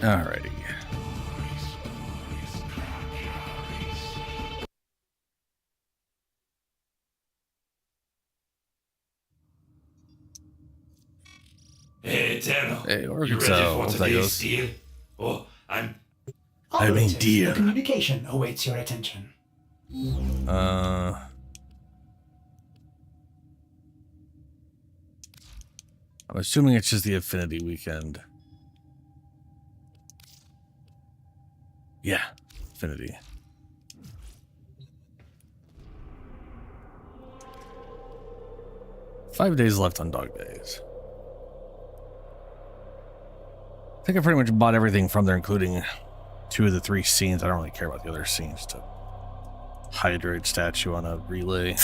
Alrighty. Hey, Eternal. Hey, You Arkansas. ready for How's that today's goes? deal? Oh, I mean, Operators, dear. the communication awaits your attention. I'm assuming it's just the Affinity weekend. Yeah, Affinity. Five days left on dog days. I think I pretty much bought everything from there, including 2 of the 3 scenes. I don't really care about the other scenes. To hydrate statue on a relay.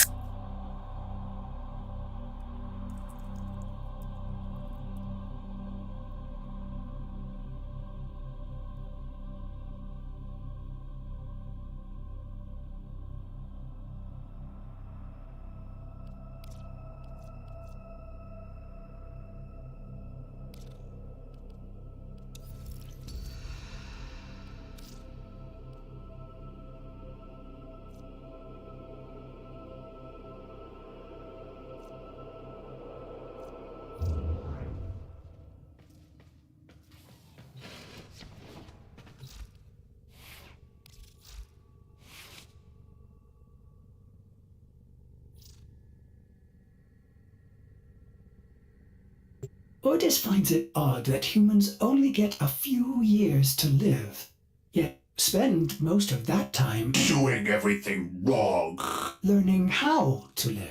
Otis finds it odd that humans only get a few years to live, yet spend most of that time doing everything wrong. learning how to live.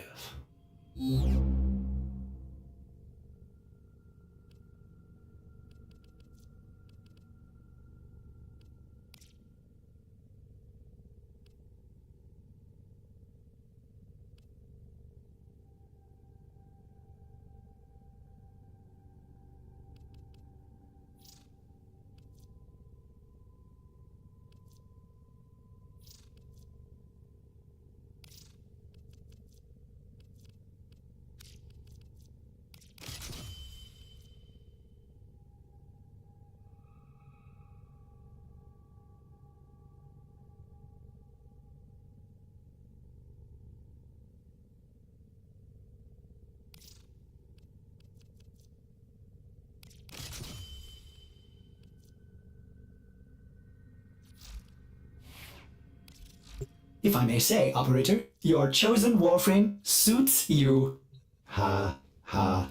If I may say, operator, your chosen Warframe suits you. Ha, ha.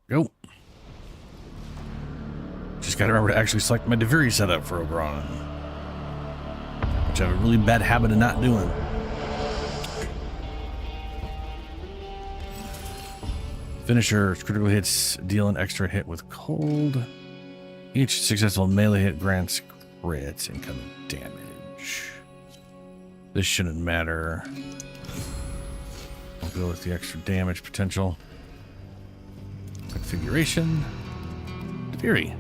Go. Just gotta remember to actually select my Deviri setup for Oberon, which I have a really bad habit of not doing. Finisher critical hits deal an extra hit with cold. Each successful melee hit grants crit incoming damage. This shouldn't matter. I'll go with the extra damage potential. Configuration. Fury.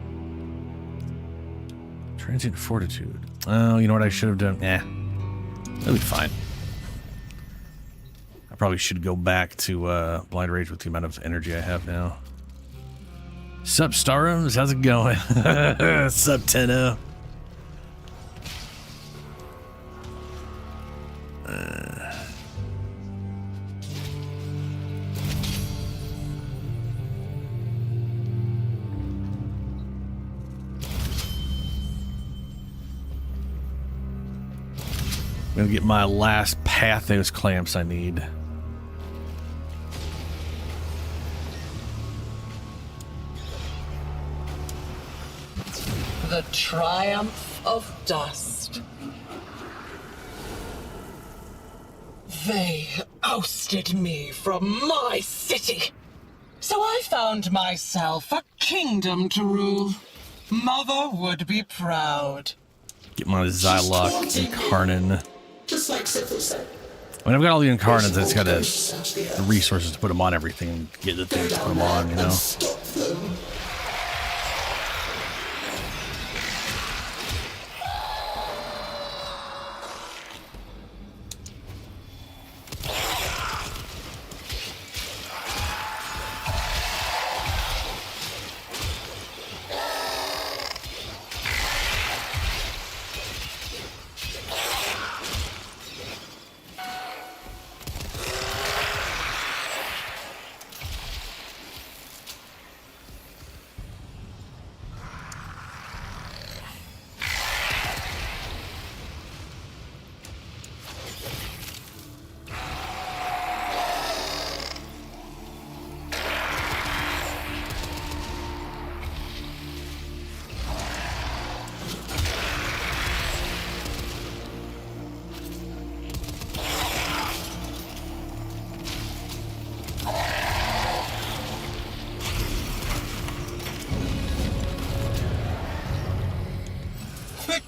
Transient fortitude. Oh, you know what I should have done? That'll be fine. I probably should go back to Blind Rage with the amount of energy I have now. Sup, Starums? How's it going? Sup, Tenno? I'm gonna get my last Pathos clamps I need. The triumph of dust. They ousted me from my city. So I found myself a kingdom to rule. Mother would be proud. Get my Zylok Incarnon. Just like Sifo said. When I've got all the Incarnons, I just got the resources to put them on everything and get the things to put them on, you know? Stop them.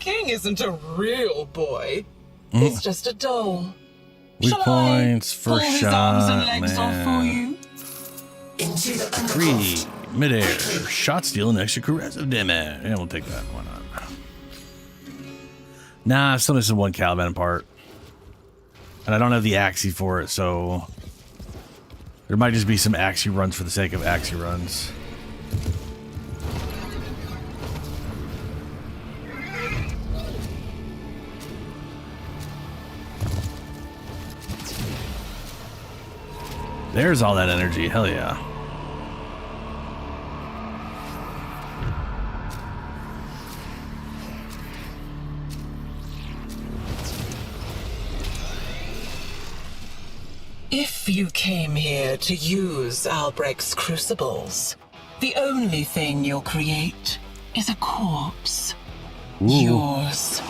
king isn't a real boy. He's just a doll. Weak Shall points, I pull first his arms and shot, legs off for you? Into the 3, midair, shots deal an extra corrosive damage. Yeah, we'll take that. Why not? Nah, still missing one Caliban part. And I don't have the Axie for it, so there might just be some Axie runs for the sake of Axie runs. There's all that energy. Hell yeah. If you came here to use Albrecht's crucibles, the only thing you'll create is a corpse. Ooh. Yours.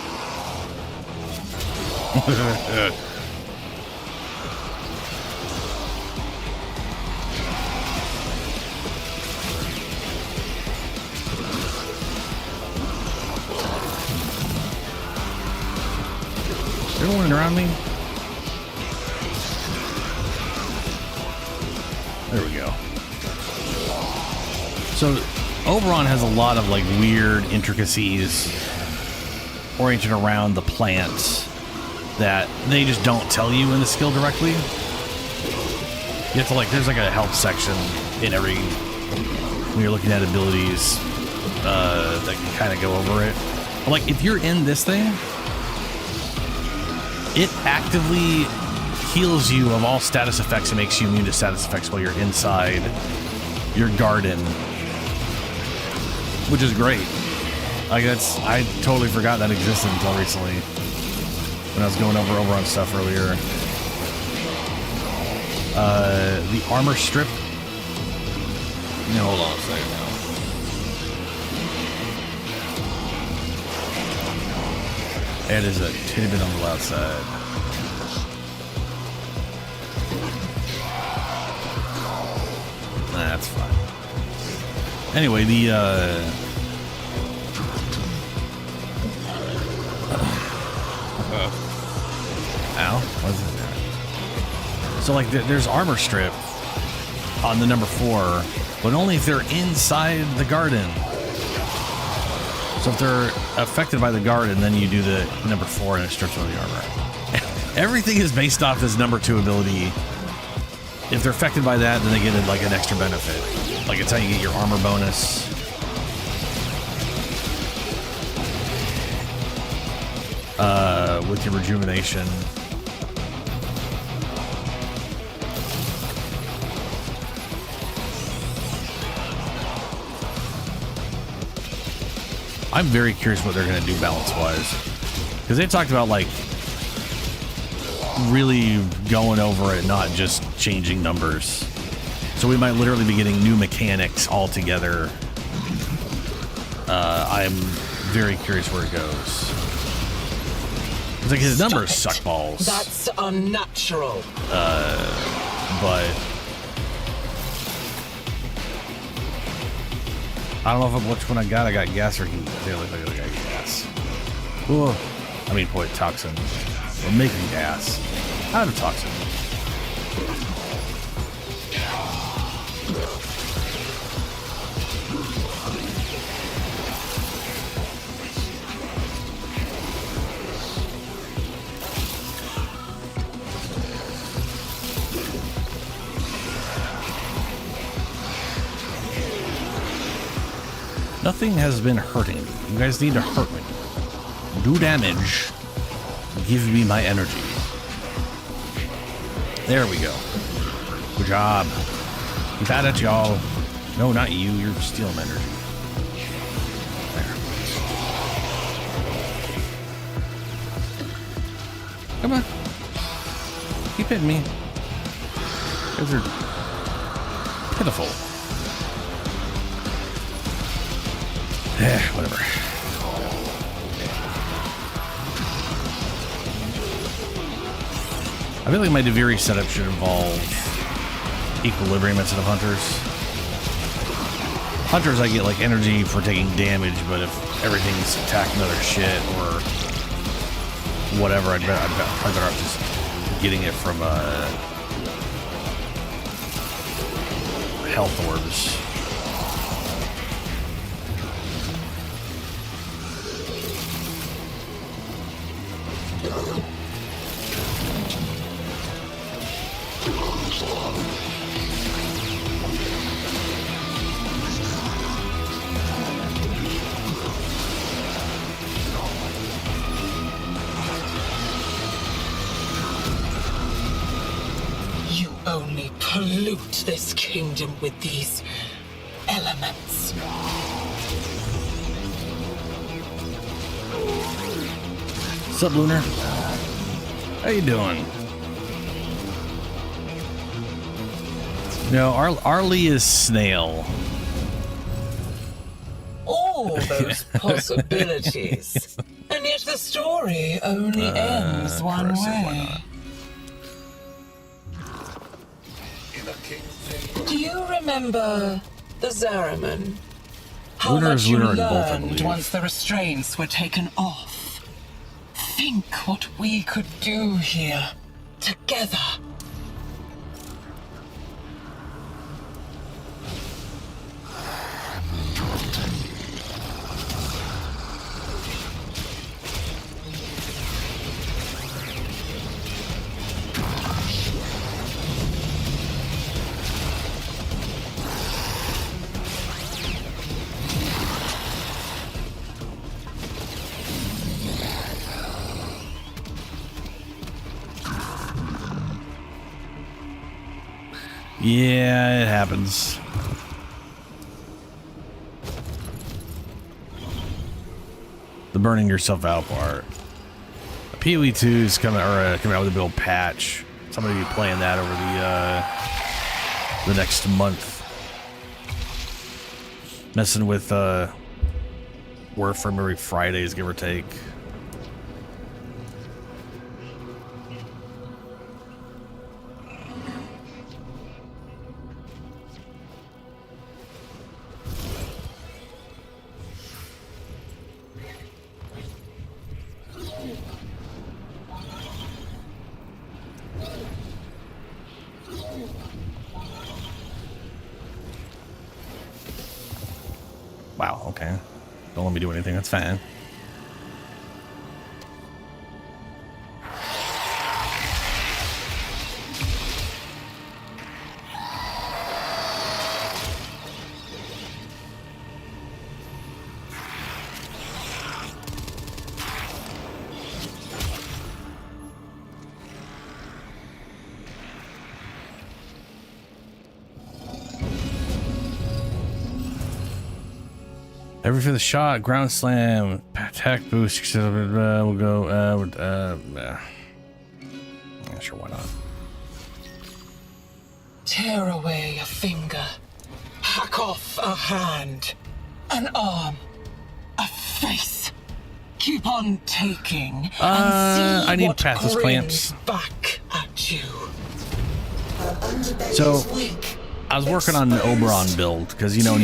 Everyone around me? There we go. So Oberon has a lot of like weird intricacies oriented around the plants that they just don't tell you in the skill directly. You have to like, there's like a help section in every, when you're looking at abilities that can kind of go over it. But like if you're in this thing, it actively heals you of all status effects and makes you immune to status effects while you're inside your garden, which is great. Like I totally forgot that existed until recently when I was going over on stuff earlier. The armor strip. No, hold on a second now. It is a titty bit on the loud side. That's fine. Anyway, the ow, what is it there? So like there's armor strip on the number 4, but only if they're inside the garden. So if they're affected by the garden, then you do the number 4 and it strips away the armor. Everything is based off this number 2 ability. If they're affected by that, then they get like an extra benefit. Like it's how you get your armor bonus. With your rejuvenation. I'm very curious what they're going to do balance-wise. Because they talked about, like, really going over it, not just changing numbers. So we might literally be getting new mechanics altogether. I'm very curious where it goes. It's like his numbers suck balls. That's unnatural. But I don't know which one I got. I got gas or heat. I think I got gas. Ooh. I mean, boy, toxin. We're making gas out of toxin. Nothing has been hurting me. You guys need to hurt me. Do damage. Give me my energy. There we go. Good job. Keep at it, y'all. No, not you. You're stealing energy. There. Come on. Keep hitting me. You guys are pitiful. Whatever. I feel like my Deviri setup should involve equilibrium instead of hunters. Hunters, I get like energy for taking damage, but if everything's attacking other shit or whatever, I'd better off just getting it from health orbs. Only pollute this kingdom with these elements. What's up, Lunar? How you doing? No, Arlie is Snail. All those possibilities. And yet the story only ends one way. Do you remember the Zariman? How Lunar much is you Lunar in both, I learned believe. once the restraints were taken off. Think what we could do here, together. Yeah, it happens. The burning yourself out part. POE2 is coming out with a big old patch. Somebody will be playing that over the next month. Messing with Warframe every Fridays, give or take. Wow, okay. Don't let me do anything, that's fine. Every fifth shot, ground slam, attack boost, we'll go, yeah, sure, why not? Tear away a finger, hack off a hand, an arm, a face. Keep on taking, and see I need what pathos grins clamps. back at you. So, I was working on an Oberon build, because, you know,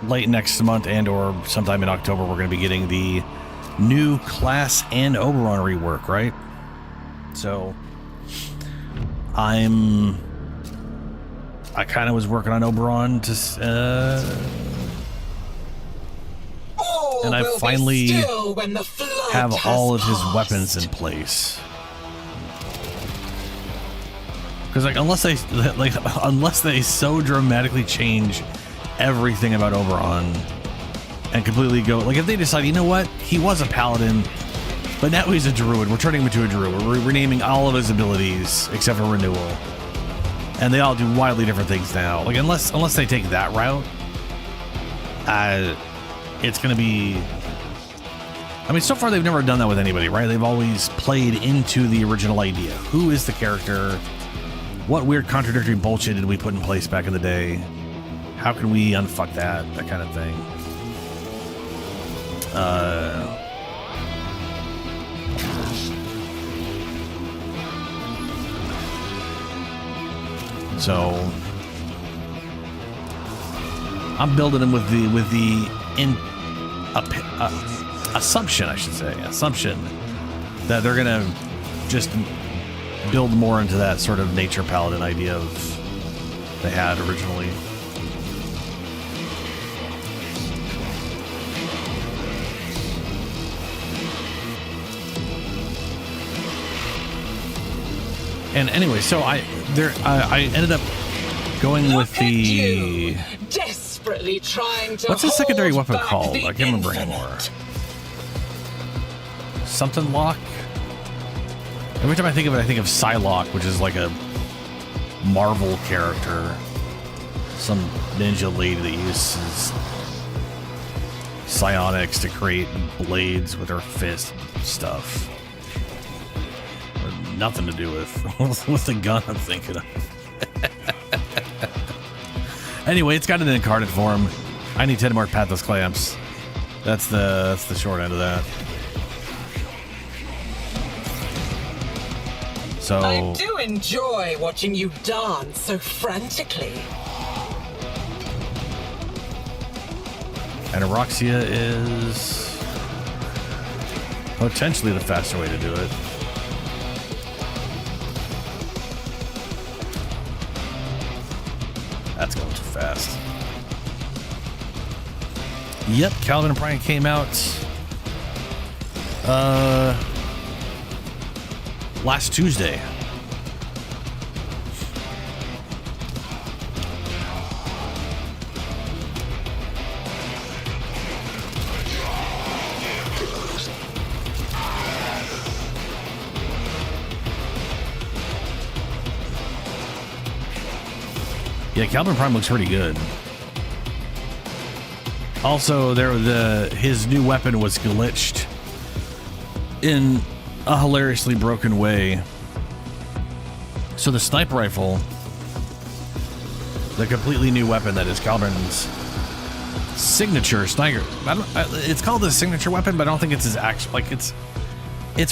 late next month and or sometime in October, we're going to be getting the new class and Oberon rework, right? So, I kind of was working on Oberon to, and I finally have all of his weapons in place. Because unless they so dramatically change everything about Oberon and completely go, like if they decide, you know what, he was a paladin, but now he's a druid, we're turning him into a druid, we're renaming all of his abilities except for renewal, and they all do wildly different things now. Like unless they take that route, it's gonna be, I mean, so far they've never done that with anybody, right? They've always played into the original idea. Who is the character? What weird contradictory bullshit did we put in place back in the day? How can we unfuck that kind of thing? So I'm building them with the assumption, I should say, that they're gonna just build more into that sort of nature paladin idea of they had originally. And anyway, so I ended up going with the desperately trying to what's the secondary hold weapon back called? the I can't remember infinite. anymore. Something lock. Every time I think of it, I think of Psylocke, which is like a Marvel character, some ninja lady that uses psionics to create blades with her fist and stuff. Nothing to do with the gun I'm thinking of. Anyway, it's got an incarnate form. I need 10 more Pathos clamps. That's the short end of that. So I do enjoy watching you dance so frantically. And Aroxia is potentially the faster way to do it. That's going too fast. Yep, Caliban and Brian came out last Tuesday. Yeah, Caliban Prime looks pretty good. Also, his new weapon was glitched in a hilariously broken way. So the sniper rifle, the completely new weapon that is Caliban's signature sniper. It's called the signature weapon, but I don't think it's his actual. Like it's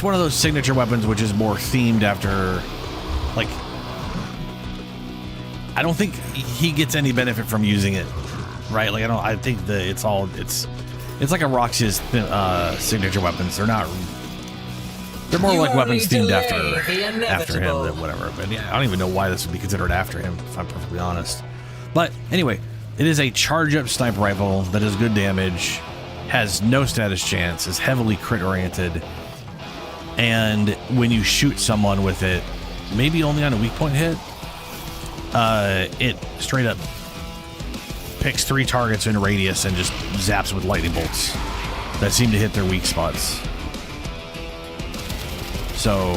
one of those signature weapons which is more themed after, like. I don't think he gets any benefit from using it, right? Like I think that it's like a Roxy's signature weapons. They're more like weapons themed after him than whatever. But yeah, I don't even know why this would be considered after him, if I'm perfectly honest. But anyway, it is a charge up sniper rifle that does good damage, has no status chance, is heavily crit oriented, and when you shoot someone with it, maybe only on a weak point hit, it straight up picks 3 targets in radius and just zaps with lightning bolts that seem to hit their weak spots. So,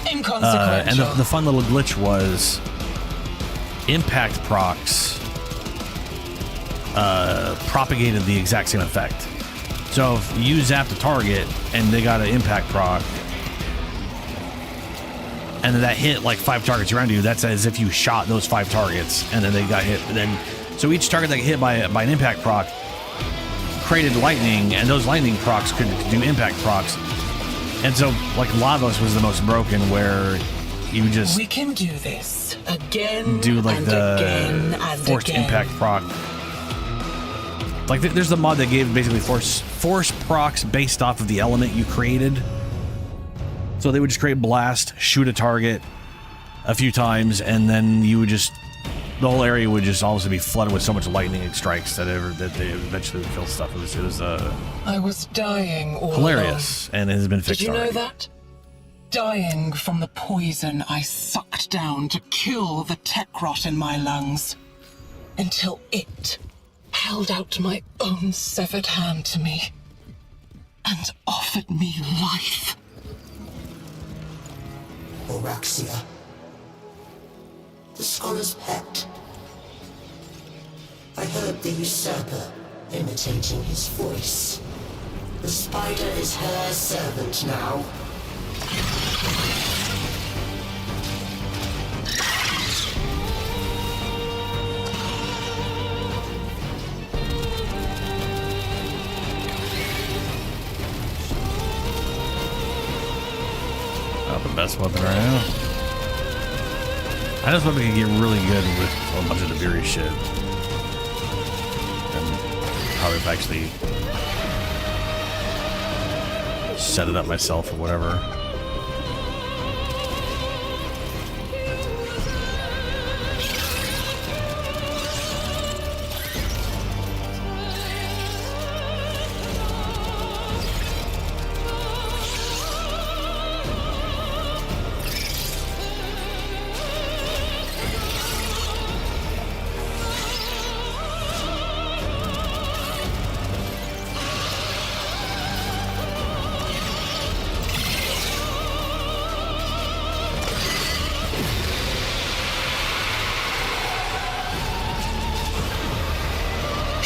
and the fun little glitch was impact procs propagated the exact same effect. So if you zap the target and they got an impact proc, and then that hit like 5 targets around you, that's as if you shot those 5 targets, and then they got hit. And then, so each target that got hit by an impact proc created lightning, and those lightning procs could do impact procs. And so, like, Lavos was the most broken, where you just we can do this again, do like and the again and forced again. impact proc. Like, there's the mod that gave basically force procs based off of the element you created. So they would just create blast, shoot a target a few times, and then you would just, the whole area would just also be flooded with so much lightning strikes that they eventually would kill stuff. It was I was dying all hilarious, and it has been along. fixed Did you know already. that? Dying from the poison I sucked down to kill the tech rot in my lungs, until it held out my own severed hand to me and offered me life. Oraxia. The scholar's pet. I heard the usurper imitating his voice. The spider is her servant now. Not the best weapon right now. I just want to get really good with a bunch of the Viri shit. And how they've actually set it up myself or whatever.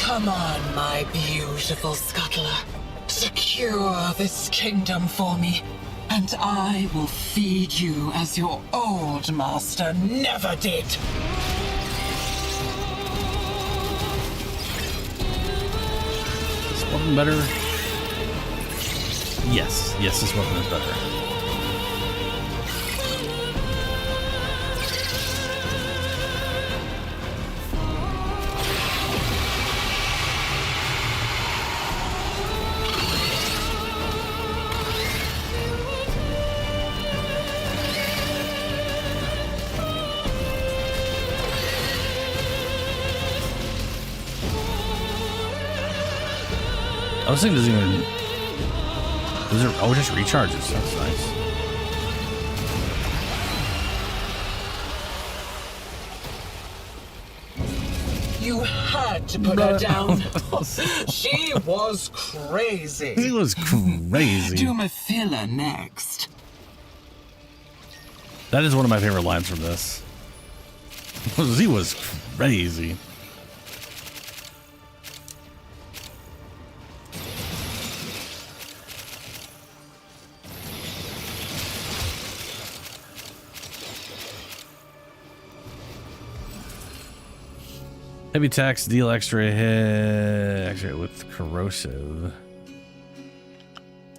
Come on, my beautiful scuttler. Secure this kingdom for me, and I will feed you as your old master never did. Is this weapon better? Yes. Yes, this weapon is better. I was thinking, does it? Oh, it just recharges. That's nice. You had to put her down. She was crazy. He was crazy. Do Mathila next. That is one of my favorite lines from this. He was crazy. Heavy attacks deal extra hit with corrosive.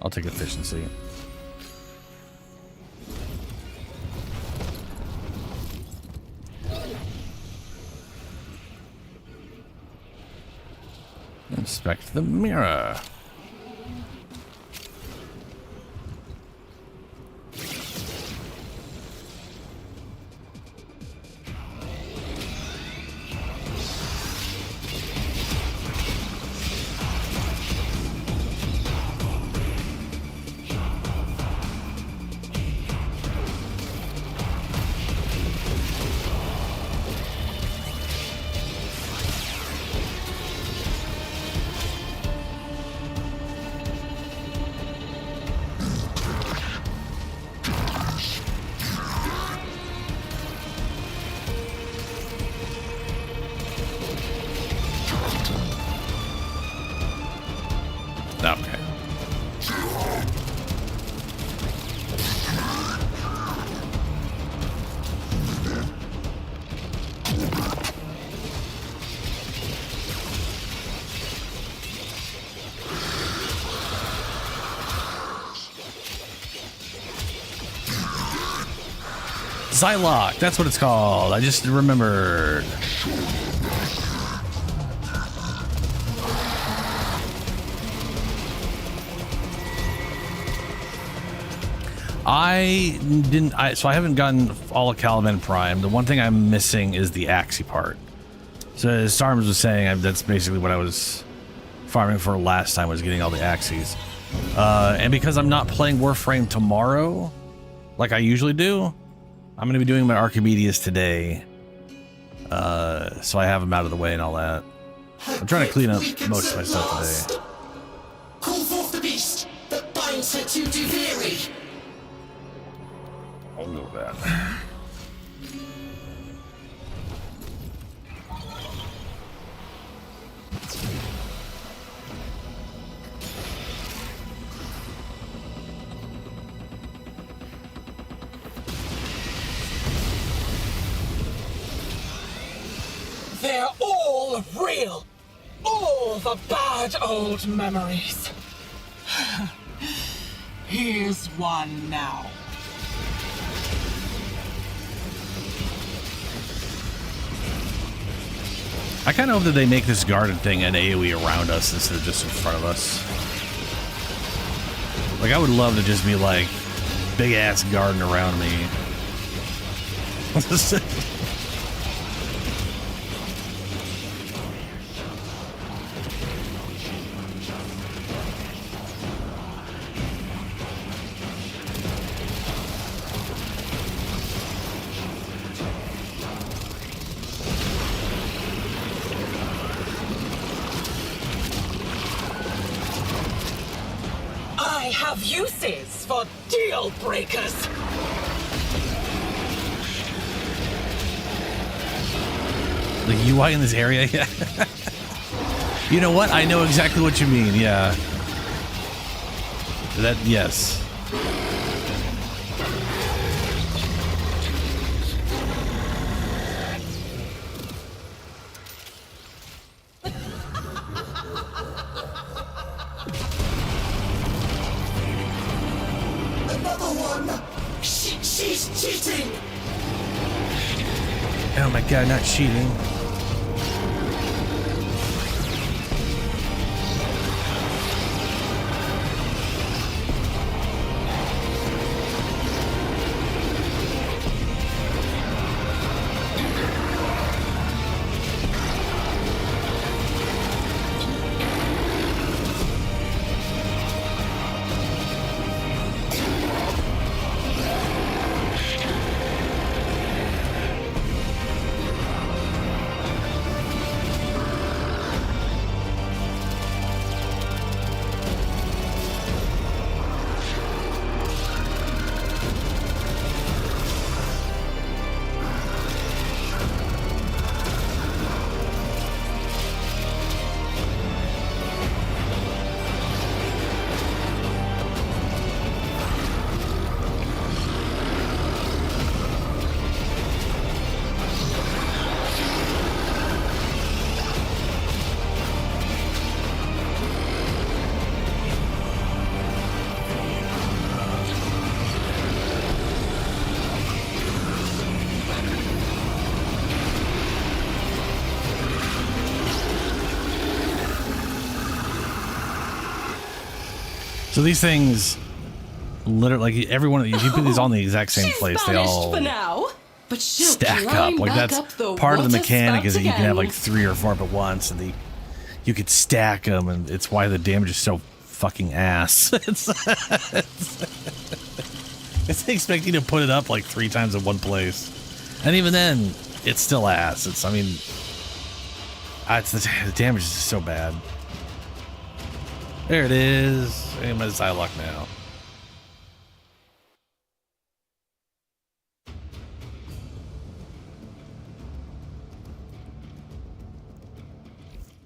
I'll take efficiency. Inspect the mirror. Okay. Psylocke, that's what it's called. I just remembered. So I haven't gotten all of Caliban Prime. The one thing I'm missing is the Axie part. So as Starms was saying, that's basically what I was farming for last time, was getting all the Axies. And because I'm not playing Warframe tomorrow, like I usually do, I'm going to be doing my Archimedeas today. So I have them out of the way and all that. I'm trying to clean up most of my stuff today. Call forth the beast that binds her to Duviri. I'll go with that. They're all real. All the bad old memories. Here's one now. I kind of hope that they make this garden thing an AoE around us instead of just in front of us. Like, I would love to just be like, big ass garden around me. I have uses for deal breakers. The UI in this area, yeah. You know what? I know exactly what you mean, yeah. That, yes. Another one! She's cheating! Oh my god, not cheating. So these things, literally, like every one of these, you put these all in the exact same place, they all for now, but she'll stack climb up. Like back that's up the part of the water mechanic is spout that you can have again. like 3 or 4 up at once, and you could stack them, and it's why the damage is so fucking ass. It's expecting you to put it up like 3 times in one place, and even then, it's still ass. It's, I mean, it's the damage is just so bad. There it is. I'm at Psylocke now.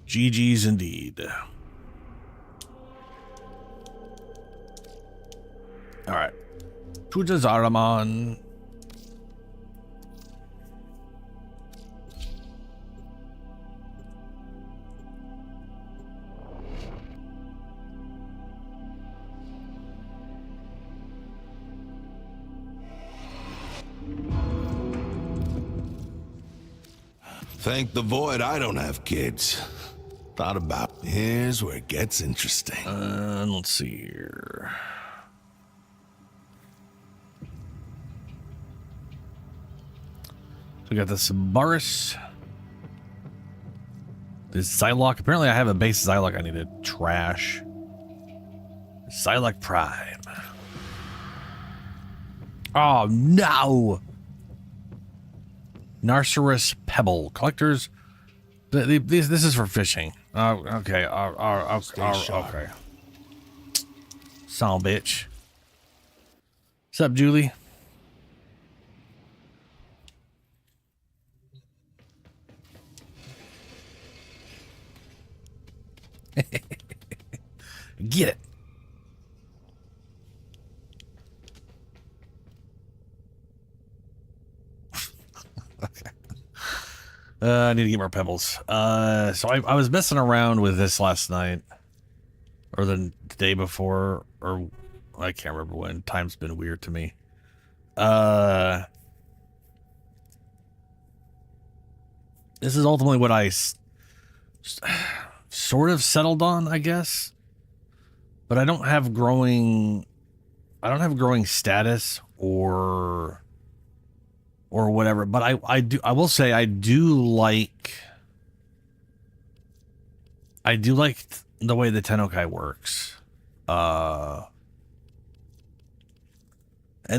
GG's indeed. All right. To the Zaraman. Thank the void I don't have kids. Thought about. Here's where it gets interesting. Let's see here. So we got this Boris. This Psylocke. Apparently I have a base Psylocke I need to trash. Psylocke Prime. Oh no! Narceras Pebble. Collectors. This is for fishing. Okay. Okay. Son of a bitch. What's up, Julie? Get it. Okay. I need to get more pebbles. So I was messing around with this last night, or the day before, or I can't remember when. Time's been weird to me. This is ultimately what I sort of settled on, I guess. But I don't have growing status or whatever. But I will say I do like the way the Tennokai works. And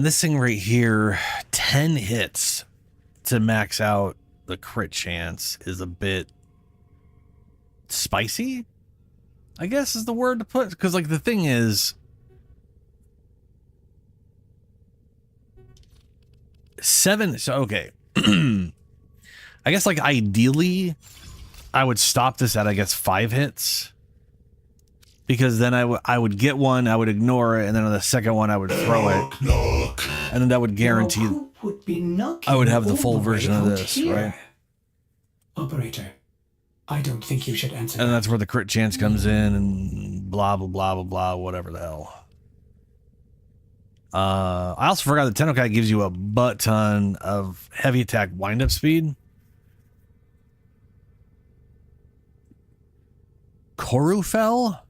this thing right here, 10 hits to max out the crit chance is a bit spicy, I guess is the word to put. Because, like, the thing is, 7, so, okay. I guess, like, ideally, I would stop this at, I guess, 5 hits. Because then I would get one, I would ignore it, and then on the second one I would throw it. And then that would guarantee I would have the full version of this, right? Operator, I don't think you should answer. And that's where the crit chance comes in and blah, blah, blah, blah, blah, whatever the hell. I also forgot that Tennokai gives you a butt ton of heavy attack wind-up speed. Korufel?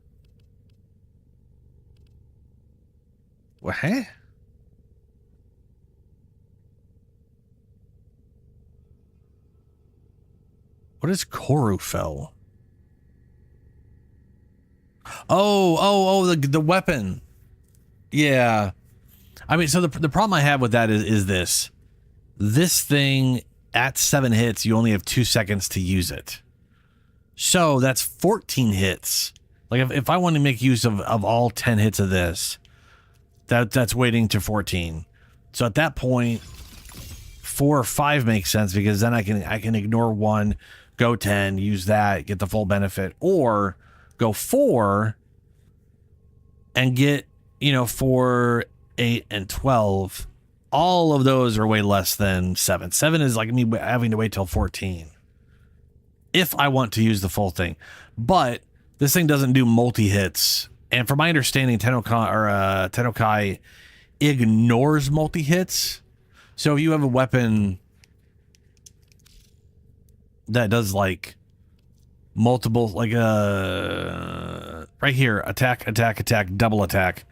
What? Hey? What is Korufel? Oh, the weapon. Yeah. I mean, so the problem I have with that is this. This thing, at 7 hits, you only have 2 seconds to use it. So that's 14 hits. Like, if I want to make use of all 10 hits of this, that's waiting to 14. So at that point, 4 or 5 makes sense, because then I can ignore 1, go 10, use that, get the full benefit, or go 4 and get, 4, 8, and 12. All of those are way less than 7. 7 is like me having to wait till 14 if I want to use the full thing. But this thing doesn't do multi-hits. And from my understanding, Tennokai ignores multi-hits. So if you have a weapon that does like multiple, like right here, attack, double attack.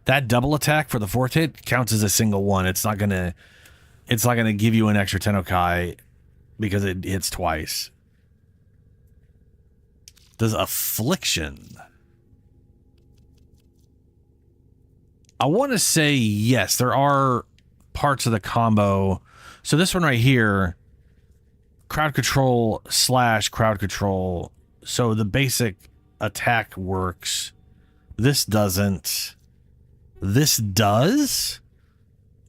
That double attack for the 4th hit counts as a single one. It's not gonna give you an extra Tennokai because it hits twice. Does affliction? I want to say yes. There are parts of the combo. So this one right here, crowd control / crowd control. So the basic attack works. This doesn't. This does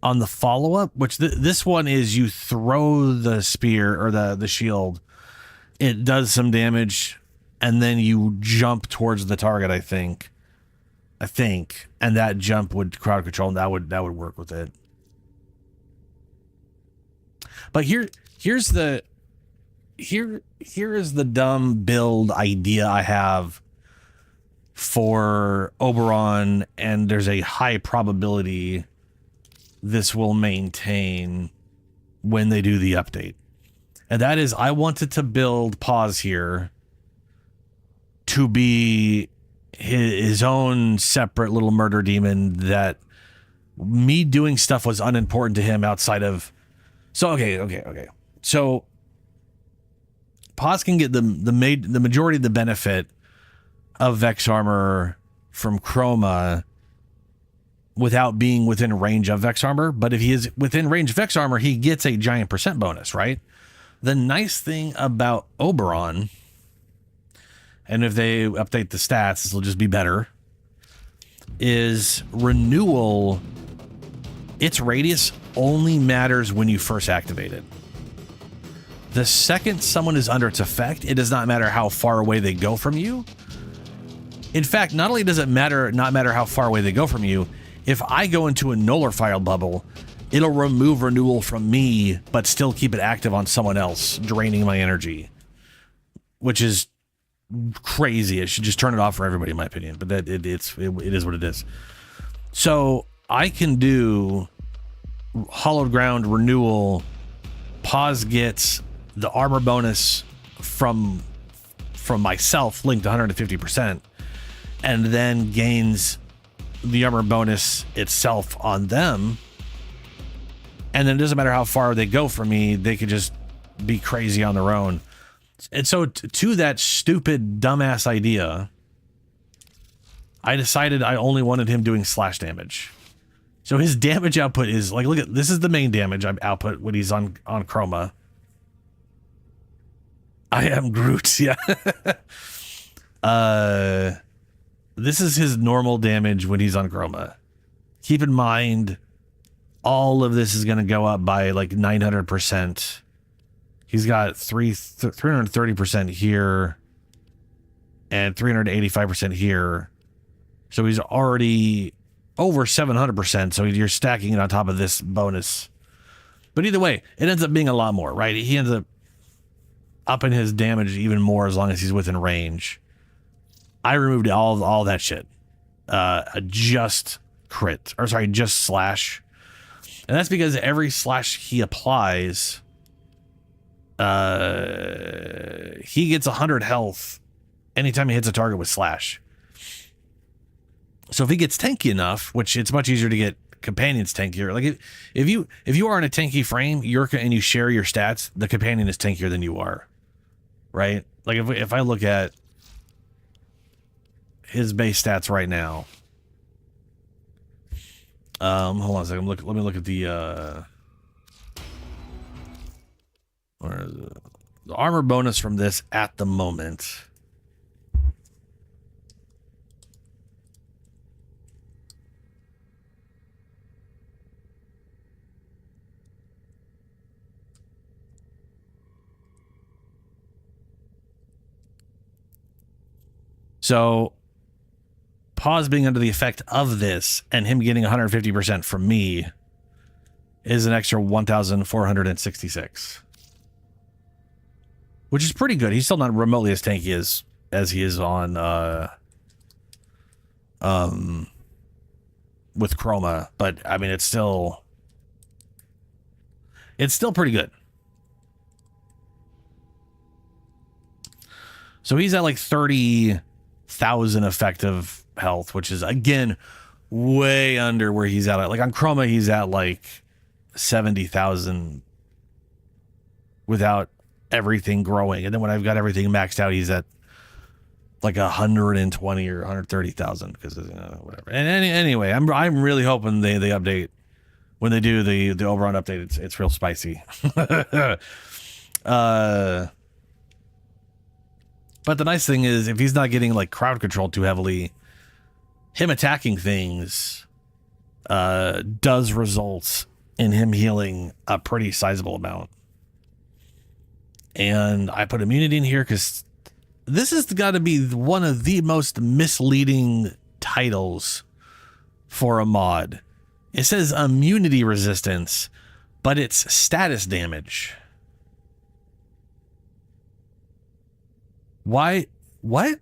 on the follow-up, which this one is you throw the spear or the shield. It does some damage, and then you jump towards the target, I think, and that jump would crowd control, and that would work with it. But here is the dumb build idea I have for Oberon, and there's a high probability this will maintain when they do the update. And that is, I wanted to build Pause here to be his own separate little murder demon, that me doing stuff was unimportant to him outside of... So, okay. So, Pause can get the majority of the benefit of Vex Armor from Chroma without being within range of Vex Armor. But if he is within range of Vex Armor, he gets a giant % bonus, right? The nice thing about Oberon, and if they update the stats, this will just be better, is renewal. Its radius only matters when you first activate it. The second someone is under its effect, it does not matter how far away they go from you. In fact, not only does it not matter how far away they go from you, if I go into a nullifier bubble, it'll remove renewal from me, but still keep it active on someone else, draining my energy, which is crazy. It should just turn it off for everybody, in my opinion. But that it is what it is. So I can do Hallowed Ground renewal. Pause gets the armor bonus from from myself linked 150%, and then gains the armor bonus itself on them. And then it doesn't matter how far they go from me, they could just be crazy on their own. And so to that stupid, dumbass idea, I decided I only wanted him doing slash damage. So his damage output is like, look at this is the main damage output when he's on Chroma. I am Groot, yeah. This is his normal damage when he's on Chroma. Keep in mind, all of this is going to go up by like 900%. He's got 330% here and 385% here. So he's already over 700%. So you're stacking it on top of this bonus. But either way, it ends up being a lot more, right? He ends up upping his damage even more as long as he's within range. I removed all that shit. Just crit, or sorry, just slash. And that's because every slash he applies, he gets 100 health anytime he hits a target with slash. So if he gets tanky enough, which it's much easier to get companions tankier. Like if you are in a tanky frame, and you share your stats, the companion is tankier than you are, right? Like if I look at his base stats right now, hold on a second. Let me look at the where is it? The armor bonus from this at the moment. So, pause being under the effect of this and him getting 150% from me is an extra 1,466, which is pretty good. He's still not remotely as tanky as he is on with Chroma, but I mean it's still pretty good. So he's at like 30,000 effective health, which is again way under where he's at. Like on Chroma, he's at like 70,000 without everything growing, and then when I've got everything maxed out, he's at like 120 or 130,000 because whatever. And anyway, I'm really hoping they update when they do the Oberon update. It's real spicy. But the nice thing is, if he's not getting like crowd controlled too heavily, him attacking things does result in him healing a pretty sizable amount. And I put immunity in here because this has got to be one of the most misleading titles for a mod. It says immunity resistance, but it's status damage. Why? What?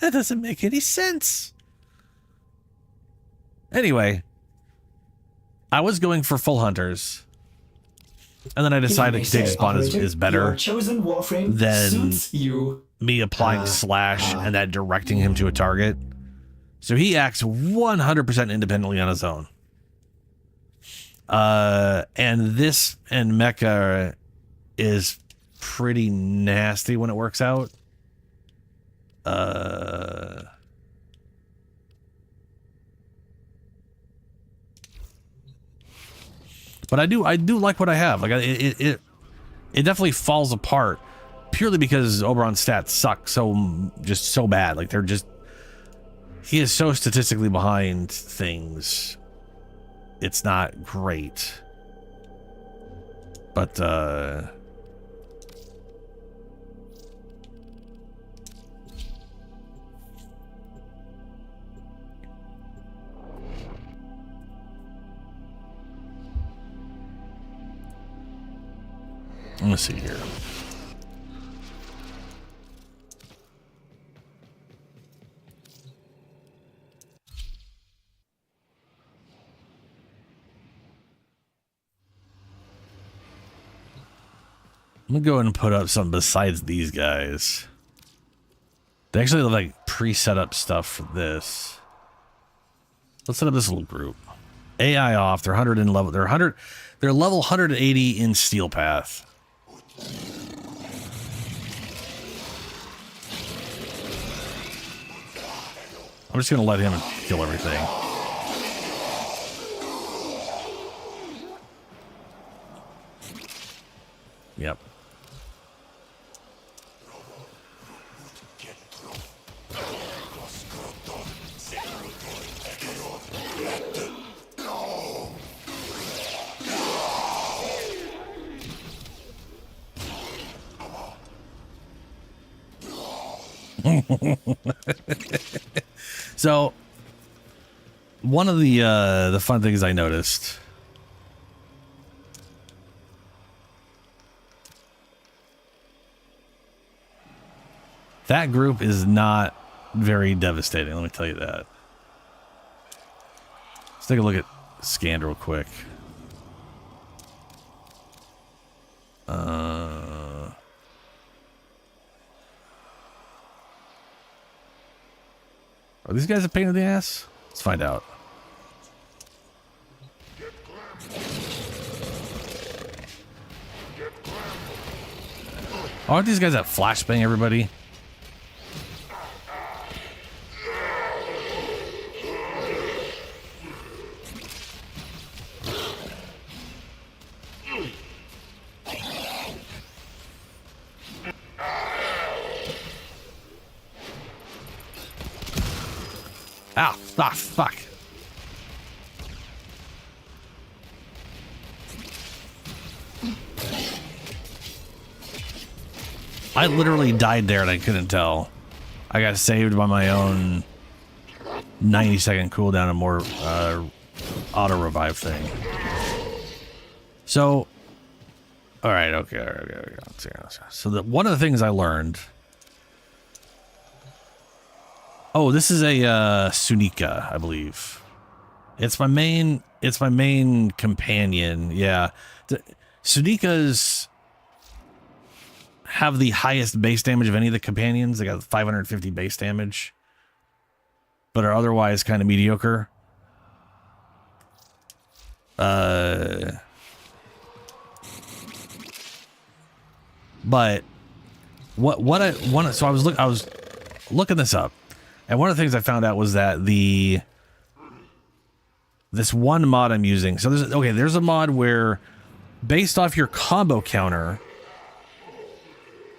That doesn't make any sense. Anyway, I was going for full hunters, and then I decided Contagious Bond is better chosen Warframe than suits you. Me applying slash and that directing him to a target. So he acts 100% independently on his own. And this and Mecha is pretty nasty when it works out. But I do like what I have. Like it definitely falls apart purely because Oberon's stats suck so bad. Like he is so statistically behind things. It's not great. But let me see here. I'm gonna go ahead and put up something besides these guys. They actually have like pre-set up stuff for this. Let's set up this little group. AI off. They're 100 in level. They're 100. They're level 180 in Steel Path. I'm just gonna let him kill everything. Yep. So one of the fun things I noticed, that group is not very devastating, let me tell you that. Let's take a look at Scanned real quick. Are these guys a pain in the ass? Let's find out. Aren't these guys that flashbang everybody? Ow, ah, fuck. I literally died there and I couldn't tell. I got saved by my own 90-second cooldown and more auto revive thing. So, all right, okay. So one of the things I learned. Oh, this is a Sunika, I believe. It's my main companion. Yeah, Sunikas have the highest base damage of any of the companions. They got 550 base damage, but are otherwise kind of mediocre. But what I want, so I was looking this up. And one of the things I found out was that this one mod I'm using. So there's a mod where based off your combo counter,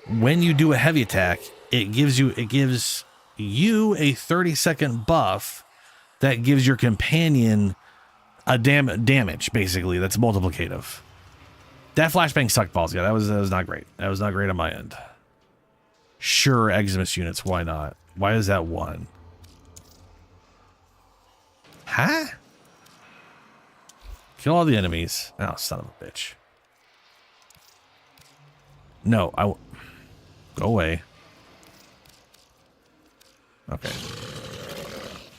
when you do a heavy attack, it gives you a 30-second buff that gives your companion a damage basically that's multiplicative. That flashbang sucked balls. Yeah, that was not great. That was not great on my end. Sure, Eximus units, why not? Why is that one? Huh? Kill all the enemies. Oh, son of a bitch. No, go away. Okay.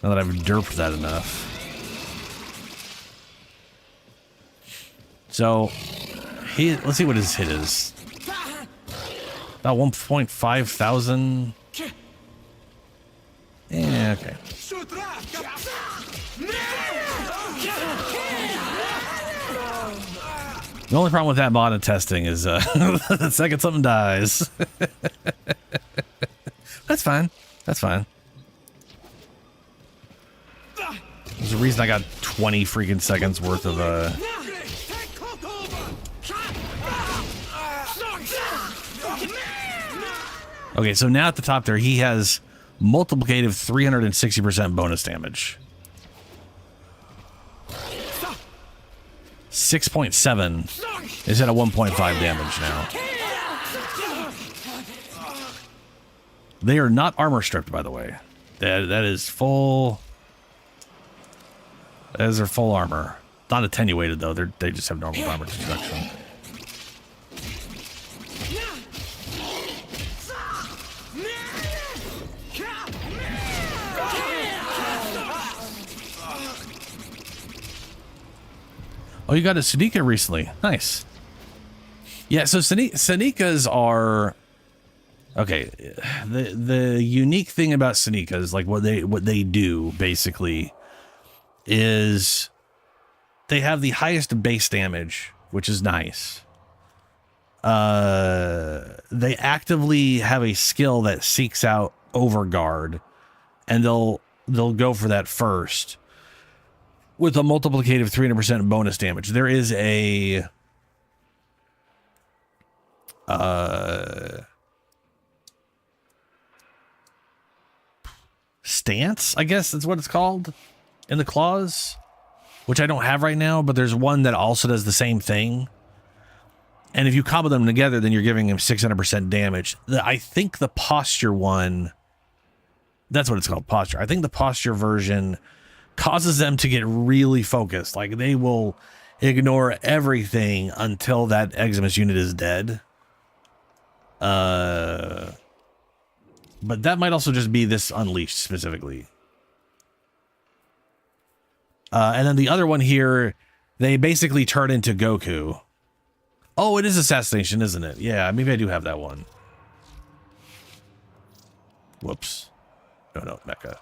Now that I've derped that enough. So, let's see what his hit is. About 1.5 thousand. Yeah, okay. The only problem with that mod and testing is the second something dies. That's fine. That's fine. There's a reason I got 20 freaking seconds worth of Okay, so now at the top there, he has multiplicative 360% bonus damage. 6.7 is at a 1.5 damage now. They are not armor stripped, by the way. That is full. That is their full armor. Not attenuated though. They just have normal armor destruction. Oh, you got a Sunika recently. Nice. Yeah, so Senecas are okay. The unique thing about Senecas, like what they do basically, is they have the highest base damage, which is nice. They actively have a skill that seeks out Overguard, and they'll go for that first with a multiplicative 300% bonus damage. There is a stance, I guess that's what it's called, in the claws, which I don't have right now, but there's one that also does the same thing. And if you combo them together, then you're giving him 600% damage. I think the posture one, that's what it's called, posture. I think the posture version causes them to get really focused. Like, they will ignore everything until that Eximus unit is dead. But that might also just be this Unleashed specifically. And then the other one here, they basically turn into Goku. Oh, it is Assassination, isn't it? Yeah, maybe I do have that one. Whoops. No, Mecha.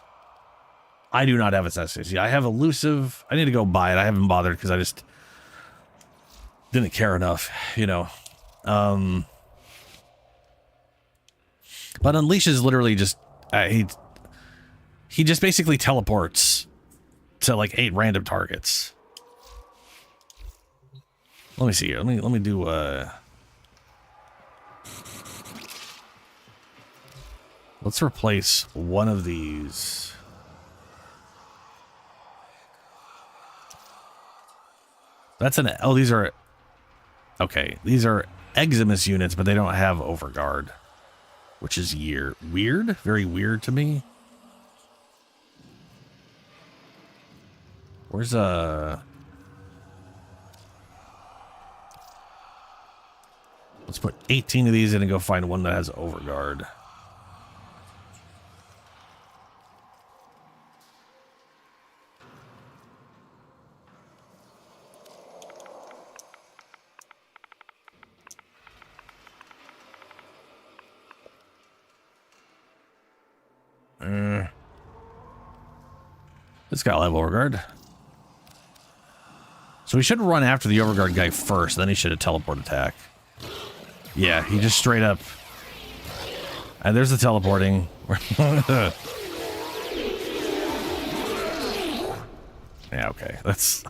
I do not have Assassination. I have Elusive. I need to go buy it. I haven't bothered because I just didn't care enough, you know. But Unleash is literally just... he just basically teleports to like 8 random targets. Let me see here. Let me do let's replace one of these. That's an these are okay. These are Eximus units, but they don't have Overguard, which is weird, very weird to me. Where's let's put 18 of these in and go find one that has Overguard. This guy will have Overguard. So we should run after the Overguard guy first, then he should have teleport attack. Yeah, he just straight up... And there's the teleporting. Yeah, okay. That's...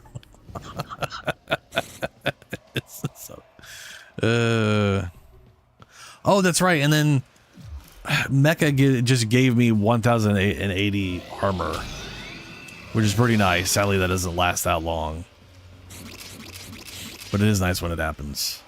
Oh, that's right. And then Mecha just gave me 1,080 armor, which is pretty nice. Sadly, that doesn't last that long. But it is nice when it happens.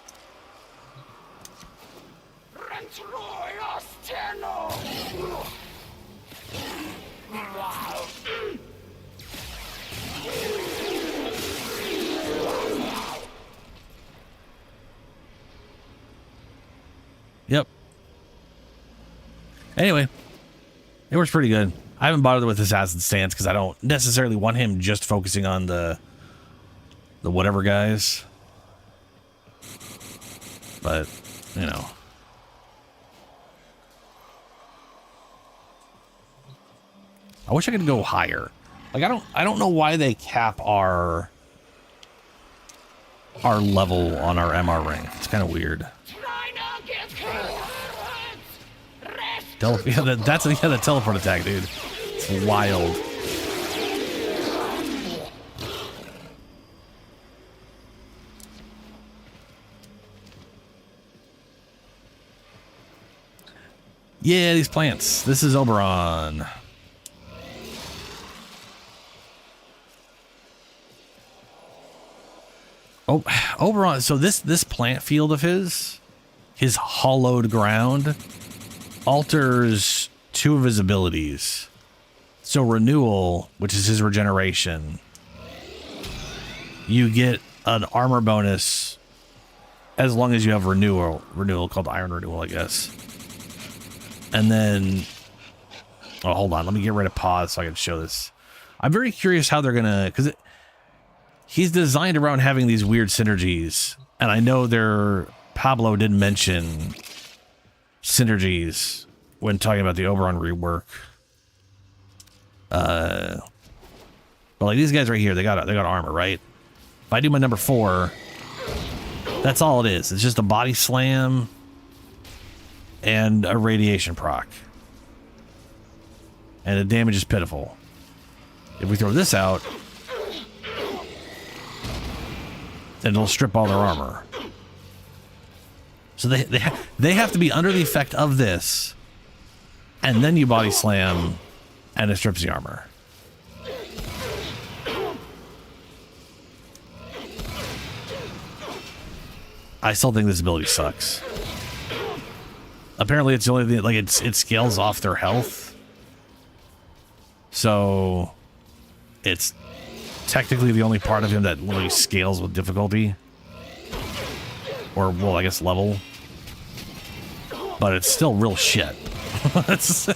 Yep. Anyway, it works pretty good. I haven't bothered with Assassin's Stance because I don't necessarily want him just focusing on the whatever guys. But, you know. I wish I could go higher. Like, I don't know why they cap our level on our MR rank. It's kind of weird. Yeah, that's the teleport attack, dude. It's wild. Yeah, these plants. This is Oberon. Oh, Oberon. So this plant field of his hollowed ground, alters 2 of his abilities. So Renewal, which is his regeneration, you get an armor bonus as long as you have renewal called Iron Renewal, I guess. And then, oh, hold on, let me get rid of pause so I can show this. I'm very curious how they're gonna, because he's designed around having these weird synergies, and I know they're Pablo did mention synergies when talking about the Oberon rework. But like these guys right here, they got armor, right? If I do my number 4, that's all it is. It's just a body slam and a radiation proc. And the damage is pitiful. If we throw this out, then it'll strip all their armor. So they have to be under the effect of this, and then you body slam, and it strips the armor. I still think this ability sucks. Apparently, it's the only thing, like it scales off their health, so it's technically the only part of him that literally scales with difficulty, or well, I guess level. But it's still real shit. it's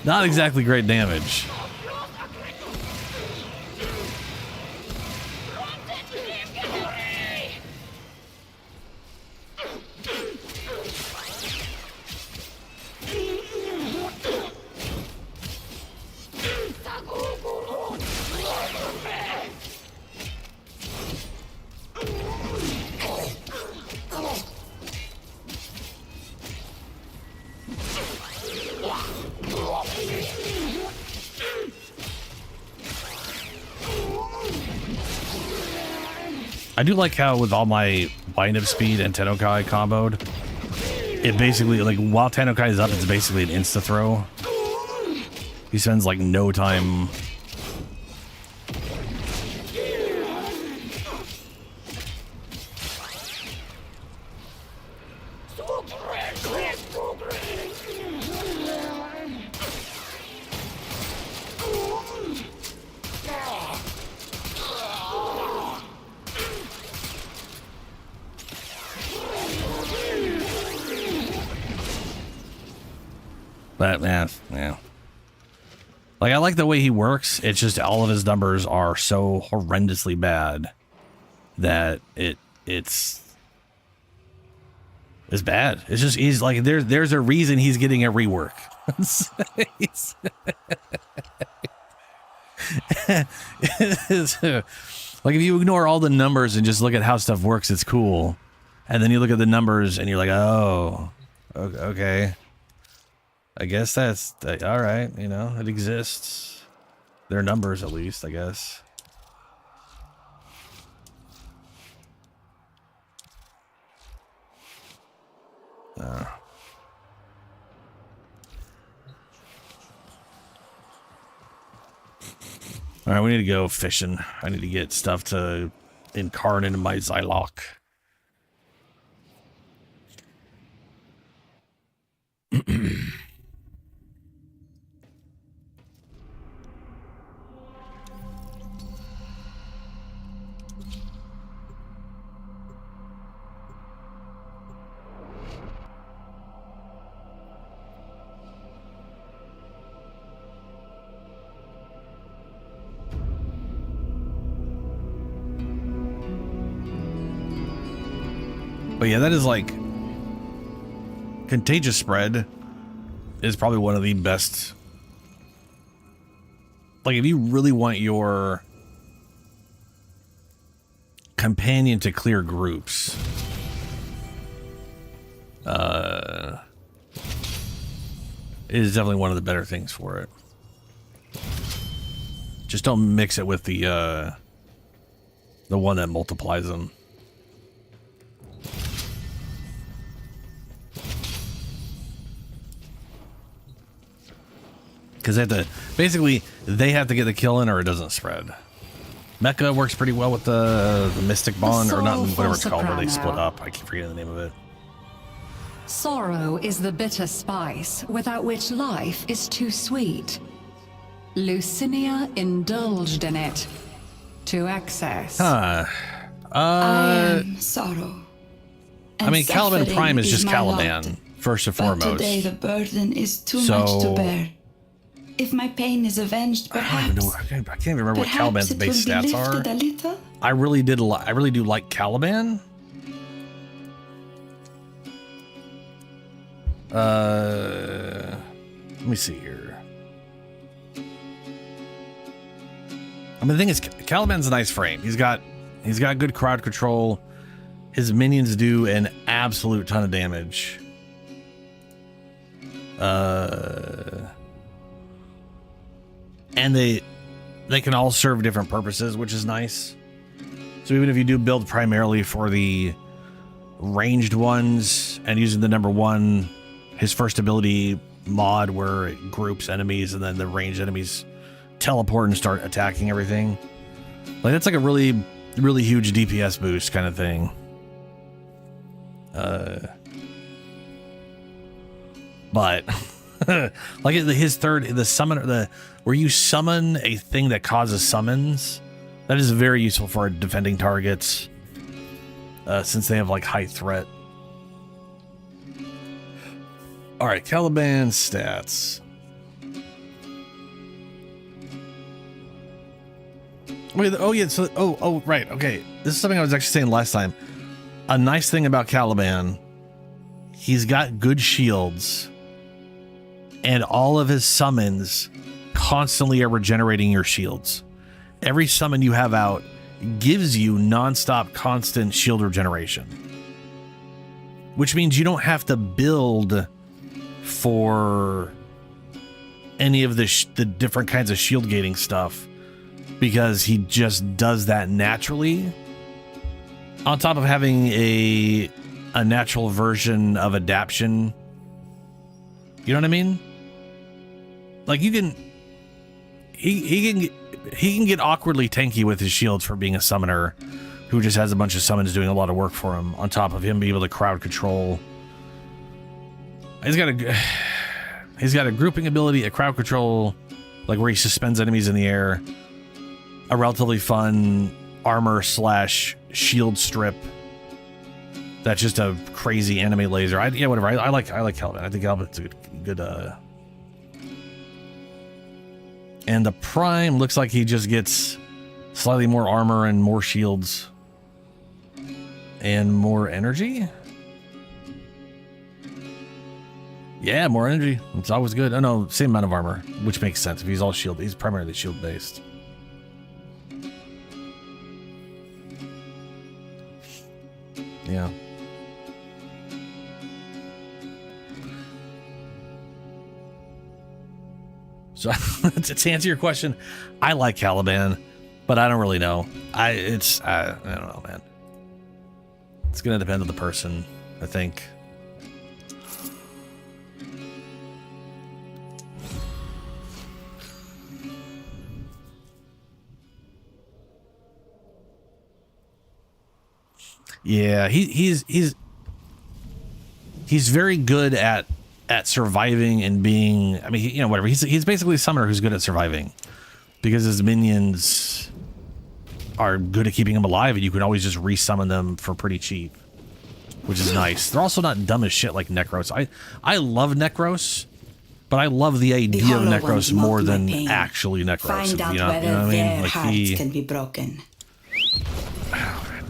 not exactly great damage. I do like how with all my wind-up speed and Tennokai comboed, it basically, like, while Tennokai is up, it's basically an insta-throw. He spends, like, no time. But man, yeah. Like I like the way he works. It's just all of his numbers are so horrendously bad that it's bad. It's just he's like there's a reason he's getting a rework. Like if you ignore all the numbers and just look at how stuff works, it's cool. And then you look at the numbers and you're like, oh, okay. I guess that's all right. You know, it exists. Their numbers, at least, I guess. All right, we need to go fishing. I need to get stuff to incarnate into my Zylok. But yeah, that is like contagious spread is probably one of the best. Like if you really want your companion to clear groups, it is definitely one of the better things for it. Just don't mix it with the one that multiplies them. Because they have to, basically, they have to get the kill in or it doesn't spread. Mecha works pretty well with the Mystic Bond, or not whatever it's called, where they split up. I keep forgetting the name of it. Sorrow is the bitter spice without which life is too sweet. Lucinia indulged in it to excess. I am sorrow. I mean, Caliban Prime is just Caliban, first and foremost. But today the burden is too much to bear. If my pain is avenged, perhaps. I can't even remember what Caliban's base stats are. A little? I really do like Caliban, Let me see here. I mean, the thing is, Caliban's a nice frame. He's got good crowd control. His minions do an absolute ton of damage. And they can all serve different purposes, which is nice. So even if you do build primarily for the ranged ones and using the number 1, his first ability mod where it groups enemies and then the ranged enemies teleport and start attacking everything. Like that's like a really, really huge DPS boost kind of thing. But like his third, the summoner, where you summon a thing that causes summons, that is very useful for defending targets, since they have like high threat. All right, Caliban stats. Wait, oh yeah, so oh right, okay. This is something I was actually saying last time. A nice thing about Caliban, he's got good shields, and all of his summons constantly are regenerating your shields. Every summon you have out gives you non-stop constant shield regeneration, which means you don't have to build for any of the different kinds of shield gating stuff, because he just does that naturally, on top of having a natural version of adaption. You know what I mean? Like you can, he can get awkwardly tanky with his shields for being a summoner who just has a bunch of summons doing a lot of work for him, on top of him being able to crowd control. He's got a grouping ability, a crowd control, like where he suspends enemies in the air, a relatively fun armor / shield strip that's just a crazy anime laser. Yeah, whatever. I like Caliban. I think Caliban's a good and the Prime looks like he just gets slightly more armor and more shields and more energy. Yeah, more energy. It's always good. Oh no, same amount of armor, which makes sense if he's all shield. He's primarily shield based. Yeah. So to answer your question, I like Caliban, but I don't really know. I don't know, man. It's gonna depend on the person, I think. Yeah, he's very good at surviving and being, I mean, whatever. He's basically a summoner who's good at surviving because his minions are good at keeping him alive, and you can always just resummon them for pretty cheap, which is nice. They're also not dumb as shit like Necros. I love Necros, but I love the idea of Necros more than actually Necros. Find out you know whether what I mean? their Like hearts can be broken.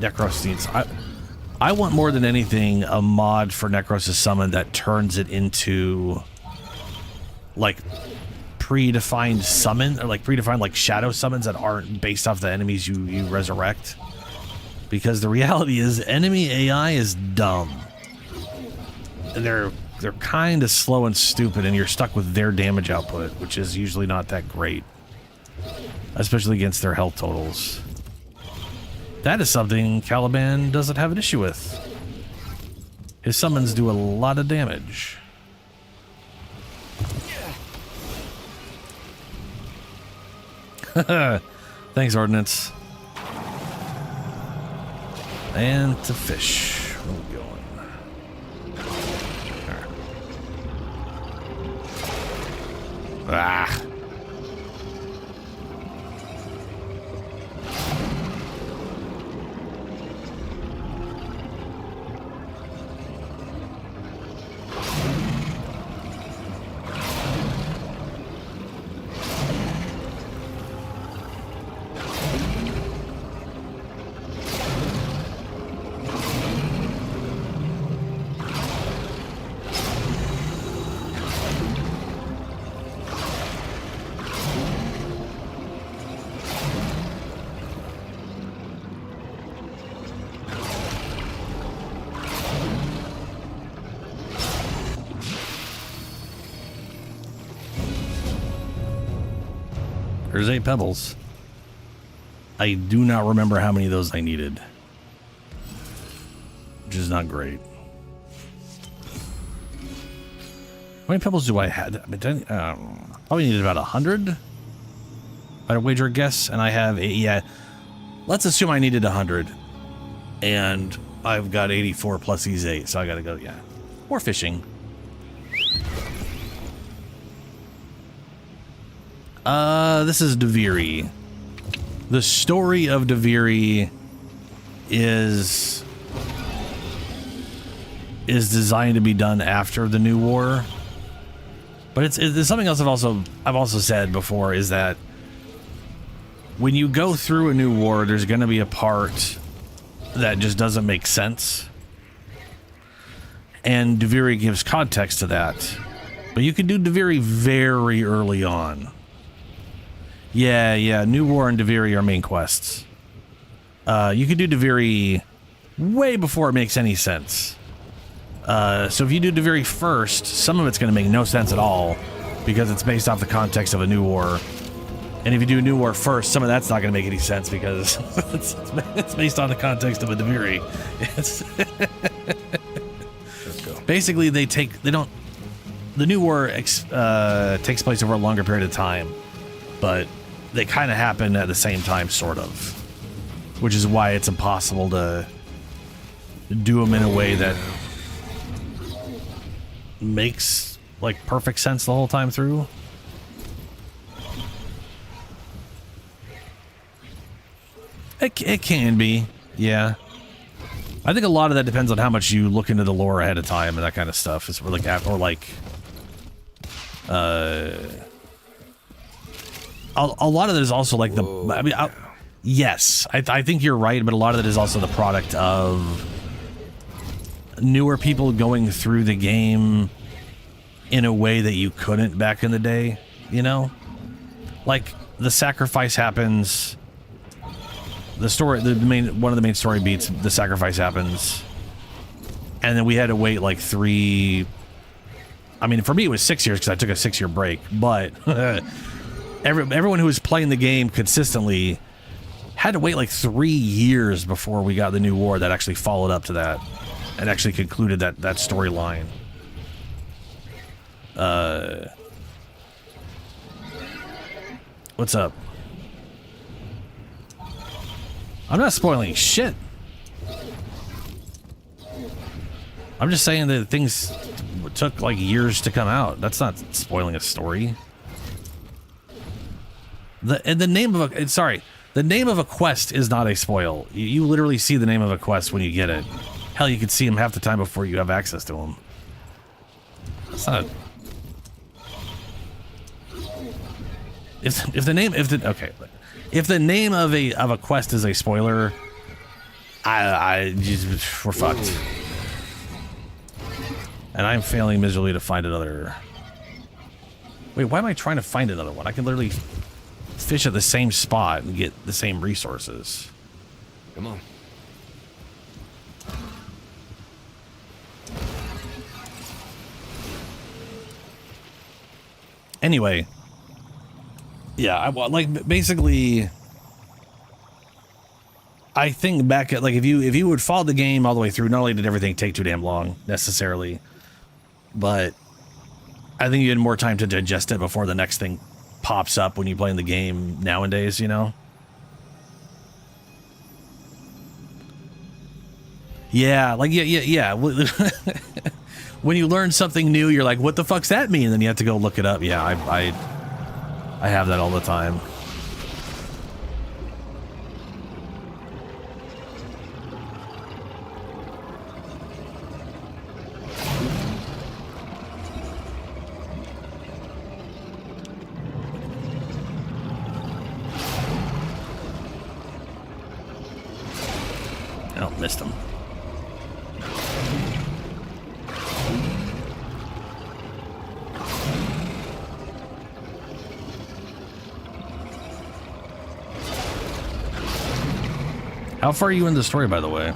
Necros needs. I want more than anything a mod for Necros' summon that turns it into like predefined summon, or like predefined like shadow summons that aren't based off the enemies you resurrect. Because the reality is enemy AI is dumb. And they're kind of slow and stupid, and you're stuck with their damage output, which is usually not that great. Especially against their health totals. That is something Caliban doesn't have an issue with. His summons do a lot of damage. Thanks, Ordnance. And to fish. Where are we going? All right. Ah. There's 8 pebbles. I do not remember how many of those I needed, which is not great. How many pebbles do I have? I mean, probably needed about 100. I'd wager a guess, and I have 8. Yeah, let's assume I needed 100, and I've got 84 plus these 8, so I gotta go. Yeah, more fishing. This is Deviri. The story of Deviri is designed to be done after the New War, but it's something else I've also said before, is that when you go through a new war, there's going to be a part that just doesn't make sense, and Deviri gives context to that. But you can do Deviri very early on. Yeah, New War and Deviri are main quests. You can do Deviri way before it makes any sense. So if you do Deviri first, some of it's going to make no sense at all, because it's based off the context of a New War. And if you do New War first, some of that's not going to make any sense, because it's based on the context of a Deviri. Let's go. Basically, the New War takes place over a longer period of time, but they kind of happen at the same time, sort of, which is why it's impossible to do them in a way that makes like perfect sense the whole time through. It can be, yeah. I think a lot of that depends on how much you look into the lore ahead of time and that kind of stuff. It's like, or like, a lot of it is also like yes, I think you're right, but a lot of it is also the product of newer people going through the game in a way that you couldn't back in the day, you know? Like, the sacrifice happens, one of the main story beats, the sacrifice happens, and then we had to wait like 3, I mean, for me it was 6 years because I took a 6-year break, but everyone who was playing the game consistently had to wait like 3 years before we got the New War that actually followed up to that and actually concluded that storyline. What's up? I'm not spoiling shit. I'm just saying that things took like years to come out. That's not spoiling a story. The name of a quest is not a spoil. You literally see the name of a quest when you get it. Hell, you could see them half the time before you have access to them. It's not. If the name of a quest is a spoiler, we're fucked. And I'm failing miserably to find another. Wait, why am I trying to find another one? I can literally fish at the same spot and get the same resources. Come on. Anyway, yeah, basically, I think back at, like, if you would follow the game all the way through, not only did everything take too damn long necessarily, but I think you had more time to digest it before the next thing pops up when you play in the game nowadays, you know? Yeah, like, yeah. When you learn something new, you're like, what the fuck's that mean? And then you have to go look it up. Yeah, I have that all the time. Oh, missed him. How far are you in the story, by the way?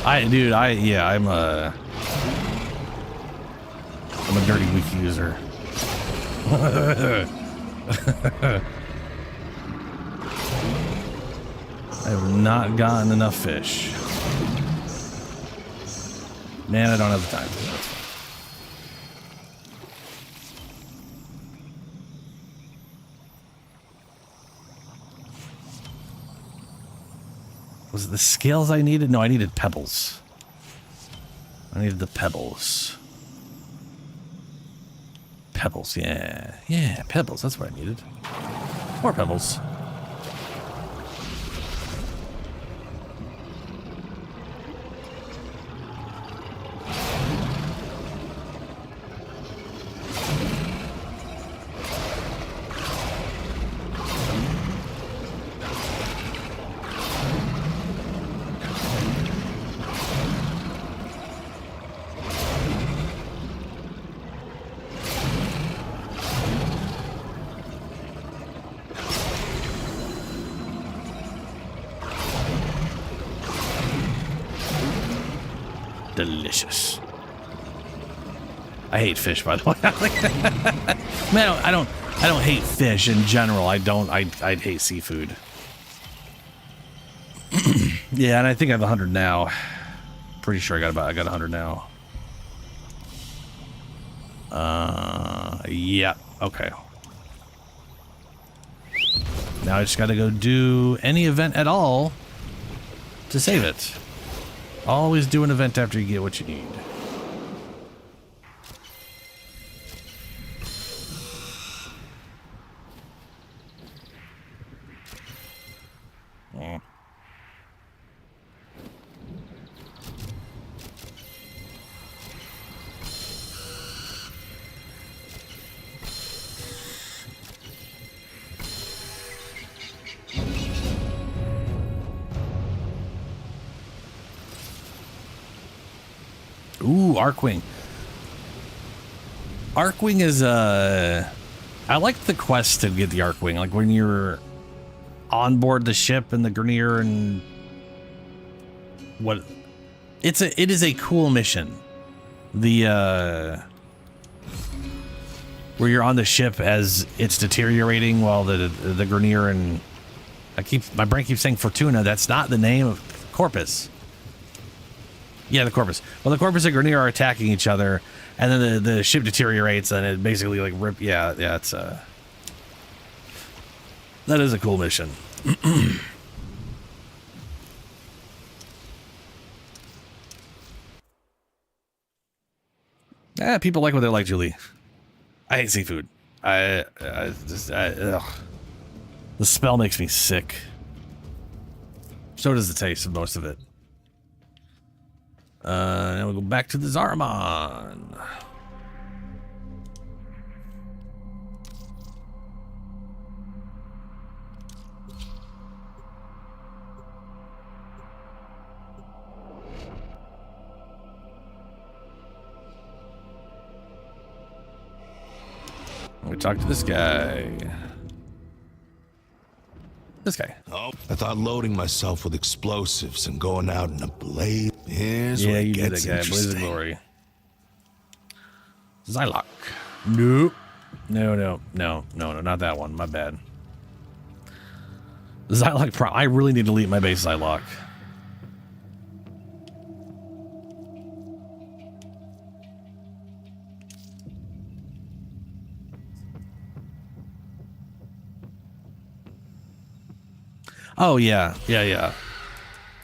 I'm dirty wiki user. I have not gotten enough fish. Man, I don't have the time. That's fine. Was it the scales I needed? No, I needed pebbles. I needed the pebbles. Pebbles, yeah. Yeah, pebbles. That's what I needed. More pebbles. Delicious. I hate fish, by the way. Man, I don't hate fish in general. I'd hate seafood. Yeah, and I think I have 100 now. Pretty sure I got 100 now. Yeah. Okay. Now I just got to go do any event at all to save it. Always do an event after you get what you need. Ooh, Arkwing. Arkwing is I like the quest to get the Arkwing. Like when you're on board the ship and the Grenier and what it is a cool mission. The where you're on the ship as it's deteriorating while the Grenier and my brain keeps saying Fortuna. That's not the name of Corpus. Yeah, the Corpus. Well, the Corpus and Grenier are attacking each other, and then the ship deteriorates, and it basically like rip. Yeah, it's that is a cool mission. People like what they like, Julie. I hate seafood. The smell makes me sick. So does the taste of most of it. Now we'll go back to the Zariman. We talk to this guy. This guy. Oh, I thought loading myself with explosives and going out in a blaze. Here's yeah, where you it did gets it, guy. Blaze of interesting. Glory. Zylok. Nope. No, not that one. My bad. Zylok. I really need to delete my base Zylok. Oh, yeah.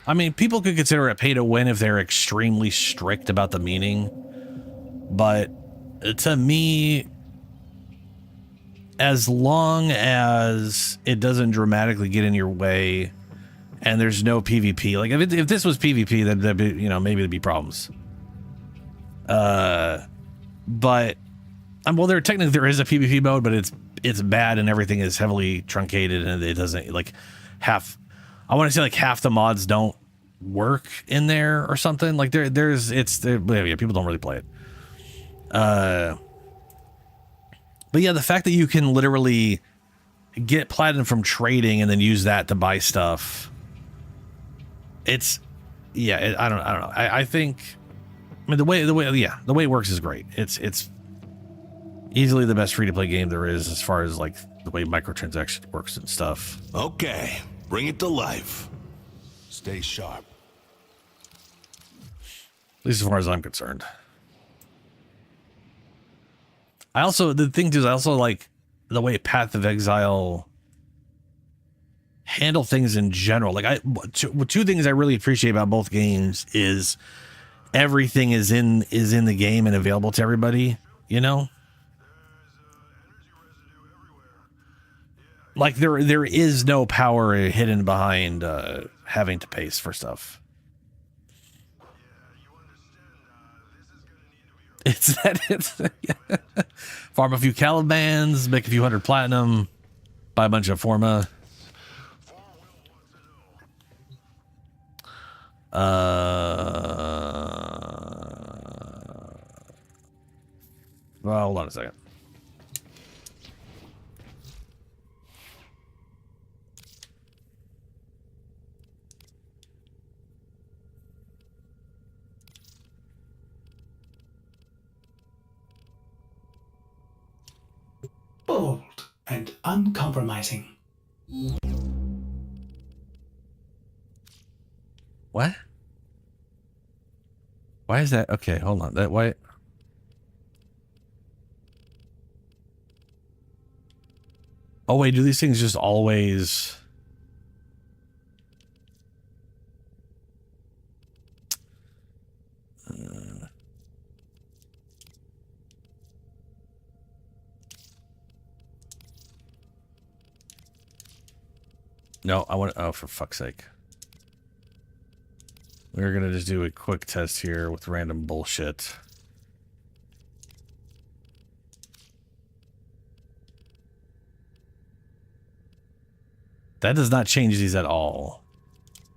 I mean, people could consider it pay to win if they're extremely strict about the meaning. But to me, as long as it doesn't dramatically get in your way and there's no PvP, like if this was PvP, then there'd be, maybe there'd be problems. But well, there is a PvP mode, but it's bad and everything is heavily truncated and it doesn't I want to say like half the mods don't work in there or something. Like people don't really play it. But yeah, the fact that you can literally get platinum from trading and then use that to buy stuff. I don't know. I think, the way it works is great. It's Easily the best free-to-play game there is as far as like the way microtransaction works and stuff. Okay, bring it to life. Stay sharp. At least as far as I'm concerned. The thing too is I also like the way Path of Exile handle things in general. Like two things I really appreciate about both games is everything is in the game and available to everybody, you know? Like there is no power hidden behind having to pay for stuff. It's farm a few Calibans, make a few hundred platinum, buy a bunch of Forma. Well, hold on a second. Bold and uncompromising. What? Why is that? Okay, hold on. That why? Oh wait, do these things just always? No, I want. Oh, for fuck's sake! We're gonna just do a quick test here with random bullshit. That does not change these at all.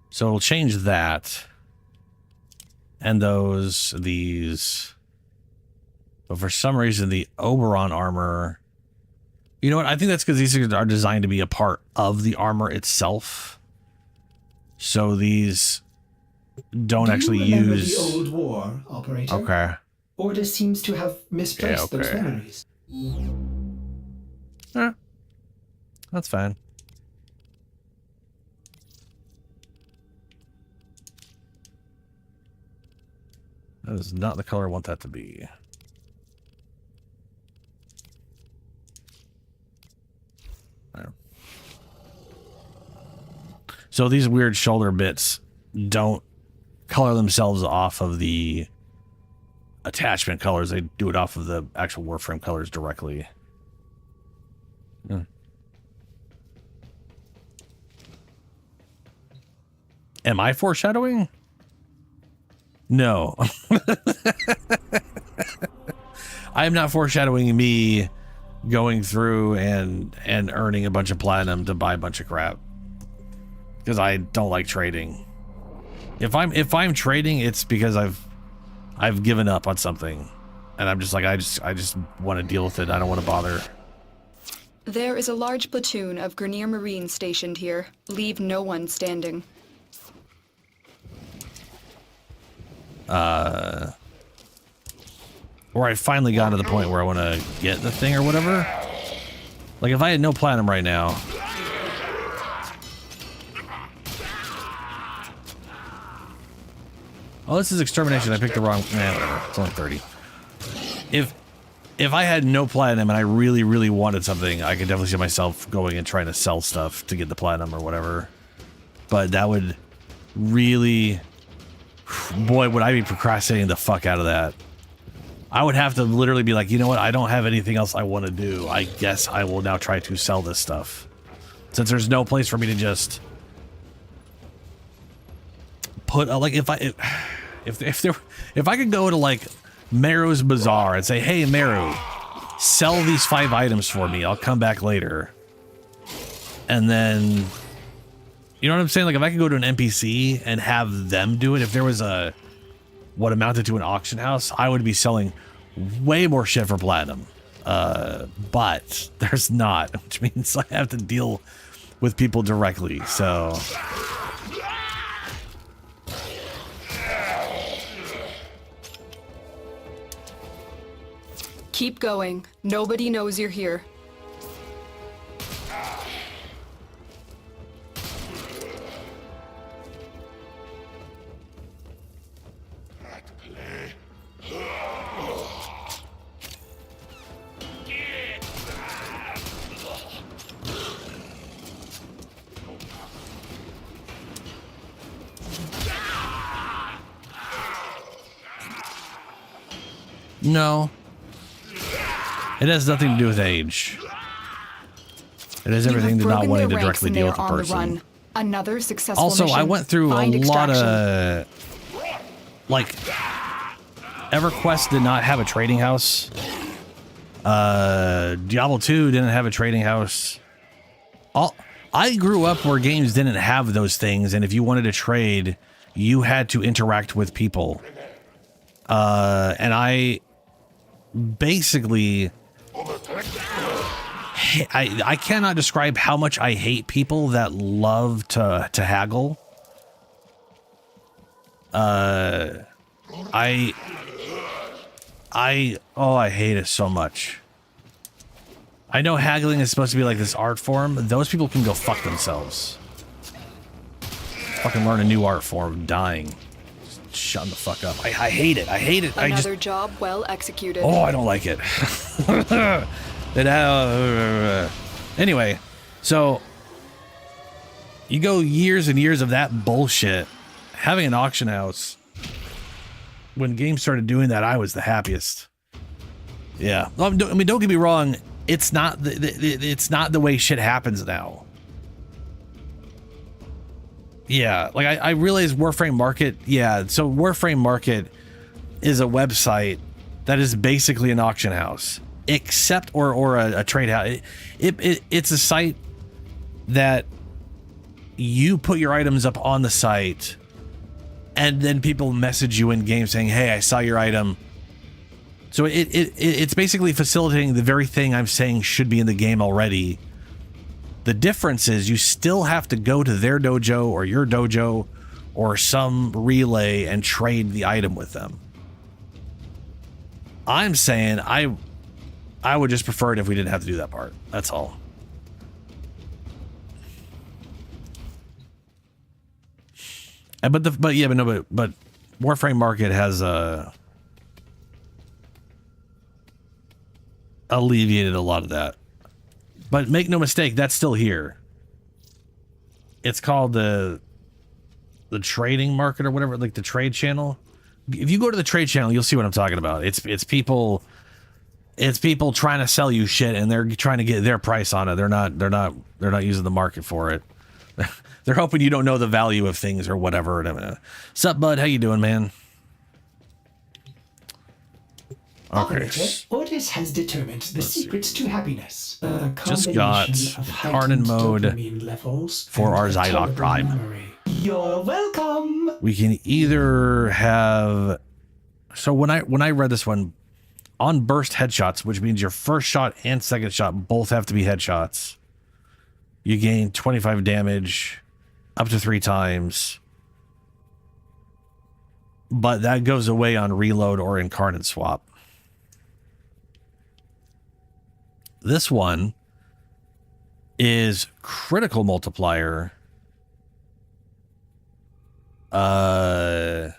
So it'll change that. And these. But for some reason, the Oberon armor... You know what? I think that's because these things are designed to be a part of the armor itself. So these don't actually use... the old war, operator? Okay. Order seems to have misplaced those memories. That's fine. That is not the color I want that to be. There. So these weird shoulder bits don't color themselves off of the attachment colors. They do it off of the actual Warframe colors directly. Am I foreshadowing? No. I'm not foreshadowing me going through and earning a bunch of platinum to buy a bunch of crap. Because I don't like trading. If I'm trading, it's because I've given up on something. And I'm just like I just want to deal with it. I don't want to bother. There is a large platoon of Grenier Marines stationed here. Leave no one standing. Or I finally got to the point where I want to get the thing or whatever. Like if I had no platinum right now. Oh, this is extermination. I picked the wrong. Whatever. It's only 30. If I had no platinum and I really, really wanted something, I could definitely see myself going and trying to sell stuff to get the platinum or whatever. But that would really... Boy, would I be procrastinating the fuck out of that. I would have to literally be like, you know what? I don't have anything else I want to do. I guess I will now try to sell this stuff. Since there's no place for me to just put like if I could go to like Meru's Bazaar and say, hey Meru, sell these 5 items for me. I'll come back later. And then you know what I'm saying? Like if I could go to an NPC and have them do it, if there was what amounted to an auction house, I would be selling way more shit for platinum. But there's not, which means I have to deal with people directly. So Keep going. Nobody knows you're here. No. It has nothing to do with age. It has everything to not wanting to directly deal with a person. Another successful Also, mission. I went through Find a lot extraction. of... Like, EverQuest did not have a trading house. Diablo 2 didn't have a trading house. I grew up where games didn't have those things, and if you wanted to trade, you had to interact with people. And I basically... I cannot describe how much I hate people that love to haggle. I hate it so much. I know haggling is supposed to be like this art form. Those people can go fuck themselves. Fucking learn a new art form, dying. Just shut the fuck up. I hate it. I hate it. Another job well executed. Oh, I don't like it. Anyway, so you go years and years of that bullshit. Having an auction house. When games started doing that, I was the happiest. Yeah, I mean, don't get me wrong. It's not the way shit happens now. Yeah, like I realize Warframe Market. Yeah, so Warframe Market is a website that is basically an auction house, except or a trade house. It's a site that you put your items up on the site, and then people message you in game saying, "Hey, I saw your item." So it's basically facilitating the very thing I'm saying should be in the game already. The difference is you still have to go to their dojo or your dojo or some relay and trade the item with them. I'm saying I would just prefer it if we didn't have to do that part. That's all. But Warframe Market has alleviated a lot of that. But make no mistake, that's still here. It's called the trading market or whatever, like the trade channel. If you go to the trade channel, you'll see what I'm talking about. It's people trying to sell you shit, and they're trying to get their price on it. They're not using the market for it. They're hoping you don't know the value of things or whatever. Sup, bud? How you doing, man? Okay. Otis has determined the secrets to happiness. Just got hardened mode for our Zylock Prime. Memory. You're welcome. We can either have... So when I read this one, on burst headshots, which means your first shot and second shot both have to be headshots, you gain 25 damage up to 3 times. But that goes away on reload or incarnate swap. This one is critical multiplier. As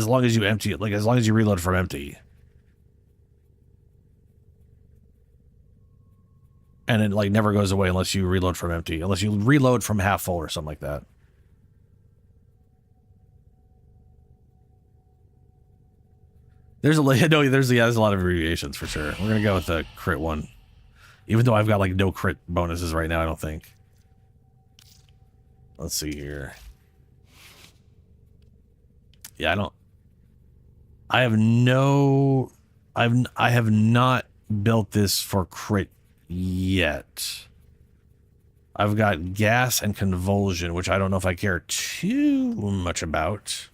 long as you empty it, like as long as you reload from empty. And it like never goes away unless you reload from empty, unless you reload from half full or something like that. There's a lot of abbreviations for sure. We're gonna go with the crit one, even though I've got like no crit bonuses right now. I don't think. Let's see here. Yeah, I have not built this for crit yet. I've got gas and convulsion, which I don't know if I care too much about.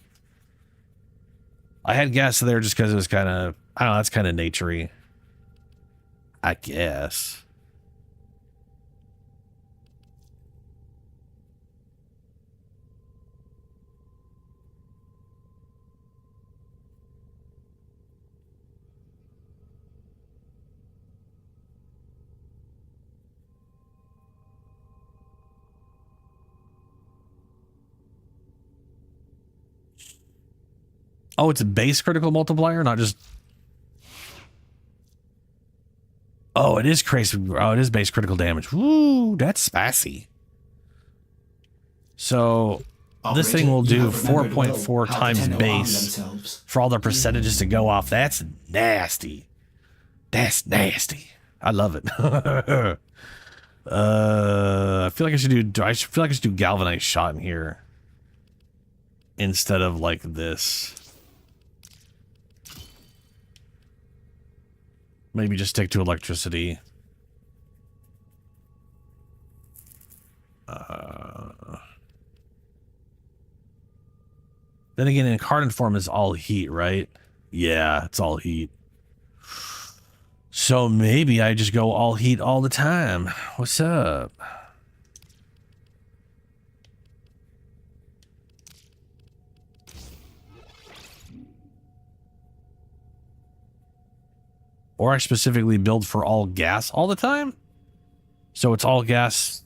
I had gas there just because it was kind of, I don't know, that's kind of naturey, I guess. Oh, it's a base critical multiplier, not just... Oh, it is crazy. Oh, it is base critical damage. Woo, that's spicy. So this thing will do 4.4 times base for all the percentages to go off. That's nasty. That's nasty. I love it. I feel like I should do galvanized shot in here instead of like this. Maybe just stick to electricity. Then again, incarnate form is all heat, right? Yeah, it's all heat. So maybe I just go all heat all the time. What's up? Or I specifically build for all gas all the time. So it's all gas.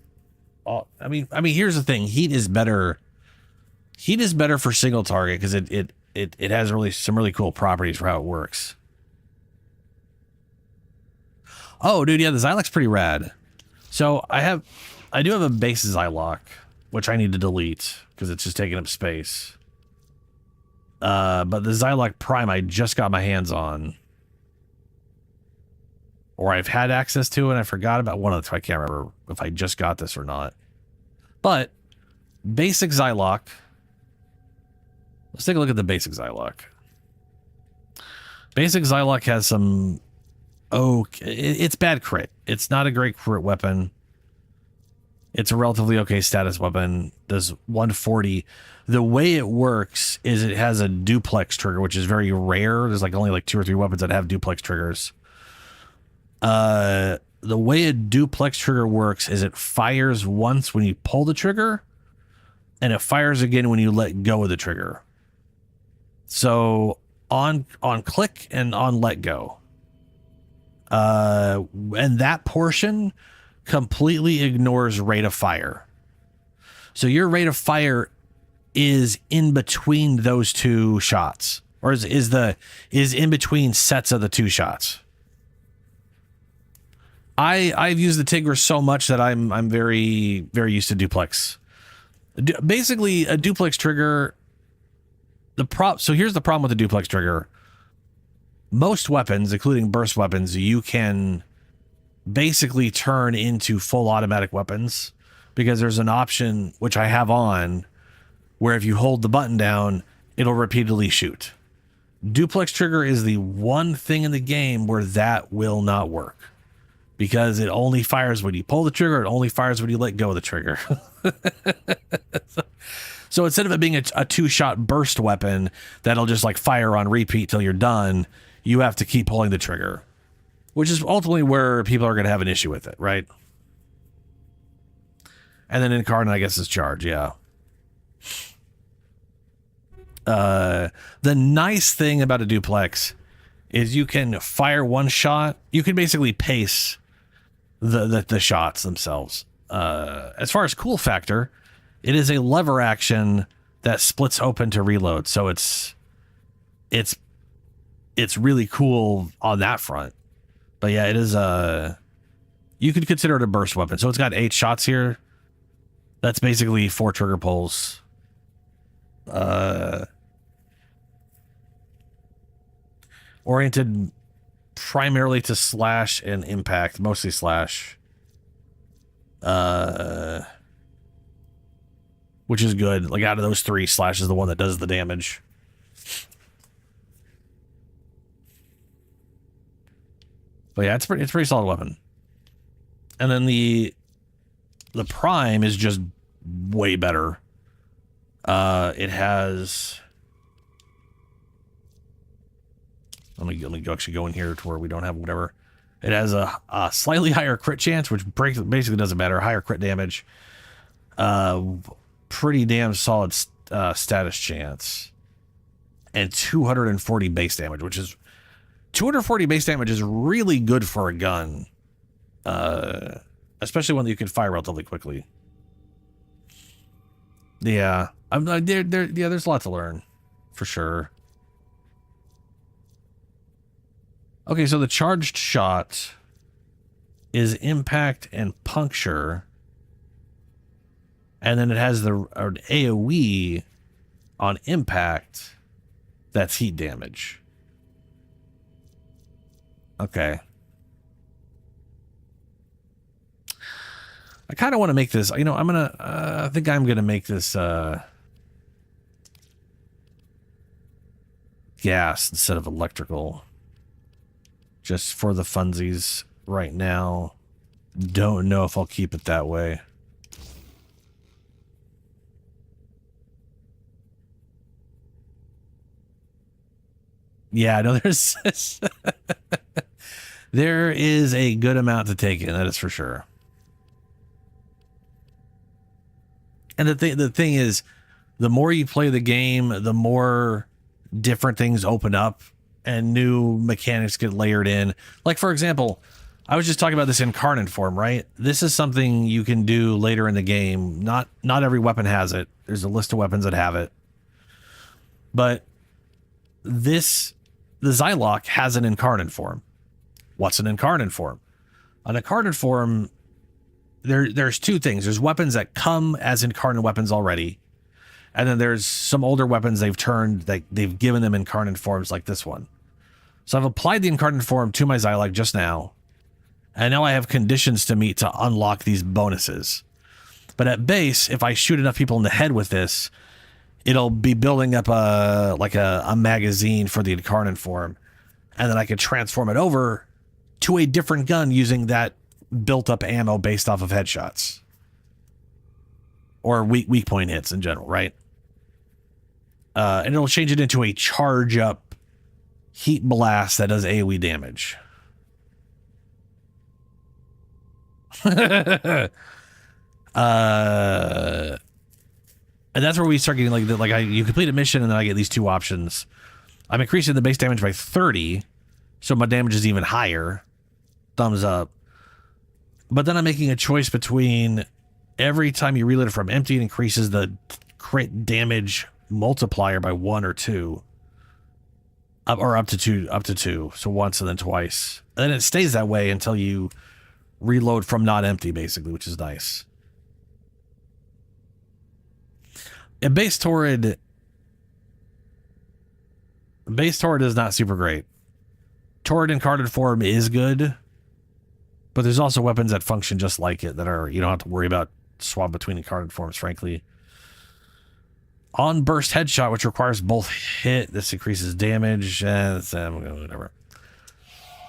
I mean, here's the thing. Heat is better. Heat is better for single target because it has some really cool properties for how it works. Oh, dude, yeah, the Xyloc's pretty rad. So I do have a base Zyloc, which I need to delete because it's just taking up space. But the Zyloc Prime I just got my hands on. Or I've had access to and I forgot about one of the two. I can't remember if I just got this or not. But basic Zyloc. Let's take a look at the basic Zyloc. Basic Zyloc has some... it's bad crit. It's not a great crit weapon. It's a relatively okay status weapon. Does 140. The way it works is it has a duplex trigger, which is very rare. There's only like 2 or 3 weapons that have duplex triggers. The way a duplex trigger works is it fires once when you pull the trigger, and it fires again when you let go of the trigger. So on click and on let go. And that portion completely ignores rate of fire. So your rate of fire is in between those 2 shots, or is in between sets of the 2 shots. I've used the Tigris so much that I'm very, very used to duplex. Basically, a duplex trigger. So here's the problem with the duplex trigger. Most weapons, including burst weapons, you can basically turn into full automatic weapons because there's an option, which I have on, where if you hold the button down, it'll repeatedly shoot. Duplex trigger is the one thing in the game where that will not work. Because it only fires when you pull the trigger, it only fires when you let go of the trigger. So instead of it being a 2-shot burst weapon that'll just fire on repeat till you're done, you have to keep pulling the trigger. Which is ultimately where people are going to have an issue with it, right? And then Incarnate, I guess, is charge, yeah. The nice thing about a duplex is you can fire one shot. You can basically pace the shots themselves. As far as cool factor, it is a lever action that splits open to reload. So it's really cool on that front. But yeah, it is you could consider it a burst weapon. So it's got 8 shots here. That's basically 4 trigger pulls. Oriented primarily to slash and impact, mostly slash. Which is good. Out of those 3, slash is the one that does the damage. But yeah, it's a pretty solid weapon. And then the prime is just way better. It has... Let me actually go in here to where we don't have whatever. It has a slightly higher crit chance, which basically doesn't matter. Higher crit damage. Pretty damn solid status chance. And 240 base damage, which is... 240 base damage is really good for a gun. Especially one that you can fire relatively quickly. Yeah. There's a lot to learn. For sure. Okay, so the charged shot is impact and puncture. And then it has the AoE on impact. That's heat damage. Okay. I kind of want to make this, you know, I think I'm going to make this gas instead of electrical. Just for the funsies right now. Don't know if I'll keep it that way. Yeah, no, there's there is a good amount to take in, that is for sure. And the thing is, the more you play the game, the more different things open up and new mechanics get layered in. Like, for example, I was just talking about this incarnate form, right? This is something you can do later in the game. Not every weapon has it. There's a list of weapons that have it. But the Zylock has an incarnate form. What's an incarnate form? An incarnate form, there's two things. There's weapons that come as incarnate weapons already. And then there's some older weapons they've given them incarnate forms like this one. So I've applied the incarnate form to my Zylock just now. And now I have conditions to meet to unlock these bonuses. But at base, if I shoot enough people in the head with this, it'll be building up a magazine for the incarnate form. And then I could transform it over to a different gun using that built up ammo based off of headshots. Or weak point hits in general, right? And it'll change it into a charge up heat blast that does AoE damage. And that's where we start getting you complete a mission and then I get these two options. I'm increasing the base damage by 30, so my damage is even higher. Thumbs up. But then I'm making a choice between every time you reload it from empty, it increases the crit damage multiplier by 1 or 2. Up to two. So once and then twice. And then it stays that way until you reload from not empty, basically, which is nice. And base Torrid is not super great. Torrid incarnate form is good, but there's also weapons that function just like it that are, you don't have to worry about swap between incarnate forms, frankly. On burst headshot, which requires both hit, this increases damage, and whatever.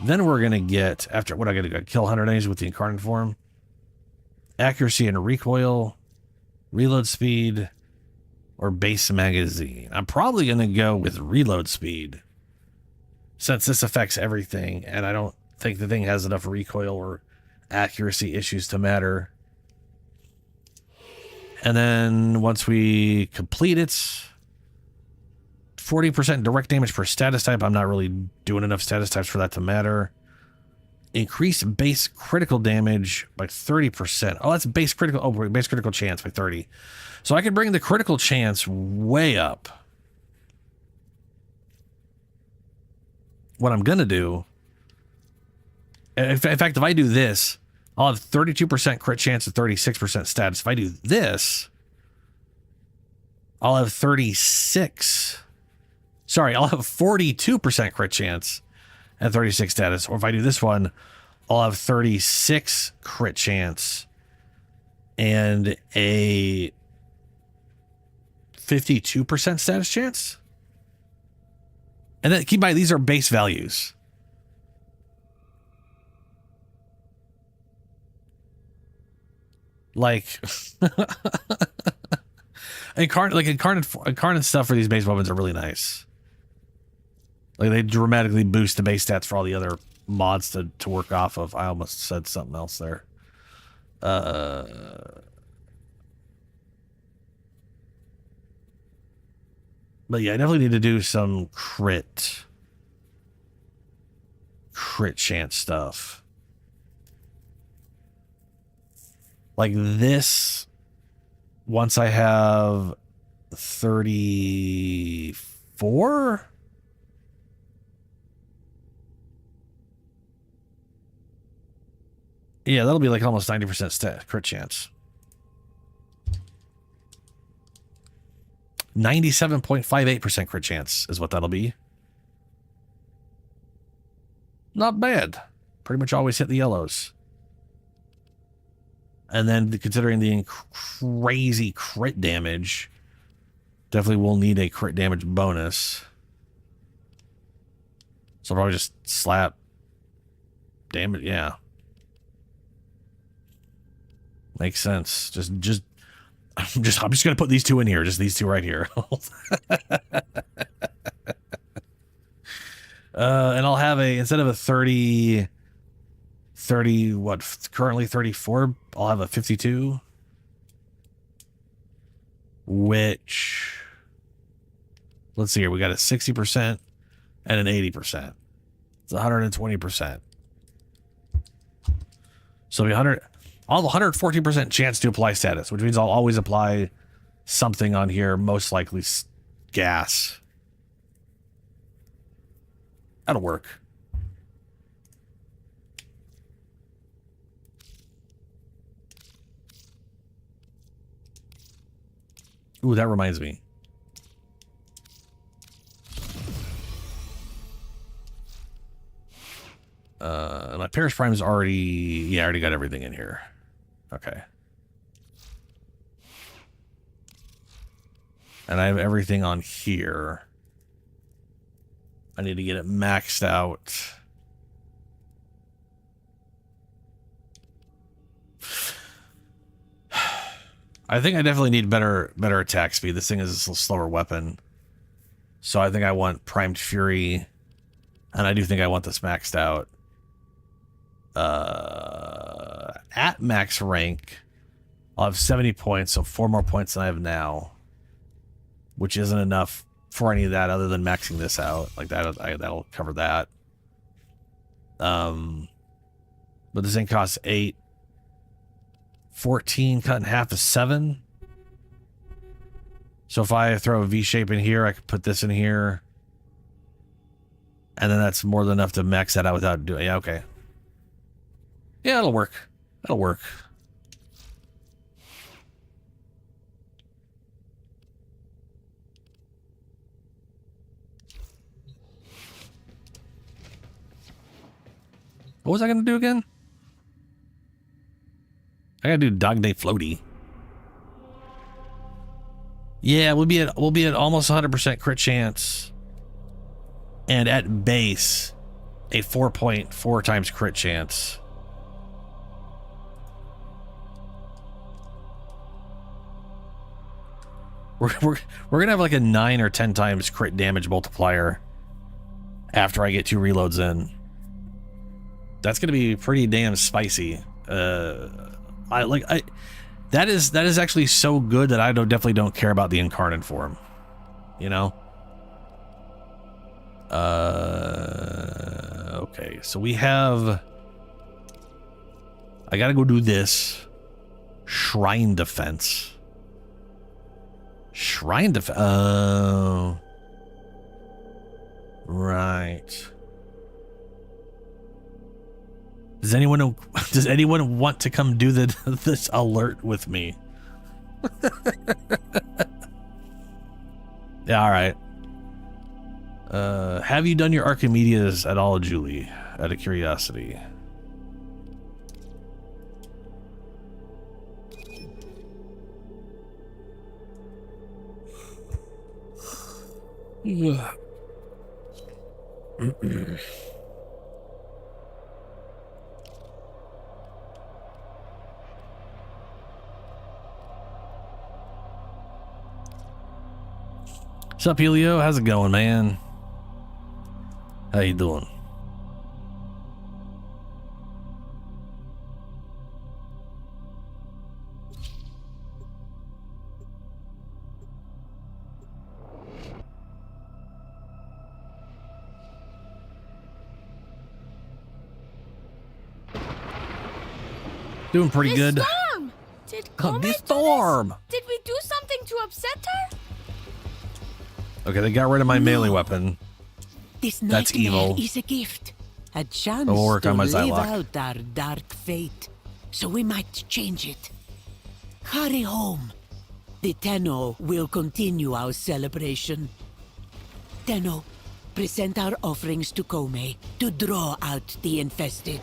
Then we're gonna get, after what I gotta go kill 100 enemies with the incarnate form, accuracy and recoil, reload speed, or base magazine. I'm probably gonna go with reload speed, since this affects everything, and I don't think the thing has enough recoil or accuracy issues to matter. And then once we complete it, 40% direct damage per status type. I'm not really doing enough status types for that to matter. Increase base critical damage by 30%. Oh, that's base critical. Oh, base critical chance by 30. So I can bring the critical chance way up. What I'm going to do, in fact, if I do this, I'll have 32% crit chance and 36% status. If I do this, I'll have 42% crit chance and 36 status. Or if I do this one, I'll have 36 crit chance and a 52% status chance. And then keep in mind, these are base values. Like, incarnate stuff for these base weapons are really nice. Like, they dramatically boost the base stats for all the other mods to work off of. I almost said something else there. But yeah, I definitely need to do some crit chance stuff. Like this, once I have 34? Yeah, that'll be like almost 90% crit chance. 97.58% crit chance is what that'll be. Not bad. Pretty much always hit the yellows. And then considering the crazy crit damage, definitely will need a crit damage bonus. So I'll probably just slap damage. Yeah. Makes sense. I'm just gonna put these two in here. Just these two right here. And I'll have instead of a 30, what, currently 34, I'll have a 52. Which, let's see here, we got a 60% and an 80%. It's 120%. So I'll have 114% chance to apply status, which means I'll always apply something on here, most likely gas. That'll work. Ooh, that reminds me. My Paris Prime's I already got everything in here. Okay. And I have everything on here. I need to get it maxed out. I think I definitely need better attack speed. This thing is a slower weapon. So I think I want Primed Fury. And I do think I want this maxed out. At max rank, I'll have 70 points, so 4 more points than I have now. Which isn't enough for any of that other than maxing this out. Like that'll cover that. But this thing costs 8. 14 cut in half is 7. So if I throw a V shape in here, I could put this in here. And then that's more than enough to max that out without doing. Yeah, okay. Yeah, it'll work. That'll work. What was I going to do again? I gotta do Dog Day Floaty. Yeah, we'll be at almost 100% crit chance, and at base, a 4.4 times crit chance. We're gonna have like a 9 or 10 times crit damage multiplier after I get 2 reloads in. That's gonna be pretty damn spicy. That is actually so good that I definitely don't care about the incarnate form, you know. Okay, so we have. I gotta go do this. Shrine defense. Shrine defense. Oh, right. Does anyone want to come do this alert with me? Yeah, all right. Have you done your Archimedeas at all, Julie? Out of curiosity. What's up, Helio? How's it going, man? How you doing? Doing pretty good. Storm! Did Comet The do storm! this? Did we do something to upset her? Okay, they got rid of my melee weapon. This That's nightmare evil. is a gift. A chance I'll work to on my live Zylok. out our dark fate. So we might change it. Hurry home. The Tenno will continue our celebration. Tenno, present our offerings to Kome to draw out the infested.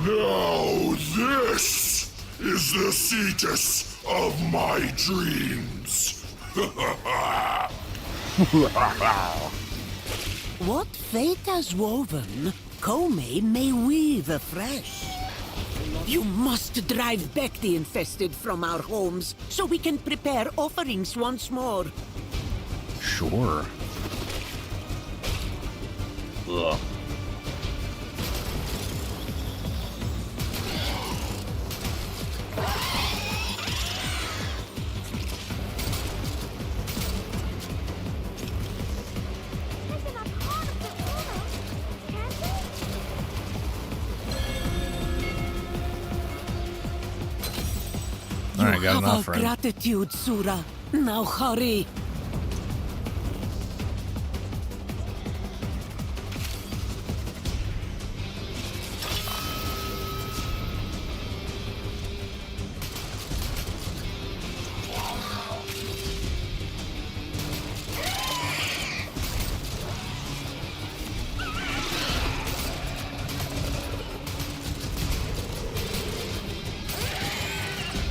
Now this is the Cetus of my dreams. What fate has woven, Kome may weave afresh. You must drive back the infested from our homes so we can prepare offerings once more. Sure. Ugh. All right, got an Have our offering. gratitude, Sura. Now hurry.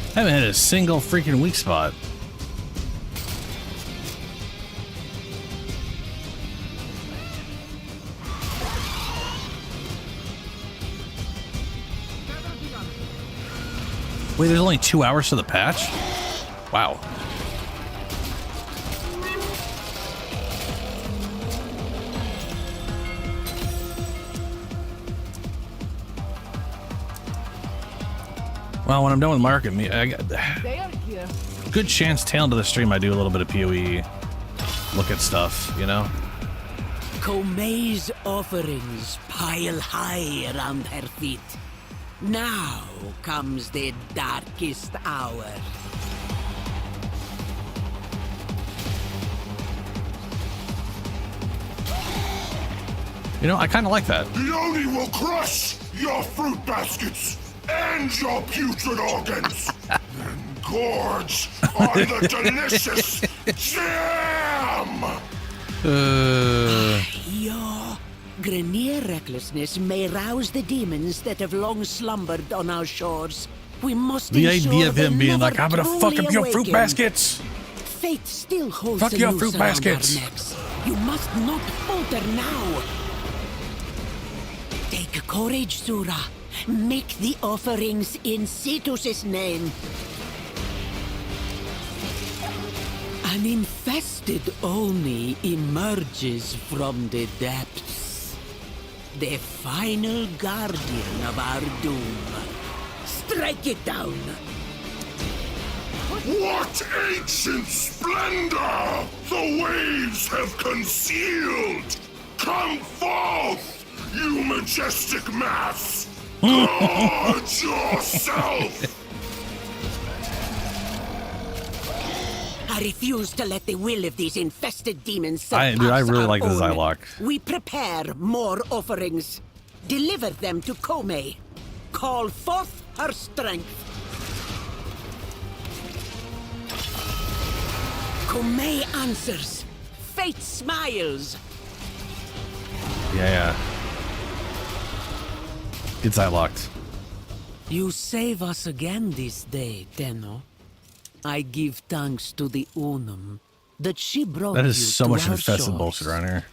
I haven't hit a single freaking weak spot. Wait, there's only 2 hours to the patch? Wow. Well, when I'm done with market, I got good chance tail into the stream I do a little bit of POE, look at stuff, you know? Kome's offerings pile high around her feet. Now comes the darkest hour. You know, I kind of like that. The Oni will crush your fruit baskets and your putrid organs, and gorge on the delicious jam! Your Grenier recklessness may rouse the demons that have long slumbered on our shores. We must The ensure idea of they him being never like, I'm gonna truly fuck up your fruit awaken. baskets. Fate still holds Fuck a your noose fruit around our baskets. necks. You must not falter now. Take courage, Sura. Make the offerings in Cetus's name. An infested Oni emerges from the depths. The final guardian of our doom. Strike it down! What ancient splendor the waves have concealed! Come forth, you majestic mass! Gorge yourself! I refuse to let the will of these infested demons I surpass really our like the own. Zylok. We prepare more offerings. Deliver them to Kome. Call forth her strength. Kome answers. Fate smiles. Yeah. Get Zylocked. You save us again this day, Tenno. I give thanks to the Unum that she brought That you is so to much our infested shores. bullshit around here.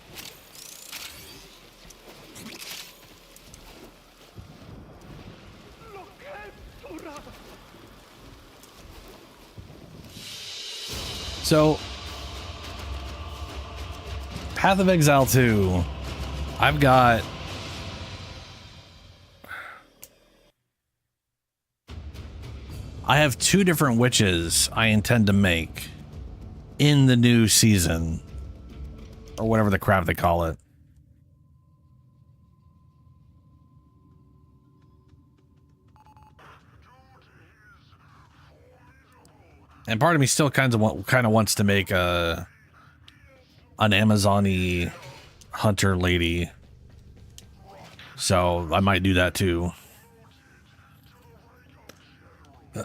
So, Path of Exile 2, I've got I have 2 different witches I intend to make in the new season, or whatever the crap they call it. And part of me still kind of wants to make an Amazon-y hunter lady So I might do that too. All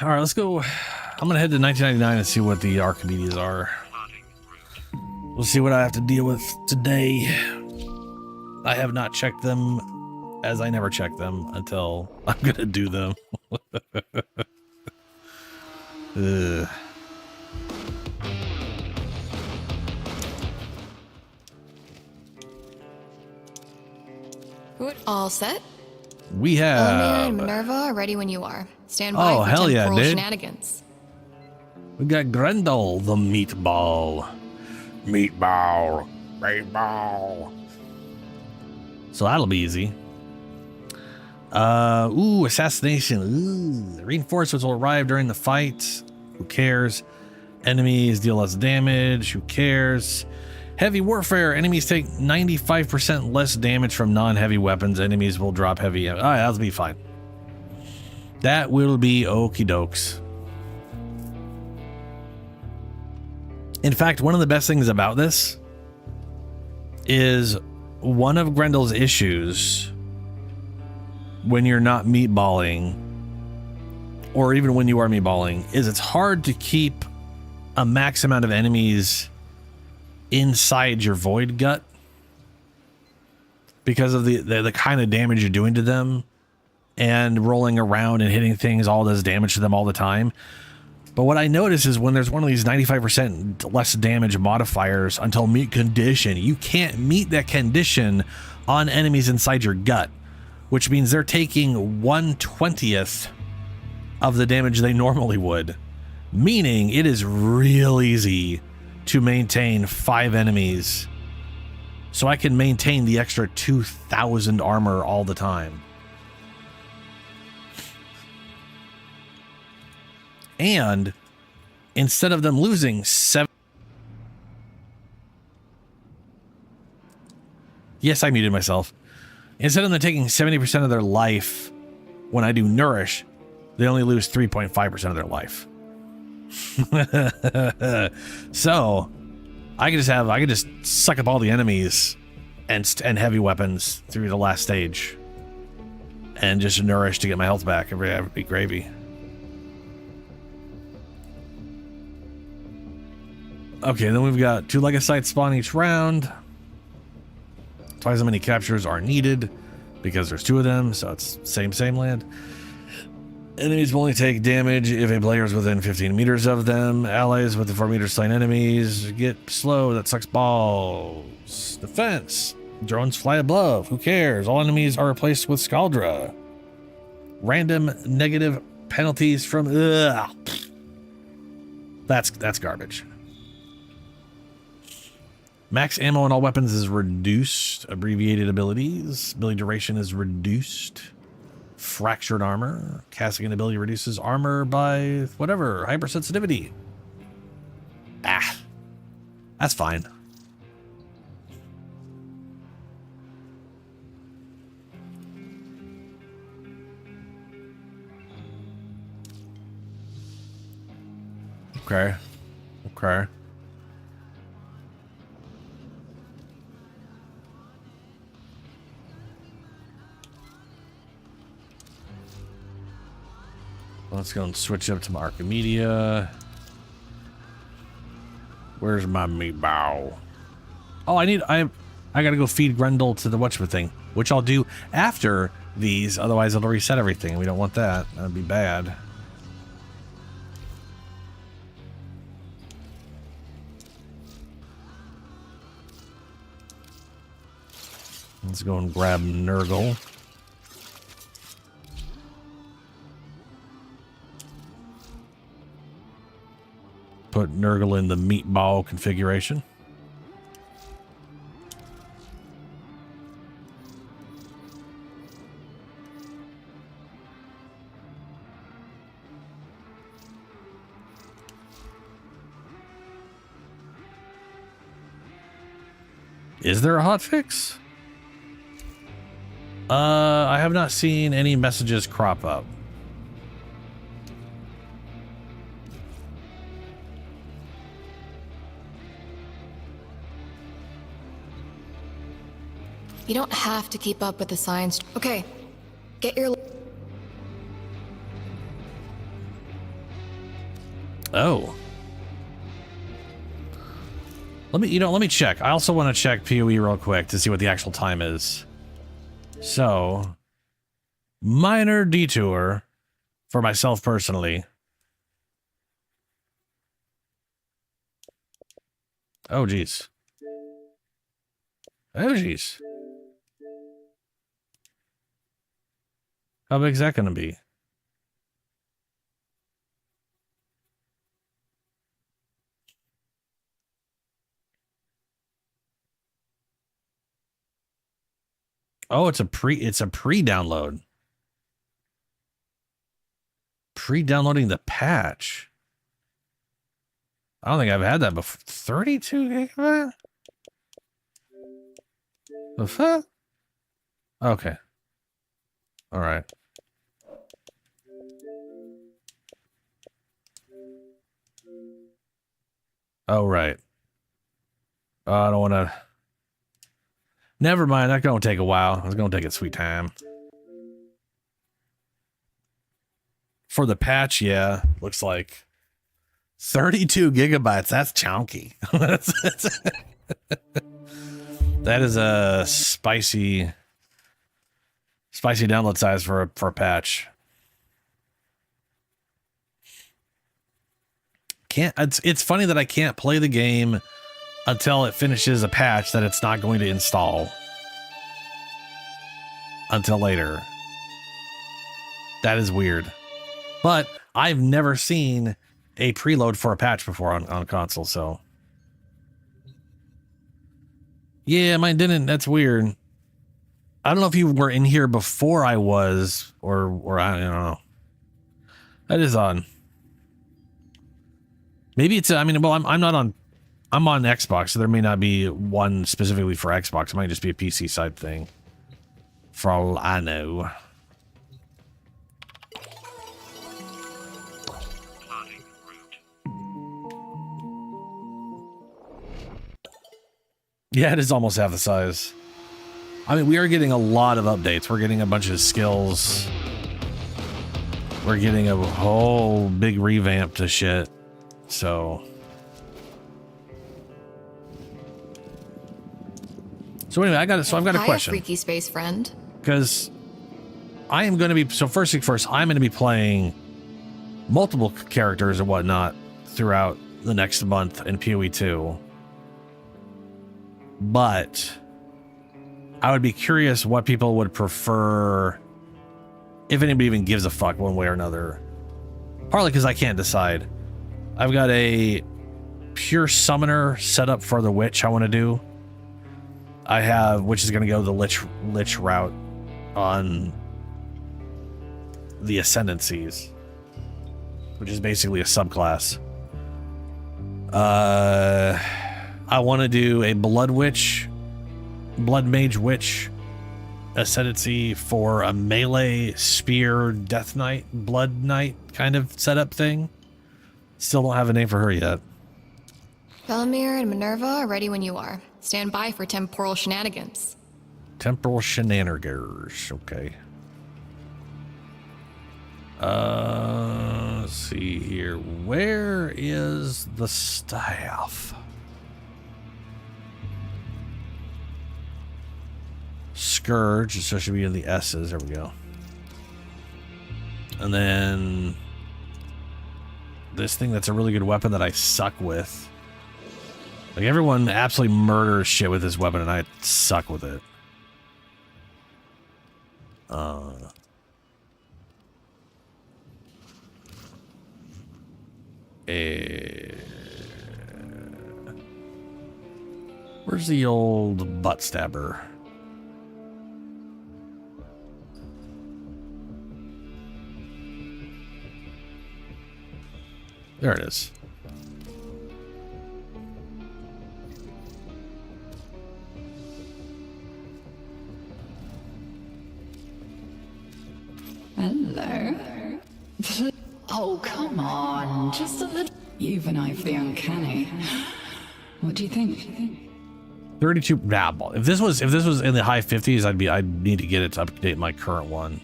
right, let's go. I'm going to head to 1999 and see what the Archimedeas are. We'll see what I have to deal with today. I have not checked them, as I never check them until I'm going to do them. All set? We have... Elamir and Minerva are ready when you are. Stand by for hell yeah, temporal dude. shenanigans. We got Grendel, the meatball. Meatball. Meatball. So that'll be easy. Assassination. Ooh. Reinforcements will arrive during the fight. Who cares? Enemies deal less damage. Who cares? Heavy warfare. Enemies take 95% less damage from non-heavy weapons. Enemies will drop heavy. All right, that'll be fine. That will be okie dokes. In fact, one of the best things about this is one of Grendel's issues when you're not meatballing, or even when you are meatballing, is it's hard to keep a max amount of enemies inside your void gut because of the kind of damage you're doing to them, and rolling around and hitting things all does damage to them all the time. But what I notice is when there's one of these 95% less damage modifiers until meet condition, you can't meet that condition on enemies inside your gut, which means they're taking 1/20th of the damage they normally would, meaning it is real easy to maintain 5 enemies. So I can maintain the extra 2,000 armor all the time. And instead of them losing 7... Yes, I muted myself. Instead of them taking 70% of their life when I do nourish, they only lose 3.5% of their life. So I could just suck up all the enemies and heavy weapons through the last stage and just nourish to get my health back. It would be gravy. Okay, then we've got 2 Legacytes spawn each round. Twice as many captures are needed because there's 2 of them, so it's same land. Enemies will only take damage if a player is within 15 meters of them. Allies within 4 meters slain enemies get slow. That sucks balls. Defense. Drones fly above. Who cares? All enemies are replaced with Scaldra. Random negative penalties from... Ugh. That's garbage. Max ammo on all weapons is reduced. Abbreviated abilities. Ability duration is reduced. Fractured armor. Casting ability reduces armor by whatever. Hypersensitivity. That's fine. Okay. Let's go and switch up to my Archimedea. Where's my meatball? Oh, I gotta go feed Grendel to the whatchamacallit thing, which I'll do after these, otherwise it'll reset everything. We don't want that. That'd be bad. Let's go and grab Nurgle. Put Nurgle in the meatball configuration. Is there a hotfix? I have not seen any messages crop up. You don't have to keep up with the science. Okay, get your... Oh. Let me check. I also want to check POE real quick to see what the actual time is. So, minor detour for myself personally. Oh, geez. Oh, geez. How big is that going to be? Oh, it's a pre-download. Pre-downloading the patch. I don't think I've had that before. 32 gigabyte? The fuck? Okay. All right. Oh, right. I don't want to... Never mind, that's going to take a while. It's going to take its sweet time. For the patch, yeah, looks like 32 gigabytes. That's chunky. That is a spicy download size for a patch. It's funny that I can't play the game until it finishes a patch that it's not going to install until later. That is weird. But I've never seen a preload for a patch before on console, so. Yeah, mine didn't. That's weird. I don't know if you were in here before I was, or I don't know. That is odd. Maybe it's, I mean, well, I'm on Xbox, so there may not be one specifically for Xbox. It might just be a PC side thing. For all I know. Yeah, it is almost half the size. I mean, we are getting a lot of updates. We're getting a bunch of skills. We're getting a whole big revamp to shit. So anyway, I've got a question. Freaky space friend. Because I am going to be, so first thing first, I'm going to be playing multiple characters and whatnot throughout the next month in POE2. But I would be curious what people would prefer, if anybody even gives a fuck one way or another. Partly because I can't decide. I've got a pure summoner set up for the witch I want to do. I have, which is going to go the lich route on the Ascendancies, which is basically a subclass. I want to do a blood mage witch ascendancy for a melee spear death knight, blood knight kind of setup thing. Still don't have a name for her yet. Velimir and Minerva are ready when you are. Stand by for temporal shenanigans. Temporal shenanigans, okay. Let's see here. Where is the staff? Scourge, so it should be in the S's. There we go. And then this thing that's a really good weapon that I suck with. Like, everyone absolutely murders shit with this weapon, and I suck with it. Where's the old butt stabber? There it is. Hello. Oh, come on. Just a little. You've an eye for the uncanny. What do you think? 32. Nah, if this was in the high 50s, I'd need to get it to update my current one.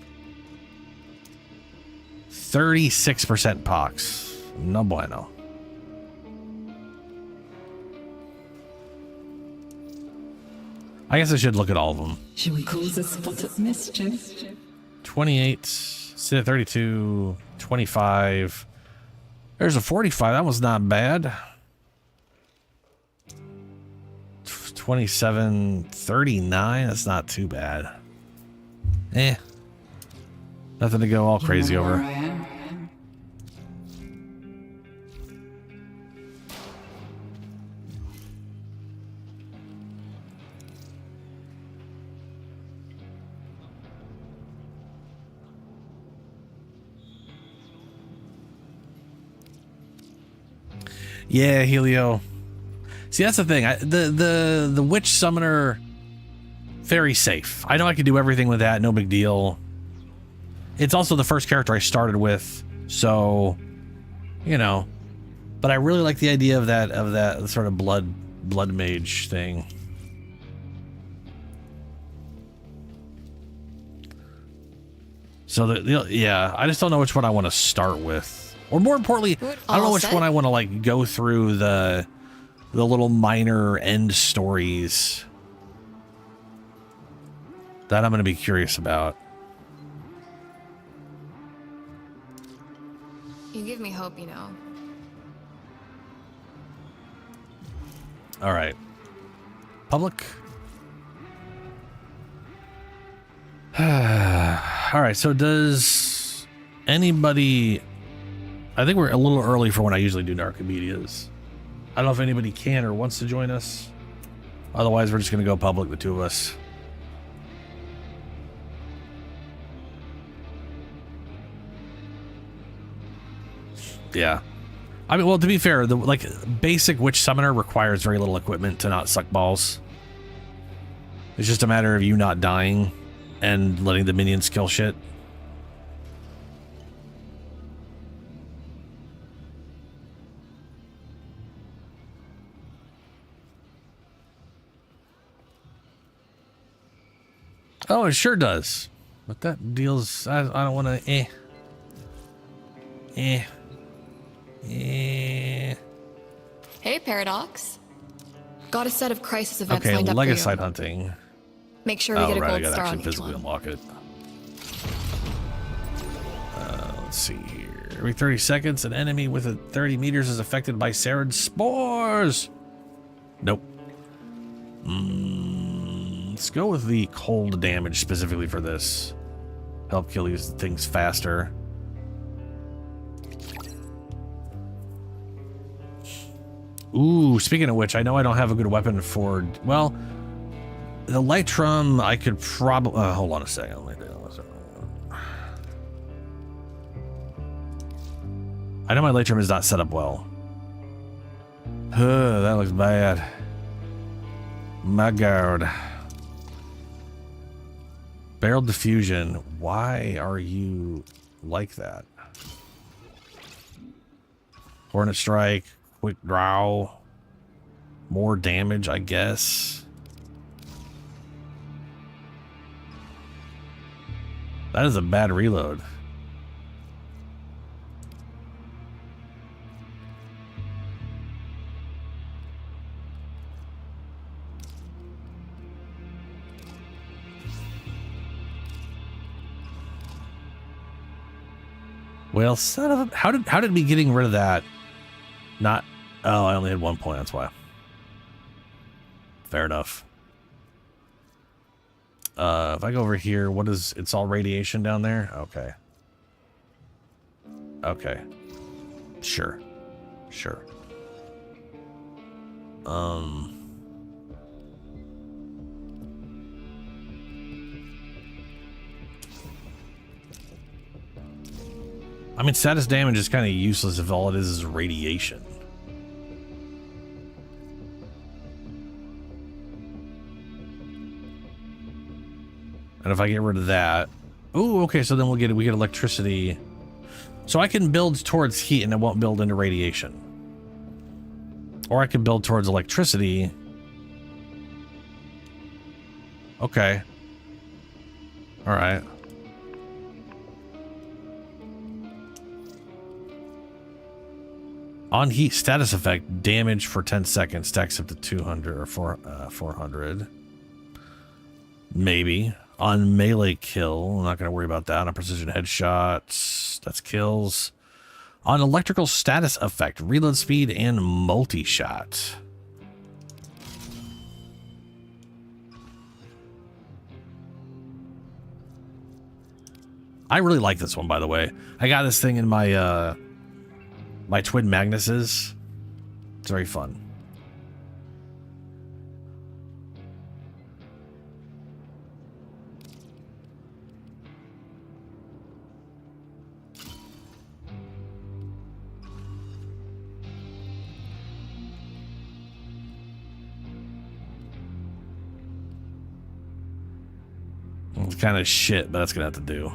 36% pox. No bueno. I guess I should look at all of them. Should we cause a spot of mischief? 28, 32, 25. There's a 45. That was not bad. 27, 39. That's not too bad. Nothing to go all crazy over. Yeah, Helio. See, that's the thing. The witch summoner, very safe. I know I could do everything with that, no big deal. It's also the first character I started with, so you know. But I really like the idea of that sort of blood mage thing. So yeah, I just don't know which one I want to start with. Or more importantly, I don't know which one I want to like go through the little minor end stories that I'm going to be curious about. You give me hope, you know. All right. Public. All right, so does anybody... I think we're a little early for when I usually do Archimedeas. I don't know if anybody can or wants to join us. Otherwise, we're just going to go public, the two of us. Yeah. I mean, well, to be fair, the basic witch summoner requires very little equipment to not suck balls. It's just a matter of you not dying and letting the minions kill shit. Oh, it sure does. But that deals... I don't want to... Hey, Paradox. Got a set of crisis events okay, lined up for you. Legasite hunting. Make sure we get a right, gold I gotta star on actually each physically one. unlock it. Let's see here. Every 30 seconds, an enemy within 30 meters is affected by Sarid spores. Nope. Let's go with the cold damage specifically for this. Help kill these things faster. Ooh, speaking of which, I know I don't have a good weapon for... Well, the Lytrum, I could probably... hold on a second. I know my Lytrum is not set up well. That looks bad. My god. Barrel diffusion. Why are you like that? Hornet strike. Quick draw. More damage, I guess. That is a bad reload. Well, son of a... How did me getting rid of that not... Oh, I only had 1 point, that's why. Fair enough. If I go over here, what is... It's all radiation down there? Okay. Okay. Sure. Sure. I mean, status damage is kind of useless if all it is radiation. And if I get rid of that... Ooh, okay, so then we get electricity. So I can build towards heat and it won't build into radiation. Or I can build towards electricity Okay. All right. On heat status effect, damage for 10 seconds stacks up to 200 or 400. Maybe. On melee kill, I'm not going to worry about that. On precision headshots, that's kills. On electrical status effect, reload speed and multi-shot. I really like this one, by the way. I got this thing in my my twin Magnuses. It's very fun. It's kind of shit, but that's gonna have to do.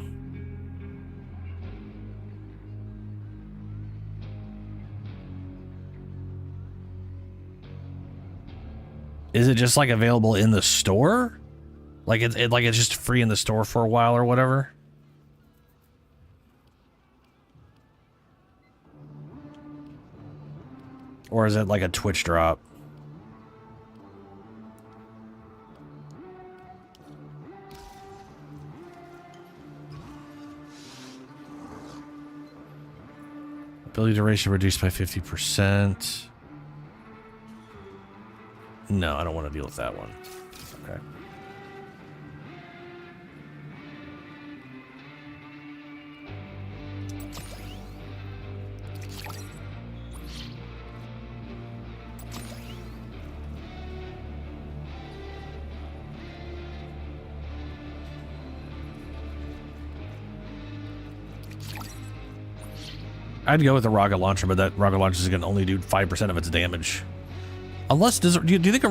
Is it just like available in the store? Like it's just free in the store for a while or whatever? Or is it like a Twitch drop? Ability duration reduced by 50%. No, I don't want to deal with that one. Okay. I'd go with the rocket launcher, but that rocket launcher is going to only do 5% of its damage. Unless, do you think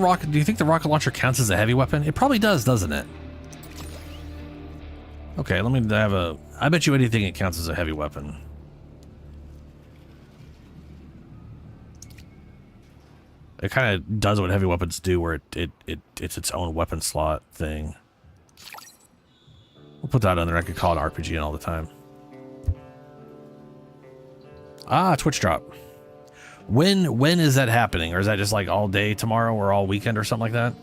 the rocket launcher counts as a heavy weapon? It probably does, doesn't it? Okay, let me have a... I bet you anything it counts as a heavy weapon. It kind of does what heavy weapons do, where it's its own weapon slot thing. We'll put that on there. I could call it RPG all the time. Ah, Twitch drop. When is that happening? Or is that just like all day tomorrow or all weekend or something like that?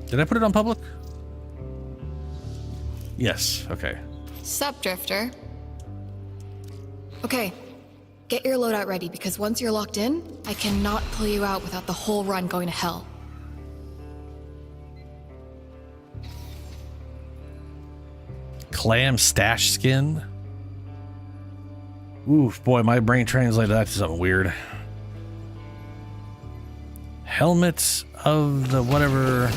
Did I put it on public? Yes, okay. Sup, Drifter. Okay. Get your loadout ready, because once you're locked in, I cannot pull you out without the whole run going to hell. Clam stash skin? Oof, boy, my brain translated that to something weird. Helmets of the whatever...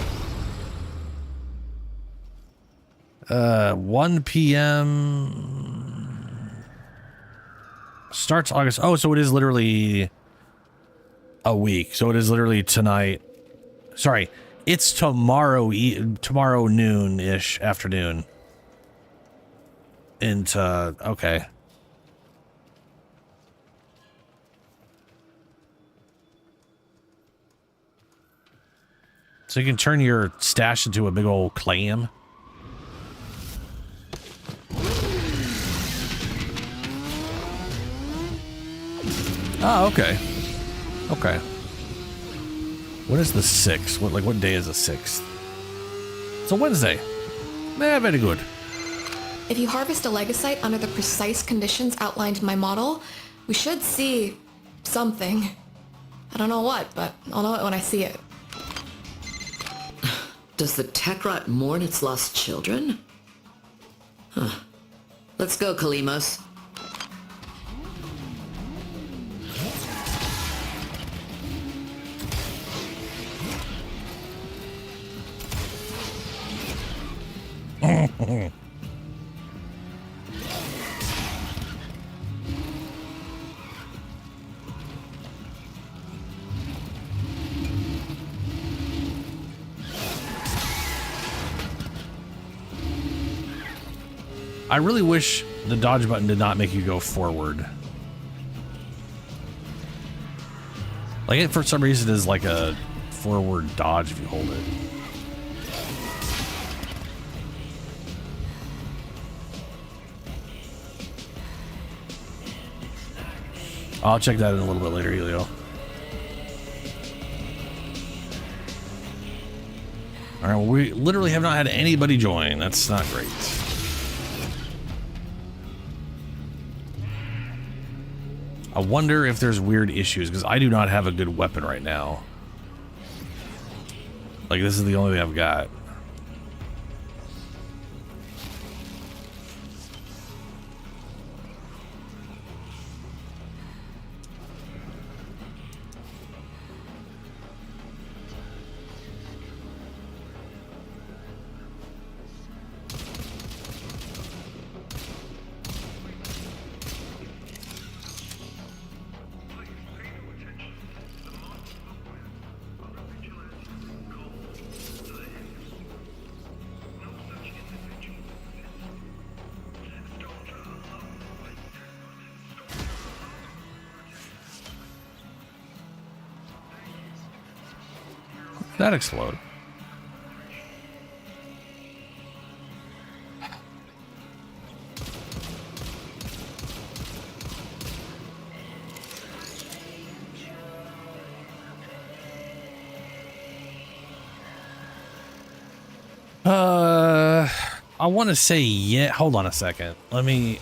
1 p.m... Starts August. Oh, so it is literally a week. So it is literally tonight. Sorry, it's tomorrow. Tomorrow noon-ish, afternoon. Into okay. So you can turn your stash into a big old clam. Oh, okay. Okay. What is the 6th? What day is the 6th? It's a Wednesday. Yeah, very good. If you harvest a legasite under the precise conditions outlined in my model, we should see something. I don't know what, but I'll know it when I see it. Does the tech rot mourn its lost children? Huh. Let's go, Kalimos. I really wish the dodge button did not make you go forward. Like it for some reason is like a forward dodge if you hold it. I'll check that in a little bit later, Helio. All right, well, we literally have not had anybody join. That's not great. I wonder if there's weird issues, because I do not have a good weapon right now. Like, this is the only thing I've got. That explode. I want to say yeah. Hold on a second. Let me.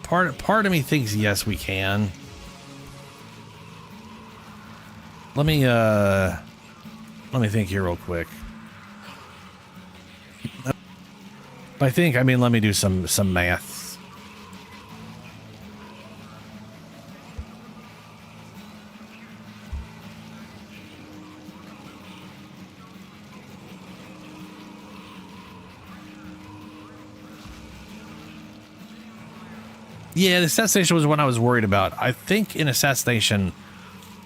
Part of me thinks yes, we can. Let me think here real quick. I think, I mean, let me do some math. Yeah, the assassination was one I was worried about. I think in assassination,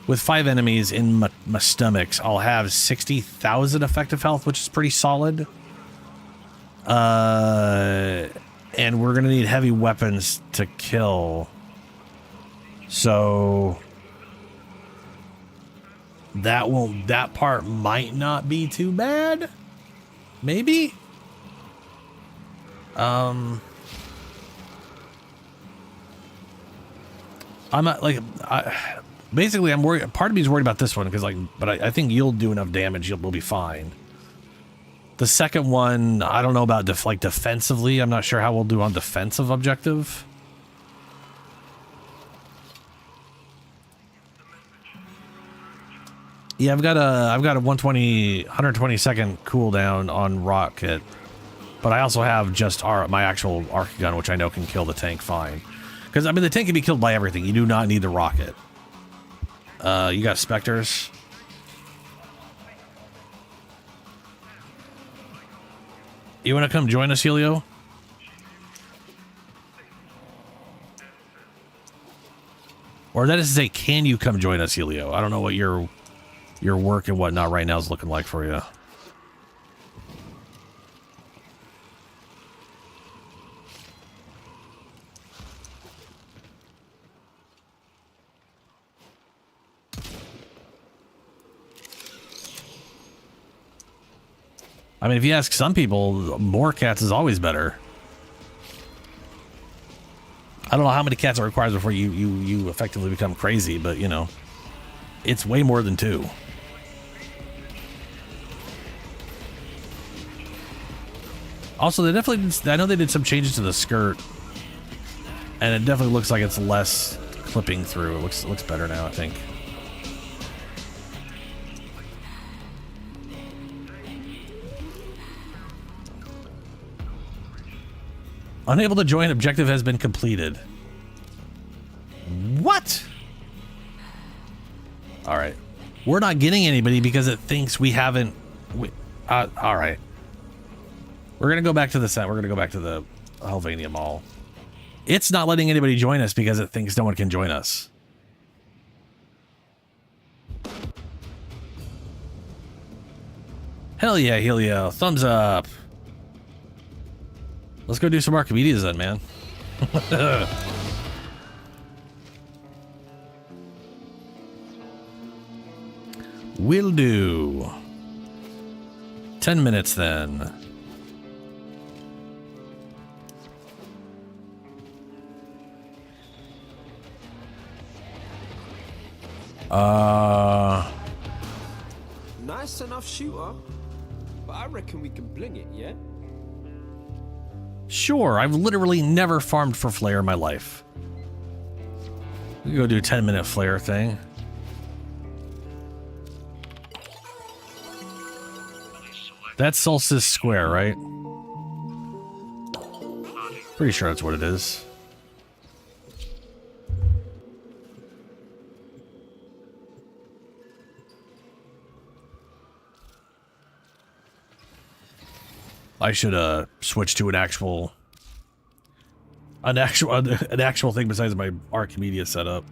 with 5 enemies in my stomachs, I'll have 60,000 effective health, which is pretty solid. And we're gonna need heavy weapons to kill. So that part might not be too bad. Maybe. I'm not like basically, I'm worried. Part of me is worried about this one because, but I think you'll do enough damage. We'll be fine. The second one, I don't know about defensively. I'm not sure how we'll do on defensive objective. Yeah, I've got a 120 second cooldown on rocket, but I also have just my actual arc gun, which I know can kill the tank fine. Because I mean, the tank can be killed by everything. You do not need the rocket. You got specters. You want to come join us, Helio? Or that is to say, can you come join us, Helio? I don't know what your work and whatnot right now is looking like for you. I mean, if you ask some people, more cats is always better. I don't know how many cats it requires before you effectively become crazy, but you know, it's way more than 2. Also, they definitely, I know they did some changes to the skirt, and it definitely looks like it's less clipping through. It looks better now, I think. Unable to join, objective has been completed. What? All right. We're not getting anybody because it thinks we haven't... all right. We're going to go back to the set. We're going to go back to the Helvania Mall. It's not letting anybody join us because it thinks no one can join us. Hell yeah, Helio. Thumbs up. Let's go do some Archimedeas then, man. Will do. 10 minutes then. Nice enough shooter, but I reckon we can bling it, yeah? Sure, I've literally never farmed for flare in my life. We can go do a 10-minute flare thing. That's Solstice Square, right? Pretty sure that's what it is. I should switch to an actual thing besides my Archimedeas setup.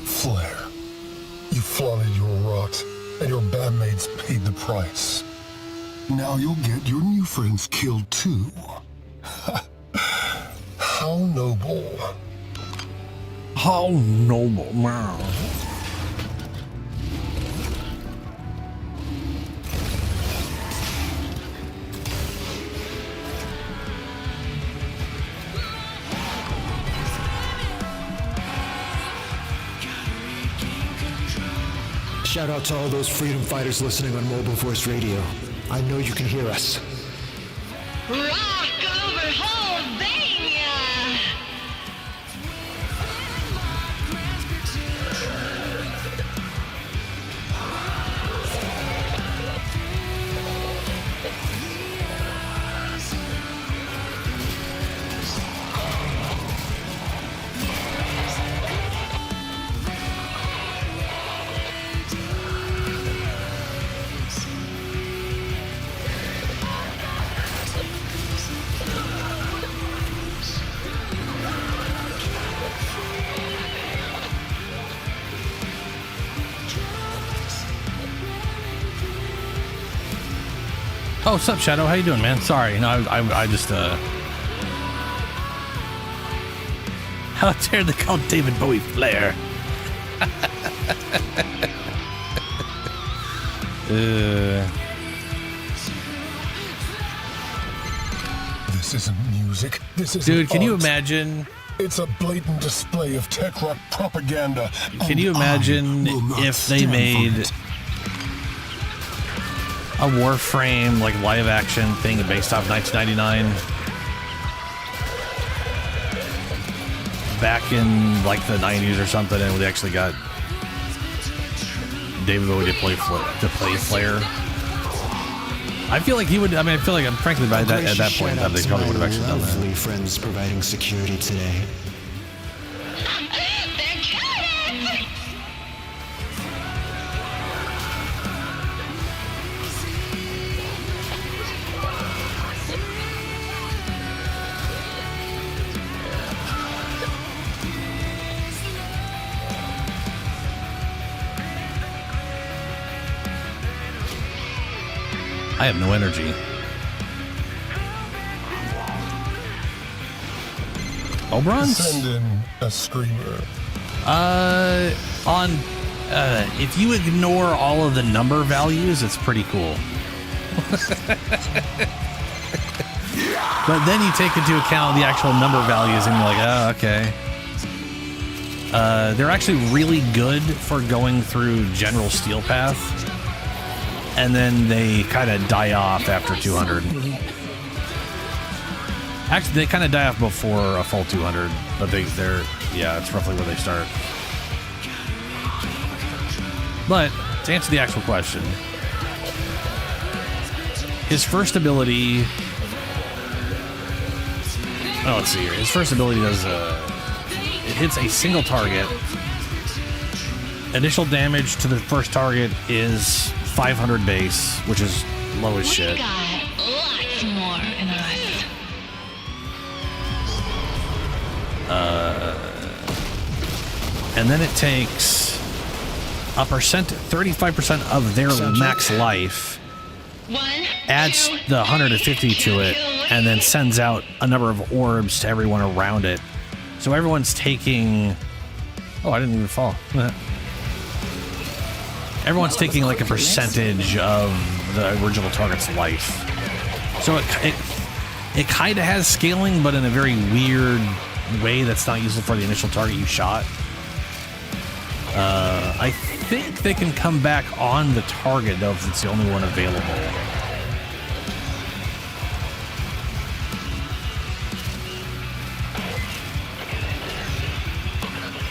Flare, you flaunted your rot, and your bandmates paid the price. Now you'll get your new friends killed too. How noble. How noble, man. Shout out to all those freedom fighters listening on Mobile Voice Radio. I know you can hear us. Rock over Holvania! Oh, what's up, Shadow? How you doing, man? Sorry, no, I just how dare they call David Bowie Flair? This isn't music. This is Dude, can you imagine? It's a blatant display of tech rock propaganda. Can you imagine if they made a Warframe like live action thing based off 1999 back in like the 90s or something, and we actually got David Bowie to play Flair? I feel like he would. I mean, I feel like I'm frankly by that at that point they probably would have actually done that. Lovely friends providing security today. I have no energy. Oberon's? Send in a screamer. If you ignore all of the number values, it's pretty cool. But then you take into account the actual number values and you're like, oh, okay. They're actually really good for going through general steel path. And then they kind of die off after 200. Actually, they kind of die off before a full 200, but they're yeah, it's roughly where they start. But to answer the actual question, his first ability, Oh, let's see here. His first ability does, it hits a single target. Initial damage to the first target is 500 base, which is low as shit. Got lots more in us. And then it takes a 35% of their max life, adds the 150 to it, and then sends out a number of orbs to everyone around it. So everyone's taking... Oh, I didn't even fall. Everyone's taking like a percentage of the original target's life. So it kind of has scaling, but in a very weird way that's not useful for the initial target you shot. I think they can come back on the target, though, if it's the only one available.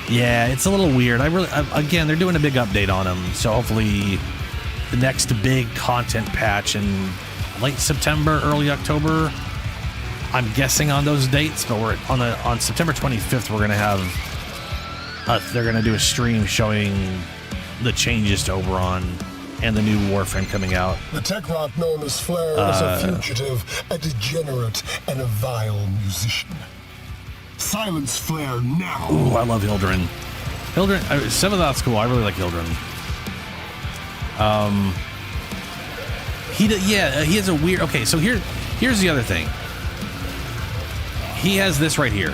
Yeah, it's a little weird. Again, they're doing a big update on them, so hopefully the next big content patch in late September, early October. I'm guessing on those dates, but we're on September 25th. We're gonna have they're gonna do a stream showing the changes to Oberon and the new Warframe coming out. The Techrot known as Flare is a fugitive, a degenerate, and a vile musician. Silence Flare now. Ooh, I love Hildren. Seventh Out's cool. I really like Hildren. He has a weird... Okay, so here's the other thing. He has this right here.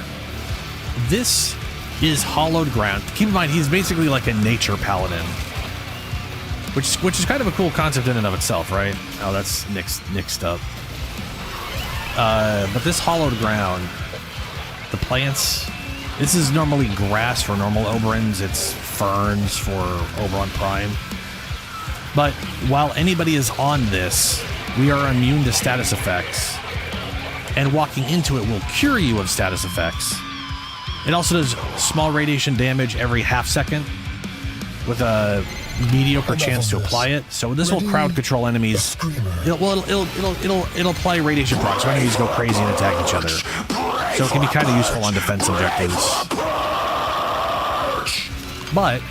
This is hollowed ground. Keep in mind, he's basically like a nature paladin. Which is kind of a cool concept in and of itself, right? Oh, that's nixed up. But this hollowed ground, the plants, this is normally grass for normal Oberons. It's ferns for Oberon Prime. But while anybody is on this, we are immune to status effects. And walking into it will cure you of status effects. It also does small radiation damage every half second with a mediocre chance to apply it. So this will crowd control enemies. It'll apply radiation procs, so enemies go crazy and attack each other. So it can be kind of useful on defense objectives. But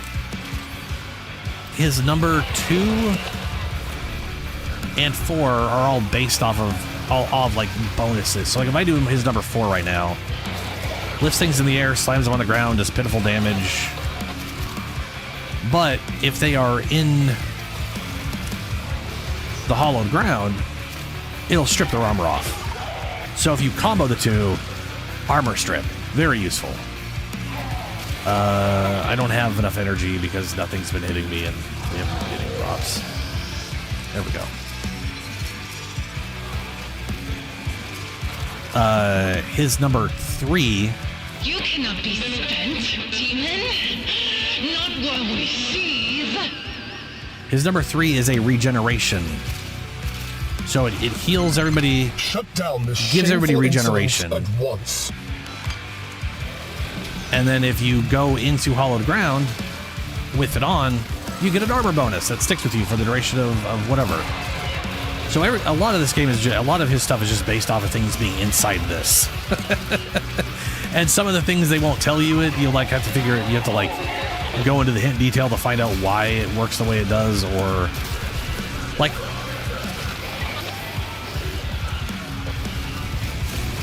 his number 2 and 4 are all based off of like bonuses. So like if I do his number 4 right now, lifts things in the air, slams them on the ground, does pitiful damage. But if they are in the hollowed ground, it'll strip their armor off. So if you combo the two, armor strip, very useful. I don't have enough energy because nothing's been hitting me and we haven't been getting drops. There we go. His number 3. You cannot be spent, demon. Not while we seethe. His number 3 is a regeneration. So it heals everybody. Shut down this gives everybody regeneration. At once. And then if you go into hollowed ground with it on, you get an armor bonus that sticks with you for the duration of whatever. So a lot of this game is a lot of his stuff is just based off of things being inside this. And some of the things they won't tell you you like have to figure it. You have to like go into the hint detail to find out why it works the way it does, or like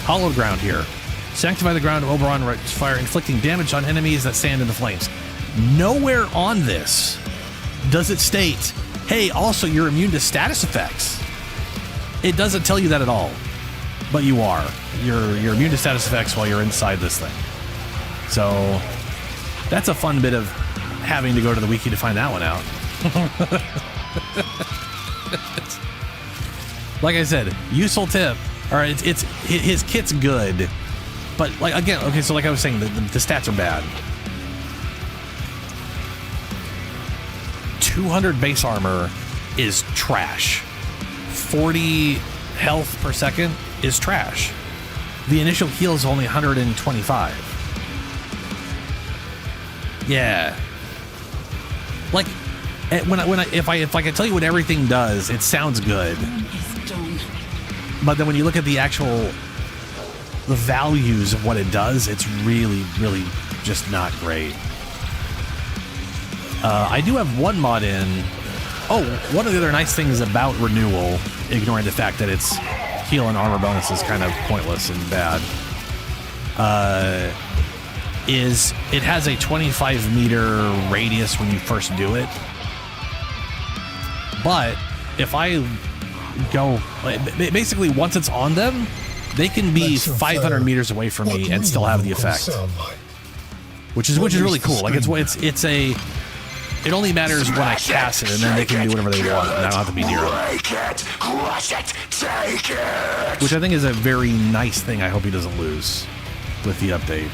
hollowed ground here. Sanctify the ground of Oberon, fire, inflicting damage on enemies that stand in the flames. Nowhere on this does it state, hey, also you're immune to status effects. It doesn't tell you that at all, but you are. You're immune to status effects while you're inside this thing. So that's a fun bit of having to go to the wiki to find that one out. Like I said, useful tip. All right, his kit's good, but like again, okay. So like I was saying, the stats are bad. 200 base armor is trash. 40 health per second is trash. The initial heal is only 125. Yeah. Like if I can tell you what everything does, it sounds good. But then when you look at the the values of what it does, it's really, really just not great. I do have one mod in. Oh, one of the other nice things about Renewal, ignoring the fact that its heal and armor bonus is kind of pointless and bad, is it has a 25-meter radius when you first do it. But if I go, basically once it's on them, they can be 500 meters away from me and still have the effect, which is really cool. Like it's a. It only matters when I cast it, and then they can do whatever they want, and I don't have to be near them. Which I think is a very nice thing. I hope he doesn't lose with the update,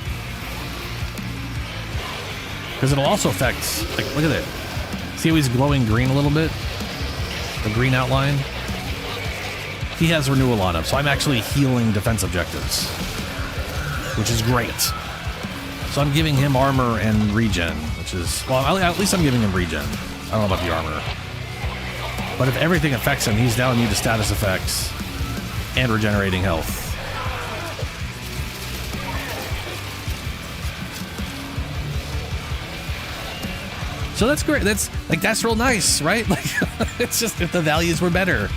because it'll also affect. Like, look at it. See how he's glowing green a little bit? The green outline. He has Renewal on him, so I'm actually healing defense objectives, which is great. So I'm giving him armor and regen, which is, well, at least I'm giving him regen. I don't know about the armor. But if everything affects him, he's now immune to status effects and regenerating health. So that's great. That's real nice, right? Like, it's just if the values were better.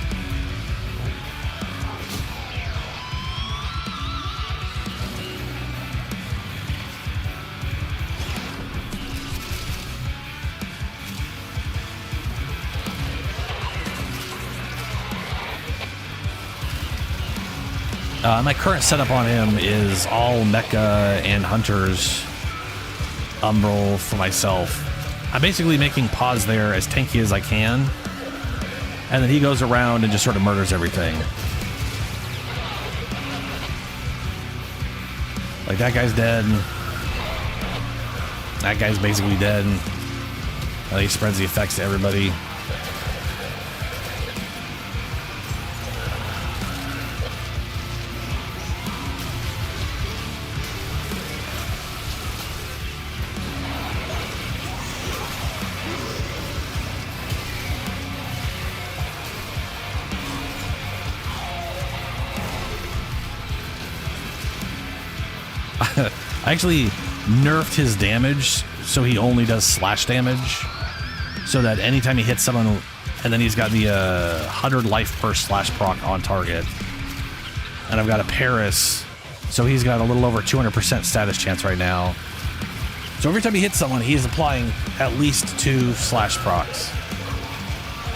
My current setup on him is all mecha and hunters umbral for myself. I'm basically making pods there as tanky as I can, and then he goes around and just sort of murders everything. Like, that guy's dead. That guy's basically dead. And he spreads the effects to everybody. I actually nerfed his damage so he only does slash damage, so that anytime he hits someone, and then he's got the 100 life per slash proc on target, and I've got a Paris, so he's got a little over 200% status chance right now. So every time he hits someone, he's applying at least 2 slash procs,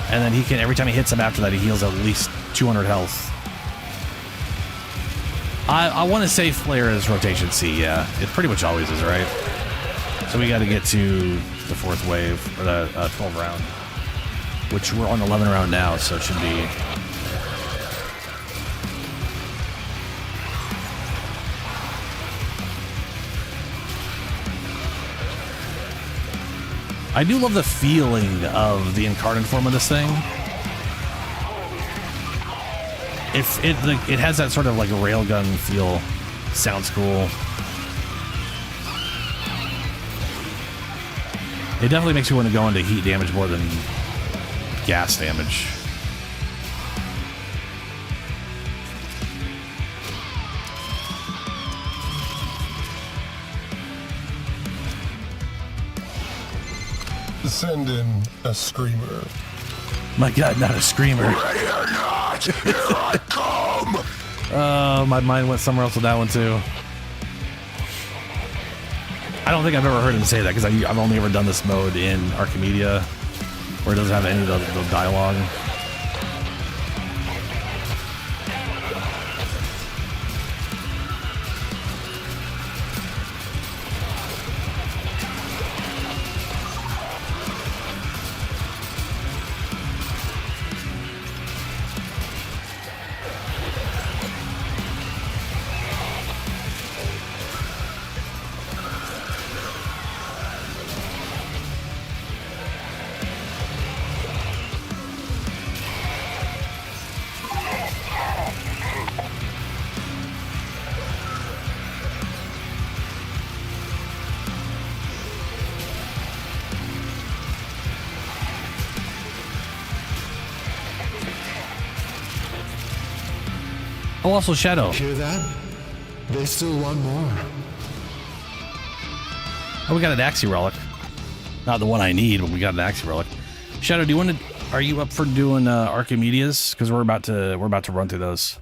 and then he can, every time he hits him after that, he heals at least 200 health. I want to say Flare is rotation C, yeah. It pretty much always is, right? So we got to get to the 4th wave, or the 12th round, which we're on the 11th round now, so it should be... I do love the feeling of the incarnate form of this thing. It has that sort of like a railgun feel. Sounds cool. It definitely makes you want to go into heat damage more than gas damage. Send in a screamer. My God, not a screamer. Ready or not, here I come! Oh, my mind went somewhere else with that one too. I don't think I've ever heard him say that, because I've only ever done this mode in Archimedeas, where it doesn't have any of the dialogue. Oh, also Shadow. Hear that? They still want more. Oh, we got an Axie Relic. Not the one I need, but we got an Axie Relic. Shadow, do you want to? Are you up for doing Archimedeas? Because we're about to run through those.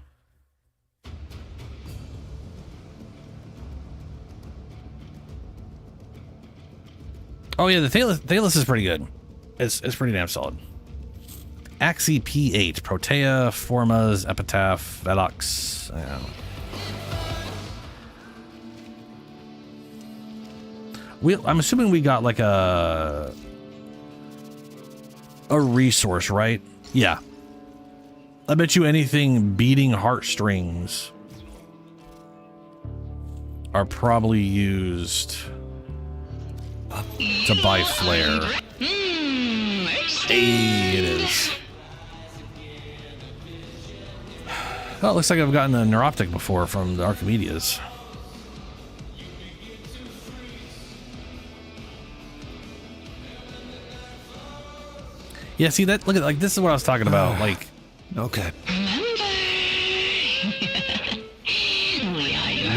Oh yeah, the Thalys is pretty good. It's pretty damn solid. Axie P8, Protea, Formas, Epitaph, Velox. I'm assuming we got like a resource, right? Yeah. I bet you anything beating heartstrings are probably used to buy flare. Hey, it is. Well, it looks like I've gotten a neuroptic before from the Archimedeas. Yeah, see that? Look at, like, this is what I was talking about. Like, okay.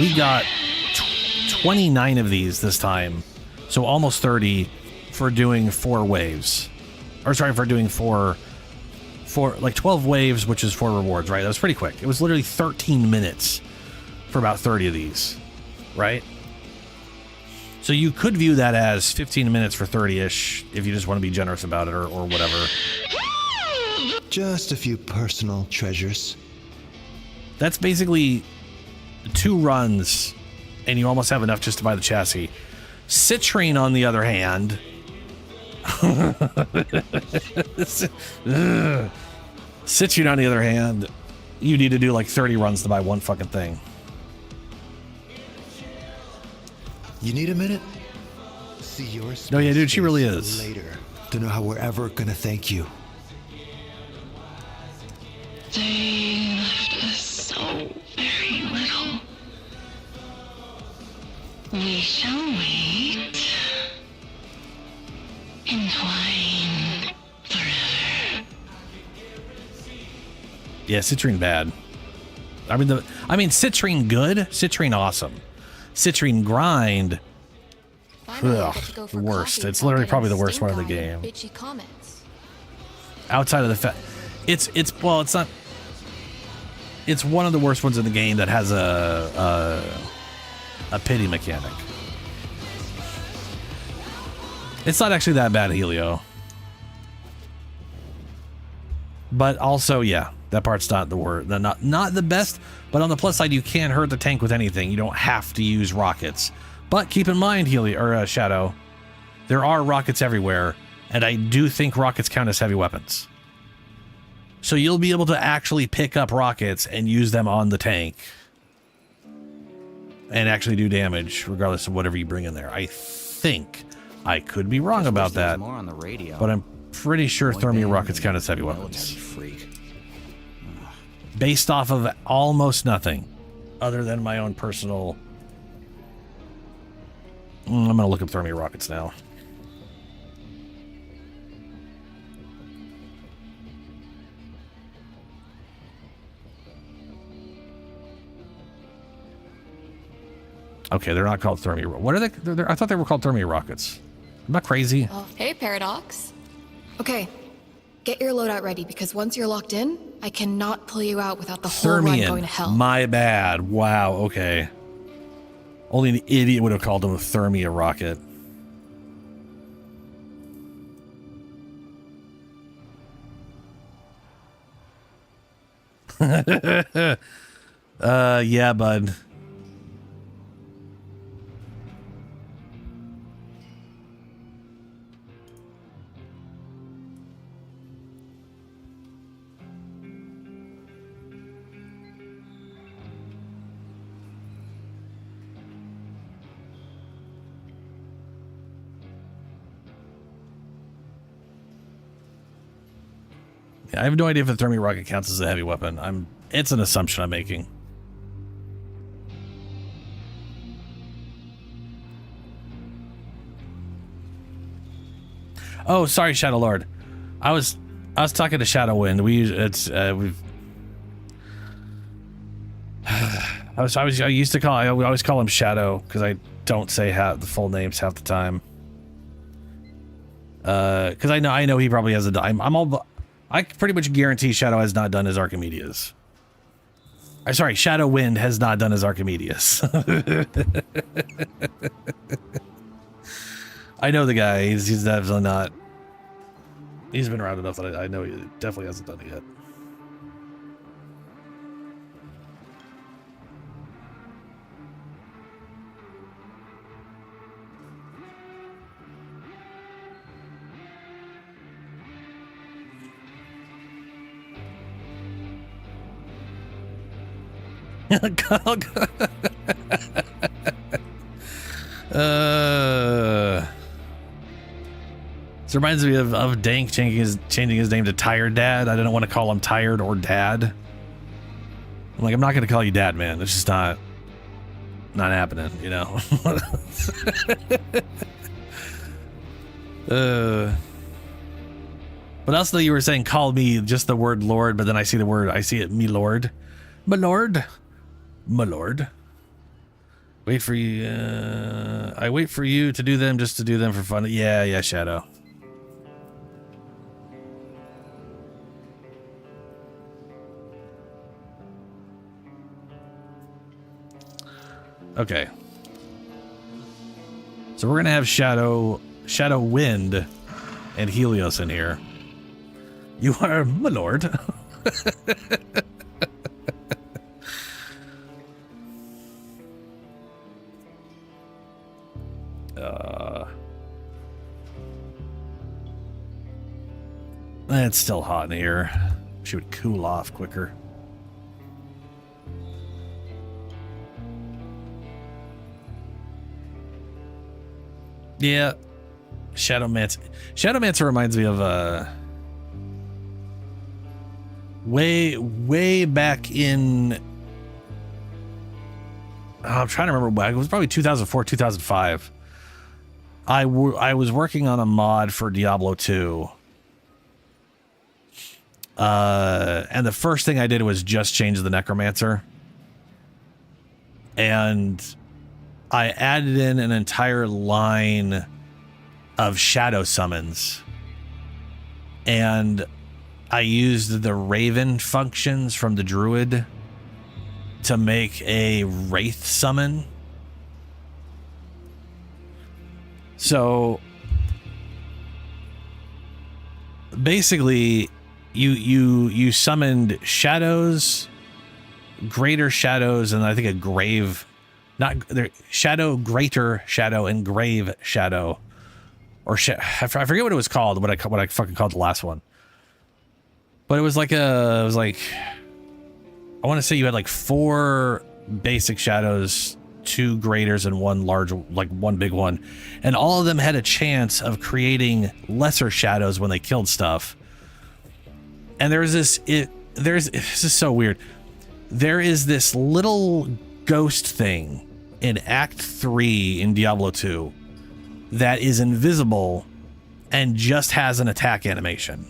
We got 29 of these this time, so almost 30 for doing 4 waves. Or sorry, for doing four, like 12 waves, which is 4 rewards, right? That was pretty quick. It was literally 13 minutes for about 30 of these, right? So you could view that as 15 minutes for 30-ish if you just want to be generous about it or whatever. Just a few personal treasures. That's basically 2 runs, and you almost have enough just to buy the chassis. Citrine, on the other hand... Citrine, on the other hand, you need to do like 30 runs to buy one fucking thing. You need a minute? See yours. No, yeah, dude, she really is. Later. Don't know how we're ever gonna thank you. They left us so very little. We shall wait. Entwined forever. Yeah, Citrine bad. I mean, Citrine good, Citrine awesome. Citrine grind, ugh, the worst. It's literally probably the worst one in the game. Outside of the fact, it's not. It's one of the worst ones in the game that has a pity mechanic. It's not actually that bad, Helio. But also, yeah, that part's not the word. Not the best, but on the plus side, you can hurt the tank with anything. You don't have to use rockets. But keep in mind, Helio, or Shadow, there are rockets everywhere, and I do think rockets count as heavy weapons. So you'll be able to actually pick up rockets and use them on the tank. And actually do damage, regardless of whatever you bring in there. I think. I could be wrong about that, more on the radio. but I'm pretty sure Thermia rockets count as heavy weapons. Based off of almost nothing, other than my own personal... I'm going to look up Thermia rockets now. Okay, they're not called Thermia. What are they? I thought they were called Thermia rockets. I'm not crazy. Oh, hey, Paradox. Okay, get your loadout ready, because once you're locked in, I cannot pull you out without the whole run going to hell. My bad. Wow, okay. Only an idiot would have called them a Thermia rocket. Yeah, bud. I have no idea if a Thermia rocket counts as a heavy weapon. It's an assumption I'm making. Oh, sorry, Shadow Lord. I was talking to Shadowwind. I used to call, I always call him Shadow because I don't say the full names half the time. Because I know he probably has I pretty much guarantee Shadow has not done his Archimedeas. I'm sorry, Shadow Wind has not done his Archimedeas. I know the guy. He's definitely not. He's been around enough that I know he definitely hasn't done it yet. This reminds me of Dank changing his name to Tired Dad. I didn't want to call him Tired or Dad. I'm like, I'm not gonna call you Dad, man. It's just not happening, you know. But also you were saying call me just the word Lord, but then I see it me Lord. My Lord. My Lord. Wait for you. I wait for you to do them just to do them for fun. Yeah, Shadow. Okay. So we're going to have Shadow Wind and Helios in here. You are my lord. It's still hot in here. She would cool off quicker. Yeah. Shadowmancer reminds me of way back in I'm trying to remember. It was probably 2004, 2005. I was working on a mod for Diablo 2. And the first thing I did was just change the Necromancer. And I added in an entire line of shadow summons. And I used the Raven functions from the Druid to make a Wraith summon. So basically you summoned shadows, greater shadows, and I think a grave, not there, shadow, greater shadow, and grave shadow, or I forget what it was called. What I fucking called the last one. But it was like I want to say you had like 4 basic shadows, 2 greaters, and 1 large, like 1 big one, and all of them had a chance of creating lesser shadows when they killed stuff. And there's this, this is so weird. There is this little ghost thing in Act 3 in Diablo 2 that is invisible and just has an attack animation.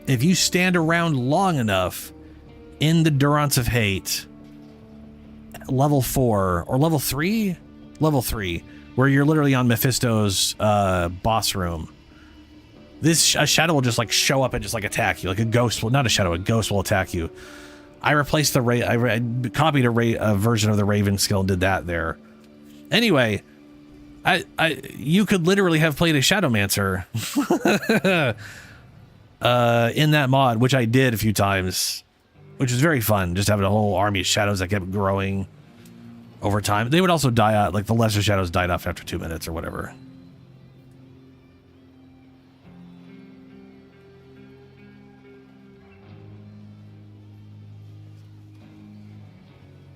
If you stand around long enough in the Durance of Hate, level 4 or level 3, where you're literally on Mephisto's boss room, a shadow will just like show up and just like attack you. Like a ghost will, not a shadow, a ghost will attack you. I replaced I copied a version of the Raven skill and did that there. Anyway, you could literally have played a Shadowmancer in that mod, which I did a few times, which was very fun. Just having a whole army of shadows that kept growing over time. They would also die out, like the lesser shadows died off after 2 minutes or whatever.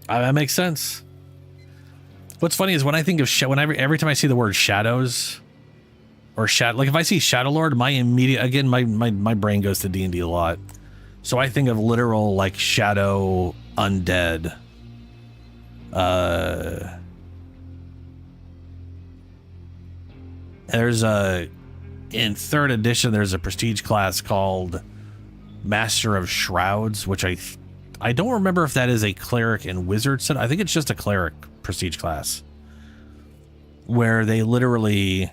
That makes sense. What's funny is when I think of every time I see the word shadows or shadow, like if I see Shadow Lord, my immediate, again, my brain goes to D&D a lot. So I think of literal like shadow undead. There's in 3rd edition, there's a prestige class called Master of Shrouds, which I I don't remember if that is a cleric and wizard set. I think it's just a cleric prestige class. Where they literally...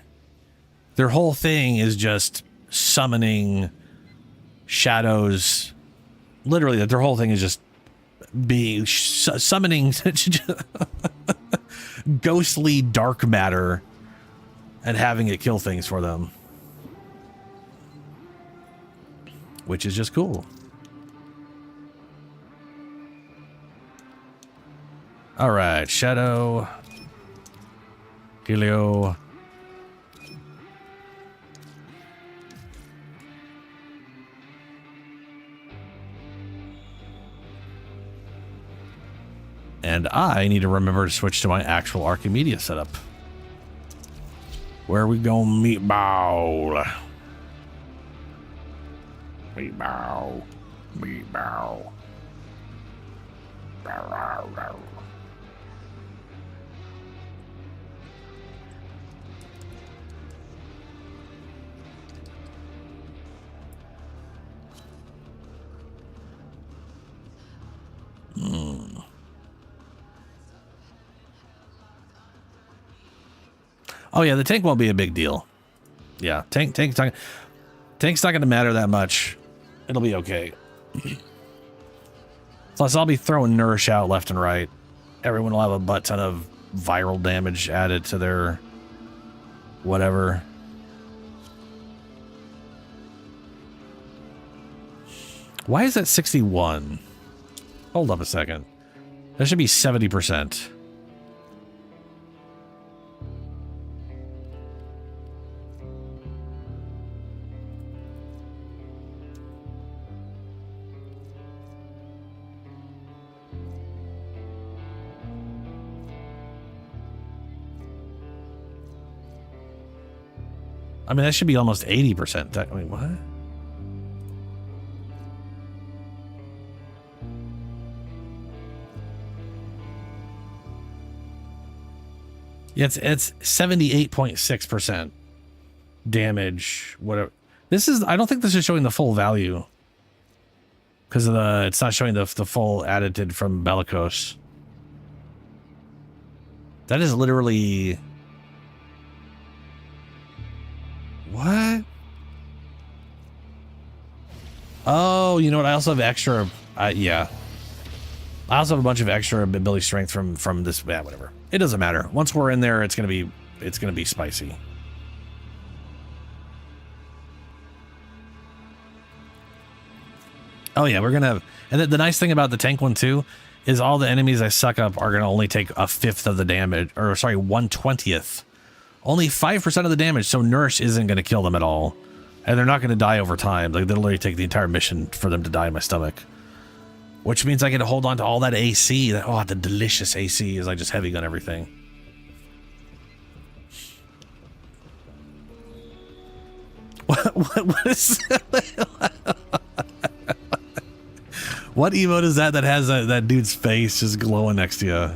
Their whole thing is just summoning shadows. Literally, their whole thing is just being summoning ghostly dark matter and having it kill things for them. Which is just cool. All right, Shadow, Helio. And I need to remember to switch to my actual Archimedeas setup. Where we go, meatball? Meatball. Meatball. Oh yeah, the tank won't be a big deal. Yeah, tank's not going to matter that much. It'll be okay. Plus, I'll be throwing Nourish out left and right. Everyone will have a butt ton of viral damage added to their whatever. Why is that 61? Hold up a second. That should be 70%. I mean, that should be almost 80%. I mean, what? Yeah, it's 78.6% damage. Whatever. This is. I don't think this is showing the full value because of it's not showing the full added from Bellicose. That is literally. What? Oh, you know what? I also have extra. Yeah. I also have a bunch of extra ability strength from this. Yeah, whatever. It doesn't matter. Once we're in there, it's gonna be spicy. Oh yeah, we're gonna have. And the nice thing about the tank one too is all the enemies I suck up are gonna only take 1/5 of the damage, or sorry, 1/20th. Only 5% of the damage, so Nourish isn't going to kill them at all. And they're not going to die over time. Like, they'll literally take the entire mission for them to die in my stomach. Which means I get to hold on to all that AC. The delicious AC as I just heavy gun everything. What is What emote is that has that dude's face just glowing next to you?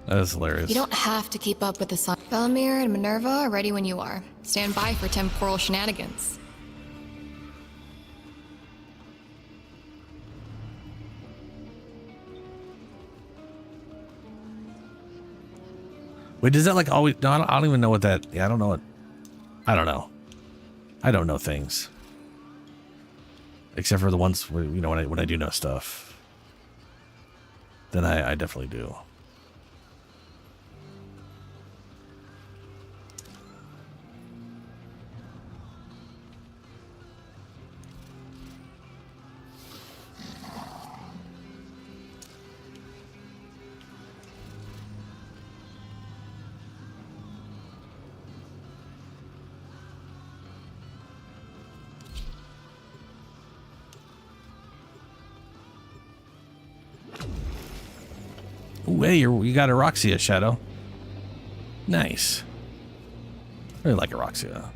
That is hilarious. You don't have to keep up with the sun. Bellamir and Minerva are ready when you are. Stand by for temporal shenanigans. Wait, does that like always? No, I don't even know what that. Yeah, I don't know what. I don't know. I don't know things. Except for the ones where, you know, when I do know stuff. Then I definitely do. Ooh, hey, you got Eroxia, Shadow. Nice. Really like Eroxia.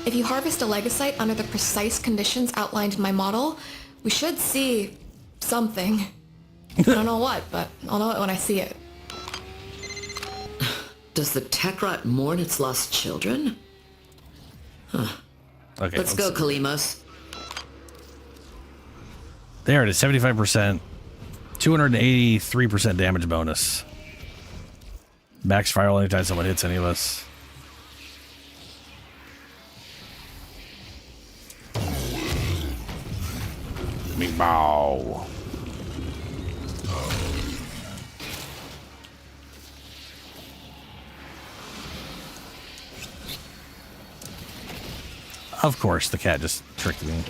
If you harvest a legasite under the precise conditions outlined in my model, we should see something. I don't know what, but I'll know it when I see it. Does the tech rot mourn its lost children? Huh. Okay, let's go, Kalimos. There it is, 75%. 283% damage bonus. Max fireball anytime someone hits any of us. Meatball. Of course, the cat just tricked me.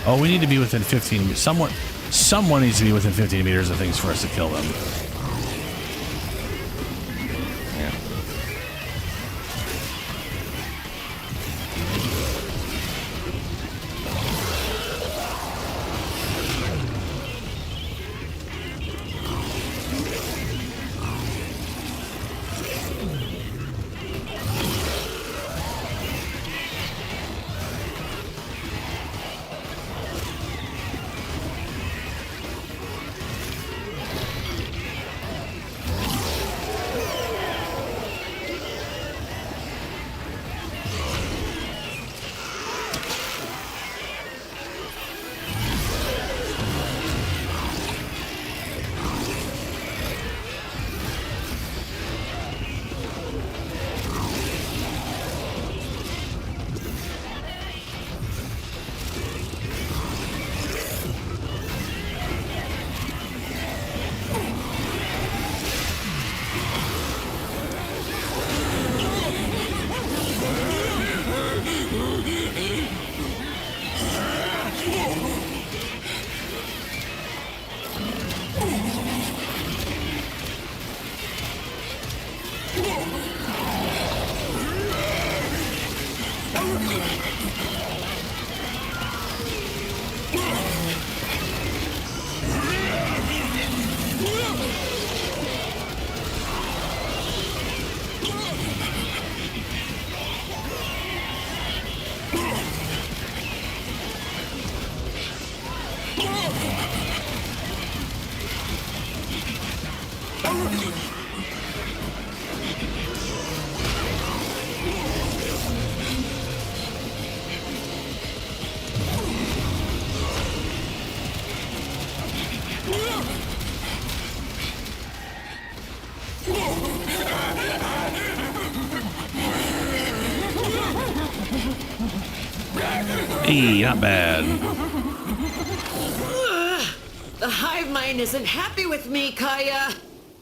Oh, we need to be within 15. Someone needs to be within 15 meters of things for us to kill them. Yeah. Hey, not bad. The hive mind isn't happy with me, Kaya.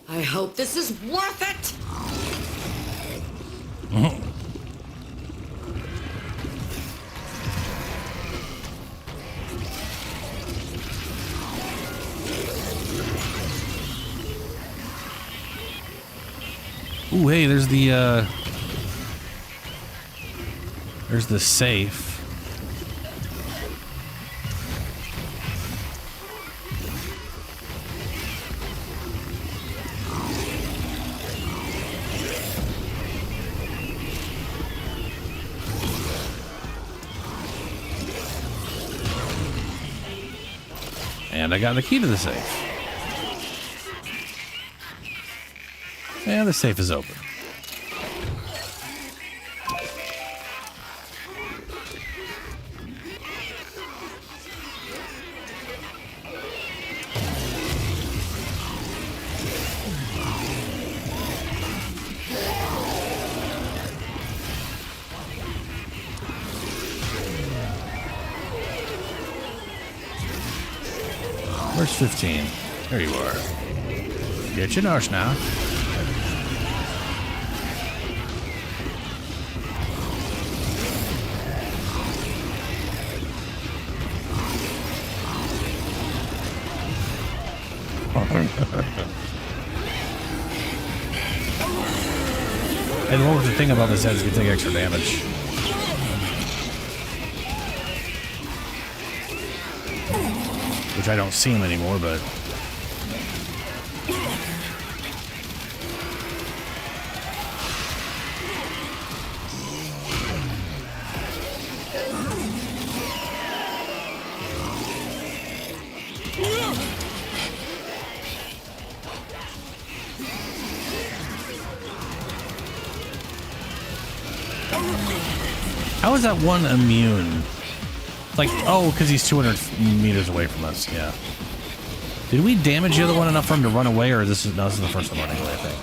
I hope this is worth it. Ooh, hey, there's the safe. And I got the key to the safe. And the safe is open. Where's 15? There you are. Get your nose now. And what was the thing about this head is you can take extra damage. Which I don't see him anymore, but... How is that one immune? Like, oh, because he's 200 meters away from us, yeah. Did we damage the other one enough for him to run away, or this is the first one running away, I think.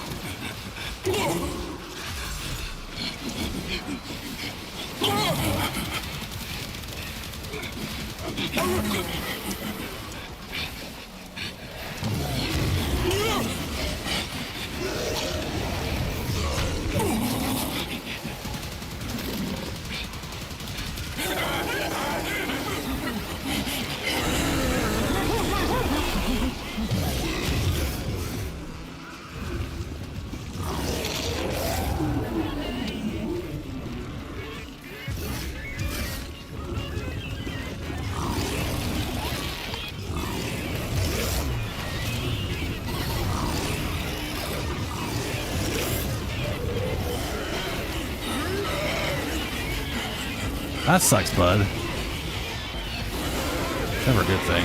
That sucks, bud. Never a good thing.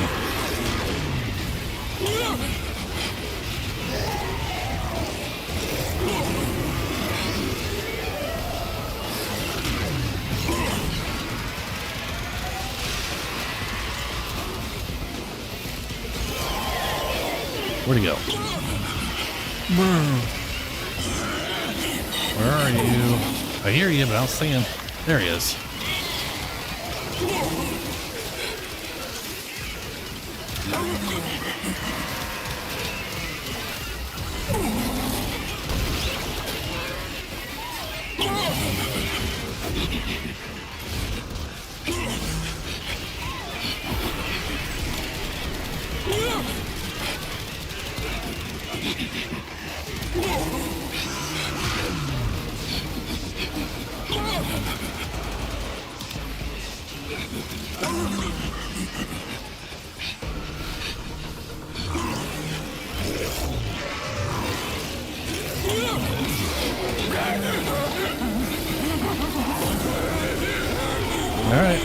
Where'd he go? Where are you? I hear you, but I don't see him. There he is. Alright.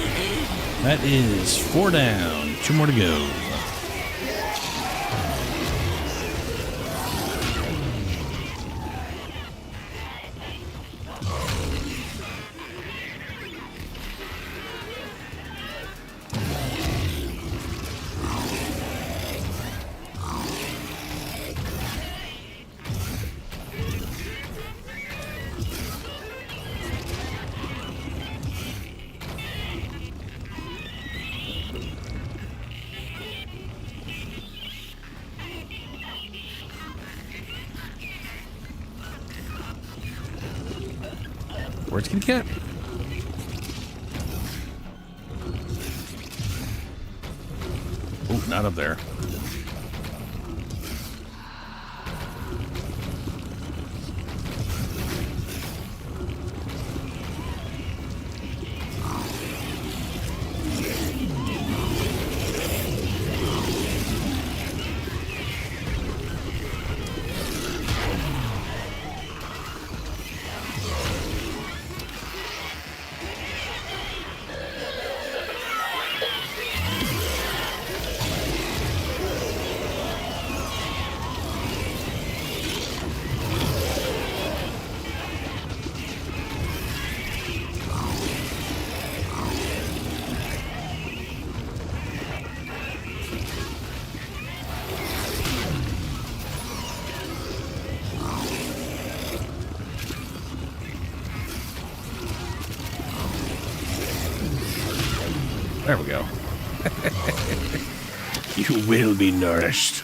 That is 4 down. 2 more to go. Where's Kitty Cat? Oh, not up there. There we go. You will be nourished.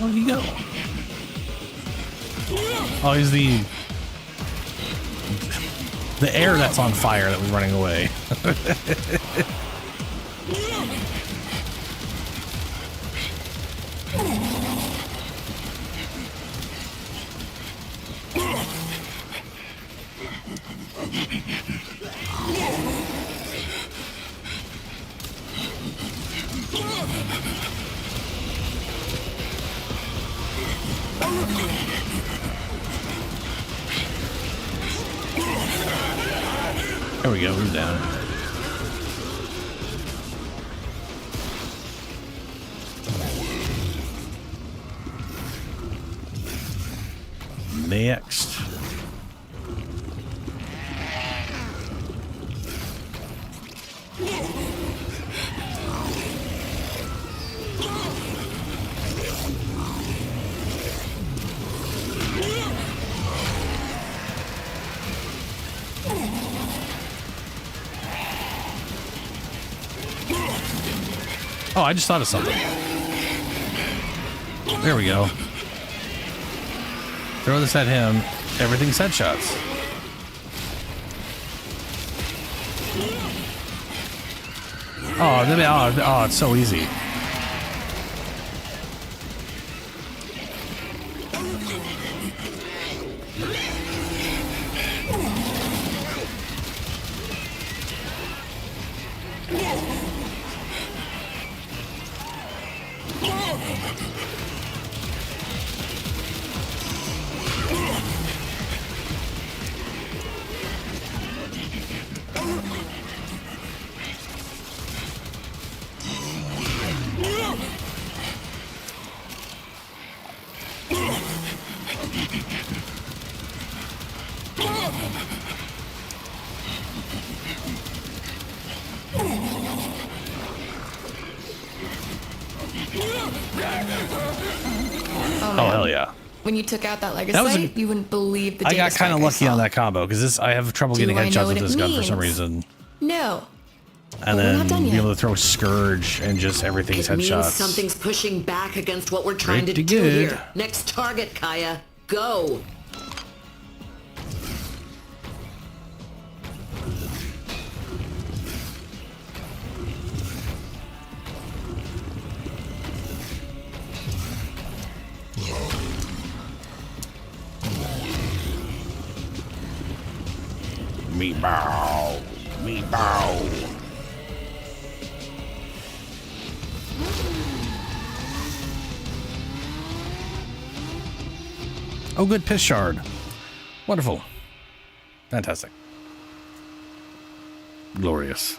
Where'd he go? Oh, he's the air that's on fire that was running away. There we go, we're down. Next. Oh, I just thought of something. There we go. Throw this at him. Everything's headshots. Oh, it's so easy. Oh, hell yeah. When you took out that legacy, you wouldn't believe the data I got kind of lucky on that combo because I have trouble getting headshots with this gun for some reason. No. And then be able to throw Scourge and just everything's It means headshots. something's pushing back against what we're trying to Pretty do good. here. Next target, Kaya. Go. Me bow. Me bow. Oh, good piss shard. Wonderful. Fantastic. Glorious.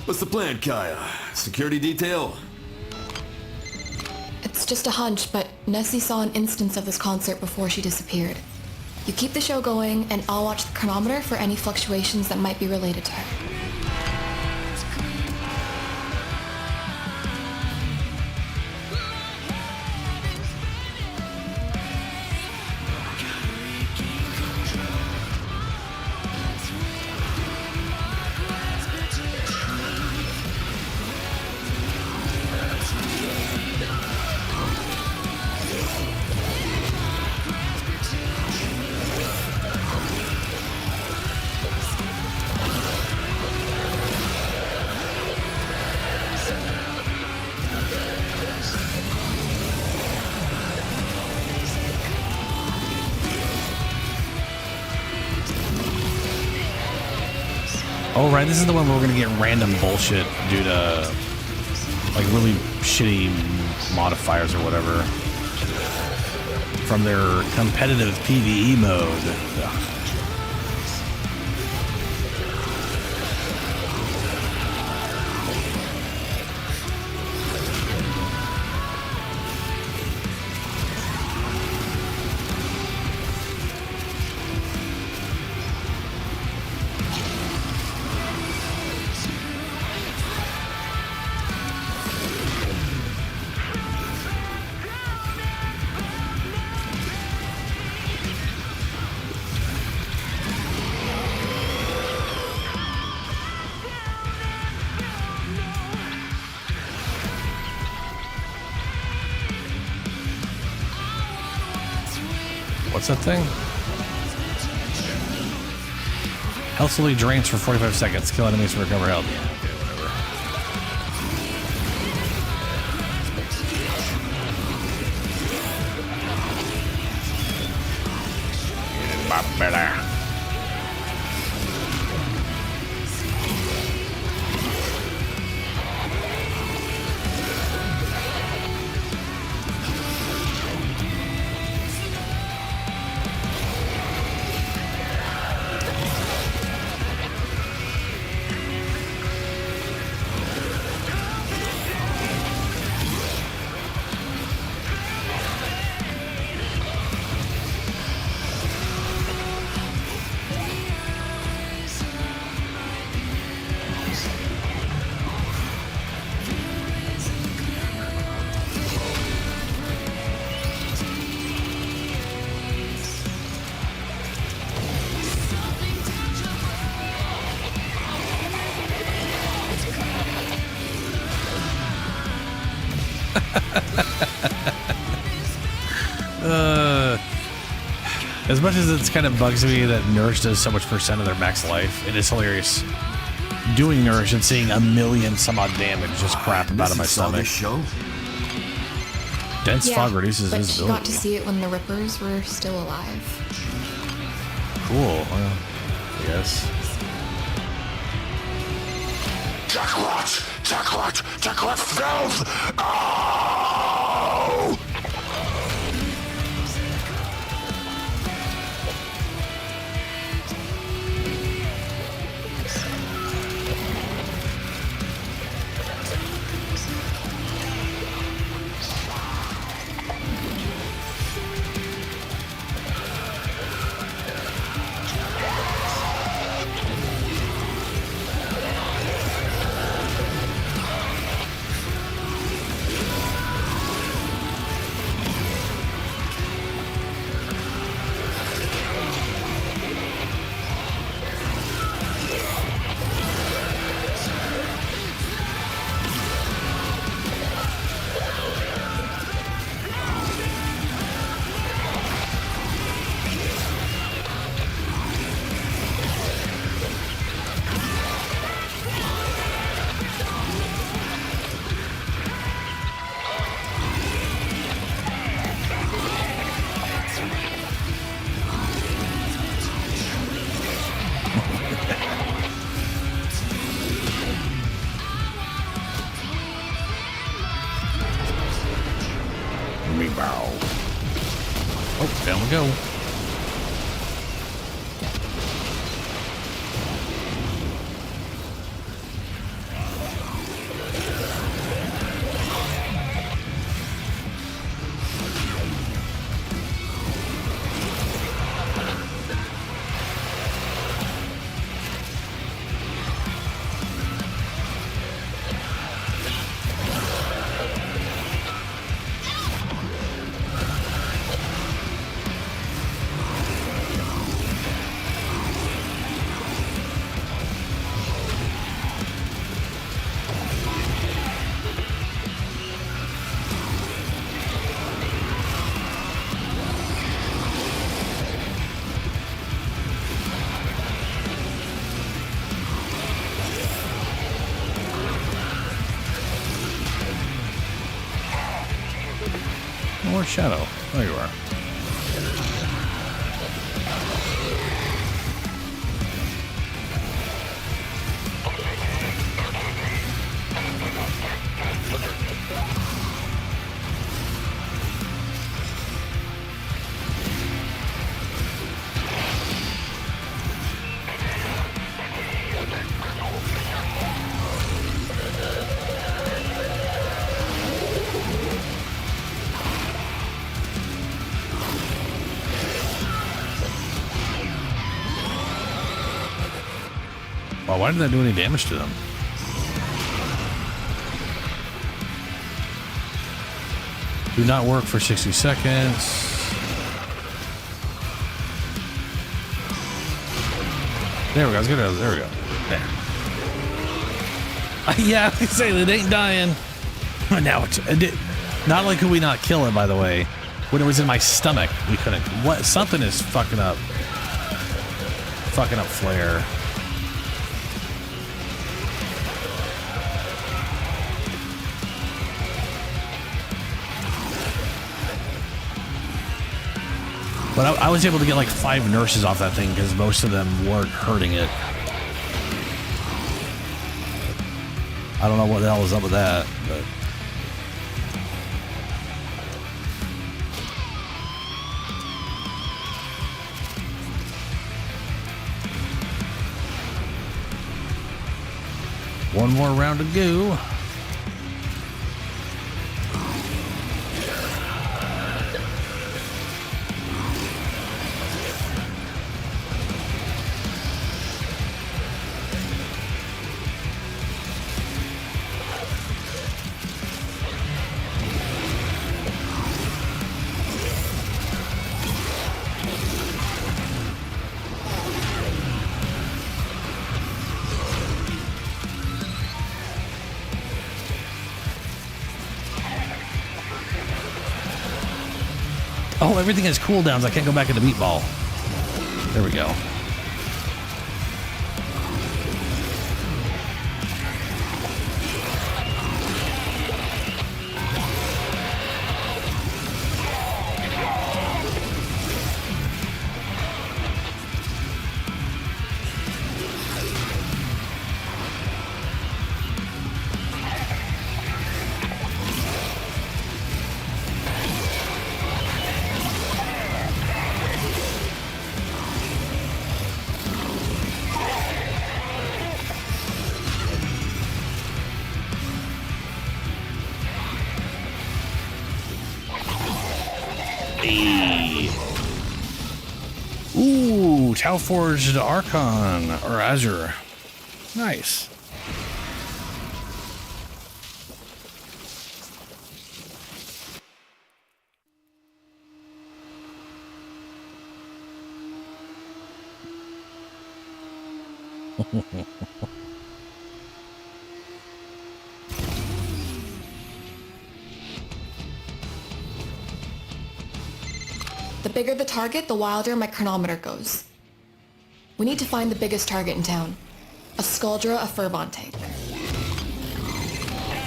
What's the plan, Kaya? Security detail? It's just a hunch, but Nessie saw an instance of this concert before she disappeared. You keep the show going, and I'll watch the chronometer for any fluctuations that might be related to her. Oh, right. This is the one where we're going to get random bullshit due to, like, really shitty modifiers or whatever from their competitive PvE mode. Ugh. What's that thing? Health slowly drains for 45 seconds. Kill enemies to recover health. Yeah, okay, whatever. Get in my belly. As much as it's kind of bugs me that Nourish does so much percent of their max life, it is hilarious doing Nourish and seeing a million some odd damage just crap out of my stomach. Dense fog reduces but visibility. She got to see it when the Rippers were still alive. Cool. Well, I guess. Chocolate filth! Oh! Oh, down we go. More shadow. There you are. Well, why did that do any damage to them? Do not work for 60 seconds. There we go. Let's get it. There we go. There. Yeah, I say it ain't dying. Now not only could we not kill it, by the way, when it was in my stomach, we couldn't. What? Something is fucking up. Fucking up Flare. But I was able to get like 5 nurses off that thing because most of them weren't hurting it. I don't know what the hell is up with that, but... One more round to go. Oh, everything has cooldowns. I can't go back into Meatball. There we go. Ooh, Tau Forged Archon or Azure. Nice. The bigger the target, the wilder my chronometer goes. We need to find the biggest target in town. A Skuldra, a Furbon tank.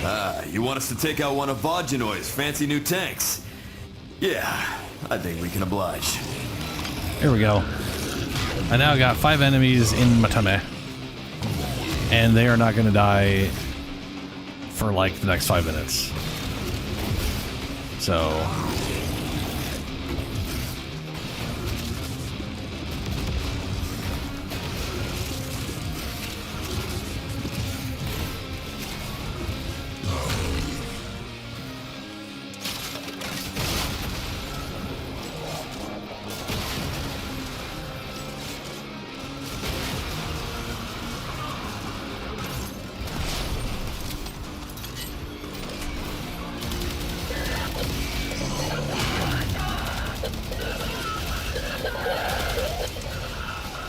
Ah, you want us to take out one of Vogenoy's fancy new tanks? Yeah, I think we can oblige. Here we go. I now got 5 enemies in my tummy. And they are not going to die for like the next 5 minutes. So...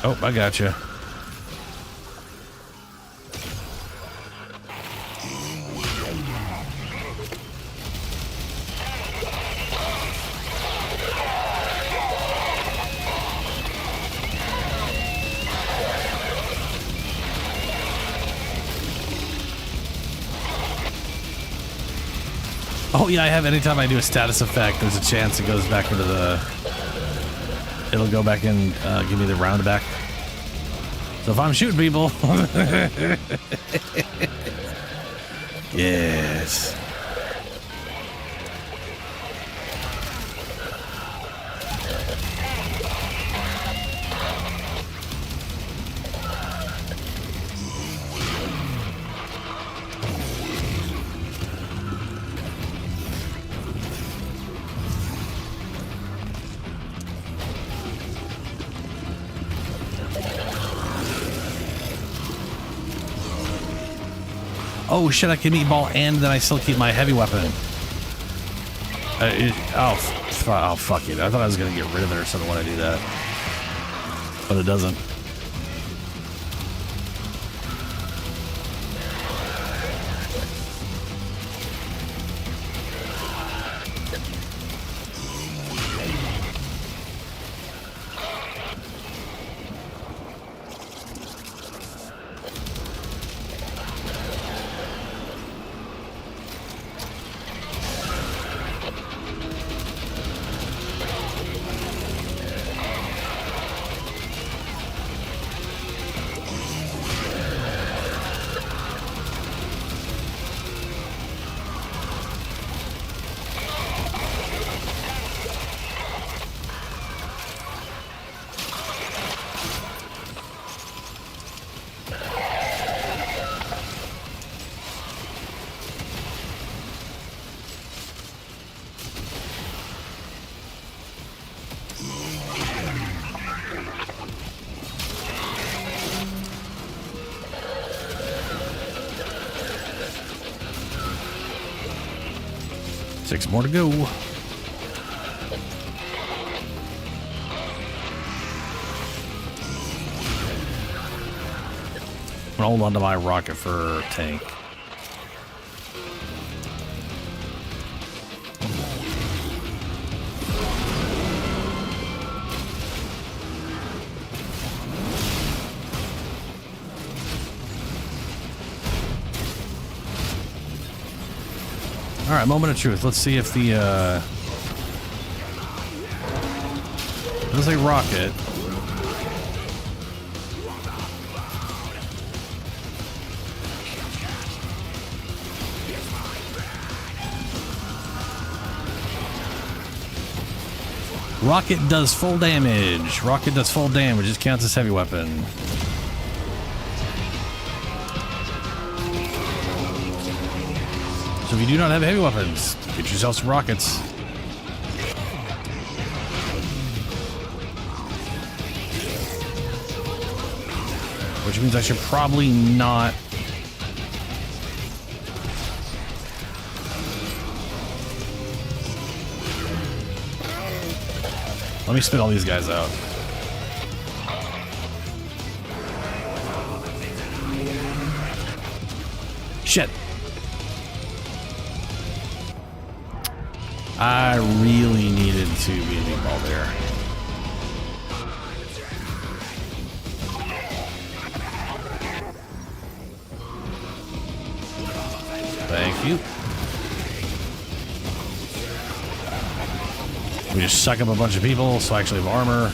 Oh, I got you. Oh yeah, I have. Anytime I do a status effect, there's a chance it goes back into the... It'll go back and give me the round back. So if I'm shooting people... Yes. Oh shit, I can meatball and then I still keep my heavy weapon. Oh fuck it. I thought I was gonna get rid of it or something when I do that. But it doesn't. Six more to go. I'm gonna hold on to my rocket for tank. All right, moment of truth. Let's see if the there's a rocket. Rocket does full damage. Rocket does full damage. It counts as heavy weapon. So if you do not have heavy weapons, get yourself some rockets. Which means I should probably not... Let me spit all these guys out. Shit. I really needed to be a meatball there. Thank you. We just suck up a bunch of people, so I actually have armor.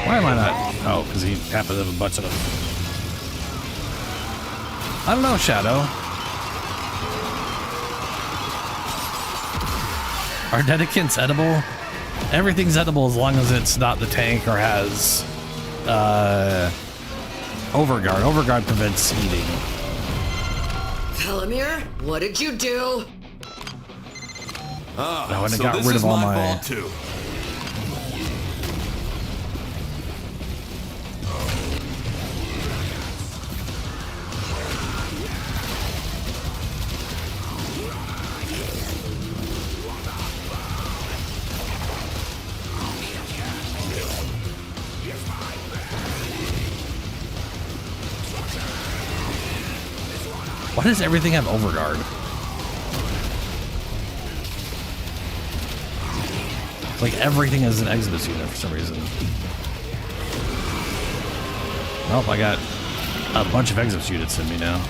Why am I not? Oh, because he happens to have a bunch of them. I don't know, Shadow. Are dedicants edible? Everything's edible as long as it's not the tank or has overguard. Overguard prevents eating. Telemere, what did you do? I went and got rid of all my... fault too. Why does everything have overguard? It's like everything is an Exodus unit for some reason. Nope, I got a bunch of exosuits units in me now.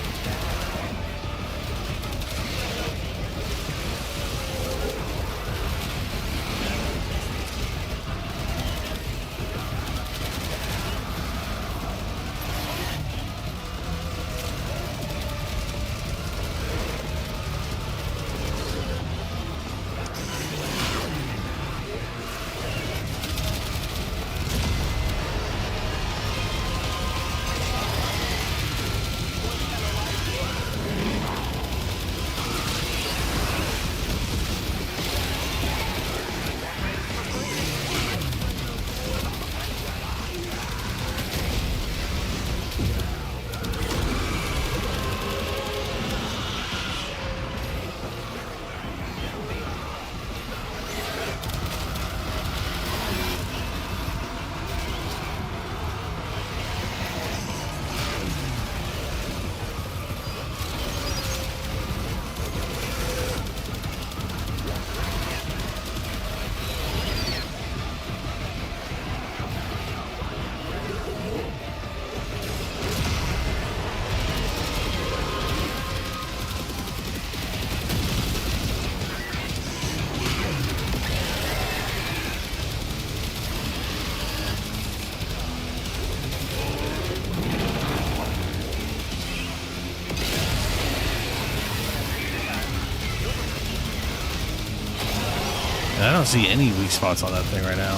I don't see any weak spots on that thing right now.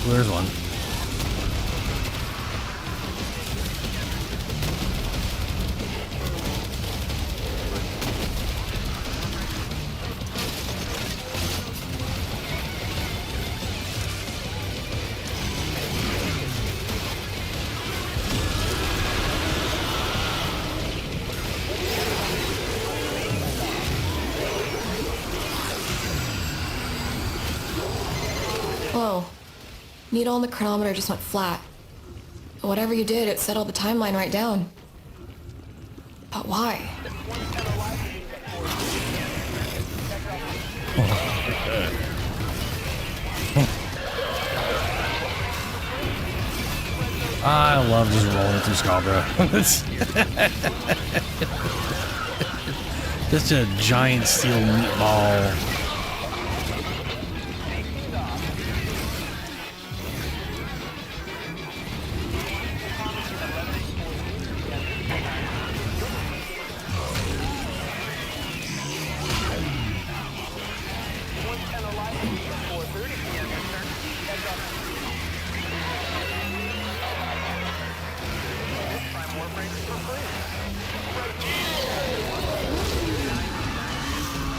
Well, there's one. Whoa. Needle on the chronometer just went flat. Whatever you did, it settled the timeline right down. But why? I love just rolling through Scaldra. Just a giant steel meatball.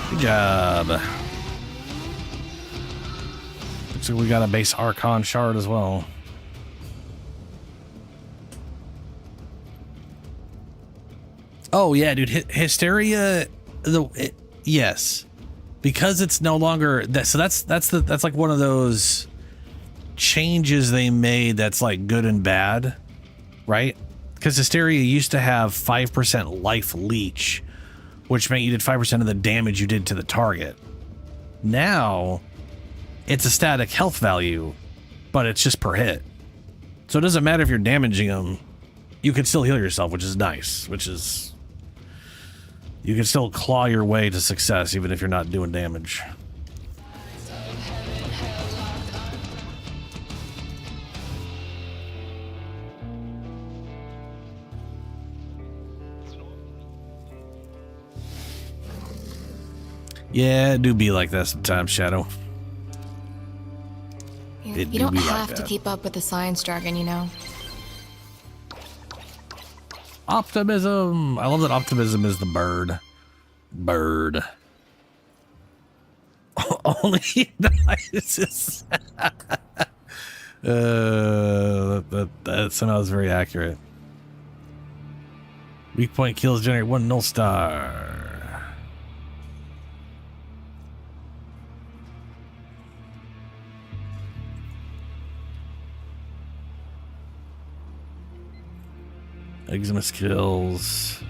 Good job. Looks like we got a base Archon shard as well. Oh yeah, dude, Hysteria. Yes, because it's no longer that. So that's like one of those changes they made. That's like good and bad, right? Because Hysteria used to have 5% life leech, which meant you did 5% of the damage you did to the target. Now, it's a static health value, but it's just per hit. So it doesn't matter if you're damaging them, you can still heal yourself, which is nice, you can still claw your way to success even if you're not doing damage. Yeah, it do be like that sometimes, Shadow. You don't have to keep up with the science jargon, you know. Optimism! I love that optimism is the bird. Bird. Only nice. That somehow is very accurate. Weak point kills generate 1 null star. Eczema skills.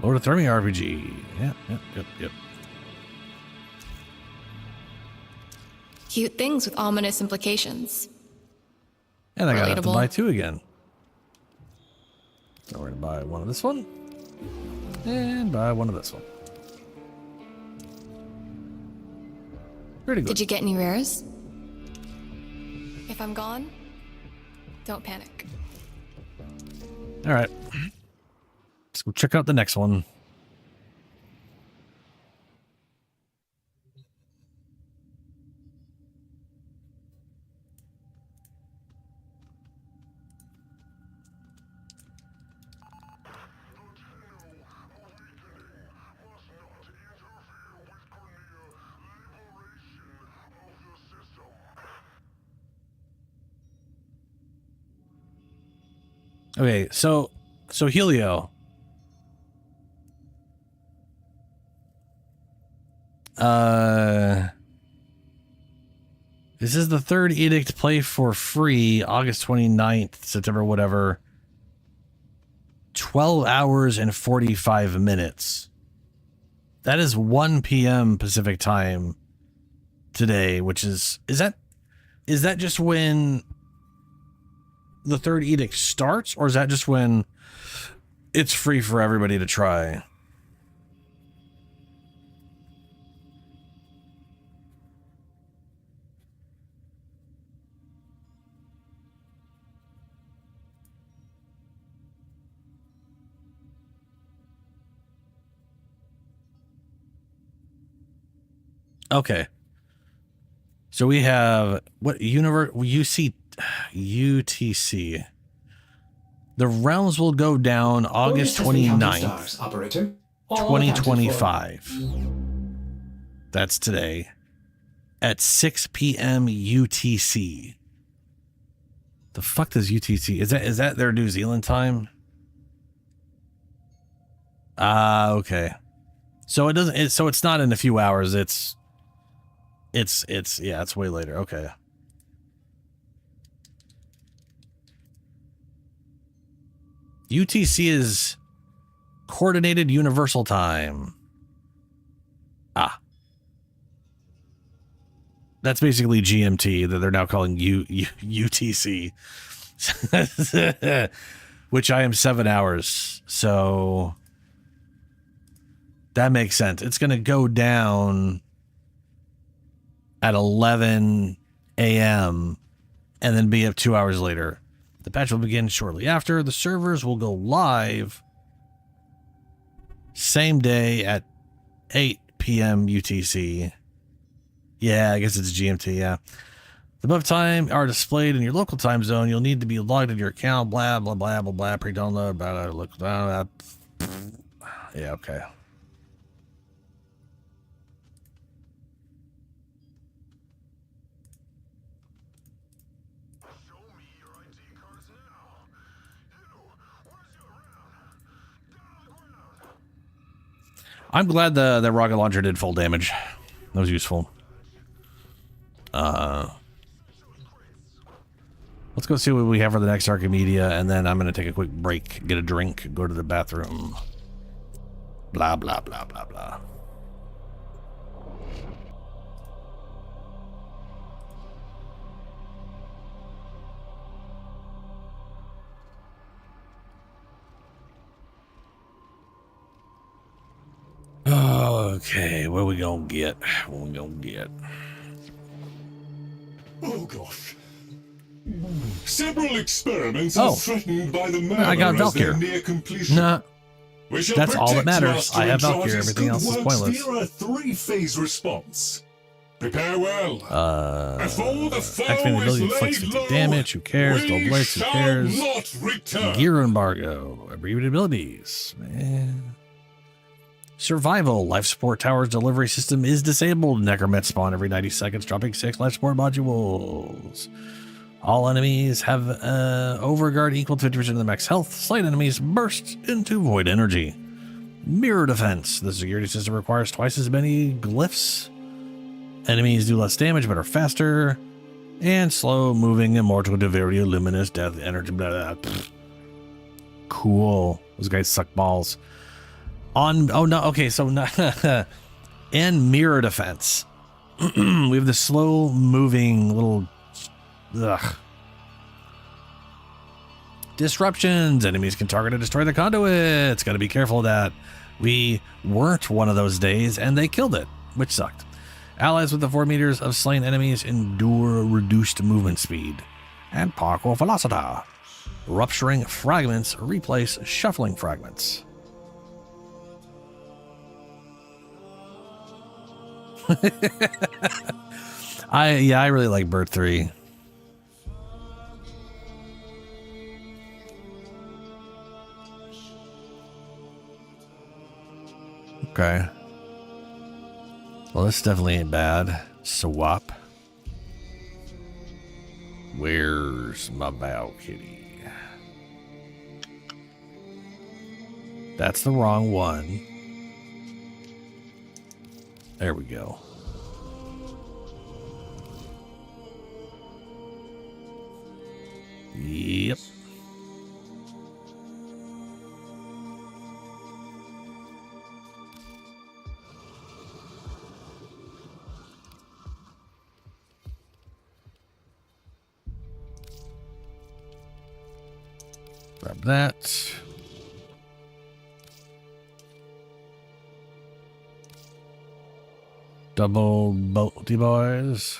Lordathermia RPG. Yep. Cute things with ominous implications. And I gotta have to Relatable. buy 2 again. So we're gonna buy one of this one. And buy one of this one. Pretty good. Did you get any rares? If I'm gone, don't panic. Alright. Let's go check out the next one. Okay, so Helio. This is the third edict. Play for free, August 29th, September, whatever. 12 hours and 45 minutes. That is 1 p.m. Pacific time today, which is that just when the third edict starts, or is that just when it's free for everybody to try? Okay. So we have what UTC. The realms will go down August 29th, operator. 2025. That's today at 6 p.m. UTC. The fuck does UTC? Is that their New Zealand time? Okay. So it doesn't. So it's not in a few hours. It's way later. Okay. UTC is Coordinated Universal Time. That's basically GMT that they're now calling UTC. Which I am 7 hours. So that makes sense. It's going to go down at 11 a.m. and then be up 2 hours later. The patch will begin shortly after. The servers will go live same day at 8 p.m. UTC. Yeah, I guess it's GMT, yeah. The above time are displayed in your local time zone. You'll need to be logged into your account, blah, blah, blah, blah, blah, pre-download, blah, blah, blah, blah. Yeah, okay. I'm glad the rocket launcher did full damage. That was useful. Let's go see what we have for the next Archimedia, and then I'm going to take a quick break, get a drink, go to the bathroom. Blah, blah, blah, blah, blah. Okay, what we gonna get? What we gonna get? Oh gosh. Several experiments are threatened by the I got malware as they're Valkyr. near completion. Nah, We shall that's all that protect matters. Master I have in charge Valkyr. his Everything good else is works pointless. via a three-phase response. Prepare well. Before the foe activating is ability inflicts laid 50 low, damage. Who cares? we Double blades. Who shall cares? not return. Gear embargo. Abbreviated abilities. Man. Survival. Life support tower's delivery system is disabled. Necromet spawn every 90 seconds, dropping 6 life support modules. All enemies have overguard equal to 50% of the max health. Slight enemies burst into void energy. Mirror defense. The security system requires twice as many glyphs. Enemies do less damage but are faster. And slow moving, immortal to very luminous death energy. Blah, blah. Cool. Those guys suck balls. And mirror defense. We have the slow moving little disruptions. Enemies can target and destroy the conduits. Got to be careful of that. We weren't one of those days, and they killed it, which sucked. Allies with the 4 meters of slain enemies endure reduced movement speed and parkour velocity. Rupturing fragments replace shuffling fragments. I really like Bird 3. Okay. Well, this definitely ain't bad. Swap. Where's my bow kitty? That's the wrong one. There we go. Yep. Grab that. Double bolty boys.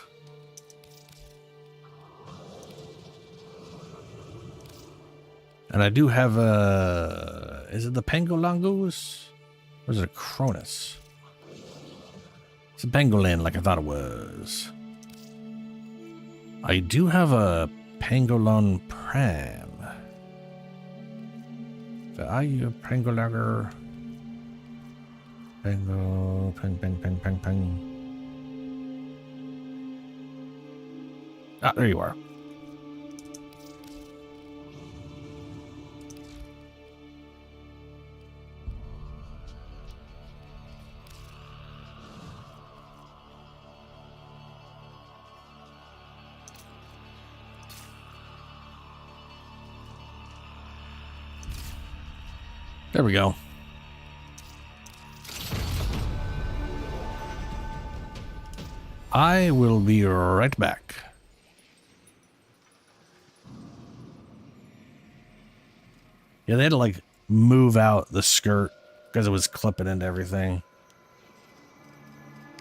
And I do have a... Is it the Pangolongus? Or is it a Cronus? It's a pangolin like I thought it was. I do have a Pangolin Pram. Are you a Pangologger? Pango, pang. Ah, there you are. There we go. I will be right back. Yeah, they had to like move out the skirt because it was clipping into everything.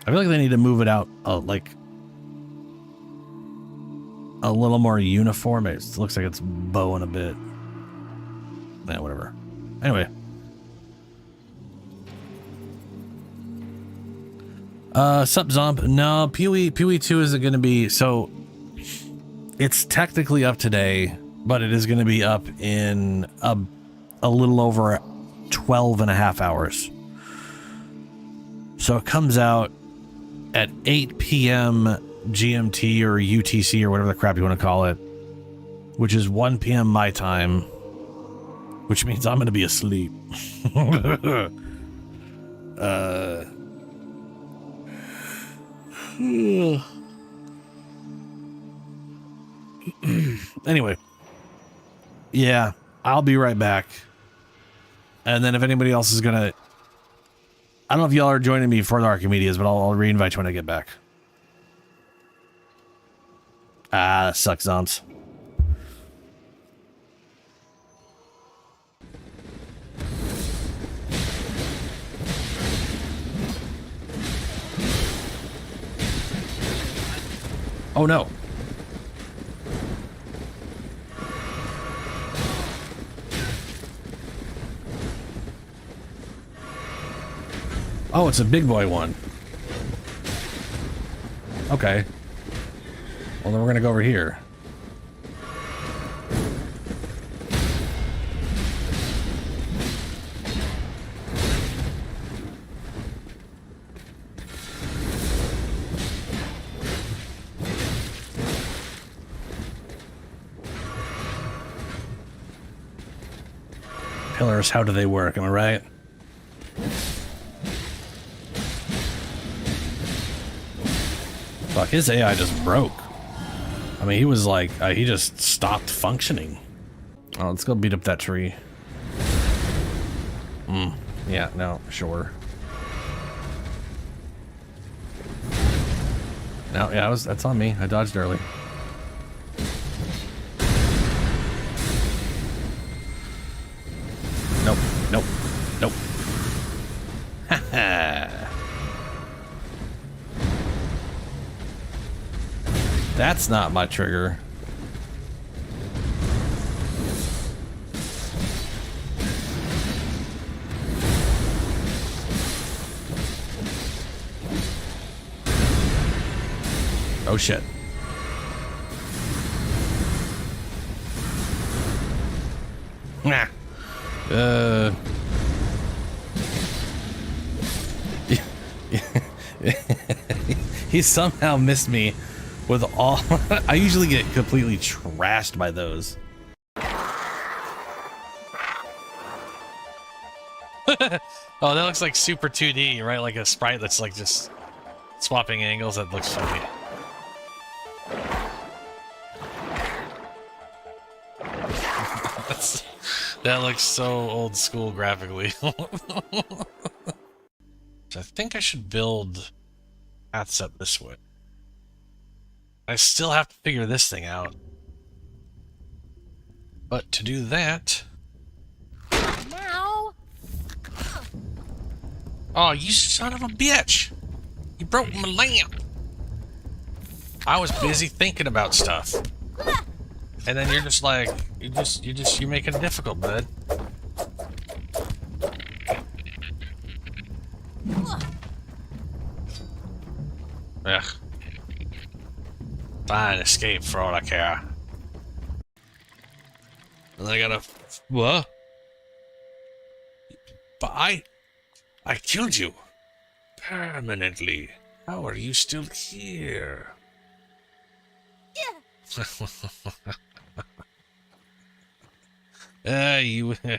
I feel like they need to move it out like a little more uniform. It looks like it's bowing a bit. Yeah, whatever. Anyway. Sup Zomp? No, POE2 isn't going to be, so it's technically up today, but it is going to be up in a little over 12 and a half hours. So it comes out at 8 p.m. GMT or UTC or whatever the crap you want to call it, which is 1 p.m. my time, which means I'm going to be asleep. Anyway, yeah, I'll be right back. And then if anybody else is gonna, I don't know if y'all are joining me for the Archimedeas, but I'll re-invite you when I get back. Ah, that sucks, Zomps. Oh no. Oh, it's a big boy one. Okay. Well, then we're gonna go over here. Pillars, how do they work? Am I right? Fuck, his AI just broke. I mean, he was like, he just stopped functioning. Oh, let's go beat up that tree. Yeah, no, sure. No, yeah, that's on me. I dodged early. Nope, nope, nope. That's not my trigger. Oh shit. Nah. He somehow missed me with all. I usually get completely trashed by those. Oh, that looks like super 2D, right? Like a sprite that's like just swapping angles. That looks funny. That looks so old school graphically. So I think I should build paths up this way. I still have to figure this thing out. But to do that... Now. Oh, you son of a bitch! You broke my lamp! I was busy thinking about stuff. And then you're just like, you're making it difficult, bud. Ugh. Fine, escape for all I care. And I gotta... What? But I killed you. Permanently. How are you still here? You I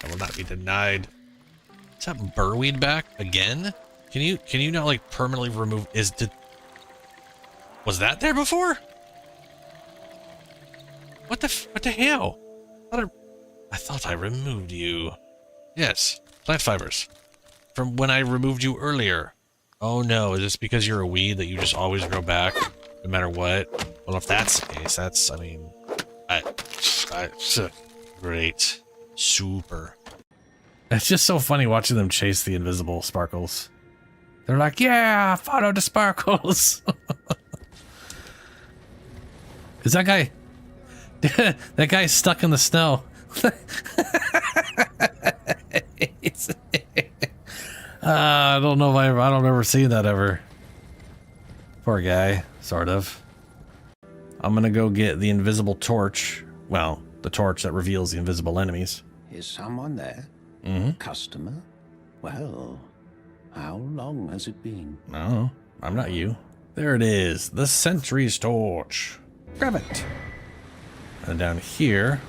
will not be denied. Is that burweed back again? Can you not like permanently remove? Was that there before? What the hell? I thought I removed you. Yes, plant fibers from when I removed you earlier. Oh no, is this because you're a weed that you just always grow back no matter what? Well, if that's the case, that's, I mean, great. Super. It's just so funny watching them chase the invisible sparkles. They're like, yeah, follow the sparkles. Is that guy... that guy's stuck in the snow. I don't know if I don't remember seeing that ever. Poor guy, sort of. I'm gonna go get the invisible torch. Well, the torch that reveals the invisible enemies. Is someone there? Mm-hmm. Customer? Well, how long has it been? No, I'm not you. There it is, the sentry's torch. Grab it. And down here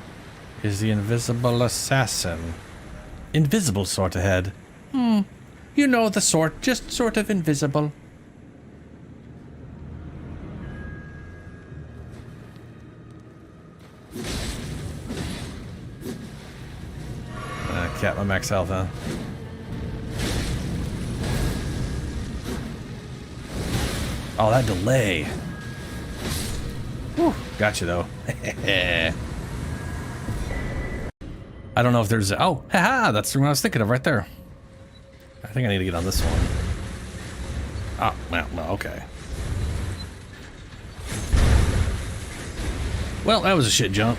is the invisible assassin. Invisible sort of head. You know the sort, just sort of invisible. Cap my max health, huh? Oh, that delay. Whew, gotcha though. I don't know if there's a... Oh, haha, that's the one I was thinking of right there. I think I need to get on this one. Oh, well, okay. Well, that was a shit jump.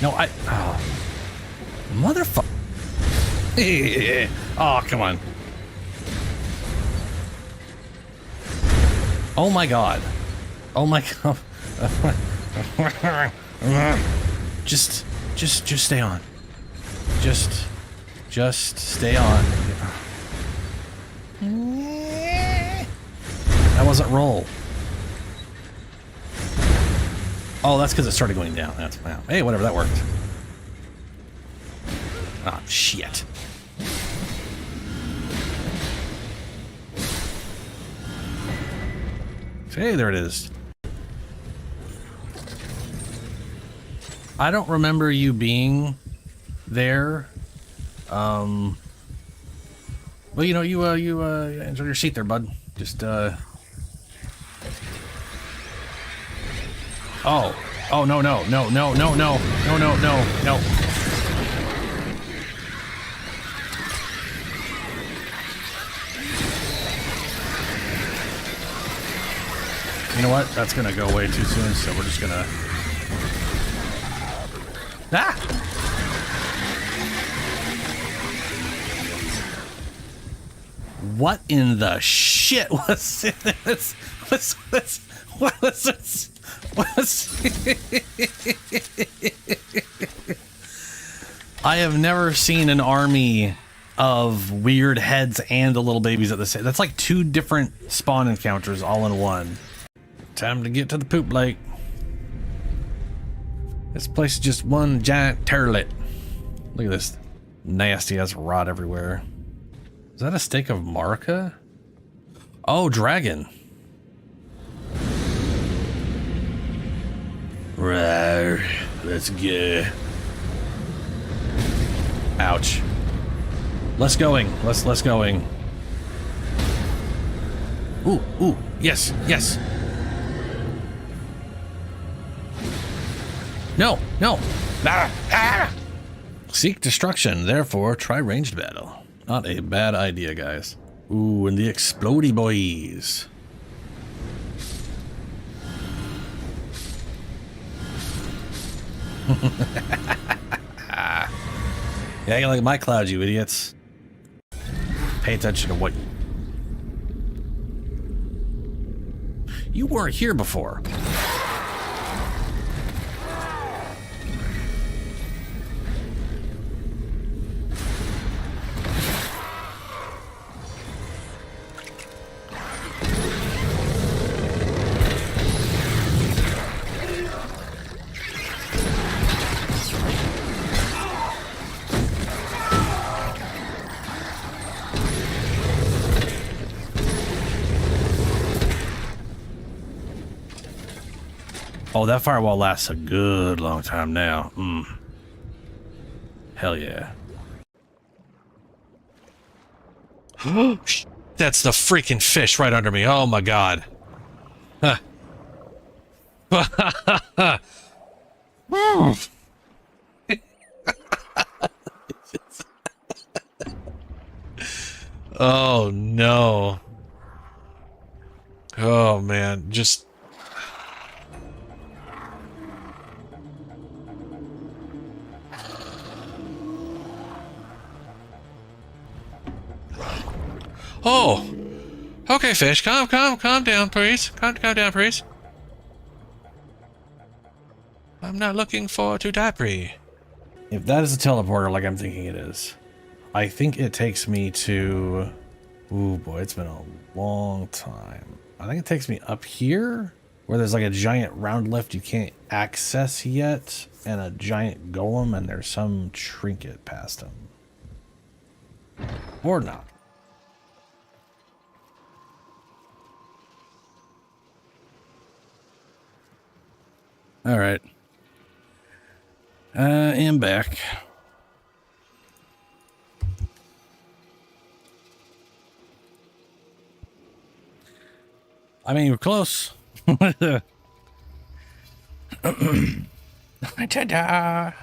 No, oh. Motherfucker. Oh, come on. Oh my god. Oh my god. Just stay on. Just stay on. That wasn't roll. Oh, that's because it started going down. That's wow. Hey, whatever, that worked. Ah, shit. Hey, there it is. I don't remember you being there. Well, you know, you enjoy your seat there, bud. Just oh no. You know what? That's gonna go away too soon, so we're just gonna... Ah! What in the shit was this? What was this? I have never seen an army of weird heads and the little babies at the same... That's like 2 different spawn encounters all in one. Time to get to the poop lake. This place is just one giant turlet. Look at this nasty ass rot everywhere. Is that a stake of Marika? Oh, dragon. Right, let's go. Ouch. Less going. Less going. Ooh, yes. No. Seek destruction, therefore try ranged battle. Not a bad idea, guys. Ooh, and the explodey boys. Yeah, you like my clouds, you idiots. Pay attention to what you weren't here before. Oh, that firewall lasts a good long time now. Hell yeah. That's the freaking fish right under me. Oh my god. Oh no. Oh man, just... Oh, okay, fish. Calm down, please. Calm down, please. I'm not looking forward to debris. If that is a teleporter like I'm thinking it is, I think it takes me to... Ooh, boy, it's been a long time. I think it takes me up here, where there's like a giant round lift you can't access yet, and a giant golem, and there's some trinket past him. Or not. All right. And back. I mean, we're close. Ta-da!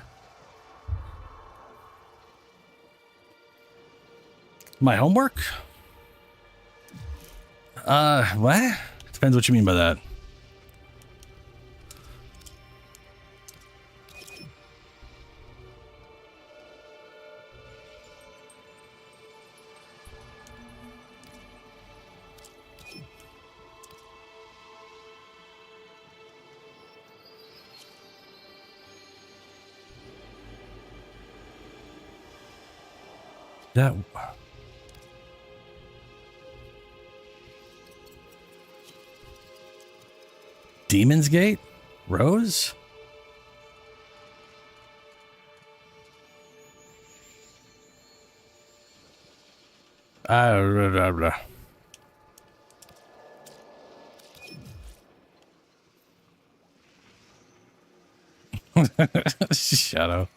My homework? What? Depends what you mean by that. That... Demon's Gate? Rose? Blah, blah. Shadow.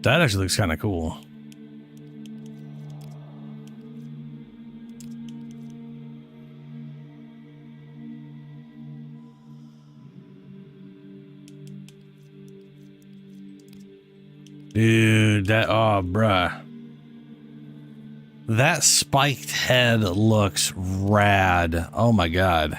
That actually looks kind of cool. Dude, that, oh, bruh. That spiked head looks rad. Oh my god.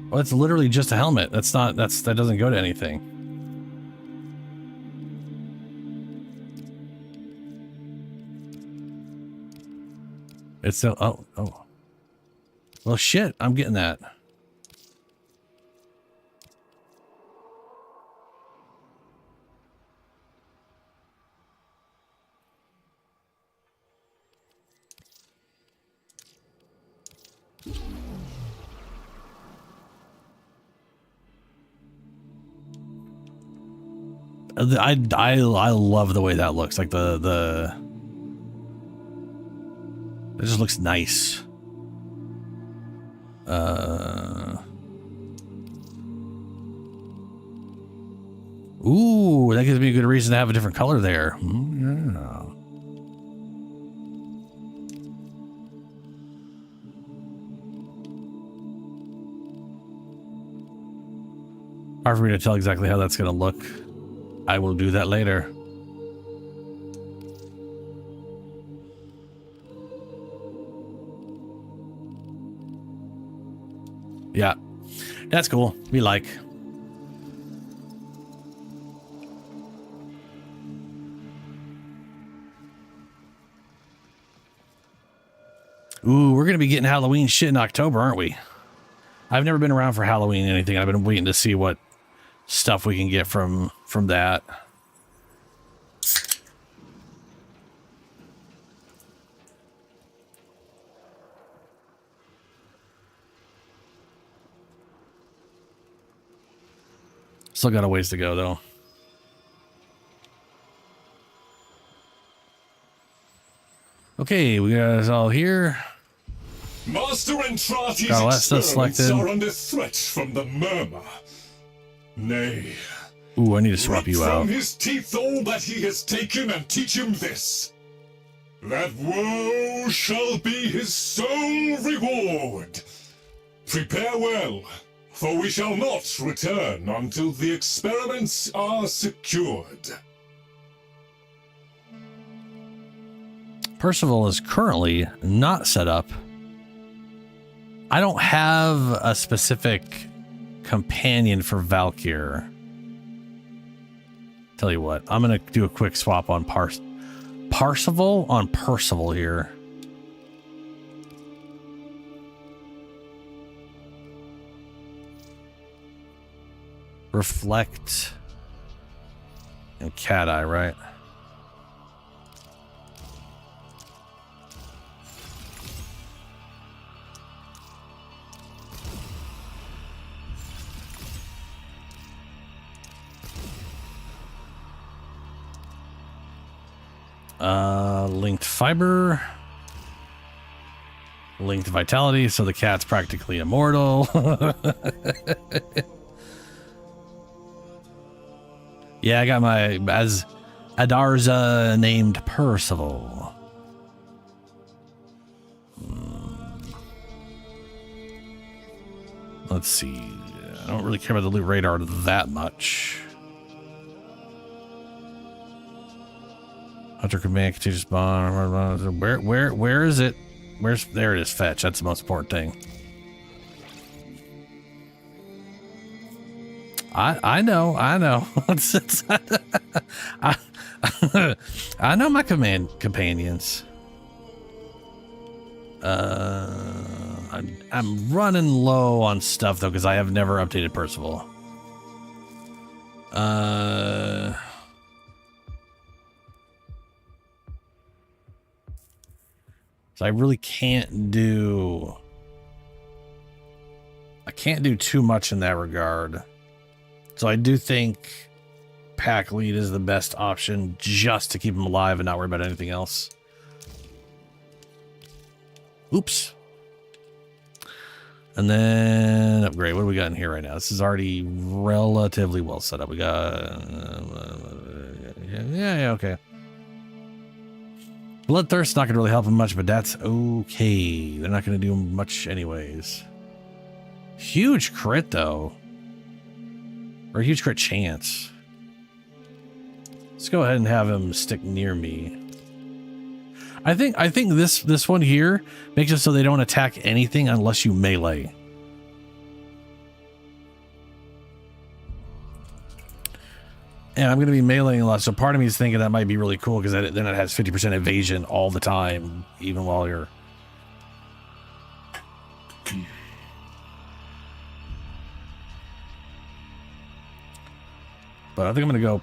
Well, it's literally just a helmet. That doesn't go to anything. It's still, oh. Well, shit, I'm getting that. I love the way that looks. Like it just looks nice. Ooh, that gives me a good reason to have a different color there. Yeah. Hard for me to tell exactly how that's going to look. I will do that later. Yeah, that's cool. We like. Ooh, we're going to be getting Halloween shit in October, aren't we? I've never been around for Halloween or anything. I've been waiting to see what stuff we can get from that. Still got a ways to go, though. Okay, we got us all here. Master Entrati's Got all that stuff experiments selected. are under threat from the murmur. Nay, Ooh, I need to swap you rip out. from his teeth all that he has taken and teach him this. That woe shall be his sole reward. Prepare well, for we shall not return until the experiments are secured. Percival is currently not set up. I don't have a specific companion for Valkyr. Tell you what, I'm gonna do a quick swap on Percival on Percival here. Reflect and Cat Eye, right? Linked fiber, linked vitality, so the cat's practically immortal. Yeah, I got my as Adarza named Percival. Let's see. I don't really care about the loot radar that much. Hunter command, contagious bond. Where is it? There it is, fetch. That's the most important thing. I know. I know my companions. I'm running low on stuff though, because I have never updated Percival. So I really can't do... I can't do too much in that regard. So I do think pack lead is the best option just to keep him alive and not worry about anything else. Oops. And then upgrade. What do we got in here right now? This is already relatively well set up. We got... yeah, okay. Bloodthirst not going to really help him much, but that's okay. They're not going to do much anyways. Huge crit, though. Or a huge crit chance. Let's go ahead and have him stick near me. I think this one here makes it so they don't attack anything unless you melee. And I'm going to be meleeing a lot, so part of me is thinking that might be really cool because then it has 50% evasion all the time, even while you're... But I think I'm going to go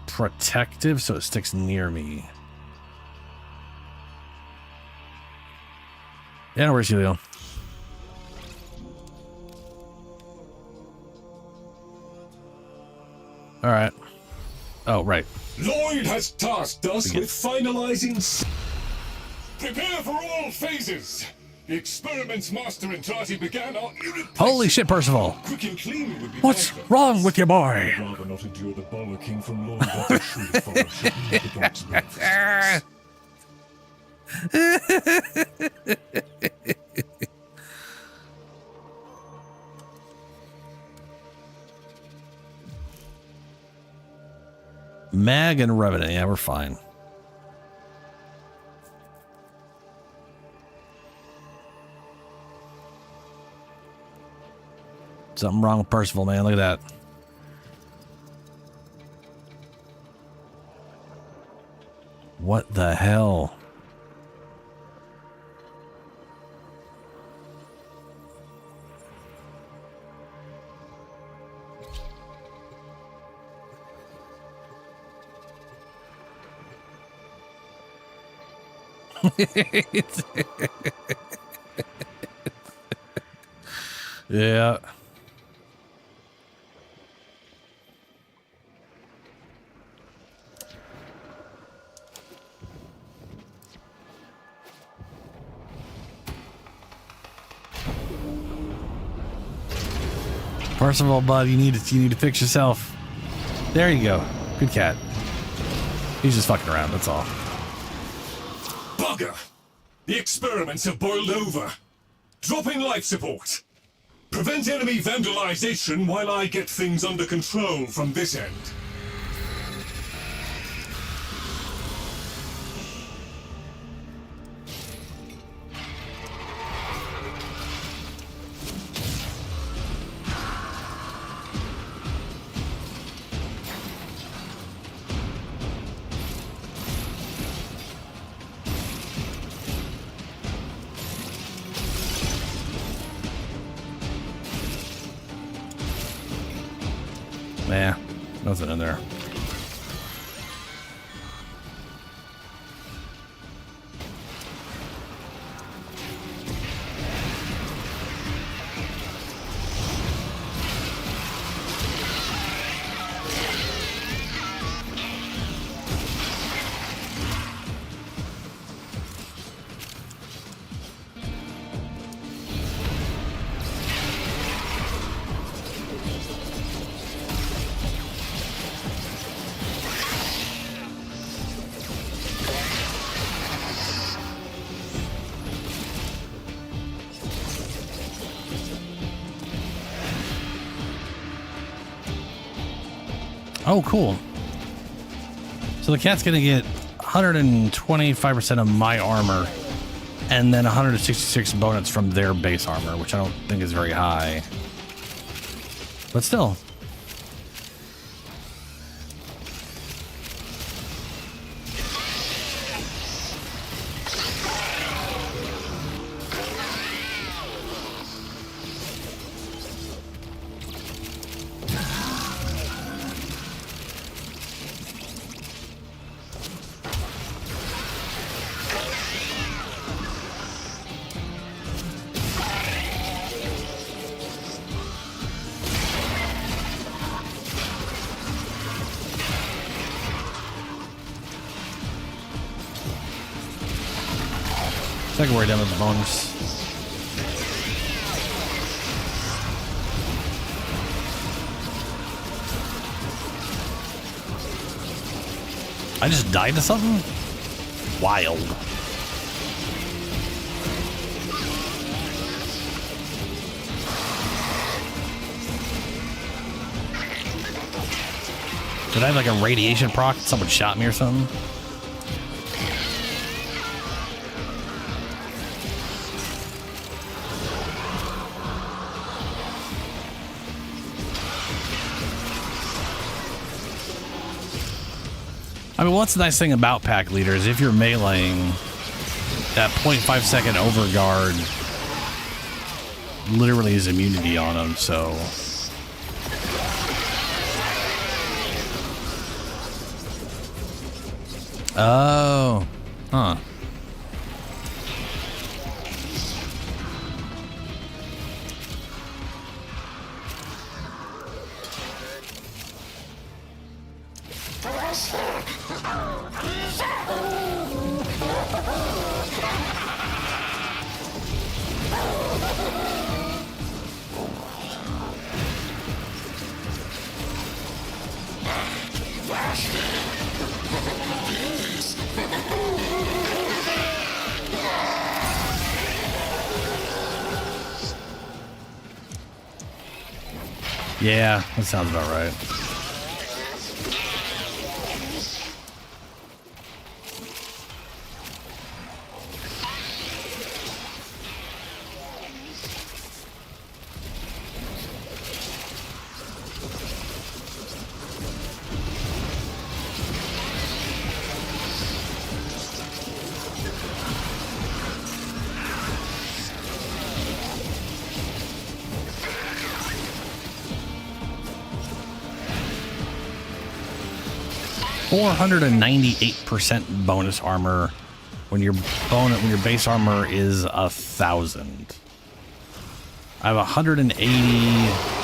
protective so it sticks near me. Yeah, where's Helio? All right. Oh, right. Lloyd has tasked us with finalizing... Prepare for all phases! The experiments Master and Trati began are irreplaceable. Holy shit, Percival! Quick and clean would be What's better. wrong with your boy? I'd rather not endure the bollocking from Lloyd after Shriek Forest and eat the dog's breakfast. Mag and Revenant, yeah, we're fine. Something wrong with Percival, man. Look at that. What the hell? Yeah. First of all, bud, you need to fix yourself. There you go. Good cat. He's just fucking around, that's all. Bugger! The experiments have boiled over. Drop in life support. Prevent enemy vandalization while I get things under control from this end. Nah, nothing in there. Oh, cool. So the cat's gonna get 125% of my armor and then 166 bonus from their base armor, which I don't think is very high. But still. Secondary damage bonus. I just died to something? Wild. Did I have like a radiation proc? Someone shot me or something? I mean, what's the nice thing about pack leaders? If you're meleeing, that 0.5 second overguard literally is immunity on them, so... Oh. Huh. Yeah, that sounds about right. %498% bonus armor when your base armor is 1,000. I have 180.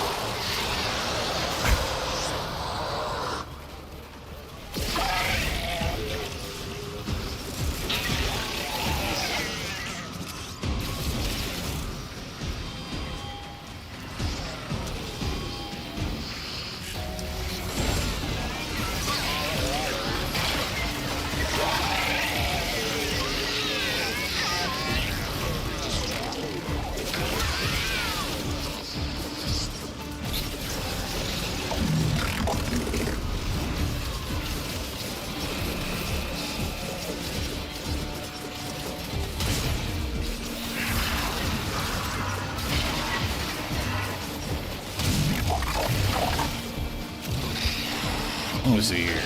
Let me see here.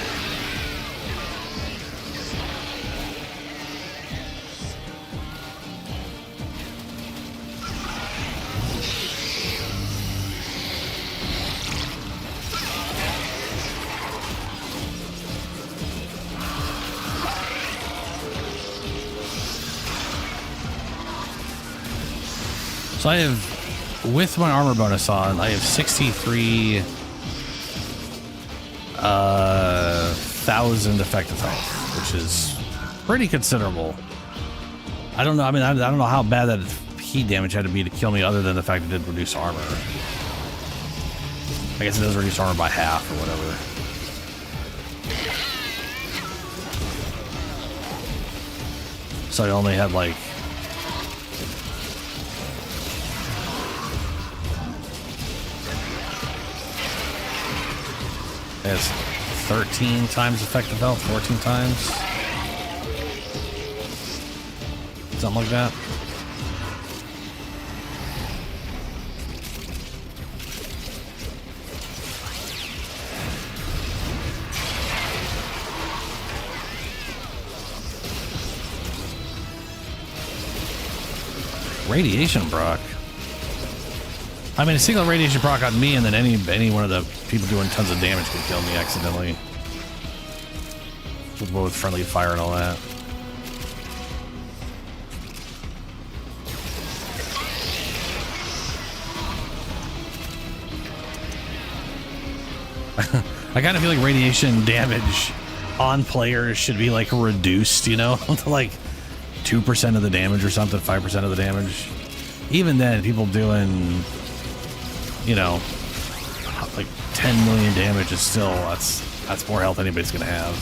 So I have, with my armor bonus on, I have 63 1,000 effective health, which is pretty considerable. I don't know. I mean, I don't know how bad that heat damage had to be to kill me, other than the fact it did reduce armor. I guess it does reduce armor by half or whatever. So I only had like it's 13 times effective health, 14 times. Something like that. Radiation proc. I mean, a single radiation proc on me, and then any one of the people doing tons of damage can kill me accidentally. With friendly fire and all that. I kind of feel like radiation damage on players should be like reduced, you know, to like 2% of the damage or something, 5% of the damage. Even then, people doing, you know, like 10 million damage is still, that's more health anybody's gonna have.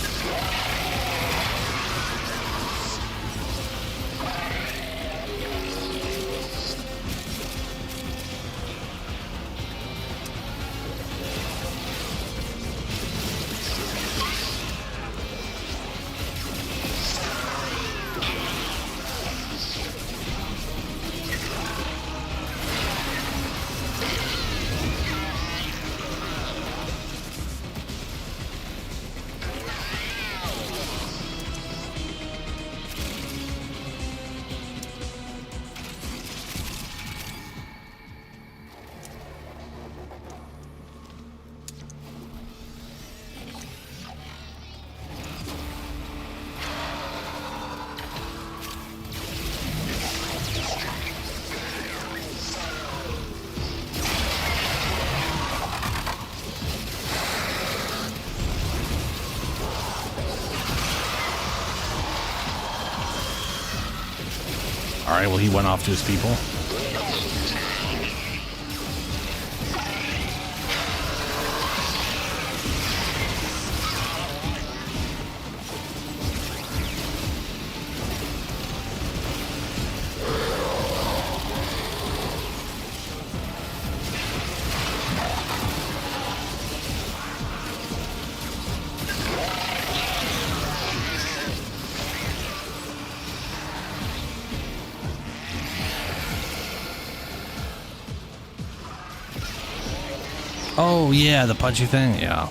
Alright, well, he went off to his people. Oh, yeah, the punchy thing? Yeah.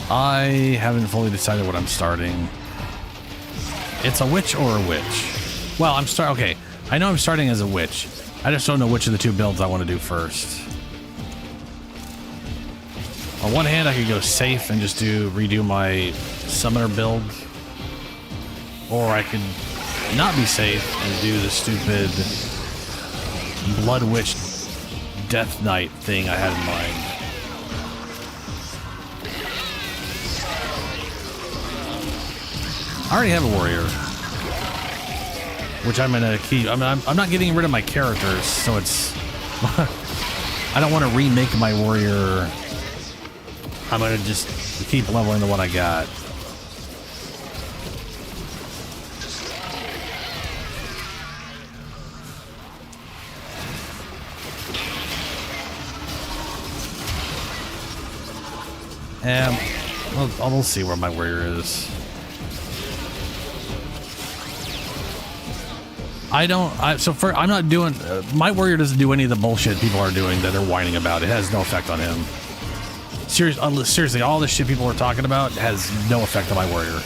I haven't fully decided what I'm starting. It's a witch or a witch? Well, okay, I know I'm starting as a witch. I just don't know which of the two builds I want to do first. On one hand, I could go safe and just redo my summoner build. Or I could not be safe and do the stupid Blood Witch Death Knight thing I had in mind. I already have a warrior, which I'm gonna keep. I'm not getting rid of my characters, so it's. I don't want to remake my warrior. I'm gonna just keep leveling the one I got. We'll see where my warrior is. I'm not doing, my warrior doesn't do any of the bullshit people are doing that they're whining about. It has no effect on him. Seriously, all this shit people are talking about has no effect on my warrior.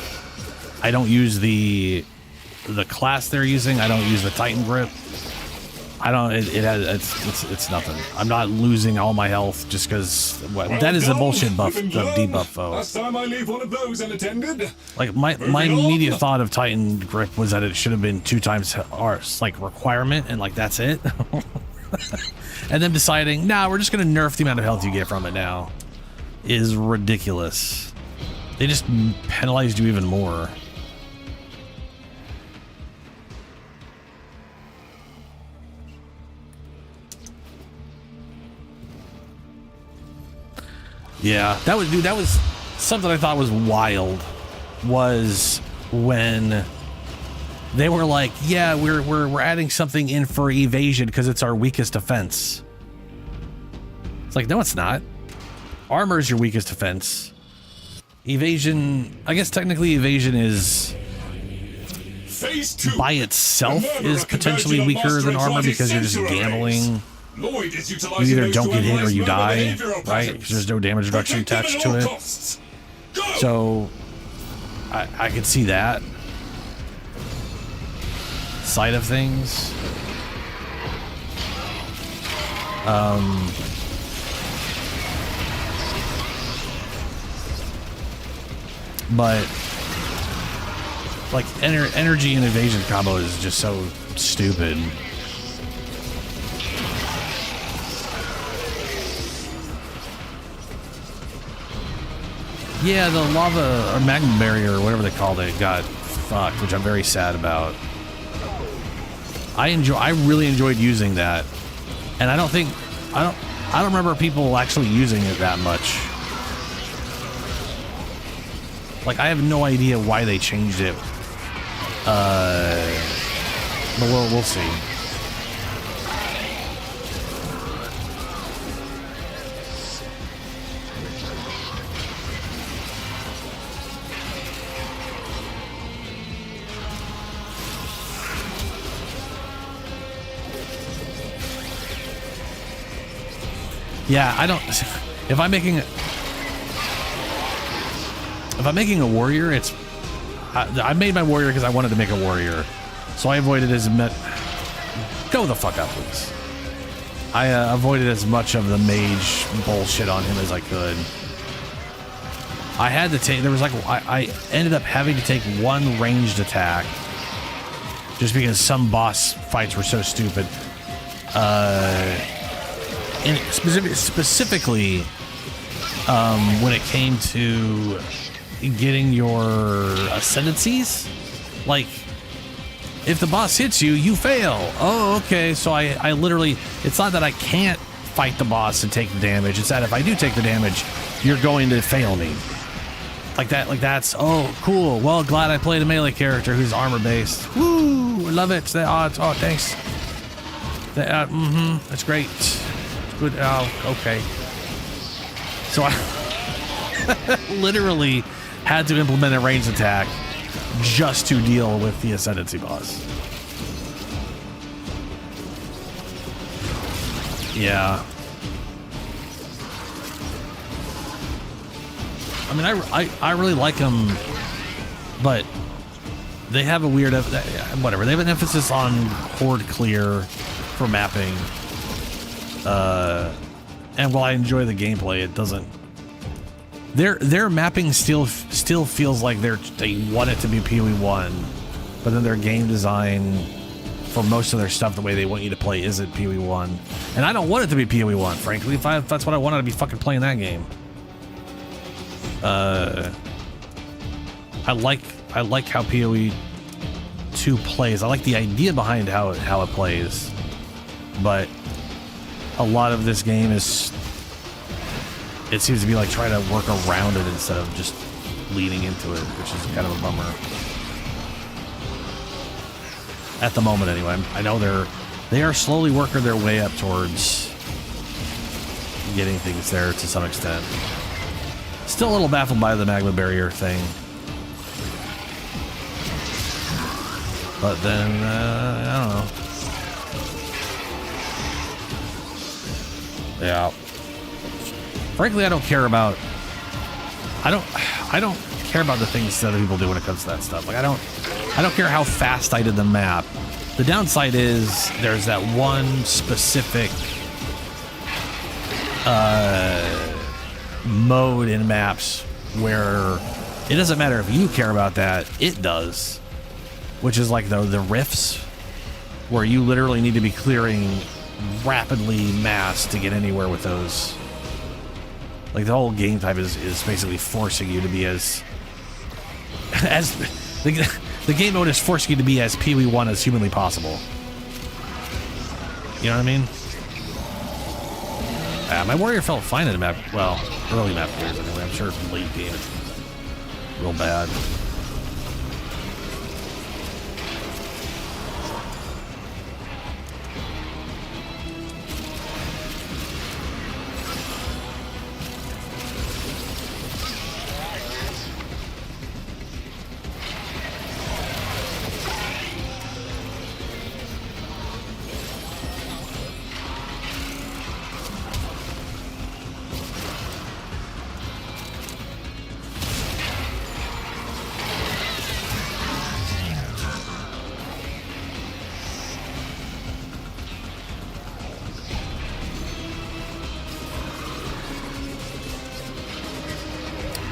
I don't use the class they're using. I don't use the Titan grip. I don't. It's nothing. I'm not losing all my health just because that is a bullshit buff, the debuff foe. Last time I leave one of those unattended. Like my immediate thought of Titan grip was that it should have been 2 times our like requirement, and like that's it. And then deciding, nah, we're just gonna nerf the amount of health you get from it now, is ridiculous. They just penalized you even more. Yeah, that was something I thought was wild, was when they were like, yeah, we're adding something in for evasion because it's our weakest defense. It's like, no, it's not. Armor is your weakest defense. Evasion, I guess technically evasion is by itself is potentially weaker than armor because you're just gambling. You either don't get hit or you die, right? Because there's no damage reduction attached to it. So I could see that side of things. But like energy and evasion combo is just so stupid. Yeah, the lava or magma barrier or whatever they called it got fucked, which I'm very sad about. I really enjoyed using that, and I don't remember people actually using it that much. Like, I have no idea why they changed it. But we'll see. Yeah, I don't. If I'm making a warrior, it's I made my warrior because I wanted to make a warrior, so I avoided as much. Go the fuck out, please. I avoided as much of the mage bullshit on him as I could. I had to take. There was like I ended up having to take one ranged attack just because some boss fights were so stupid. And specifically, when it came to getting your ascendancies, like if the boss hits you, you fail. Oh, okay. So I literally, it's not that I can't fight the boss and take the damage. It's that if I do take the damage, you're going to fail me. Like that. Like that's, oh, cool. Well, glad I played a melee character who's armor based. Woo! Love it. Oh, thanks. That's great. Good. Oh, okay. So I literally had to implement a ranged attack just to deal with the ascendancy boss. Yeah. I mean, I really like them, but they have a weird, whatever. They have an emphasis on horde clear for mapping. And while I enjoy the gameplay, it doesn't. Their mapping still feels like they want it to be POE1, but then their game design for most of their stuff, the way they want you to play, isn't POE1. And I don't want it to be POE1, frankly. If that's what I wanted, to be fucking playing that game. I like how POE2 plays. I like the idea behind how it plays, but a lot of this game is, it seems to be like trying to work around it instead of just leaning into it, which is kind of a bummer. At the moment, anyway. I know they are slowly working their way up towards getting things there to some extent. Still a little baffled by the magma barrier thing. But then, I don't know. Yeah. Frankly, I don't care about the things that other people do when it comes to that stuff. Like I don't care how fast I did the map. The downside is there's that one specific mode in maps where it doesn't matter if you care about that, it does. Which is like the rifts, where you literally need to be clearing rapidly mass to get anywhere with those. Like the whole game type is basically forcing you to be as the game mode is forcing you to be as POE1 as humanly possible. You know what I mean? My warrior felt fine in the map. Well, early map clears anyway. I'm sure late game it's real bad.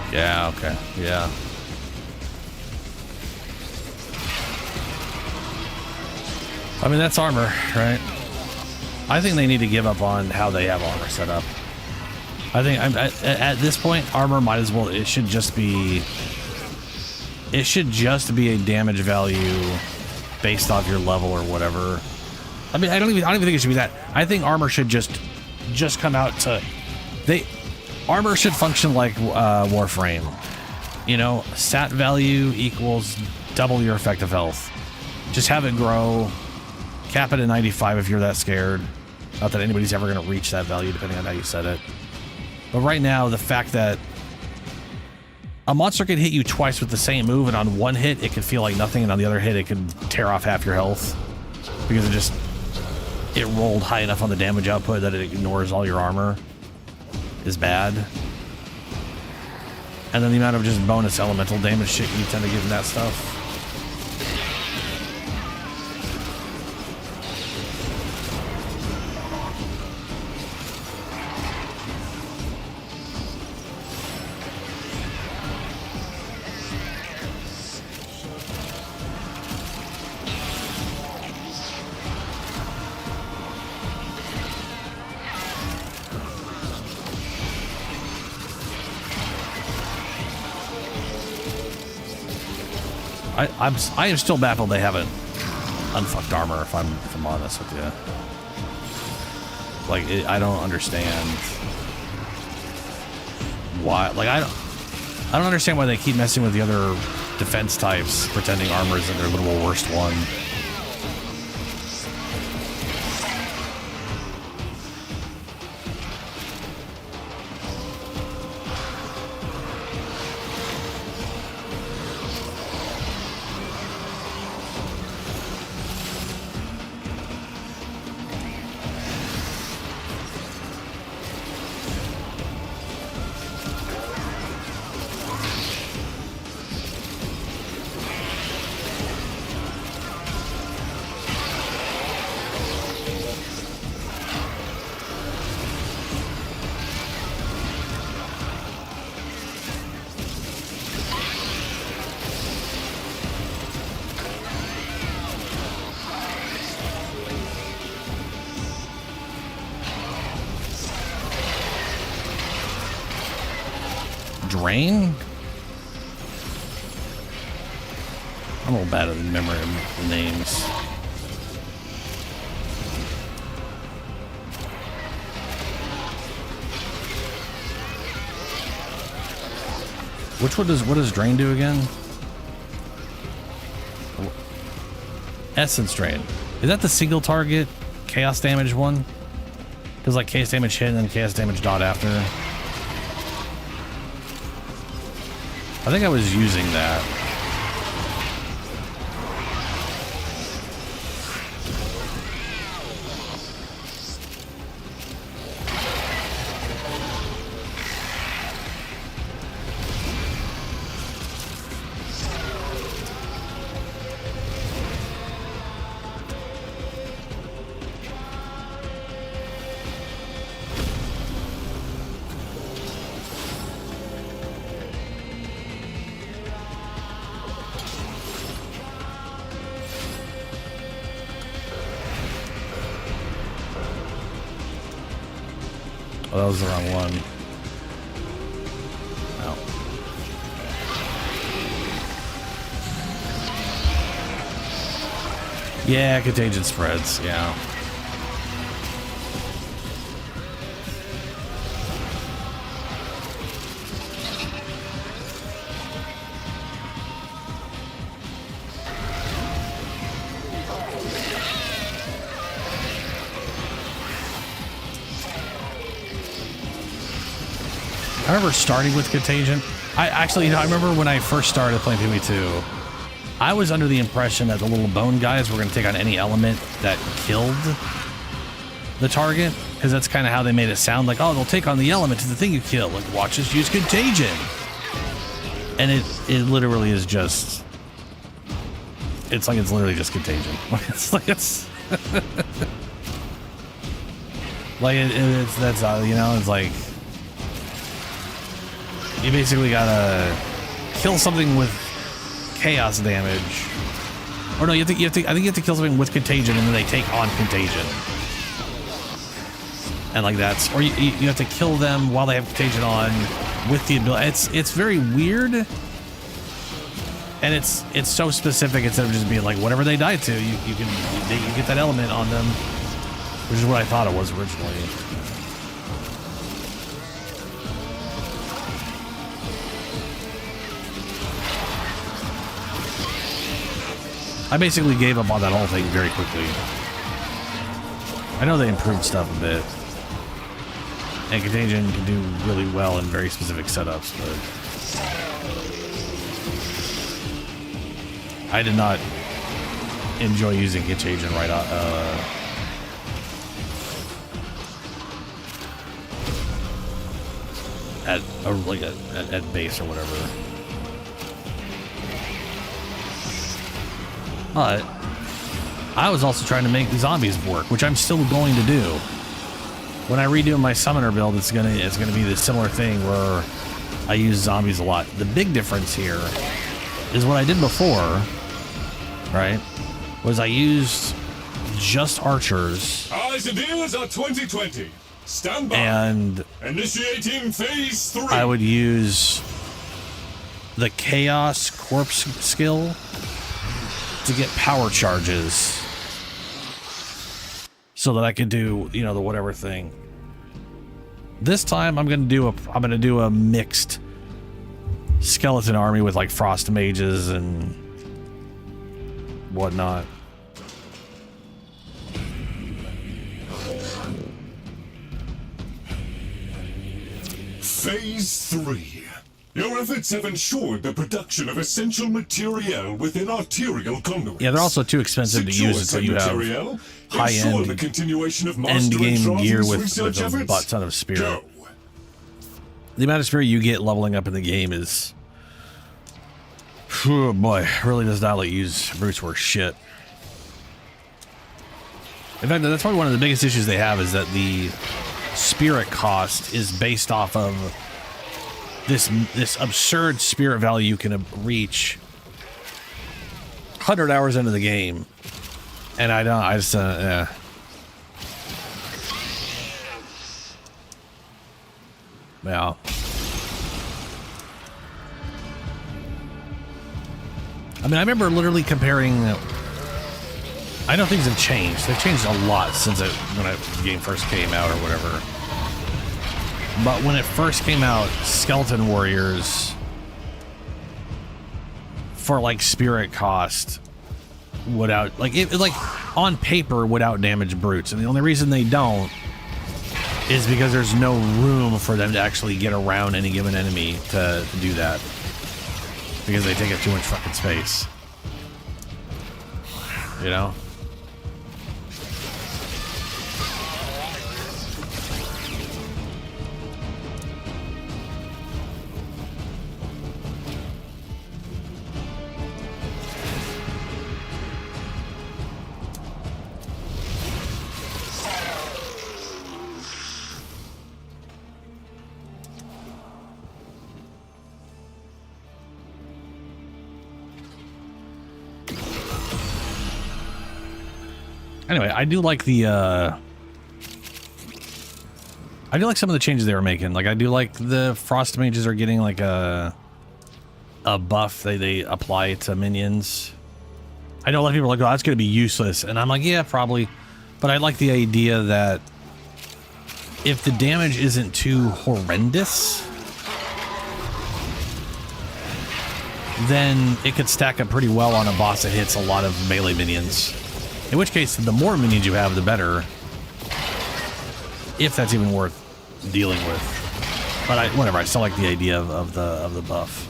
Yeah, okay. Yeah. I mean, that's armor, right? I think they need to give up on how they have armor set up. I think at this point, armor might as well. It should just be a damage value based off your level or whatever. I mean, I don't even think it should be that. I think armor should just come out to. Armor should function like Warframe. You know, stat value equals double your effective health. Just have it grow. Cap it at 95 if you're that scared. Not that anybody's ever going to reach that value, depending on how you set it. But right now, the fact that a monster can hit you twice with the same move, and on one hit it can feel like nothing, and on the other hit it can tear off half your health because it rolled high enough on the damage output that it ignores all your armor, is bad. And then the amount of just bonus elemental damage shit you tend to get in that stuff. I am still baffled they haven't unfucked armor, if I'm honest with you. Like, I don't understand why. Like, I don't understand why they keep messing with the other defense types, pretending armor is their little worst one. Drain? I'm a little bad at the memory of the names. What does drain do again? Essence drain. Is that the single target chaos damage one? Does like chaos damage hit and then chaos damage dot after? I think I was using that. Oh, that was the wrong one. Oh. Yeah, contagion spreads, yeah. I remember starting with Contagion. I remember when I first started playing POE2, I was under the impression that the little bone guys were going to take on any element that killed the target, because that's kind of how they made it sound like, oh, they'll take on the element to the thing you kill. Like, watch us use Contagion. And it literally is just, it's literally just Contagion. It's like, it's, like, that's, you know, it's like, you basically gotta kill something with chaos damage. Or no, I think you have to kill something with Contagion and then they take on Contagion. And like that's, or you have to kill them while they have contagion on with the ability. It's very weird, and it's so specific instead of just being like whatever they die to, you get that element on them, which is what I thought it was originally. I basically gave up on that whole thing very quickly. I know they improved stuff a bit. And Contagion can do really well in very specific setups, but I did not enjoy using Contagion right at base or whatever. But I was also trying to make the zombies work, which I'm still going to do. When I redo my summoner build, it's gonna be the similar thing where I use zombies a lot. The big difference here is what I did before, right? Was I used just archers. Eyes and ears are 2020. Stand by. And initiating phase 3. I would use the Chaos Corpse skill to get power charges, so that I could do, you know, the whatever thing. This time I'm gonna do a mixed skeleton army with like frost mages and whatnot. Phase 3. Your efforts have ensured the production of essential materiel within arterial conduits. Yeah, they're also too expensive to use until you have high-end end-game gear with a butt ton of spirit. Go. The amount of spirit you get leveling up in the game is, oh boy, really does not let you use brutes worth shit. In fact, that's probably one of the biggest issues they have, is that the spirit cost is based off of this absurd spirit value you can reach 100 hours into the game, and I just yeah. I mean, I remember literally comparing. I know things have changed. They've changed a lot since when the game first came out or whatever. But when it first came out, Skeleton Warriors, for like spirit cost, would out like on paper would out damage brutes, and the only reason they don't is because there's no room for them to actually get around any given enemy to do that, because they take up too much fucking space. You know? Anyway, I do like some of the changes they were making. Like, I do like the frost mages are getting like a buff they apply to minions. I know a lot of people are like, oh, that's going to be useless, and I'm like, yeah, probably. But I like the idea that if the damage isn't too horrendous, then it could stack up pretty well on a boss that hits a lot of melee minions. In which case, the more minions you have, the better. If that's even worth dealing with. But whatever, I still like the idea of the buff.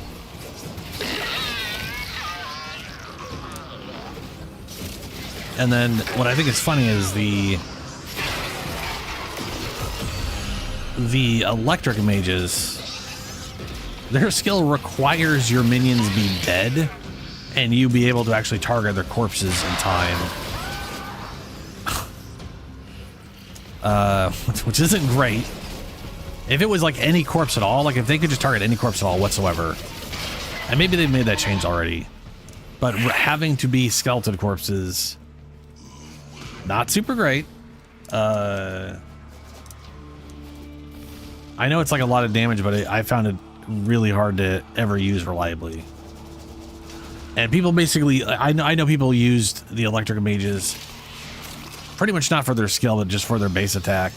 And then what I think is funny is the electric mages, their skill requires your minions be dead and you be able to actually target their corpses in time. Which isn't great. If it was like any corpse at all, like if they could just target any corpse at all whatsoever, and maybe they've made that change already, but having to be skeleton corpses, not super great. I know it's like a lot of damage, but I found it really hard to ever use reliably. And people basically, I know people used the electric mages pretty much not for their skill, but just for their base attack.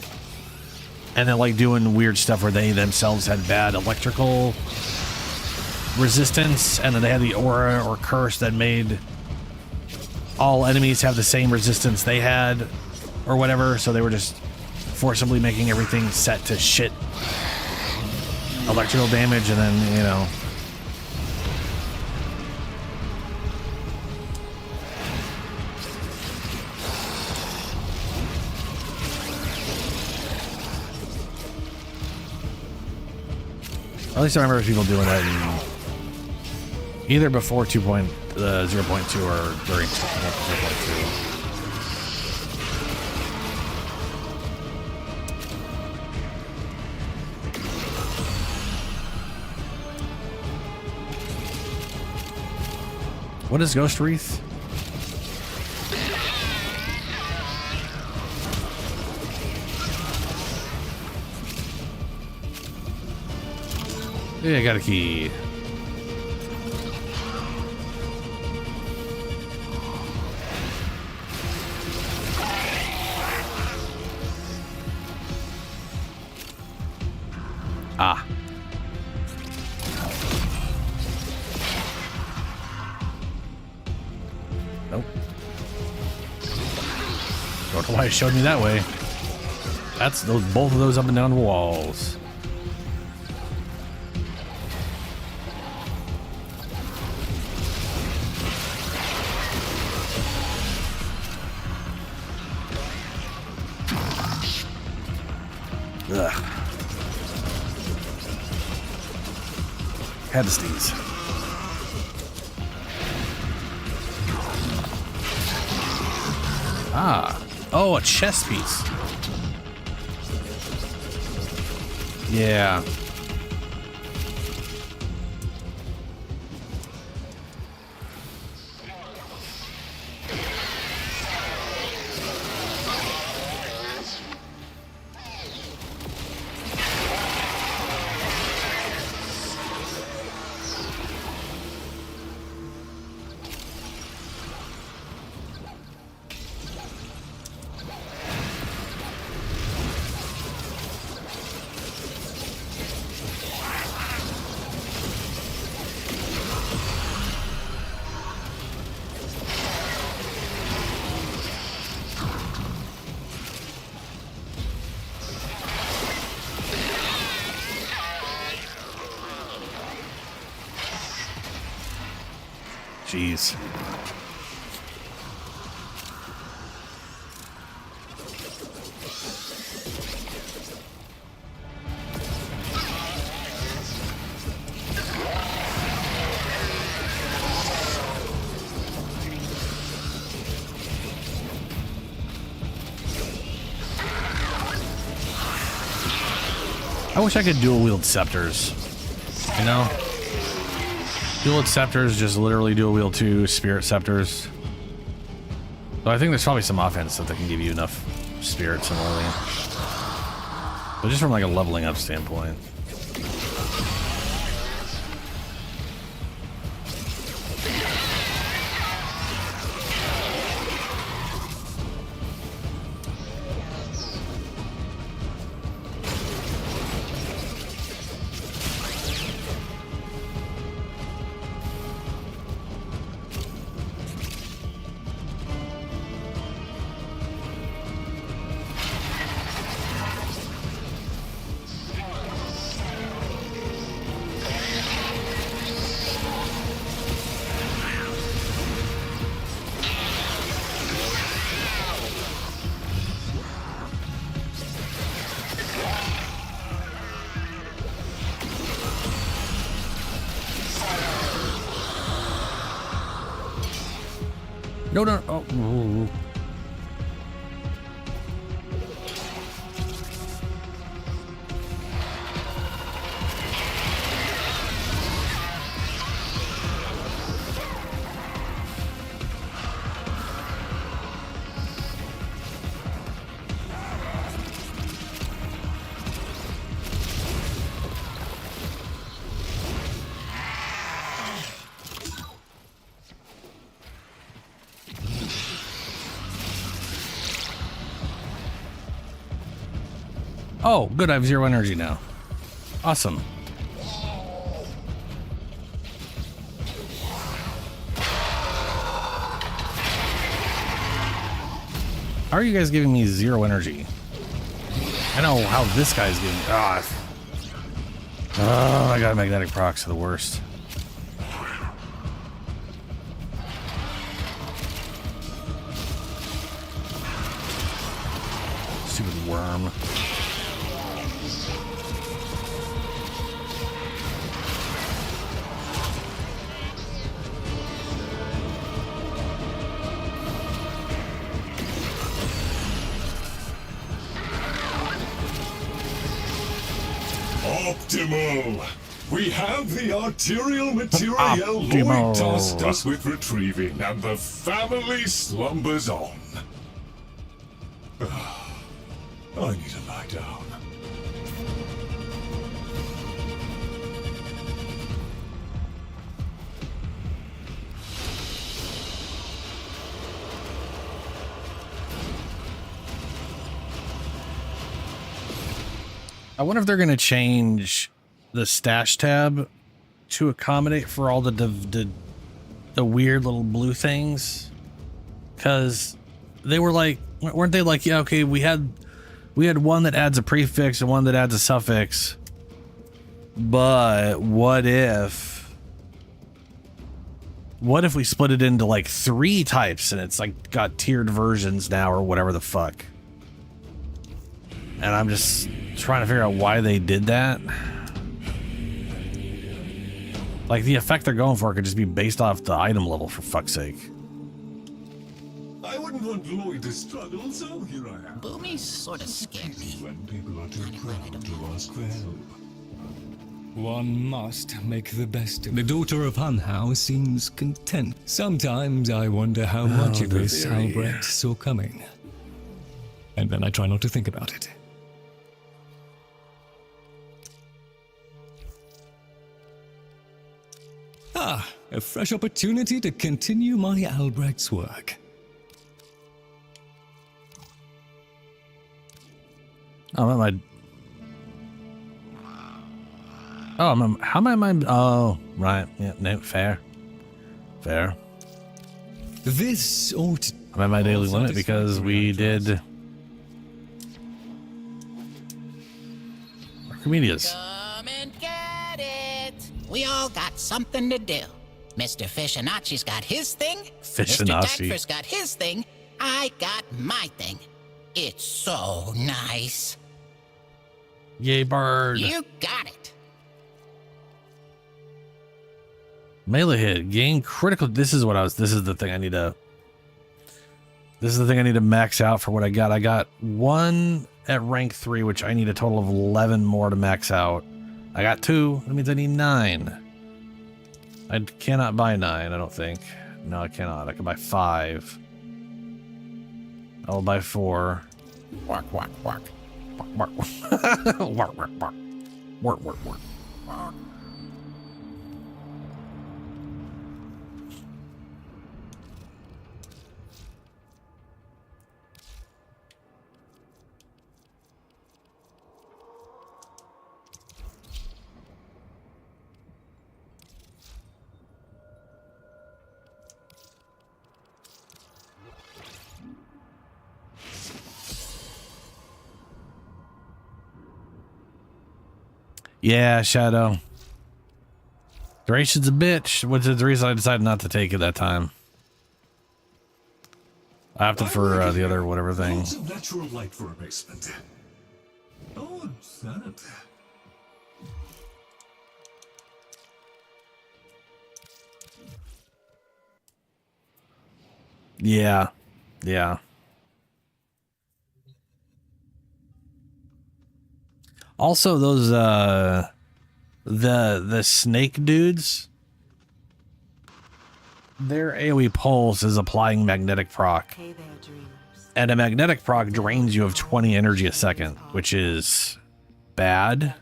And then like doing weird stuff where they themselves had bad electrical resistance, and then they had the aura or curse that made all enemies have the same resistance they had or whatever, so they were just forcibly making everything set to shit electrical damage, and then, you know, at least I remember people doing that in either before 2.0.2 or during 2.2. What is Ghost Wreath? Yeah, I got a key. Ah. Nope. Don't know why it showed me that way. That's those, both of those up and down walls. Ugh. Had to sneeze. Ah. Oh, a chess piece. Yeah. Jeez. I wish I could dual wield scepters, you know? Dual scepters, just literally dual wield 2 spirit scepters. But I think there's probably some offense that can give you enough spirit similarly. But just from like a leveling up standpoint. No, no, oh. Ooh. Oh, good. I have 0 energy now. Awesome. How are you guys giving me 0 energy? I know how this guy's giving me. Oh, I got magnetic procs are the worst. Stupid worm. Optimal! We have the arterial material Lloyd tasked us with retrieving, and the family slumbers on. I need to lie down. I wonder if they're going to change the stash tab to accommodate for all the weird little blue things. Because they were like, weren't they like, yeah, okay, we had one that adds a prefix and one that adds a suffix. But what if we split it into like 3 types and it's like got tiered versions now or whatever the fuck? And I'm just trying to figure out why they did that. Like, the effect they're going for could just be based off the item level, for fuck's sake. I wouldn't want Lloyd to struggle, so here I am. Boomy's sort of scared me. When people are too proud to ask for help. One must make the best of it. The daughter of Hunhow seems content. Sometimes I wonder how much of this Albrecht saw coming. And then I try not to think about it. Ah, a fresh opportunity to continue my Albrecht's work. Oh, am I? Oh, how am I? Oh, right. Yeah, no, fair. This ought. I'm at my daily limit because we did Archimedeas. Come and get it. We all got something to do. Mr. Fishinacci's got his thing. Mr. Dagfer's got his thing. I got my thing. It's so nice. Yay, bird. You got it. Melee hit. Gain critical. This is the thing I need to. This is the thing I need to max out for what I got. I got 1 at rank 3, which I need a total of 11 more to max out. I got 2. That means I need 9. I cannot buy 9, I don't think. No, I cannot. I can buy 5. I'll buy 4. Walk, walk, walk. Walk, walk. Walk, walk, walk. Work, work, work. Walk. Yeah, Shadow. Duration's a bitch, which is the reason I decided not to take it that time. I opted for the other whatever thing. Lots of natural light for a basement. Oh, that. Yeah. Yeah. Also, those the snake dudes, their AoE pulse is applying magnetic proc. And a magnetic proc drains you of 20 energy a second, which is bad.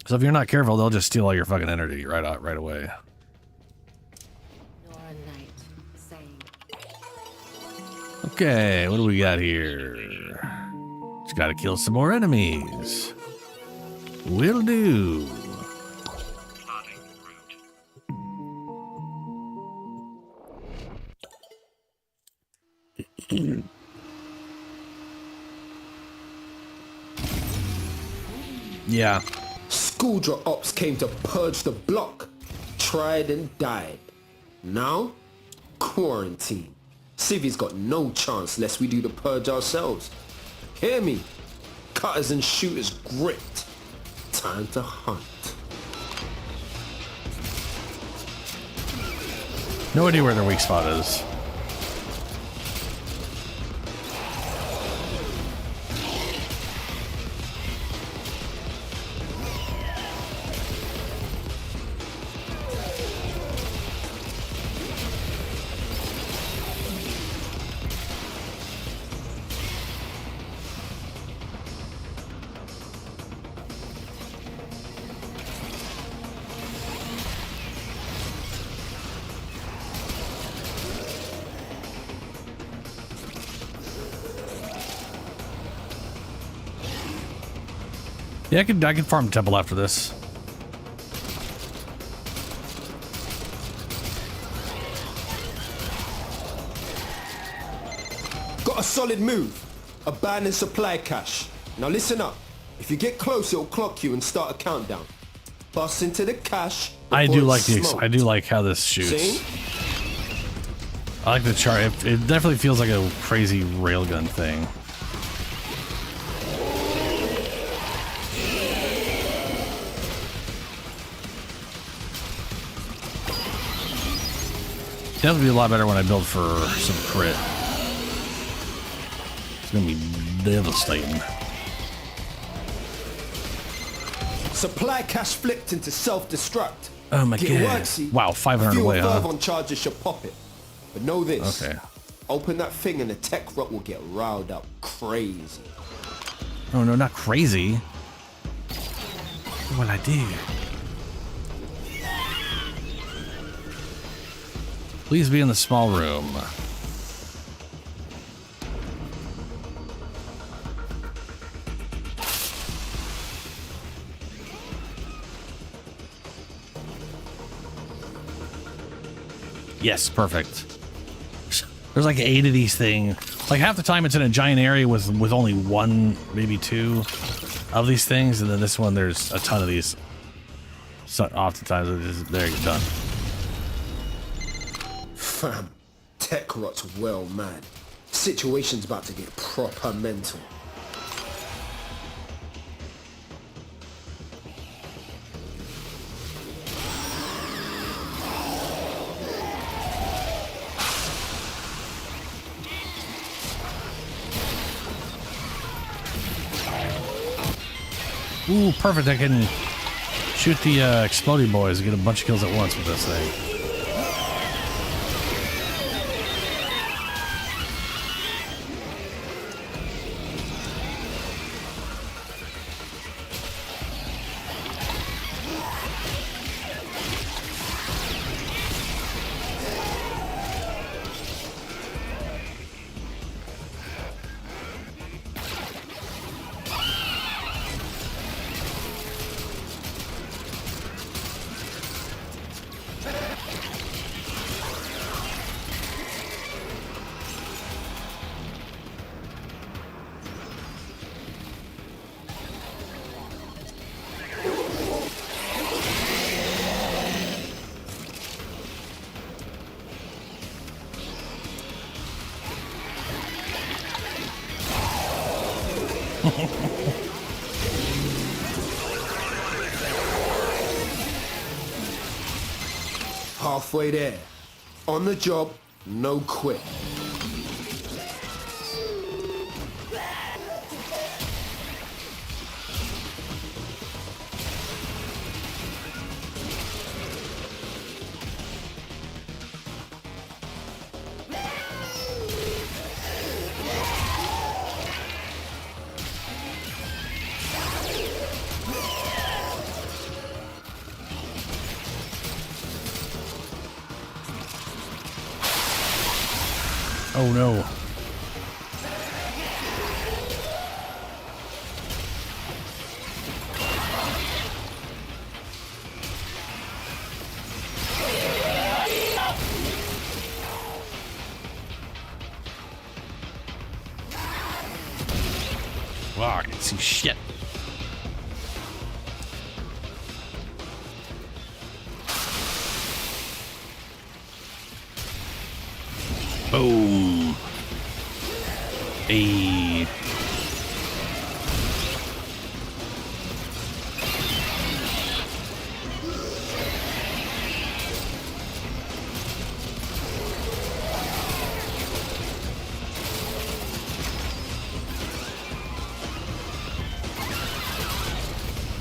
So if you're not careful, they'll just steal all your fucking energy right away. Okay, what do we got here? Just gotta kill some more enemies. Will do. Yeah. Schooldraw ops came to purge the block. Tried and died. Now, quarantine. Civi's got no chance lest we do the purge ourselves. Hear me? Cutters and shooters gripped. Time to hunt. No idea where their weak spot is. Yeah, I can farm the temple after this. Got a solid move. Abandoned supply cache. Now listen up. If you get close, it'll clock you and start a countdown. Bust into the cache. I do like how this shoots. See? I like the chart. It definitely feels like a crazy railgun thing. Definitely be a lot better when I build for some crit. It's gonna be devastating. Supply cache flipped into self-destruct. Oh my Get god! work, see? Wow, 500 Few away, huh? on charges should pop it. But know this. Okay. Open that thing and the tech rot will get riled up crazy. Oh no, not crazy. What I do? Please be in the small room. Yes, perfect. There's like 8 of these things. Like half the time it's in a giant area with only 1, maybe 2 of these things, and then this one there's a ton of these. So oftentimes it's just, there, you're done. Fam, tech rot's well mad. Situation's about to get proper mental. Ooh, perfect. I can shoot the exploding boys and get a bunch of kills at once with this thing. Halfway there. On the job, no quit. Oh no. Wow, I can see shit. Boom. Hey.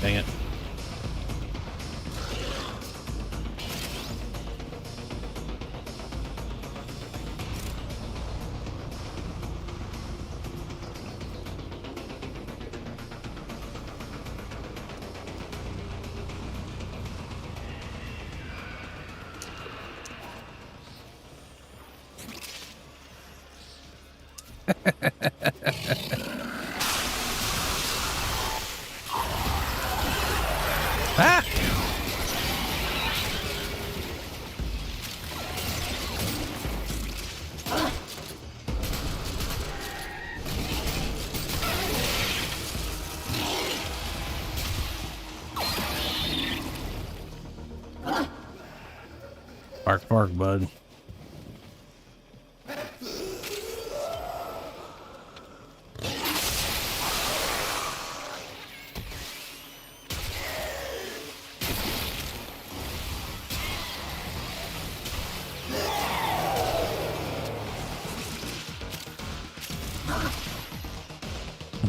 Dang it. Ah! Bark, bark, bud.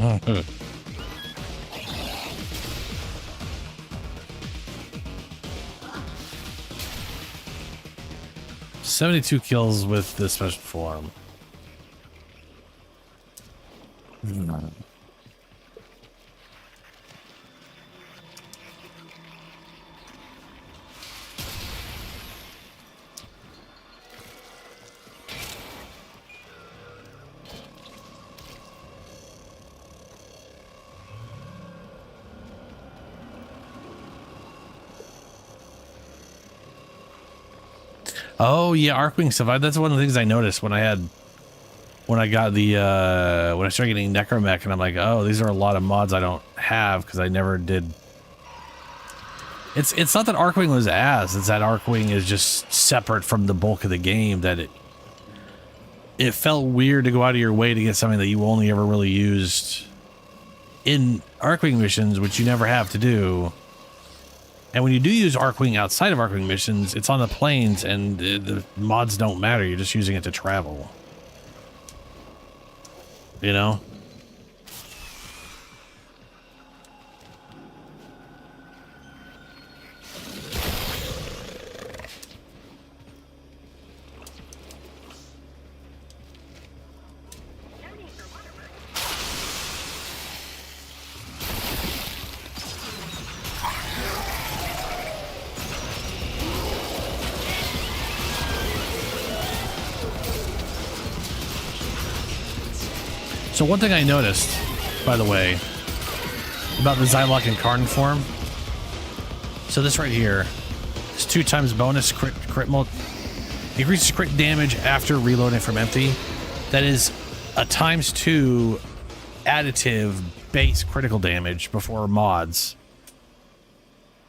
Hmm. 72 kills with the special form. Oh yeah, Archwing stuff. That's one of the things I noticed when I got the when I started getting Necromech, and I'm like, oh, these are a lot of mods I don't have because I never did. It's not that Archwing was ass. It's that Archwing is just separate from the bulk of the game. That it felt weird to go out of your way to get something that you only ever really used in Archwing missions, which you never have to do. And when you do use Archwing outside of Archwing missions, it's on the plains, and the mods don't matter. You're just using it to travel. You know? So one thing I noticed, by the way, about the Zylok Incarnate form. So this right here, this 2x bonus crit increases crit damage after reloading from empty. That is a ×2 additive base critical damage before mods.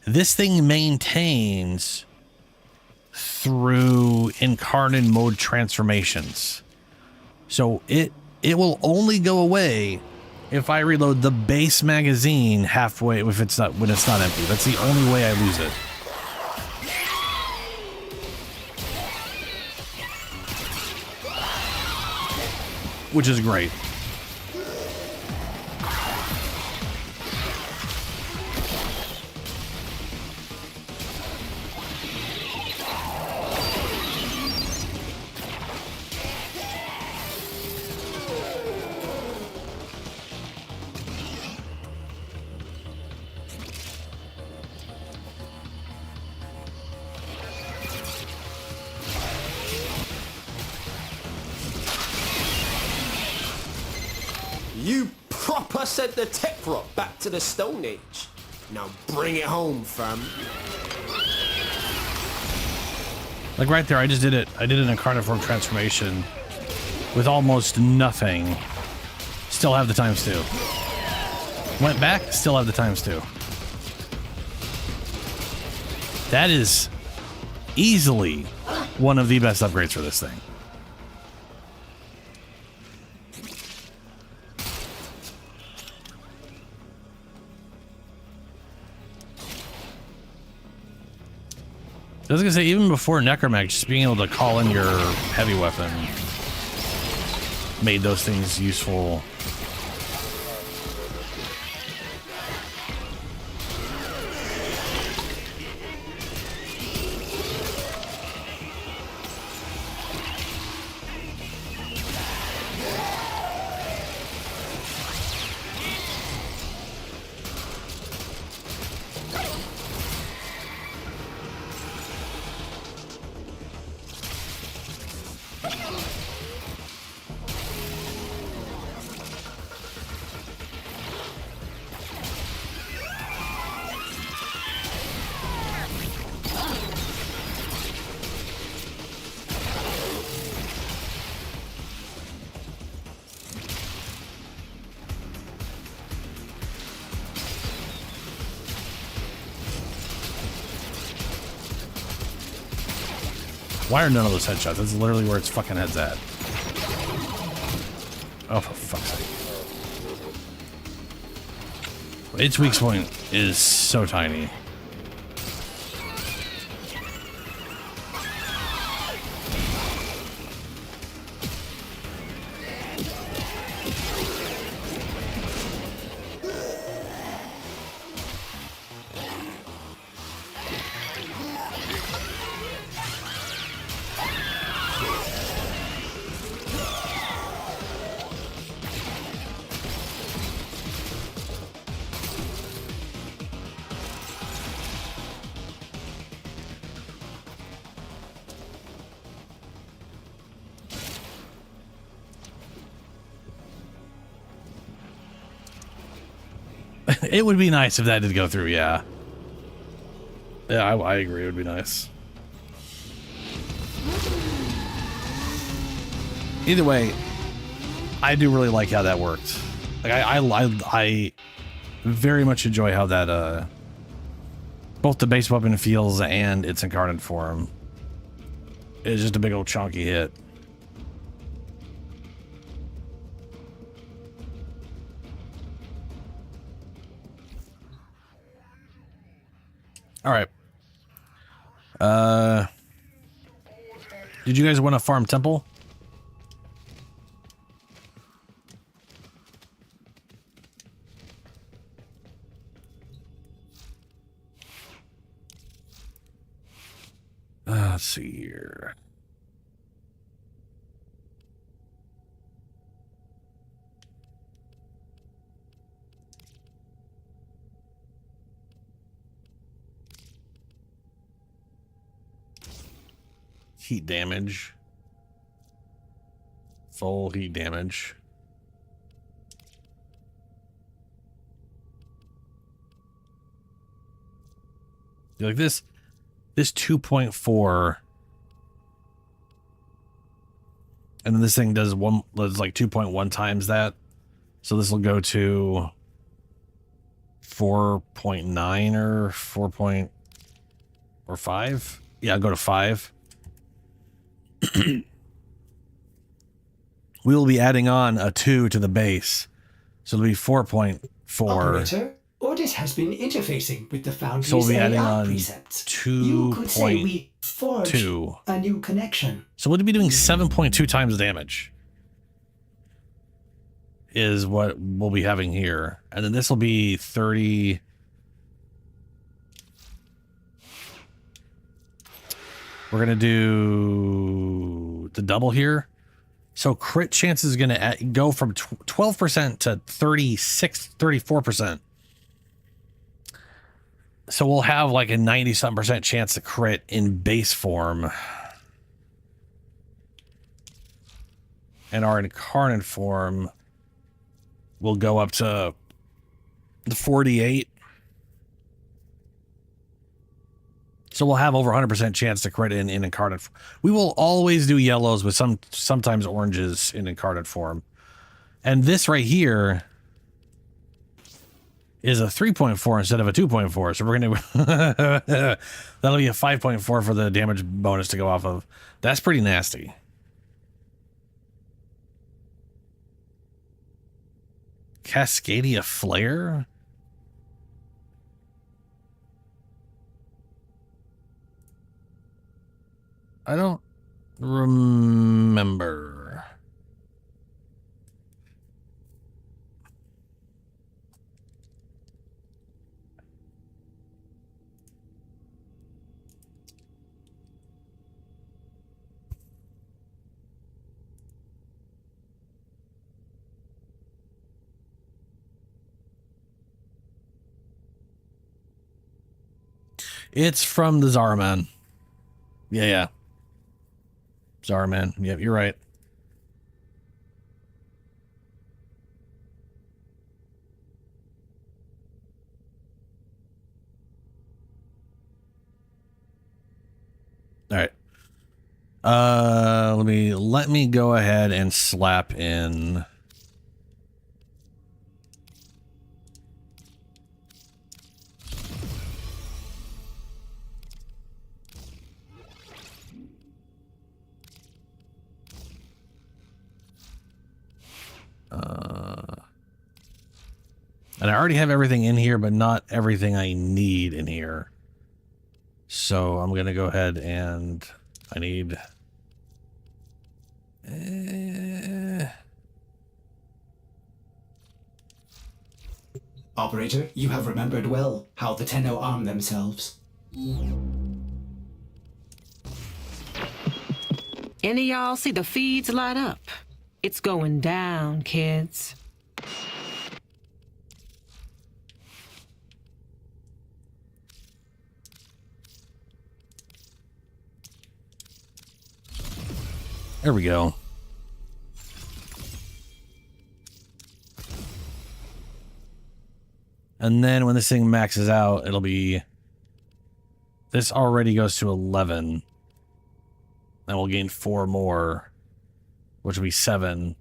This thing maintains through Incarnate mode transformations. So it will only go away if I reload the base magazine halfway when it's not empty. That's the only way I lose it. Which is great. You proper sent the tech rock back to the Stone Age. Now bring it home, fam. Like right there, I just did it. I did an Incarnate form transformation with almost nothing. Still have the ×2. Went back, still have the ×2. That is easily one of the best upgrades for this thing. I was gonna say, even before Necromag, just being able to call in your heavy weapon made those things useful. Why are none of those headshots? That's literally where its fucking head's at. Oh, for fuck's sake. Its weak point is so tiny. It would be nice if that did go through, yeah. Yeah, I agree. It would be nice. Either way, I do really like how that worked. Like I very much enjoy how that both the base weapon feels and its incarnate form. It's just a big old chunky hit. All right. Did you guys want to farm temple? Let's see here. Heat damage. Full heat damage. Like this 2.4, and then this thing does like 2.1 times that. So this will go to 4.9 or 5. Yeah, I'll go to 5. We will be adding on a 2 to the base, so it'll be 4.4. Operator, Audit has been interfacing with the Foundry's So we'll be adding AI on precepts. 2.2. You could say we forged a new connection. So we'll be doing 7.2 times damage is what we'll be having here. And then this will be 30. We're going to do the double here. So crit chance is going to go from 12% to 34%. So we'll have like a 90-something% chance to crit in base form. And our incarnate form will go up to the 48. So we'll have over 100% chance to crit in incarnate. We will always do yellows with sometimes oranges in incarnate form. And this right here is a 3.4 instead of a 2.4. So we're going to, that'll be a 5.4 for the damage bonus to go off of. That's pretty nasty. Cascadia Flare? I don't remember. It's from the Zaraman. Yeah. Zaraman. Yep, you're right. All right. Let me go ahead and slap in. And I already have everything in here, but not everything I need in here. So I'm going to go ahead and I need... Operator, you have remembered well how the Tenno arm themselves. Any of y'all see the feeds light up? It's going down, kids. There we go. And then when this thing maxes out, it'll be... This already goes to 11. And we'll gain 4 more, which will be 7,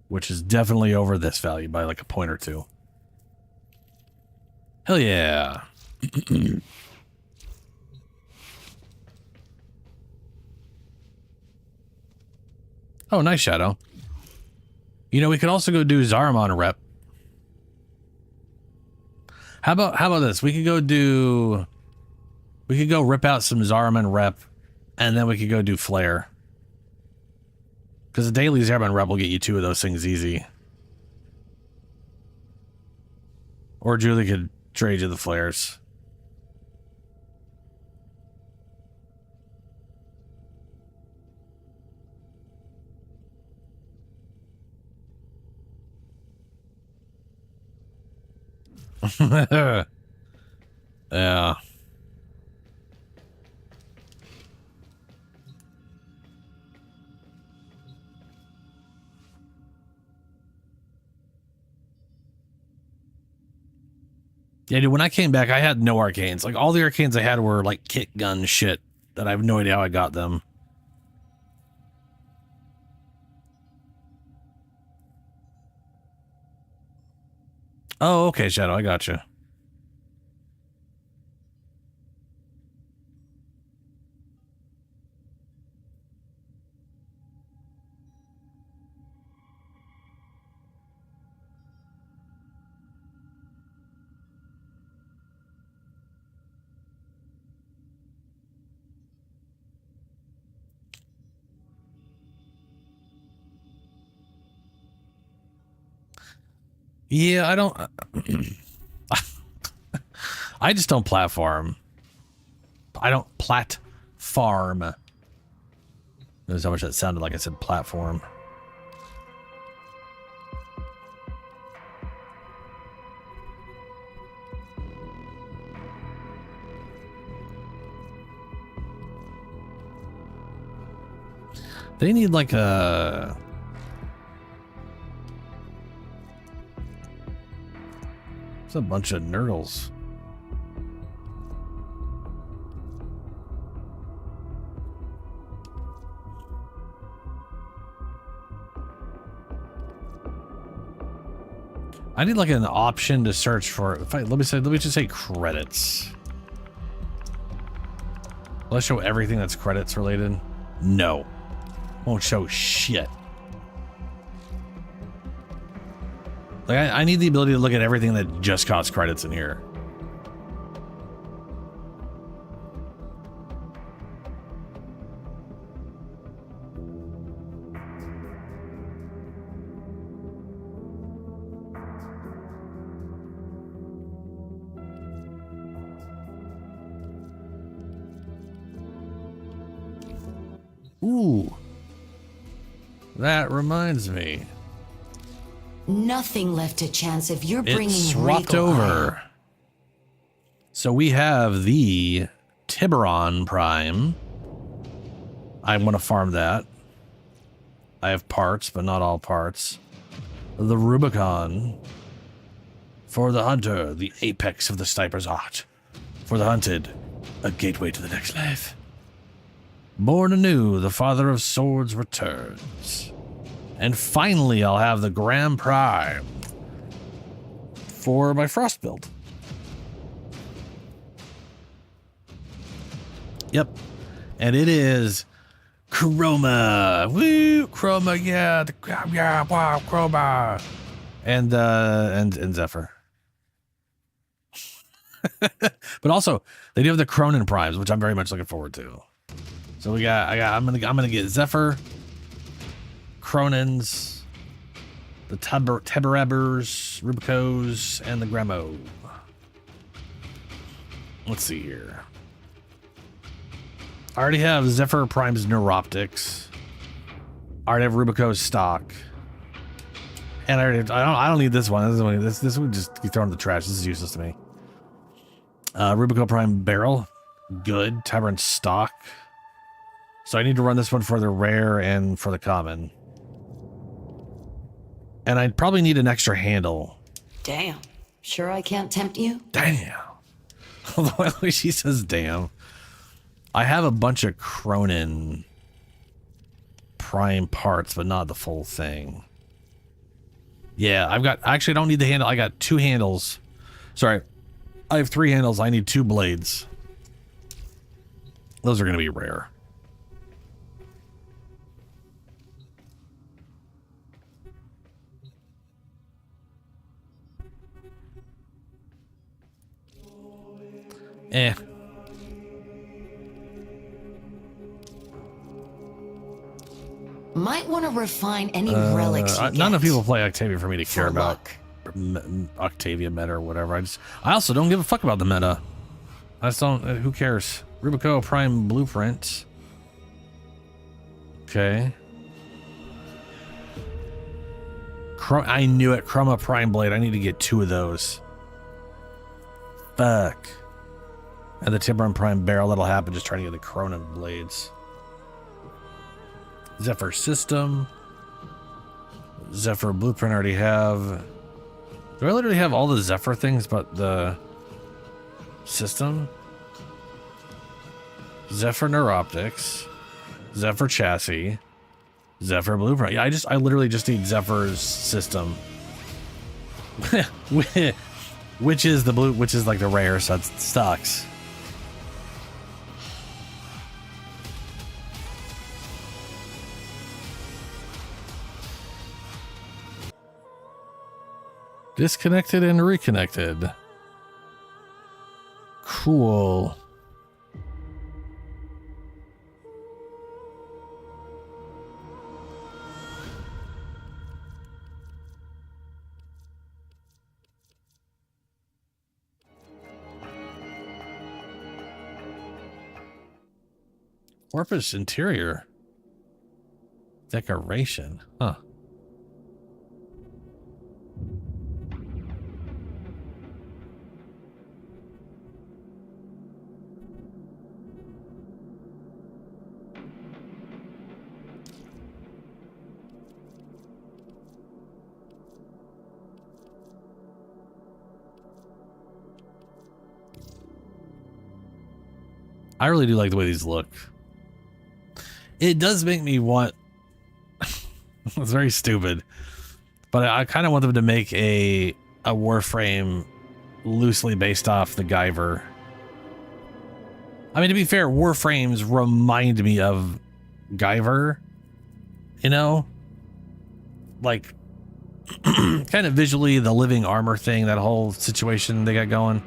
which is definitely over this value by like a point or 2. Hell yeah. Oh, nice, Shadow. You know, we could also go do Zaraman rep. How about this? We could go rip out some Zaraman rep, and then we could go do Flare. Because the daily Zaraman rep will get you 2 of those things easy. Or Julie could trade you the flares. Yeah. Yeah, dude, when I came back, I had no arcanes. Like, all the arcanes I had were, like, kit gun shit that I have no idea how I got them. Oh, okay, Shadow, I gotcha. Yeah, I don't... I just don't platform. I don't platform. Notice how much that sounded like I said platform. They need like a... It's a bunch of nurdles. I need like an option to search for. Let me just say credits. Will I show everything that's credits related? No. Won't show shit. Like I need the ability to look at everything that just costs credits in here. Ooh. That reminds me. Nothing left to chance if you're It's bringing swapped regal over. ire. So we have the Tiburon Prime. I want to farm that. I have parts, but not all parts. The Rubicon. For the hunter, the apex of the sniper's art. For the hunted, a gateway to the next life. Born anew, the father of swords returns. And finally, I'll have the Grand Prime for my Frost build. Yep. And it is Chroma. Woo! Chroma, yeah. Yeah, wow, Chroma. And Zephyr. But also, they do have the Cronin Primes, which I'm very much looking forward to. So I'm gonna get Zephyr, Cronins, the Teberebers, Rubicos, and the Gremo. Let's see here. I already have Zephyr Prime's Neuroptics. I already have Rubico's stock. And I don't need this one. This would just be thrown in the trash. This is useless to me. Rubico Prime Barrel. Good. Tavern stock. So I need to run this one for the rare and for the common. And I'd probably need an extra handle. Damn. Sure I can't tempt you? Damn. Although at least she says damn. I have a bunch of Cronin Prime parts, but not the full thing. Yeah, I actually don't need the handle. I got 2 handles. Sorry. I have 3 handles. I need 2 blades. Those are going to be rare. Eh. Might want to refine any relics you Not get. enough people play Octavia for me to care about Octavia meta or whatever. I also don't give a fuck about the meta. I just don't. Who cares? Rubico Prime Blueprint. Okay. I knew it. Chroma Prime Blade. I need to get 2 of those. Fuck. And the Tiburon Prime Barrel. That'll happen. Just trying to get the Cronin Blades. Zephyr System. Zephyr Blueprint I already have. Do I literally have all the Zephyr things but the system? Zephyr Neuroptics. Zephyr Chassis. Zephyr Blueprint. Yeah, I literally just need Zephyr's system. Which is like the rare, so it sucks. Disconnected and reconnected. Cool. Porpoise interior. Decoration. Huh. I really do like the way these look. It does make me want... It's very stupid. But I kind of want them to make a a Warframe loosely based off the Guyver. I mean, to be fair, Warframes remind me of Guyver, you know? Like, kind of visually, the living armor thing, that whole situation they got going.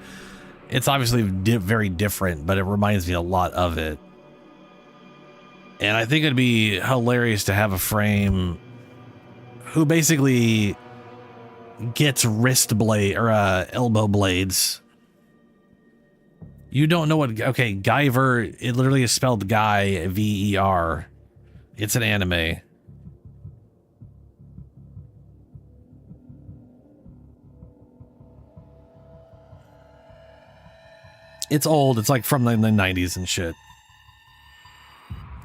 It's obviously very different, but it reminds me a lot of it. And I think it'd be hilarious to have a frame who basically gets wrist blade or elbow blades. You don't know what, okay, Guyver, it literally is spelled Guy, V-E-R. It's an anime. It's old. It's like from the 90s and shit.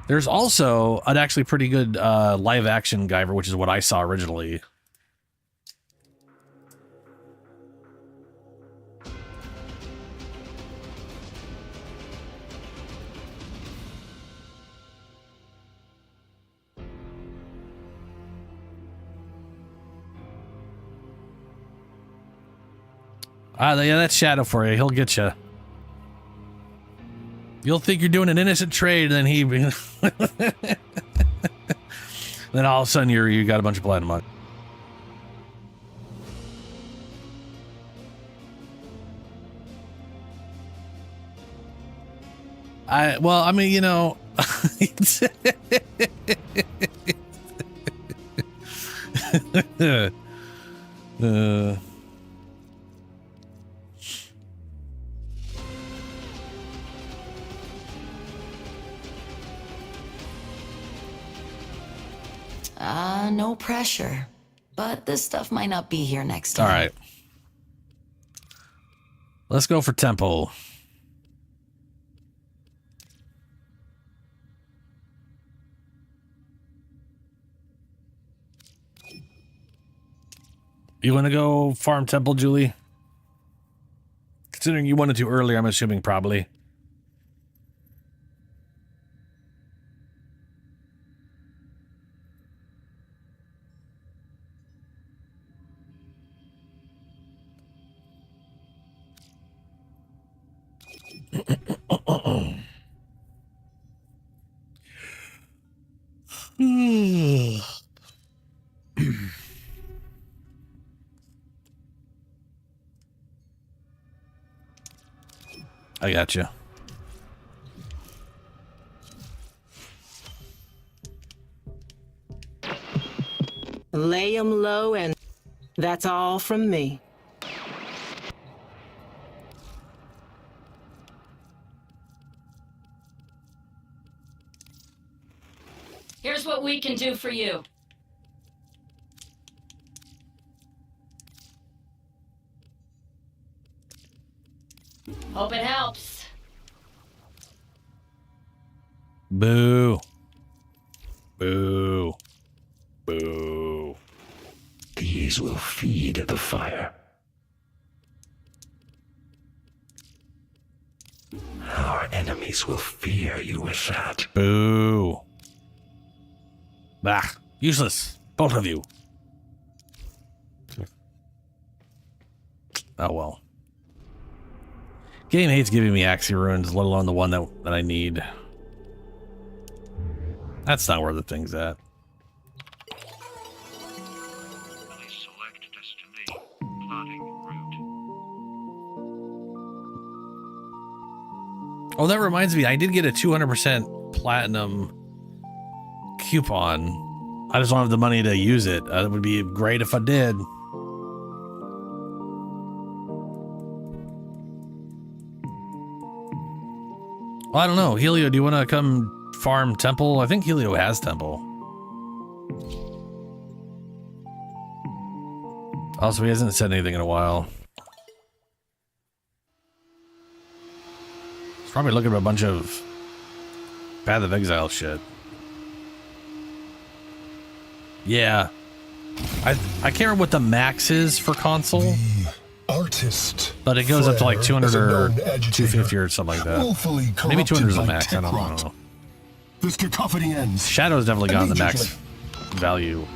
There's also an actually pretty good live action Guyver, which is what I saw originally. Yeah, that's Shadow for you. He'll get you. You'll think you're doing an innocent trade, and then he... then all of a sudden you got a bunch of platinum on. Well, I mean, you know... No pressure. But this stuff might not be here next time. All right. Let's go for tempo. You want to go farm temple, Julie? Considering you wanted to earlier, I'm assuming probably. I got you. Lay 'em low, and that's all from me. Here's what we can do for you. Hope it helps. Boo. Boo. Boo. These will feed the fire. Our enemies will fear you with that. Boo. Bah. Useless. Both of you. Oh well. Game hates giving me Axie Ruins, let alone the one that I need. That's not where the thing's at. Oh, that reminds me, I did get a 200% platinum coupon. I just don't have the money to use it. It would be great if I did. Well, I don't know. Helio, do you want to come farm Temple? I think Helio has Temple. Also, he hasn't said anything in a while. He's probably looking at a bunch of Path of Exile shit. Yeah. I can't remember what the max is for console. Artist, but it goes up to like 200 or 250 or something like that. Maybe 200 is the max. I don't know. This cacophony ends. Shadow's definitely got the max value.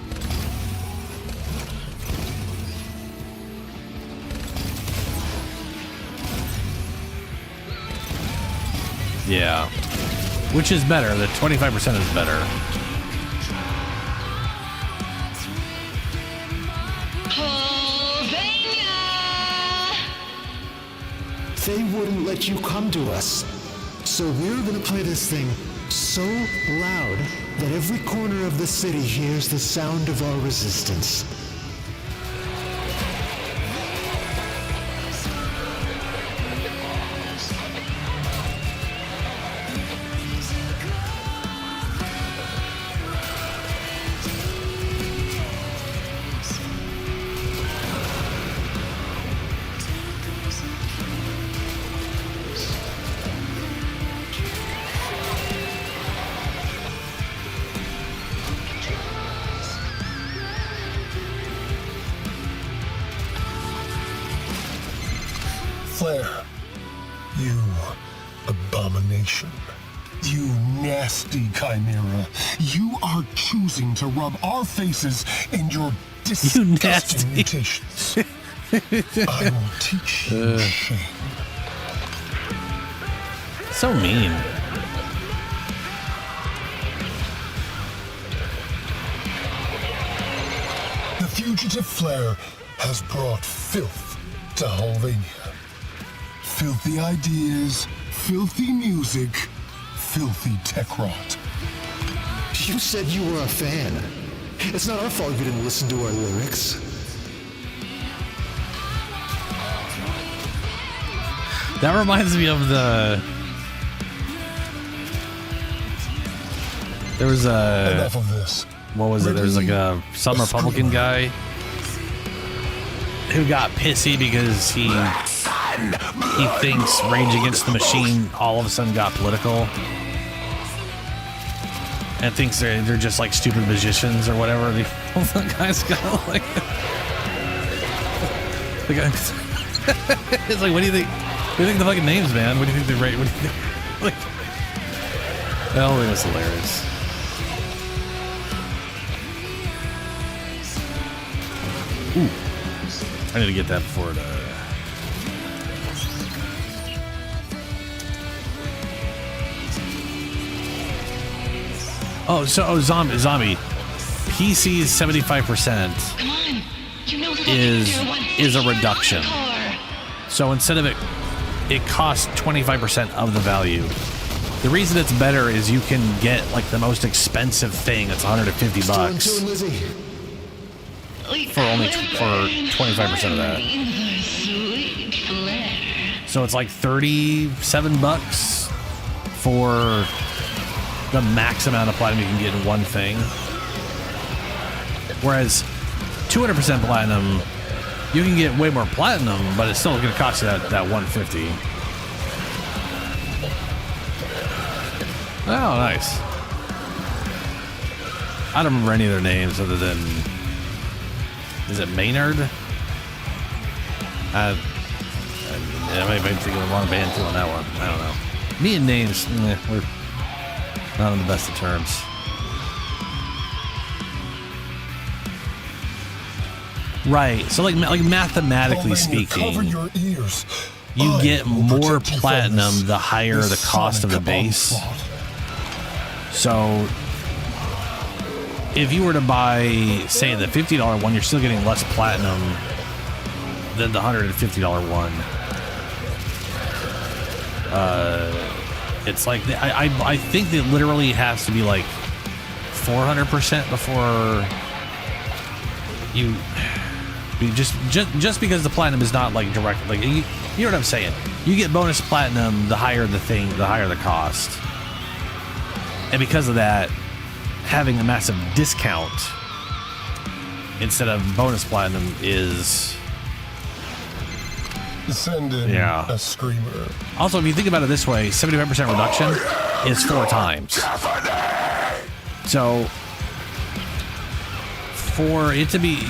Yeah. Which is better. The 25% is better. They wouldn't let you come to us. So we're gonna play this thing so loud that every corner of the city hears the sound of our resistance. Flare, you abomination. You nasty chimera. You are choosing to rub our faces in your disgusting mutations. I will teach you shame. So mean. The fugitive Flare has brought filth to Halvania. Filthy ideas, filthy music, filthy tech rot. You said you were a fan. It's not our fault you didn't listen to our lyrics. That reminds me of the... There was a... Enough of this. What was it? There was like some Republican guy who got pissy because he thinks Rage Against the Machine all of a sudden got political. And thinks they're just like stupid magicians or whatever. The guy's kind of like... the guy... It's like, what do you think? What do you think the fucking names, man? What do you think they're right? What do you think? Like, that whole thing was hilarious. Ooh. I need to get that before it, zombie. PC is 75%. Come on. You know is a reduction. So instead of it costs 25% of the value. The reason it's better is you can get like the most expensive thing. It's $150 for only for 25% of that. So it's like $37 for the max amount of platinum you can get in one thing. Whereas 200% platinum, you can get way more platinum, but it's still going to cost you that 150. Oh, nice. I don't remember any of their names other than... Is it Maynard? I might be thinking of the wrong band too on that one. I don't know. Me and names, we're not on the best of terms. Right. So like mathematically speaking, you get more platinum the higher the cost of the base. So if you were to buy, say, the $50 one, you're still getting less platinum than the $150 one. It's like I think it literally has to be like 400% before you just because the platinum is not like direct, like you know what I'm saying. You get bonus platinum the higher the thing, the higher the cost, and because of that, having a massive discount instead of bonus platinum is send in a screamer. Also, if you think about it this way, 75% reduction is 4 times. So for it to be,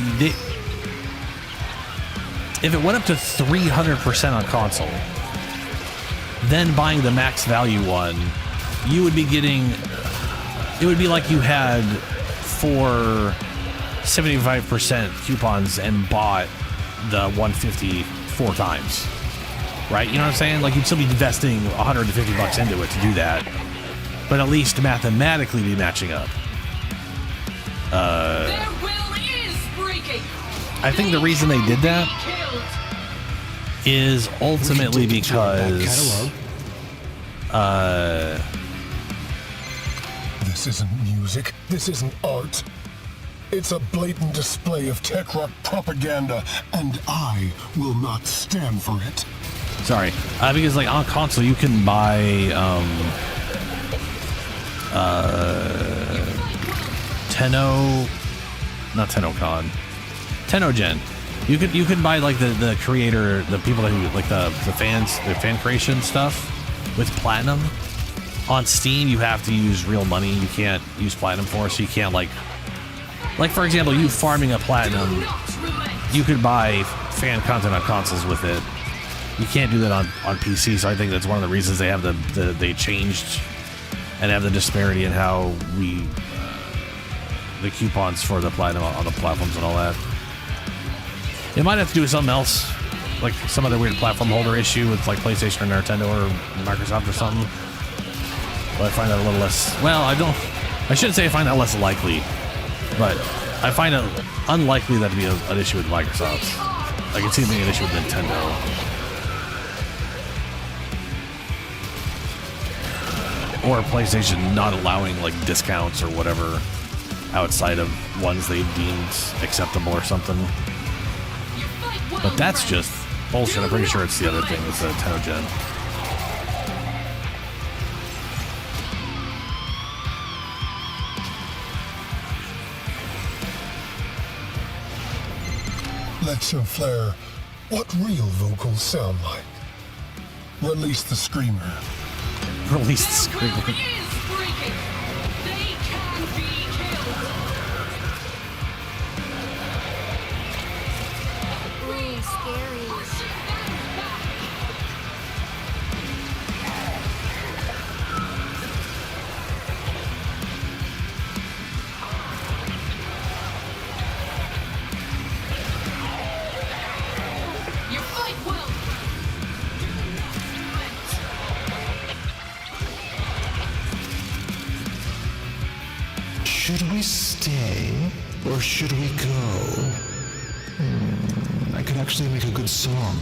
if it went up to 300% on console, then buying the max value one, you would be getting, it would be like you had 4 75% coupons and bought the 150 4 times. right? You know what I'm saying? Like, you'd still be investing $150 into it to do that, but at least mathematically be matching up. Their will is breaking. I think the reason they did that is ultimately because This isn't music. This isn't art. It's a blatant display of tech rock propaganda, and I will not stand for it. sorry, because like on console you can buy TennoGen. You could buy like the creator, the people that like the fans, the fan creation stuff with platinum. On Steam you have to use real money. You can't use platinum for, so you can't like for example, you farming a platinum, you could buy fan content on consoles with it. You can't do that on PC, so I think that's one of the reasons they have they changed and have the disparity in how we the coupons for the platinum on the platforms and all that. It might have to do with something else, like some other weird platform holder issue with like PlayStation or Nintendo or Microsoft or something. But I find that a little less, well, I shouldn't say I find that less likely, but I find it unlikely that to be an issue with Microsoft. I can see it being an issue with Nintendo. Or PlayStation not allowing like discounts or whatever outside of ones they deemed acceptable or something. But that's just bullshit. I'm pretty sure it's the other thing. It's a TennoGen. Lecture Flare, what real vocals sound like? Release the screamer. Release the screamer. Should we stay or should we go? I could actually make a good song.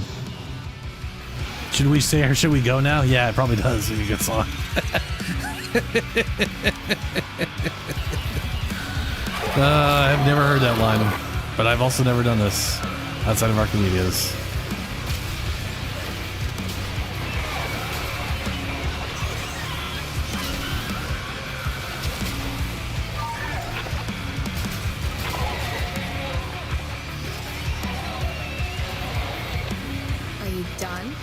Should we stay or should we go now? Yeah, it probably does make a good song. I've never heard that line, but I've also never done this outside of Archimedeas. Are you done?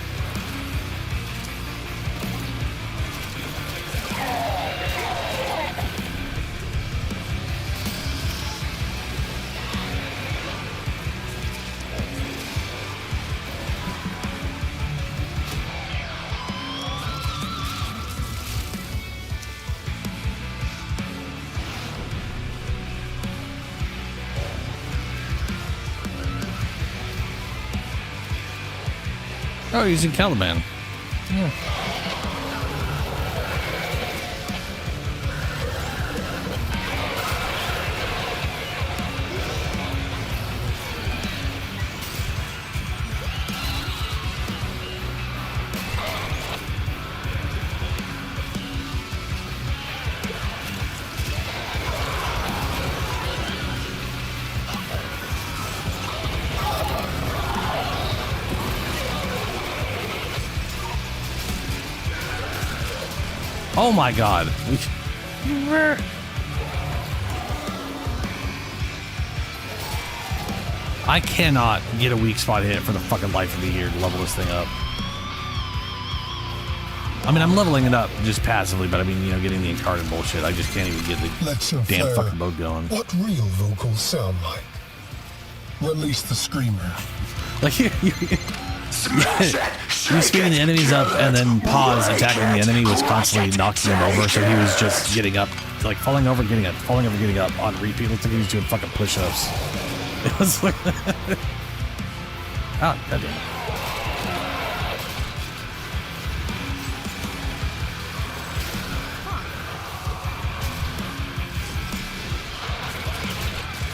Oh, using Caliban. Yeah. Oh my god. I cannot get a weak spot hit for the fucking life of me here to level this thing up. I mean, I'm leveling it up just passively, but I mean, you know, getting the incarnate bullshit, I just can't even get the damn fucking boat going. What real vocals sound like? Release the screamer. Like, you speeding the enemies up and then pause attacking the enemy was constantly knocking him over, so he was just getting up, like falling over, getting up, falling over, getting up on repeat. Looks like he was doing fucking push-ups. It was like, oh, goddamn.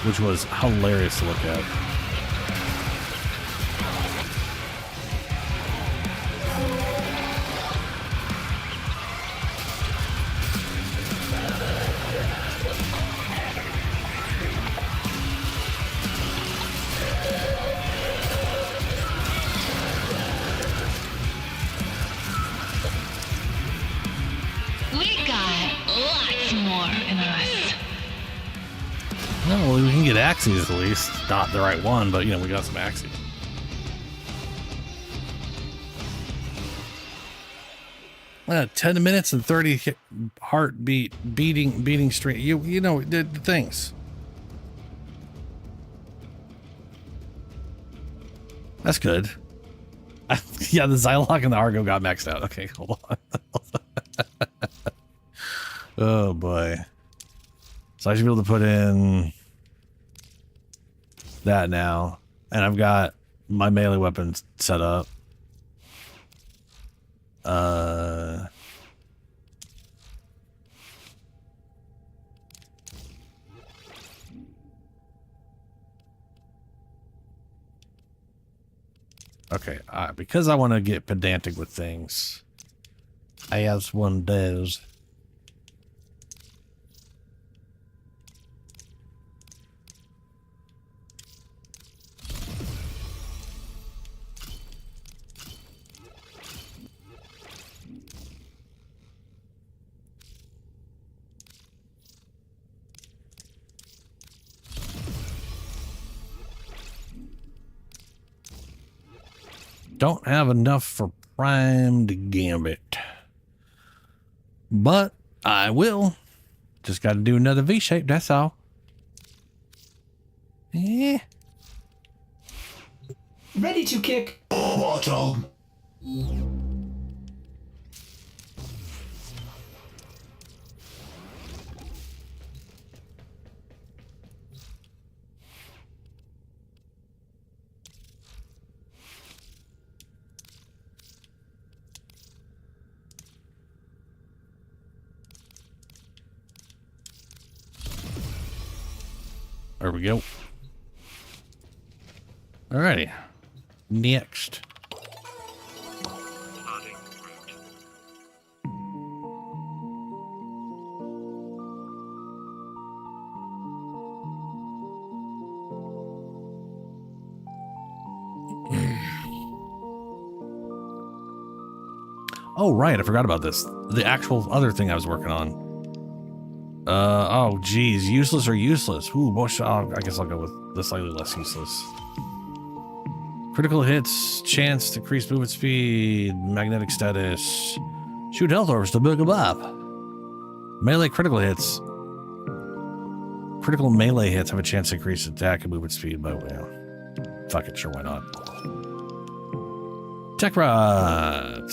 which was hilarious to look at. We got lots more in us. Well, we can get axes at least. Not the right one, but you know, we got some axes. Uh, 10 minutes and 30 beating stream. You know the things. That's good. Yeah, the Zylok and the Argo got maxed out. Okay, hold on. Oh boy. So I should be able to put in that now. And I've got my melee weapons set up. Okay, because I want to get pedantic with things, as one does. Don't have enough for primed gambit, but I will. Just got to do another V-shape, that's all. Yeah. Ready to kick. Bottom. There we go. Alrighty. Next. Oh, right. I forgot about this. The actual other thing I was working on. Oh, geez. Useless or useless? Ooh, I guess I'll go with the slightly less useless. Critical hits, chance, decreased movement speed, magnetic status, shoot health orbs to build them up. Melee critical hits. Critical melee hits have a chance to increase attack and movement speed, but yeah. Fuck it, sure, why not? Tech Rot.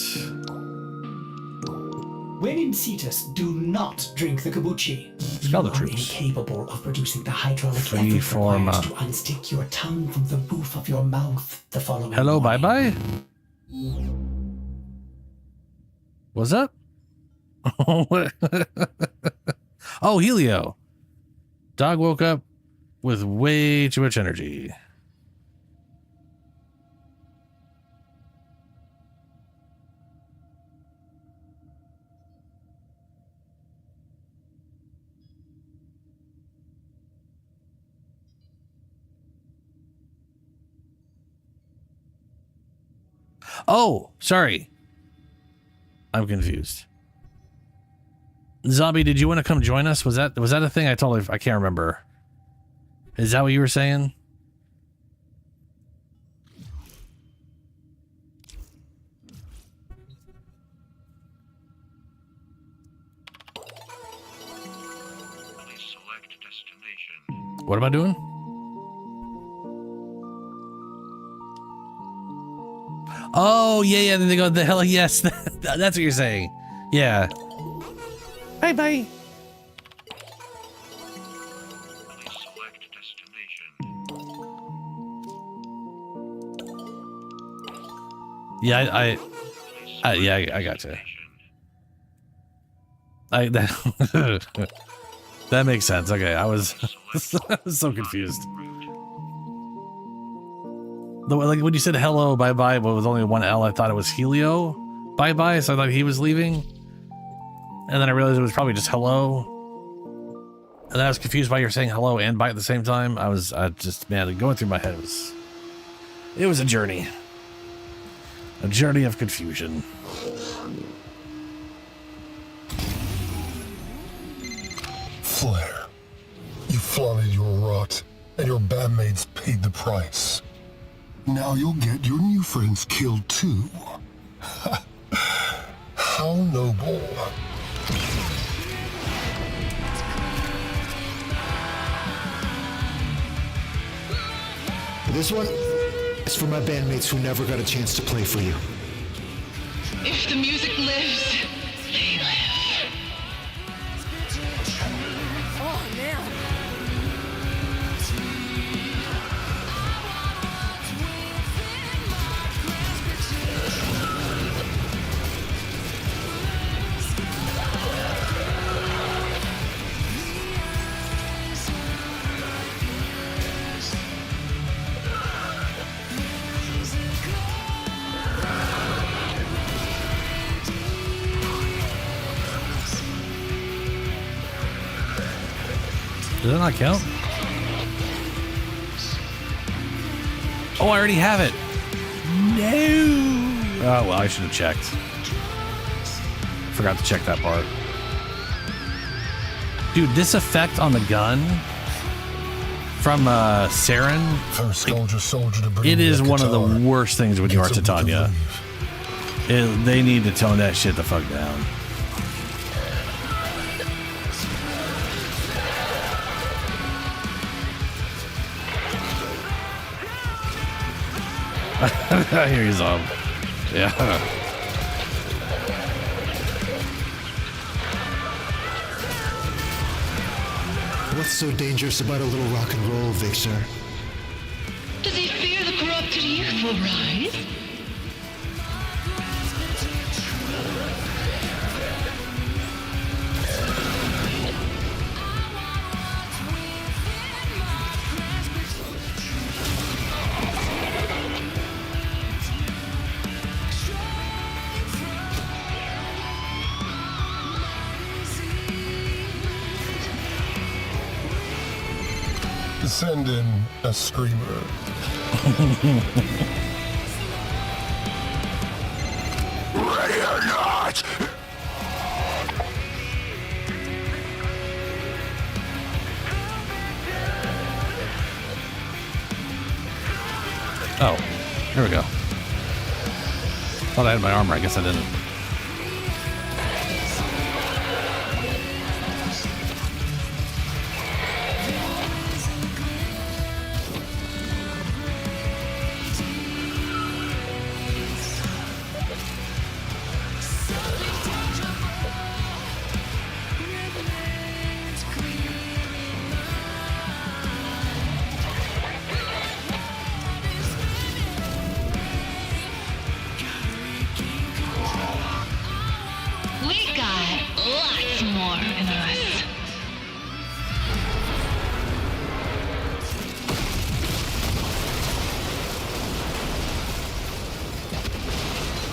When in Cetus, do not drink the kabuchi. Smell the You are troops. incapable of producing the hydraulic Free effort form, required to unstick your tongue from the roof of your mouth the following Hello, morning. bye-bye. What's up? Oh, Helio. Dog woke up with way too much energy. Oh, sorry. I'm confused. Zombie, did you want to come join us? Was that a thing? I can't remember. Is that what you were saying? What am I doing? Oh, yeah, then they go, the hell, yes, that's what you're saying. Yeah. Bye-bye. Yeah, I gotcha. That makes sense. Okay, I was so confused. Like when you said hello, bye bye, but with only one L, I thought it was Helio, bye bye. So I thought he was leaving, and then I realized it was probably just hello. And then I was confused why you're saying hello and bye at the same time. I just, man, going through my head it was a journey of confusion. Flare, you flaunted your rot, and your bandmates paid the price. Now you'll get your new friends killed too. How noble. This one is for my bandmates who never got a chance to play for you. If the music lives, they live. Oh, man. Does that not count? Oh, I already have it. No. Oh, well, I should have checked. Forgot to check that part. Dude, this effect on the gun from Saren, it is one of the worst things when you are Titania. They need to tone that shit the fuck down. Here he's on. Yeah. What's so dangerous about a little rock and roll, Victor? Does he fear the corrupted youth will rise? Send in a screamer. Ready or not! Oh, here we go. Thought I had my armor. I guess I didn't.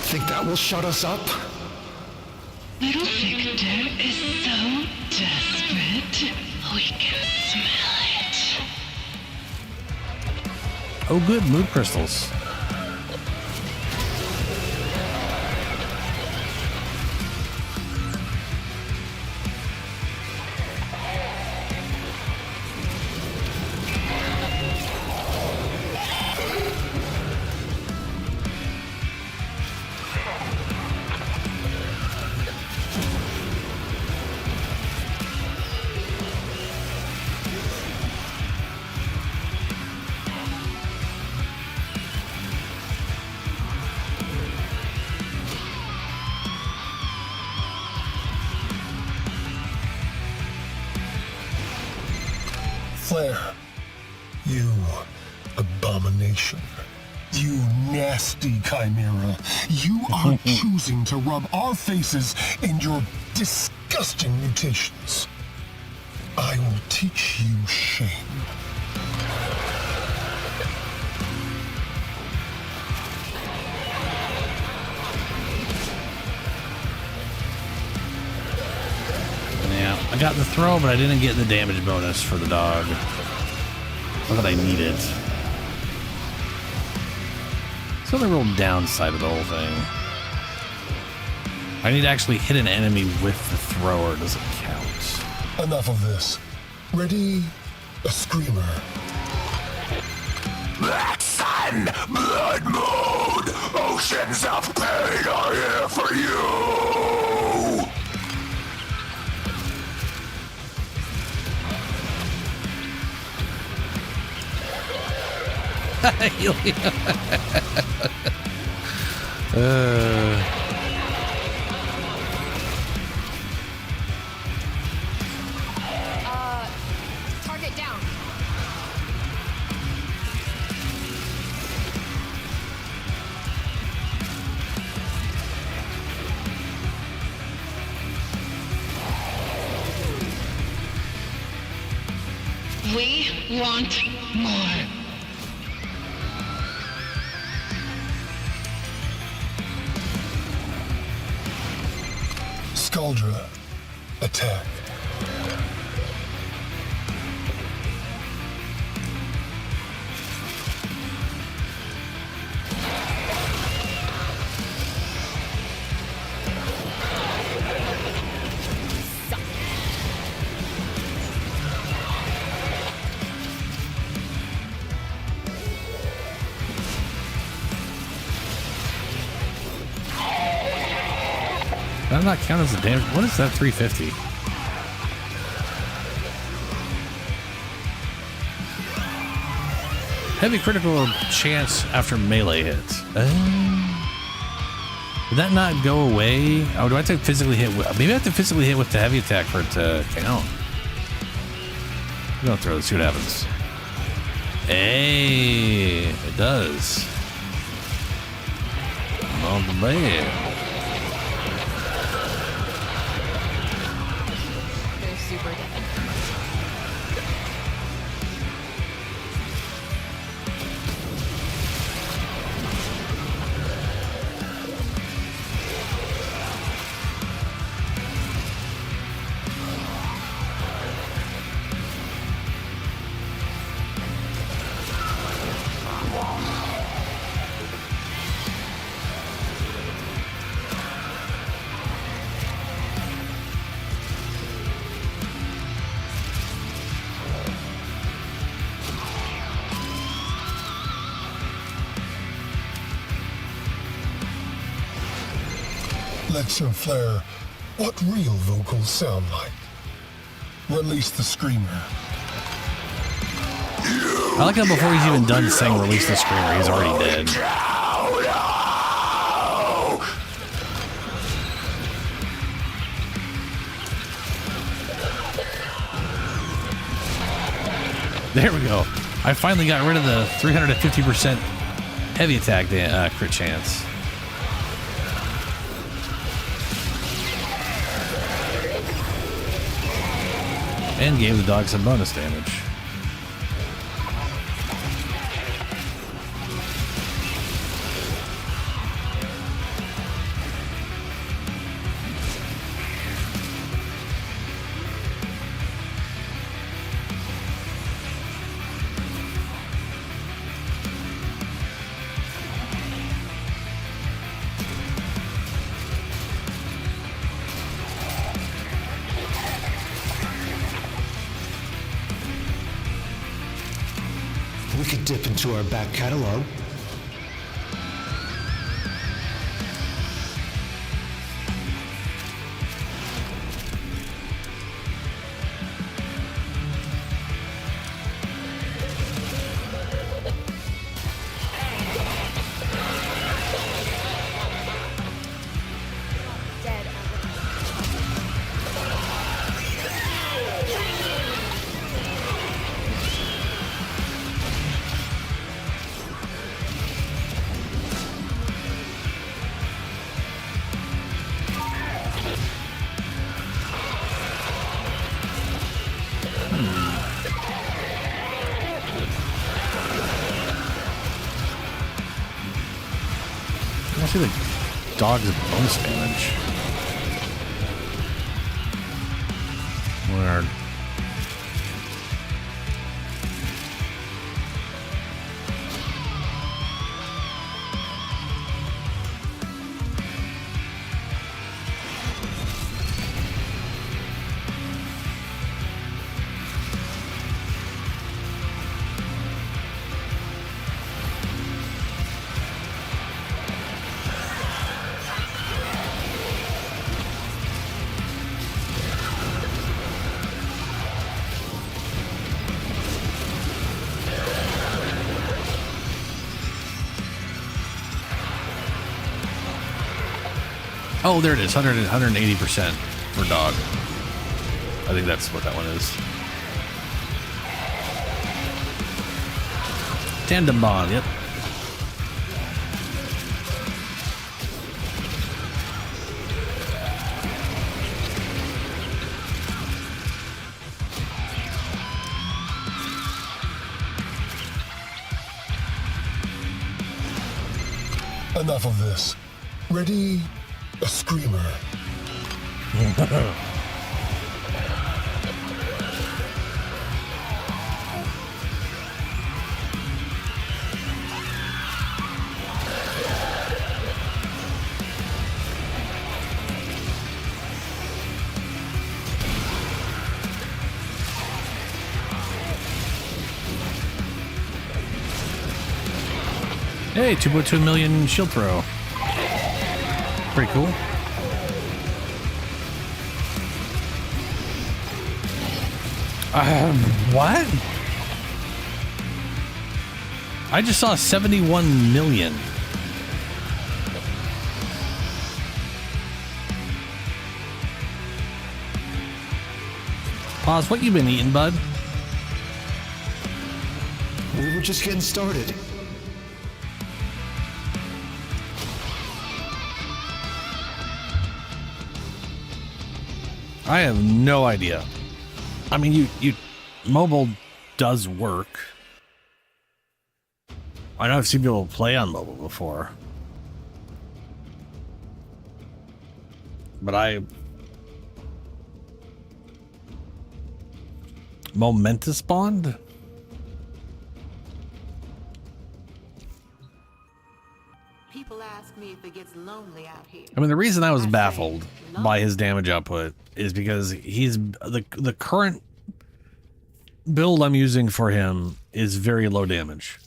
Think that will shut us up? Little Victor is so desperate. We can smell it. Oh, good. Mood crystals. Flare, you abomination. You nasty chimera. You are choosing to rub our faces in your disgusting mutations. I will teach you shame. Yeah, I got the throw, but I didn't get the damage bonus for the dog. Not that I need it. It's the only real downside of the whole thing. I need to actually hit an enemy with the thrower. Does it count? Enough of this. Ready? A screamer. Black sun, blood moon, oceans of pain are here for you! Target down. We want more. Skuldra, attack. Does that not count as a damage? What is that 350? Heavy critical chance after melee hits. Did that not go away? Oh, do I have to physically hit? Maybe I have to physically hit with the heavy attack for it to count. I'm gonna throw this, see what happens. Hey, it does. Not bad. They're super dead. Lecture Flare, what real vocals sound like? Release the screamer. I like how before he's even done saying release the screamer, he's already dead. There we go. I finally got rid of the 350% heavy attack crit chance. And gave the dog some bonus damage. We could dip into our back catalog. see the dog's bonus damage. Weird. Oh, there it is. 180% for dog. I think that's what that one is. Tandem bond, yep. Enough of this. Ready? A screamer. Hey, 2.2 million shield throw. Pretty cool. What? I just saw 71 million. Pause, what you been eating, bud? We were just getting started. I have no idea. I mean, mobile does work. I know I've seen people play on mobile before. But Momentous Bond? People ask me if it gets lonely out here. I mean, the reason I was baffled by his damage output is because he's the current build I'm using for him is very low damage.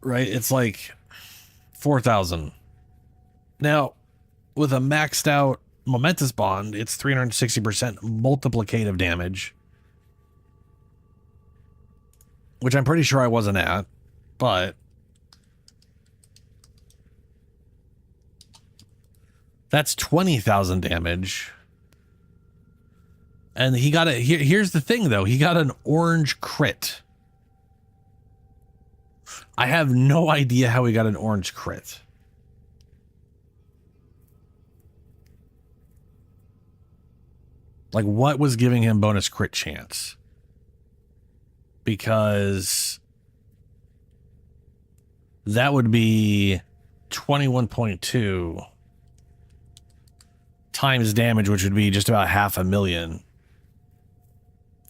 Right? It's like 4,000. Now, with a maxed out Momentous Bond, it's 360% multiplicative damage, which I'm pretty sure I wasn't at, but that's 20,000 damage. And he got here's the thing though, he got an orange crit. I have no idea how he got an orange crit. Like, what was giving him bonus crit chance? Because that would be 21.2 times damage, which would be just about 500,000.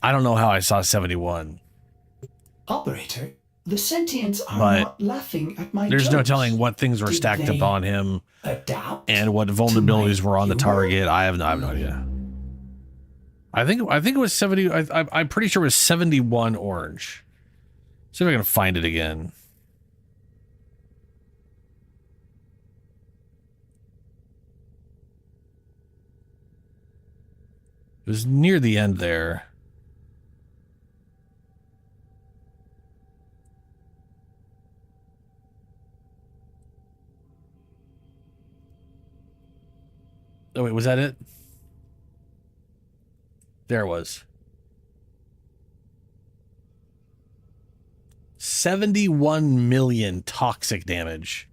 I don't know how I saw 71. Operator, the sentients are But not laughing at my there's no jokes. telling what things were Did stacked they up on him adapt and what vulnerabilities were on the target. I have no idea. I think it was 70. I'm pretty sure it was 71 orange. See if I can find it again. It was near the end there. Oh wait, was that it? There it was. 71 million toxic damage.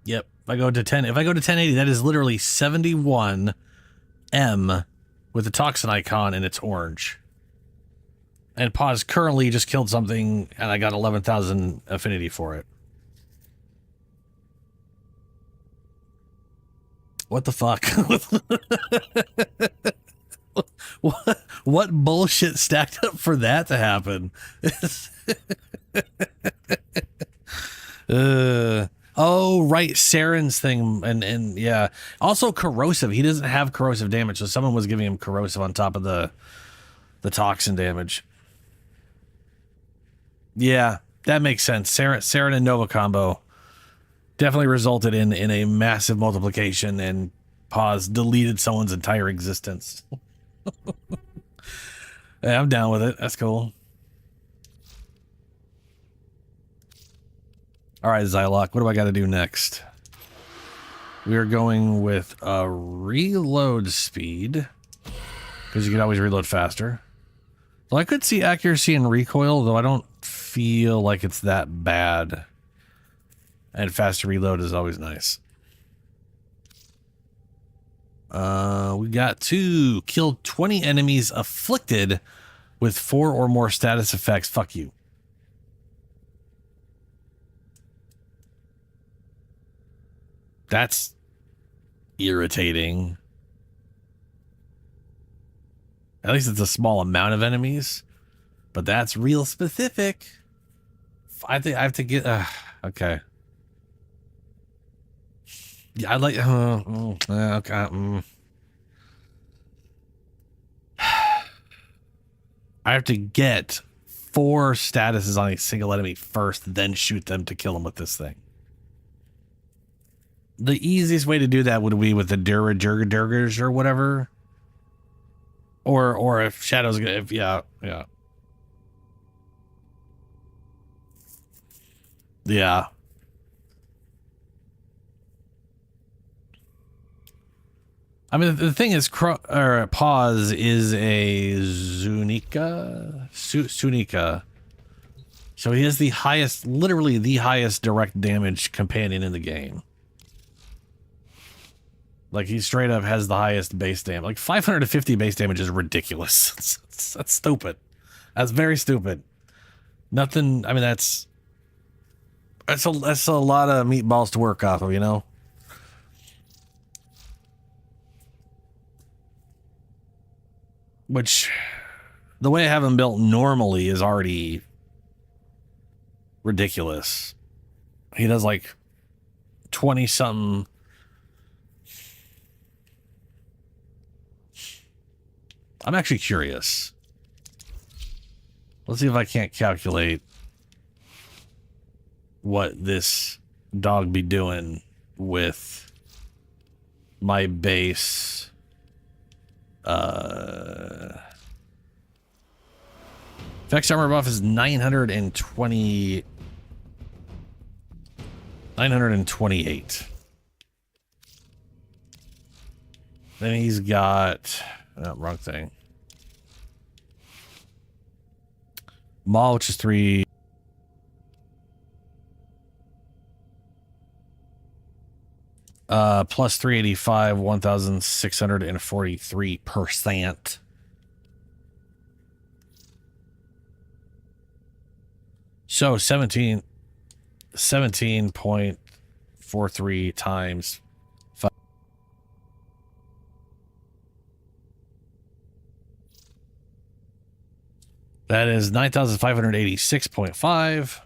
Yep, If I go to 1080, that is literally 71 M with the toxin icon and it's orange. And Pause currently just killed something and I got 11,000 affinity for it. What the fuck? What bullshit stacked up for that to happen? Oh, right, Saren's thing, and yeah. Also corrosive. He doesn't have corrosive damage, so someone was giving him corrosive on top of the toxin damage. Yeah, that makes sense. Saren and Nova combo definitely resulted in a massive multiplication, and Pause deleted someone's entire existence. Yeah, I'm down with it. That's cool. All right, Zylok, what do I got to do next? We are going with a reload speed, because you can always reload faster. So I could see accuracy and recoil, though I don't feel like it's that bad. And faster reload is always nice. We got to kill 20 enemies afflicted with 4 or more status effects. Fuck you. That's irritating. At least it's a small amount of enemies, but that's real specific. I think I have to get okay. Yeah, I'd like okay. I have to get 4 statuses on a single enemy first, then shoot them to kill them with this thing. The easiest way to do that would be with the Durgers or whatever. Or if Shadow's gonna, if, yeah. I mean, the thing is, Pause is a Sunika. So he is the highest, literally the highest direct damage companion in the game. Like, he straight up has the highest base damage. Like, 550 base damage is ridiculous. That's stupid. That's very stupid. Nothing, I mean, that's a lot of meatballs to work off of, you know? Which, the way I have him built normally is already ridiculous. He does like 20-something. I'm actually curious. Let's see if I can't calculate what this dog be doing with my base. Vex armor buff is 928. Then he's got wrong thing. Maul, which is 3. Plus 385, 1,643%. So 17.43 times 5. That is 9,586.5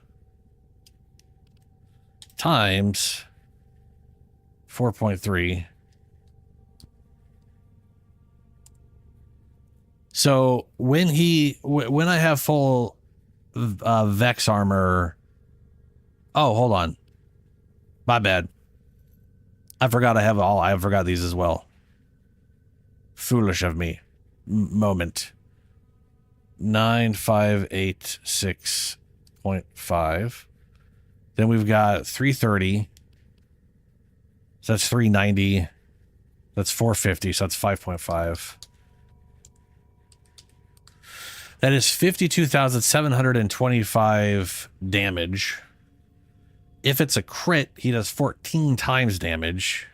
times 4.3. So when I have full Vex armor. Oh, hold on. My bad. I forgot these as well. Foolish of me. Moment. 9,586.5. Then we've got 330. So that's 390. That's 450. So that's 5.5. That is 52,725 damage. If it's a crit, he does 14 times damage,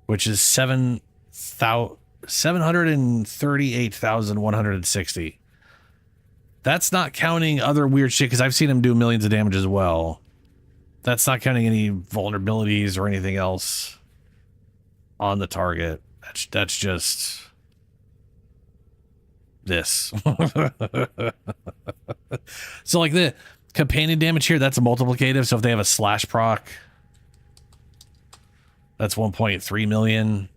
which is 738,160. That's not counting other weird shit, because I've seen him do millions of damage as well. That's not counting any vulnerabilities or anything else on the target. That's just this. So like the companion damage here, that's a multiplicative. So if they have a slash proc, that's 1.3 million.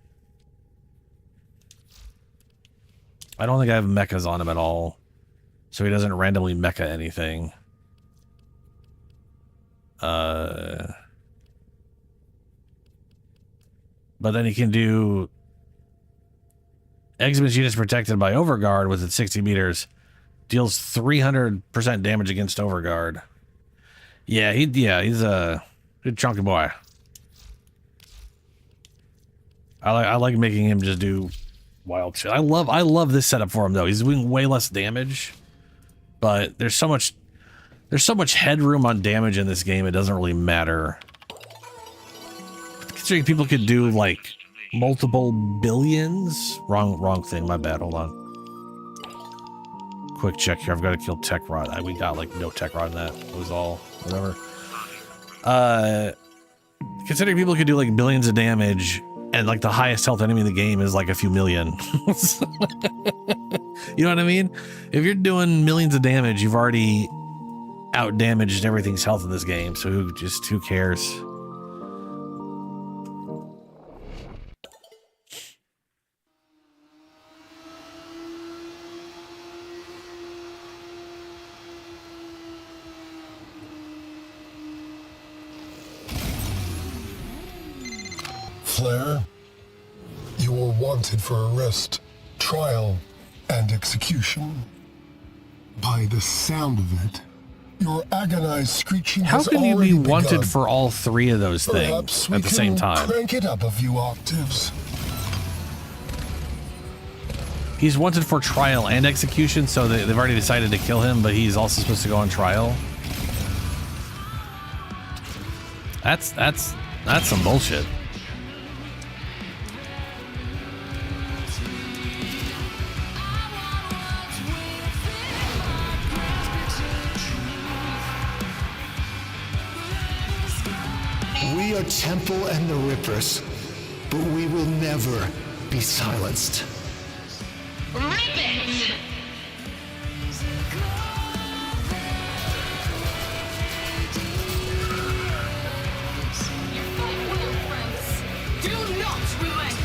I don't think I have mechas on him at all, so he doesn't randomly mecha anything. But then he can do Exhibit units protected by Overguard within 60 meters. Deals 300% damage against Overguard. Yeah, he's a good chunky boy. I like making him just do wild shit. I love this setup for him though. He's doing way less damage, but there's so much headroom on damage in this game. It doesn't really matter. Considering people could do like multiple billions. Wrong thing. My bad. Hold on. Quick check here. I've got to kill Tech Rod. We got like no Tech Rod in that. It was all whatever. Considering people could do like billions of damage, and like the highest health enemy in the game is like a few million. You know what I mean? If you're doing millions of damage, you've already out damaged everything's health in this game. So who cares? Flare, you are wanted for arrest, trial, and execution. By the sound of it, your agonized screeching How has can you be already wanted begun. for all three of those Perhaps things we at the same can time? Crank it up a few octaves. He's wanted for trial and execution, so they've already decided to kill him, but he's also supposed to go on trial. That's some bullshit. We are Temple and the Rippers, but we will never be silenced. Rip it! You fight well, friends. Do not relent!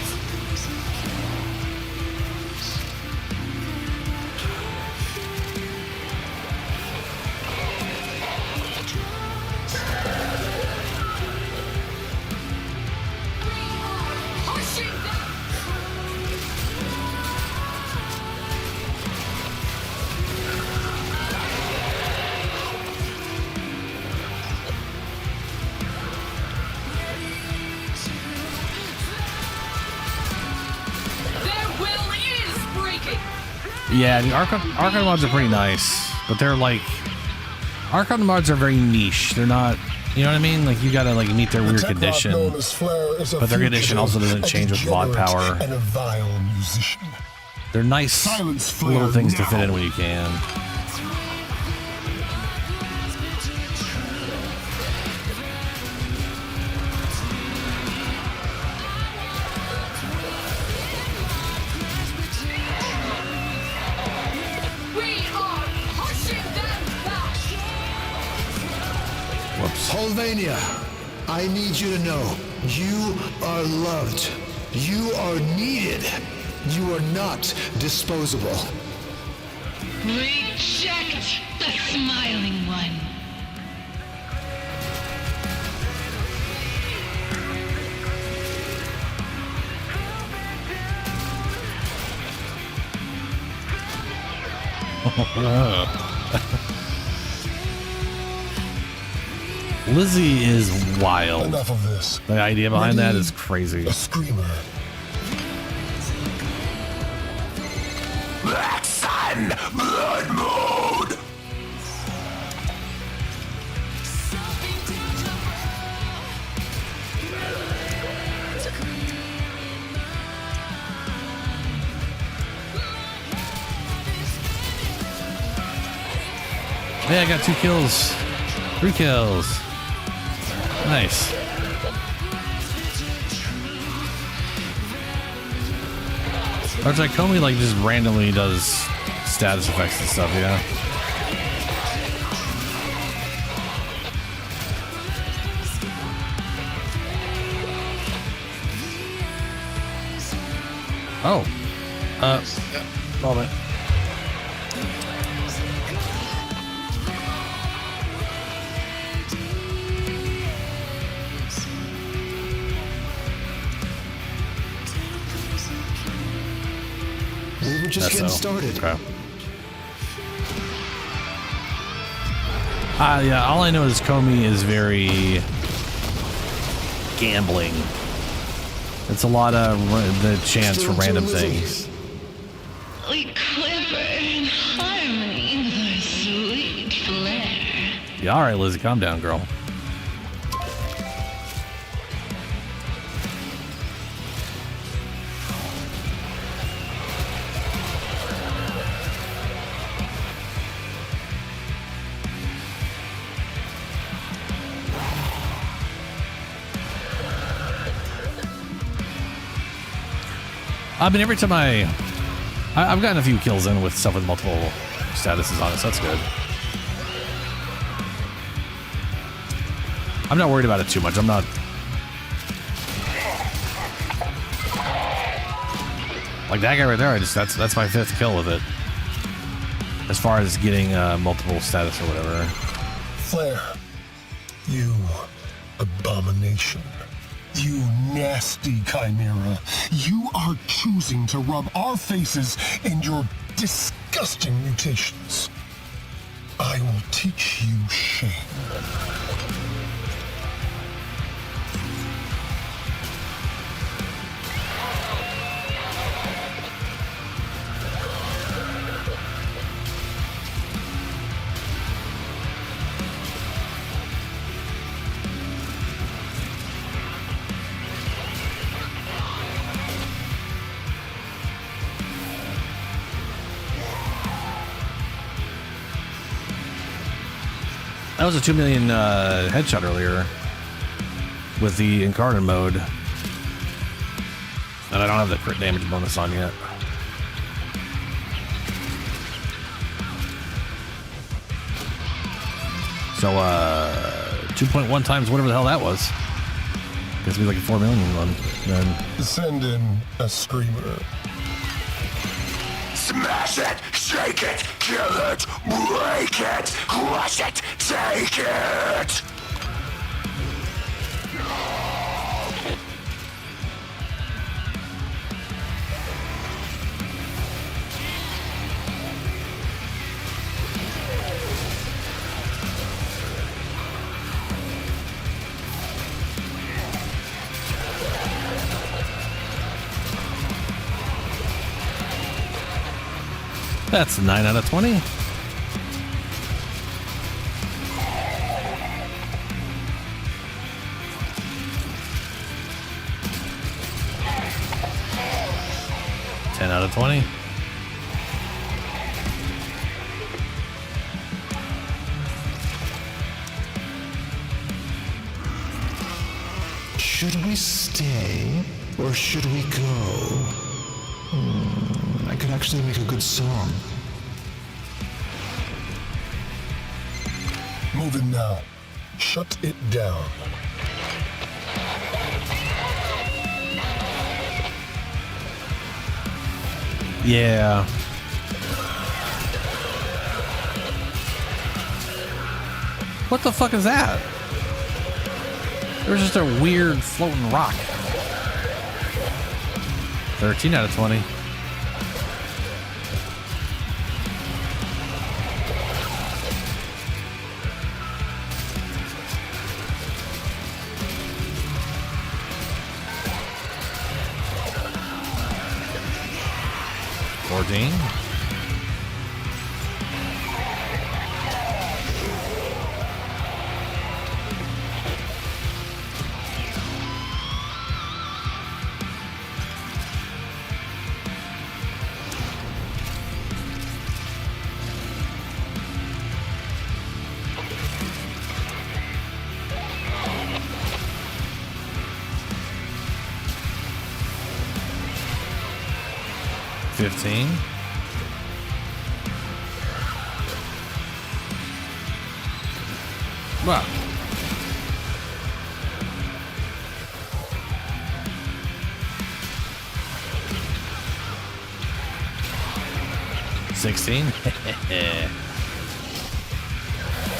Yeah, the Archon mods are pretty nice, but they're like, Archon mods are very niche. They're not, you know what I mean? Like you gotta like meet their weird condition, but their condition also doesn't change with VOD power. And a vile musician. They're nice little things to fit in when you can. Holvania, I need you to know, you are loved. You are needed. You are not disposable. Reject the smiling one. Lizzie is wild. Enough of this. The idea behind that is crazy. A screamer. Black Sun Blood Mode. Hey, I got 2 kills. 3 kills. Nice. Or it's like Comey like just randomly does status effects and stuff, yeah. Oh. Moment. We were just getting started. Okay. Yeah, all I know is Comey is very gambling. It's a lot of the chance for random things. We quiver in harmony with our sweet flair. Yeah, all right, Lizzie, calm down, girl. I mean, every time I've gotten a few kills in with stuff with multiple statuses on it, so that's good. I'm not worried about it too much. I'm not like that guy right there. That's my 5th kill with it. As far as getting multiple status or whatever. Flair, you abomination. You nasty chimera. You are choosing to rub our faces in your disgusting mutations. I will teach you shame. That was a 2 million headshot earlier with the incarnate mode. And I don't have the crit damage bonus on yet. So 2.1 times whatever the hell that was. Guess it'd be like a 4 million one then. Send in a screamer. Smash it, shake it, kill it, break it, crush it, take it! That's 9 out of 20. Out of 20. Should we stay or should we go? I could actually make a good song. Move it now. Shut it down. Yeah. What the fuck is that? There's just a weird floating rock. 13 out of 20. 15. Wow. $16.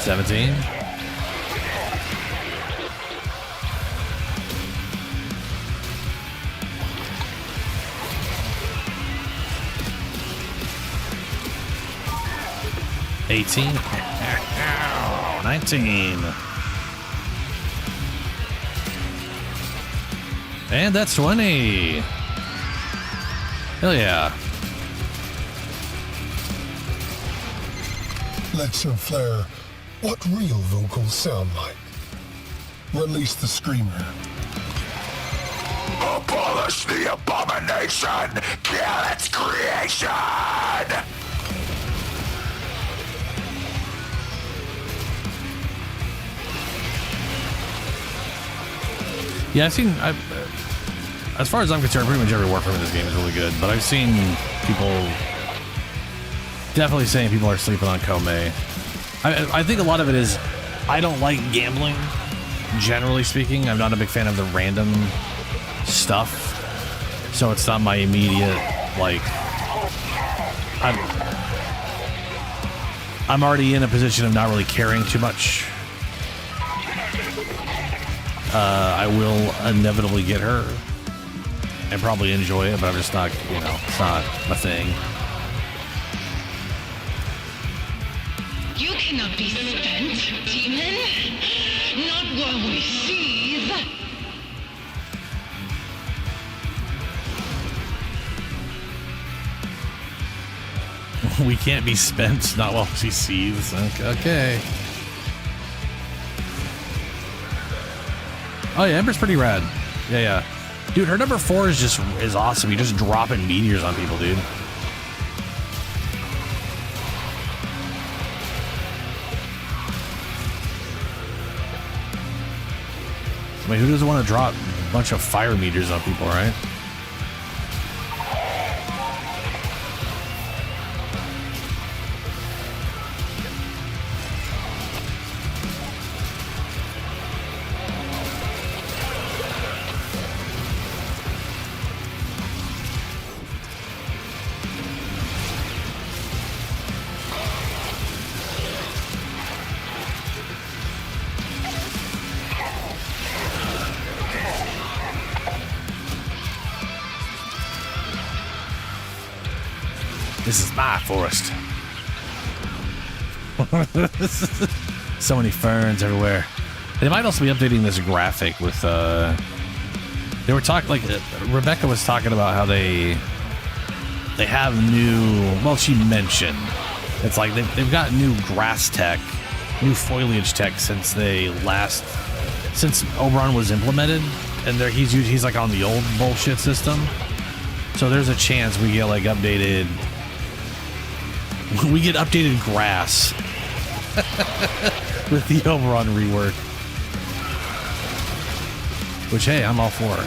17. $18. 19. And that's 20. Hell yeah. Lex and Flare, what real vocals sound like? Release the screamer. Abolish the abomination! Kill its creation! Yeah, as far as I'm concerned, pretty much every Warframe in this game is really good, but I've seen people definitely saying people are sleeping on Kome. I think a lot of it is, I don't like gambling, generally speaking. I'm not a big fan of the random stuff, so it's not my immediate, like, I'm already in a position of not really caring too much. I will inevitably get her and probably enjoy it, but I'm just not, it's not my thing. You cannot be spent, demon. Not while we seethe. We can't be spent, not while she seethes. Okay. Oh yeah, Ember's pretty rad. Yeah. Dude, her number 4 is awesome. You're just dropping meteors on people, dude. I mean, who doesn't want to drop a bunch of fire meters on people, right? This is my forest. So many ferns everywhere. They might also be updating this graphic with, they were talking, like, Rebecca was talking about how they have new, well, she mentioned, it's like they've got new grass tech, new foliage tech since since Oberon was implemented, and he's like on the old bullshit system. So there's a chance we get like updated grass with the Oberon rework. Which, hey, I'm all for.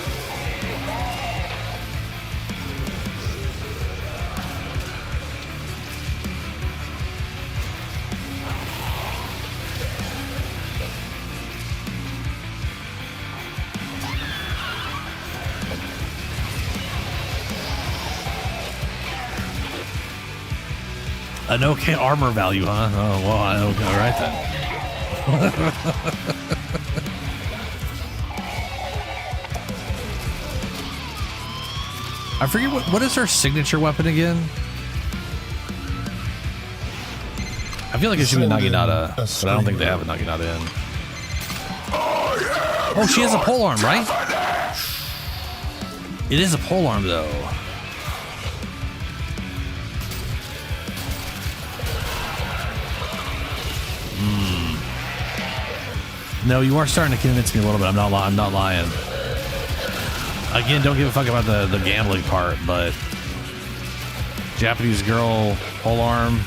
An okay armor value, huh? Oh, well, all right then. I forget what is her signature weapon again? I feel like it should be Naginata, but I don't think they have a Naginata in. Oh, she has a polearm, right? It is a polearm, though. No, you are starting to convince me a little bit. I'm not lying. Again, don't give a fuck about the gambling part, but Japanese girl, polearm.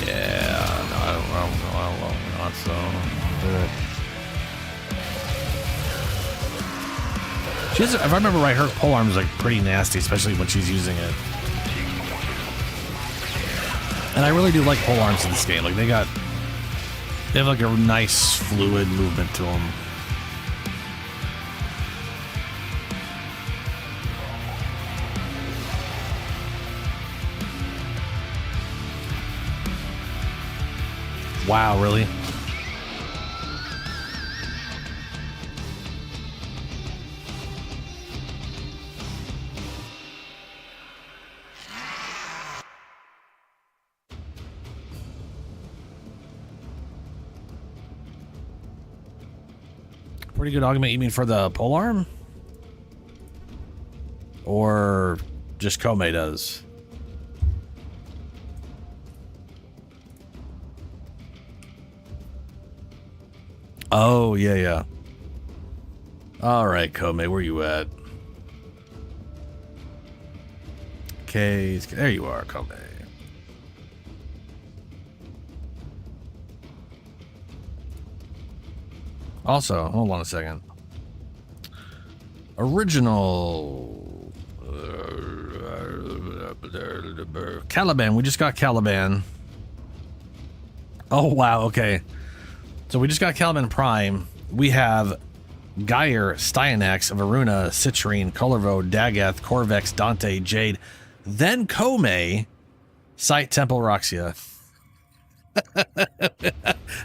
Yeah, no, I don't so. She has, if I remember right, her polearm is like pretty nasty, especially when she's using it. And I really do like polearms in this game. Like they have like a nice fluid movement to them. Wow, really? Pretty good augment, you mean for the polearm? Or just Kome does? Oh, yeah, yeah. All right, Kome, where you at? Okay, there you are, Kome. Also, hold on a second. Original Caliban. We just got Caliban. Oh, wow. Okay. So we just got Caliban Prime. We have Geyer, Styanax, Varuna, Citrine, Colorvo, Dagoth, Corvex, Dante, Jade, then Kome, Sight, Temple, Roxia.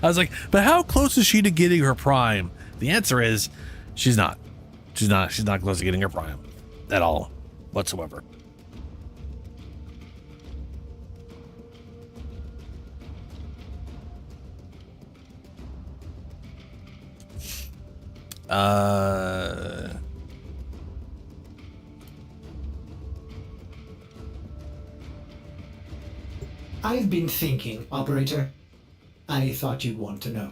I was like, but how close is she to getting her prime? The answer is she's not. She's not close to getting her prime at all whatsoever. I've been thinking, Operator. I thought you'd want to know.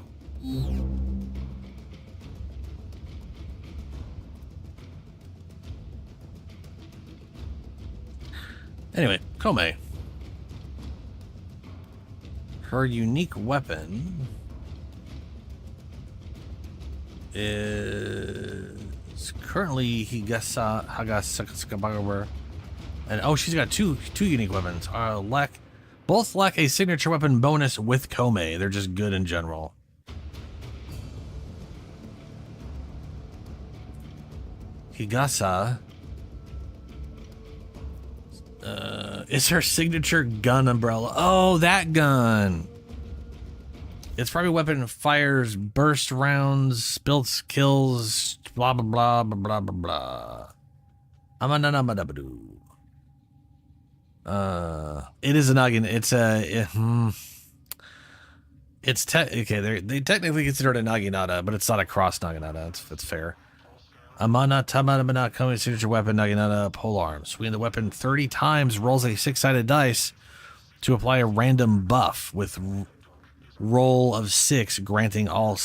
Anyway, Kome. Her unique weapon is currently Higasakabaga, and oh, she's got two unique weapons. Both lack a signature weapon bonus with Kome. They're just good in general. Higasa is her signature gun umbrella. Oh, that gun. Its primary weapon fires burst rounds, spills kills, blah blah blah blah blah blah blah. It is a noggin. It's a okay. They technically consider it a naginata, but it's not a cross naginata. It's fair. Amana Tamanamana Kome signature weapon naginata polearm. Swing the weapon 30 times, rolls a 6-sided dice to apply a random buff with roll of 6, granting all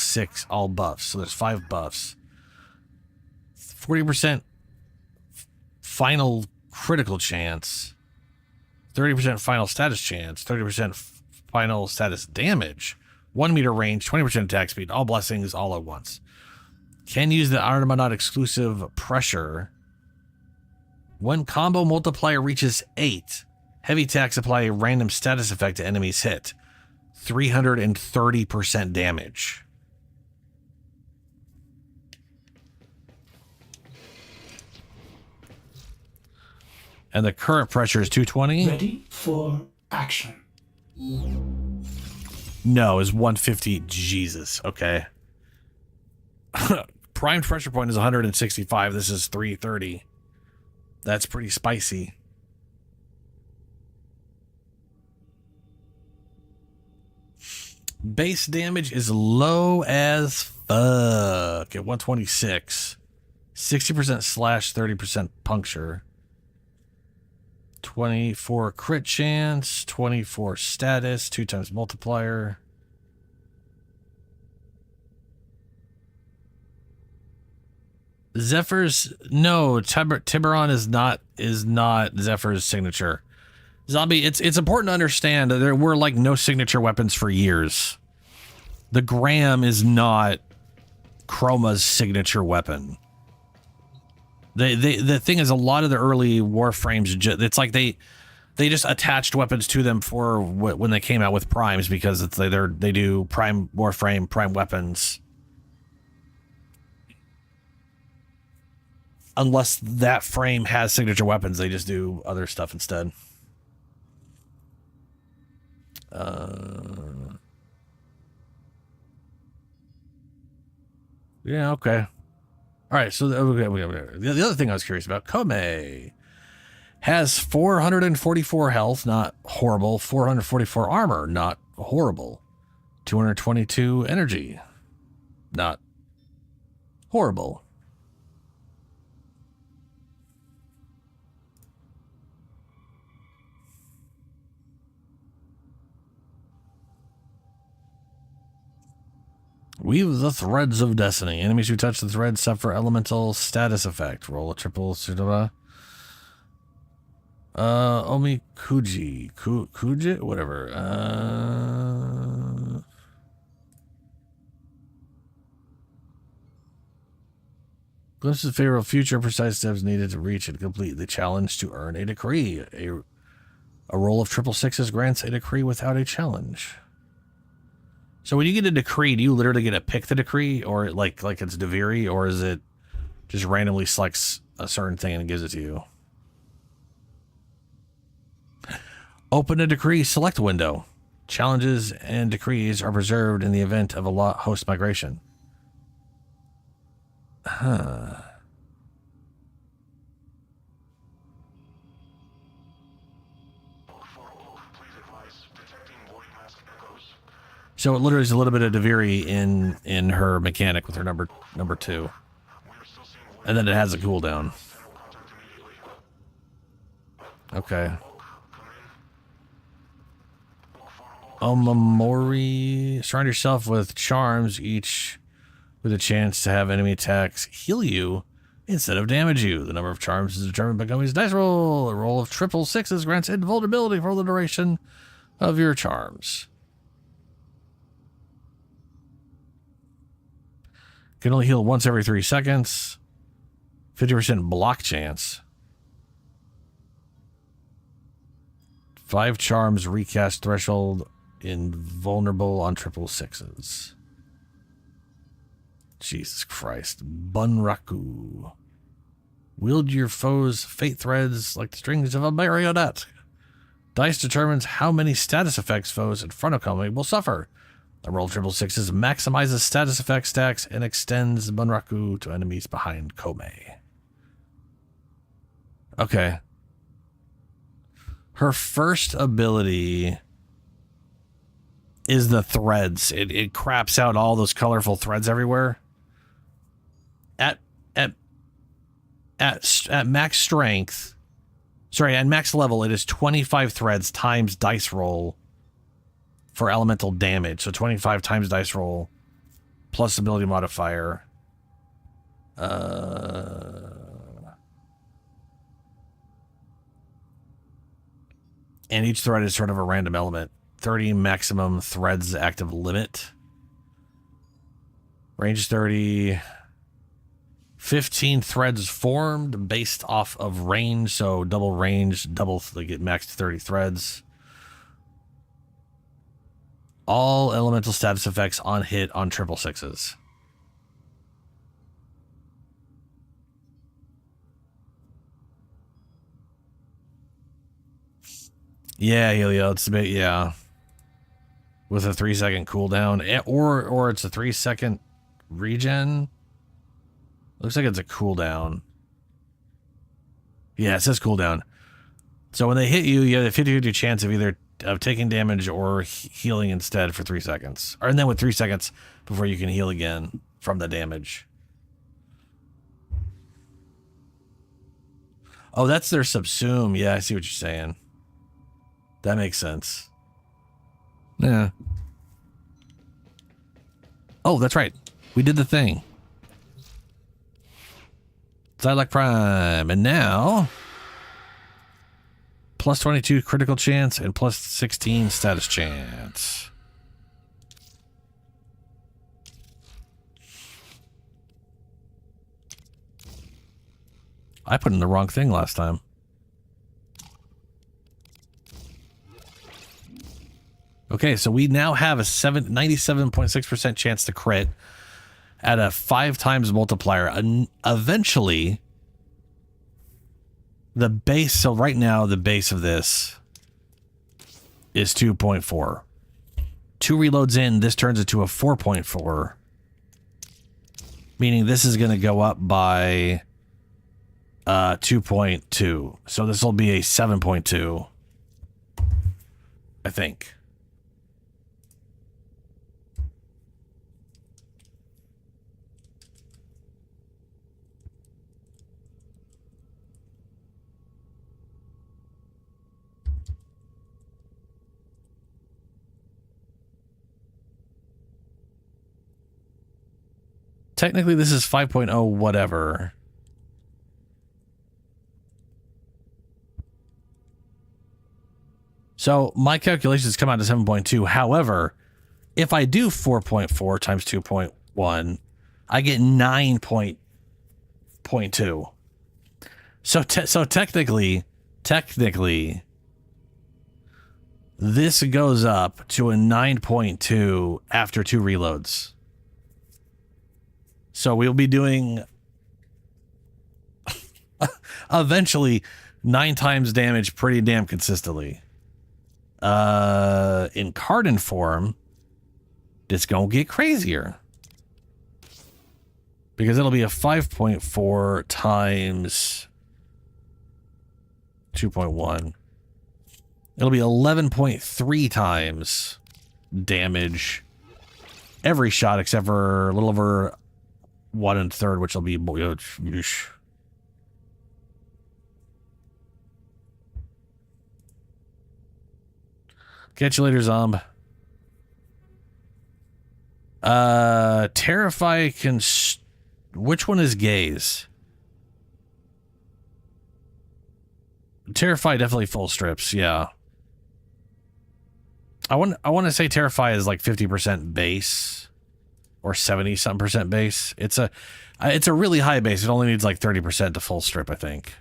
buffs. So there's 5 buffs. 40% final critical chance. 30% final status chance, 30% final status damage, 1 meter range, 20% attack speed, all blessings all at once. Can use the Archimedeas exclusive pressure. When combo multiplier reaches 8, heavy attacks apply a random status effect to enemies hit. 330% damage. And the current pressure is 220. Ready for action. No, is 150. Jesus. Okay. Primed pressure point is 165. This is 330. That's pretty spicy. Base damage is low as fuck at 126. 60% slash, 30% puncture. 24 crit chance, 24 status, 2 times multiplier. Zephyr's no, Tiburon is not Zephyr's signature. Zombie, it's important to understand that there were like no signature weapons for years. The Graham is not Chroma's signature weapon. The thing is, a lot of the early Warframes, it's like they just attached weapons to them for when they came out with primes, because they do prime Warframe, prime weapons. Unless that frame has signature weapons, they just do other stuff instead. Yeah, okay. All right, so the other thing I was curious about, Kome has 444 health, not horrible. 444 armor, not horrible. 222 energy, not horrible. Weave the threads of destiny. Enemies who touch the thread suffer elemental status effect. Roll a triple. Omikuji. Kuji? Whatever. Glimpses of favorable future. Precise steps needed to reach and complete the challenge to earn a decree. A roll of triple sixes grants a decree without a challenge. So when you get a decree, do you literally get to pick the decree, or like it's Deviri, or is it just randomly selects a certain thing and gives it to you? Open a decree select window. Challenges and decrees are preserved in the event of a host migration. Huh. So it literally is a little bit of Deviri in her mechanic with her number 2. And then it has a cooldown. Okay. Omamori. Surround yourself with charms, each with a chance to have enemy attacks heal you instead of damage you. The number of charms is determined by Gummy's dice roll. A roll of triple sixes grants invulnerability for the duration of your charms. Can only heal once every 3 seconds. 50% block chance. 5 charms recast threshold invulnerable on triple sixes. Jesus Christ. Bunraku. Wield your foe's fate threads like the strings of a marionette. Dice determines how many status effects foes in front of Kome will suffer. A roll of triple sixes maximizes status effect stacks and extends Bunraku to enemies behind Kome. Okay. Her first ability is the threads. It craps out all those colorful threads everywhere. At max strength, at max level, it is 25 threads times dice roll for elemental damage. So 25 times dice roll plus ability modifier. And each thread is sort of a random element. 30 maximum threads active limit. Range 30. 15 threads formed based off of range. So double range, they get max 30 threads. All elemental status effects on hit on triple sixes. Yeah, Helio, it's a bit, yeah. With a 3-second cooldown, or it's a 3-second regen. Looks like it's a cooldown. Yeah, it says cooldown. So when they hit you, you have a 50-50 chance of either taking damage or healing instead for 3 seconds. And then with 3 seconds before you can heal again from the damage. Oh, that's their subsume. Yeah, I see what you're saying. That makes sense. Yeah. Oh, that's right. We did the thing. Psylocke Prime. And now plus 22 critical chance and plus 16 status chance. I put in the wrong thing last time. Okay, so we now have a 97.6% chance to crit at a 5 times multiplier. And eventually, the base, so right now, the base of this is 2.4. 2 reloads in, this turns into a 4.4. Meaning this is going to go up by 2.2. So this will be a 7.2, I think. Technically, this is 5.0 whatever. So my calculations come out to 7.2. However, if I do 4.4 times 2.1, I get 9.2. So technically, this goes up to a 9.2 after 2 reloads. So we'll be doing eventually 9 times damage pretty damn consistently. In Cardin form, it's gonna get crazier. Because it'll be a 5.4 times 2.1. It'll be 11.3 times damage every shot except for a little over 1 1/3, which will be catch you later, Zomb. Terrify can. Which one is Gaze? Terrify definitely full strips. Yeah. I want to say Terrify is like 50% base. Or 70-something% base. It's a really high base. It only needs like 30% to full strip, I think.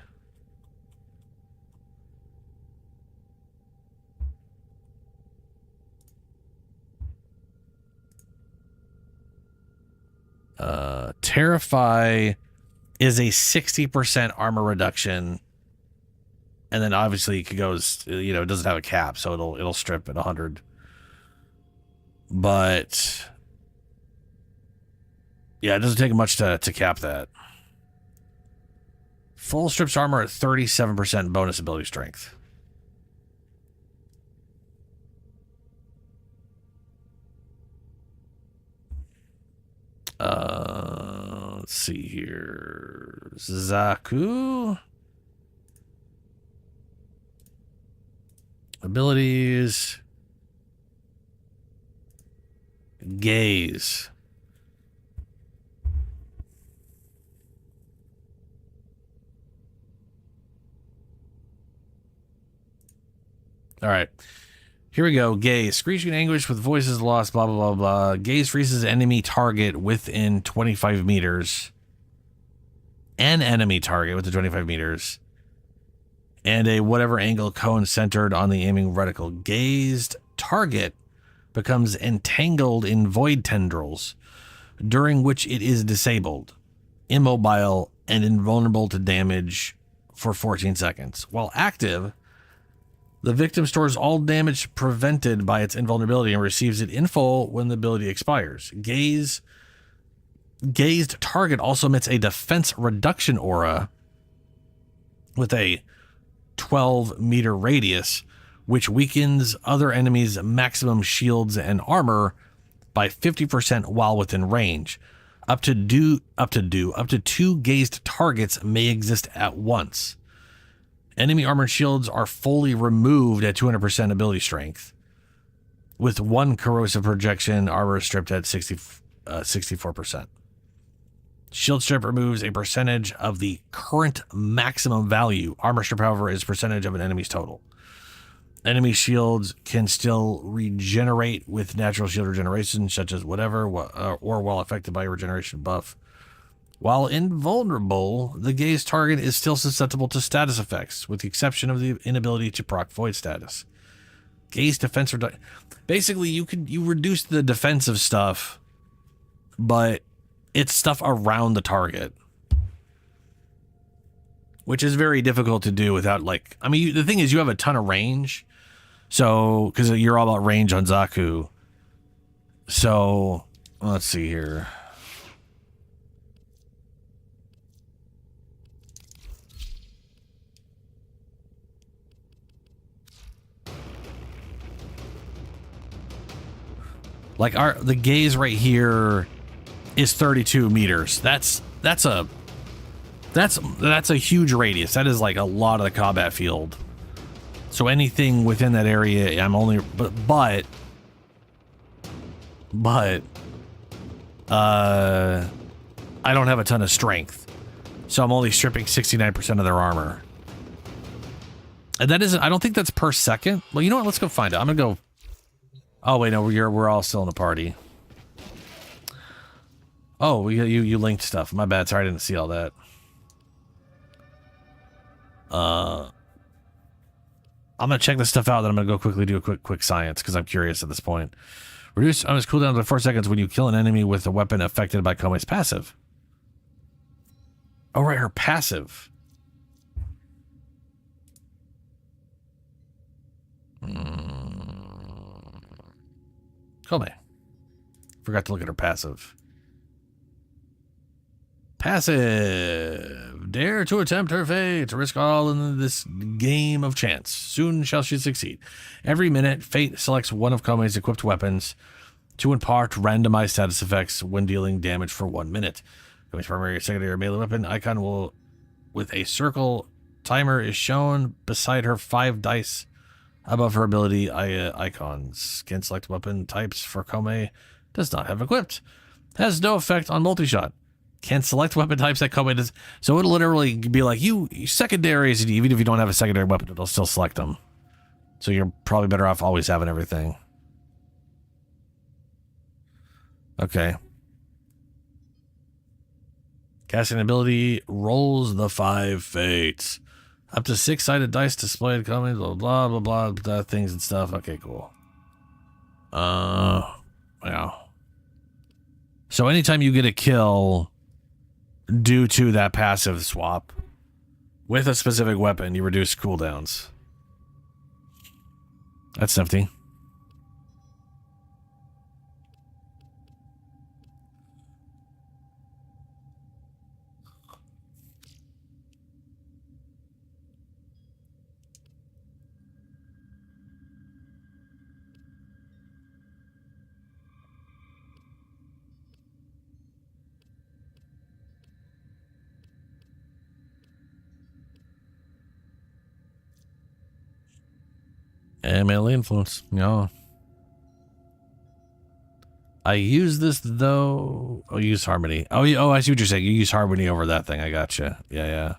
Terrify is a 60% armor reduction, and then obviously it goes. You know, it doesn't have a cap, so it'll strip at 100. But yeah, it doesn't take much to cap that. Full strips armor at 37% bonus ability strength. Let's see here. Zaku. Abilities. Gaze. All right. Here we go. Gaze. Screeching anguish with voices lost, blah, blah, blah, blah. Gaze freezes enemy target within 25 meters. An enemy target within 25 meters. And a whatever angle cone centered on the aiming reticle. Gazed target becomes entangled in void tendrils, during which it is disabled, immobile, and invulnerable to damage for 14 seconds. While active, the victim stores all damage prevented by its invulnerability and receives it in full when the ability expires. Gazed target also emits a defense reduction aura with a 12-meter radius, which weakens other enemies' maximum shields and armor by 50% while within range. Up to 2 gazed targets may exist at once. Enemy armored shields are fully removed at 200% ability strength, with 1 corrosive projection armor stripped at 64%. Shield strip removes a percentage of the current maximum value. Armor strip, however, is percentage of an enemy's total. Enemy shields can still regenerate with natural shield regeneration, such as whatever, or while affected by a regeneration buff. While invulnerable, the gaze target is still susceptible to status effects, with the exception of the inability to proc void status. Gaze defense basically you reduce the defensive stuff, but it's stuff around the target, which is very difficult to do without, like, I mean, the thing is, you have a ton of range, so because you're all about range on Zaku. So let's see here. Like the gaze right here is 32 meters. That's a huge radius. That is like a lot of the combat field. So anything within that area, I'm only but I don't have a ton of strength, so I'm only stripping 69% of their armor. And that isn't. I don't think that's per second. Well, you know what? Let's go find it. I'm gonna go. Oh wait, no, we're all still in the party. Oh, you linked stuff. My bad. Sorry, I didn't see all that. I'm gonna check this stuff out. Then I'm gonna go quickly do a quick science because I'm curious at this point. Reduce on his cooldown to 4 seconds when you kill an enemy with a weapon affected by Kome's passive. Oh right, her passive. Kome. Forgot to look at her passive. Passive. Dare to attempt her fate. Risk all in this game of chance. Soon shall she succeed. Every minute, fate selects one of Kome's equipped weapons to impart randomized status effects when dealing damage for 1 minute. Kome's primary or secondary melee weapon icon will, with a circle timer, is shown beside her 5 dice above her ability icons. Can select weapon types for Kome does not have equipped. Has no effect on multi-shot. Can select weapon types that Kome does. So it'll literally be like, you secondaries, even if you don't have a secondary weapon, it'll still select them. So you're probably better off always having everything. Okay. Casting ability rolls the 5 fates. Up to 6-sided dice displayed, Kome, blah, blah, blah, blah, things and stuff. Okay, cool. Yeah. So anytime you get a kill due to that passive swap with a specific weapon, you reduce cooldowns. That's nifty. ML influence, yeah. I use this though. Oh, use harmony. Oh, I see what you're saying. You use harmony over that thing. I gotcha. Yeah.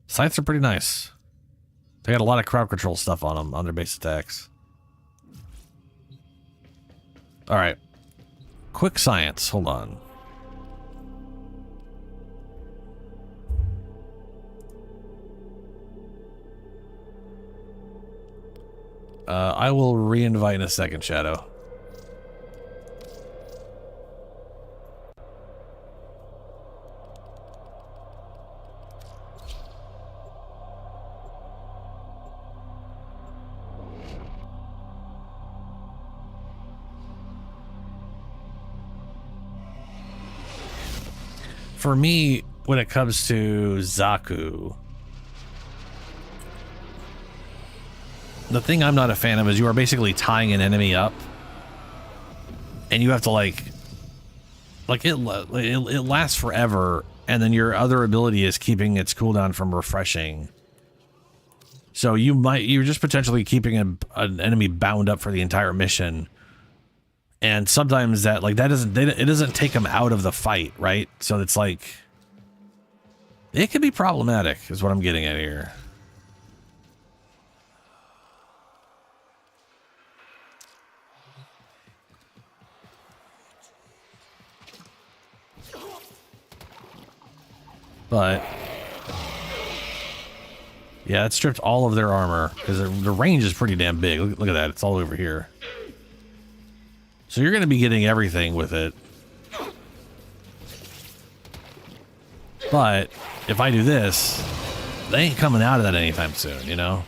Scythes are pretty nice. They got a lot of crowd control stuff on them on their base attacks. All right. Quick science. Hold on. I will re-invite in a second, Shadow. For me, when it comes to Zaku, the thing I'm not a fan of is you are basically tying an enemy up, and you have to like it lasts forever, and then your other ability is keeping its cooldown from refreshing. So you're just potentially keeping an enemy bound up for the entire mission, and sometimes that it doesn't take them out of the fight, right? So it's like it can be problematic, is what I'm getting at here. But yeah, it stripped all of their armor because the range is pretty damn big. Look at that. It's all over here. So you're going to be getting everything with it. But if I do this, they ain't coming out of that anytime soon, you know?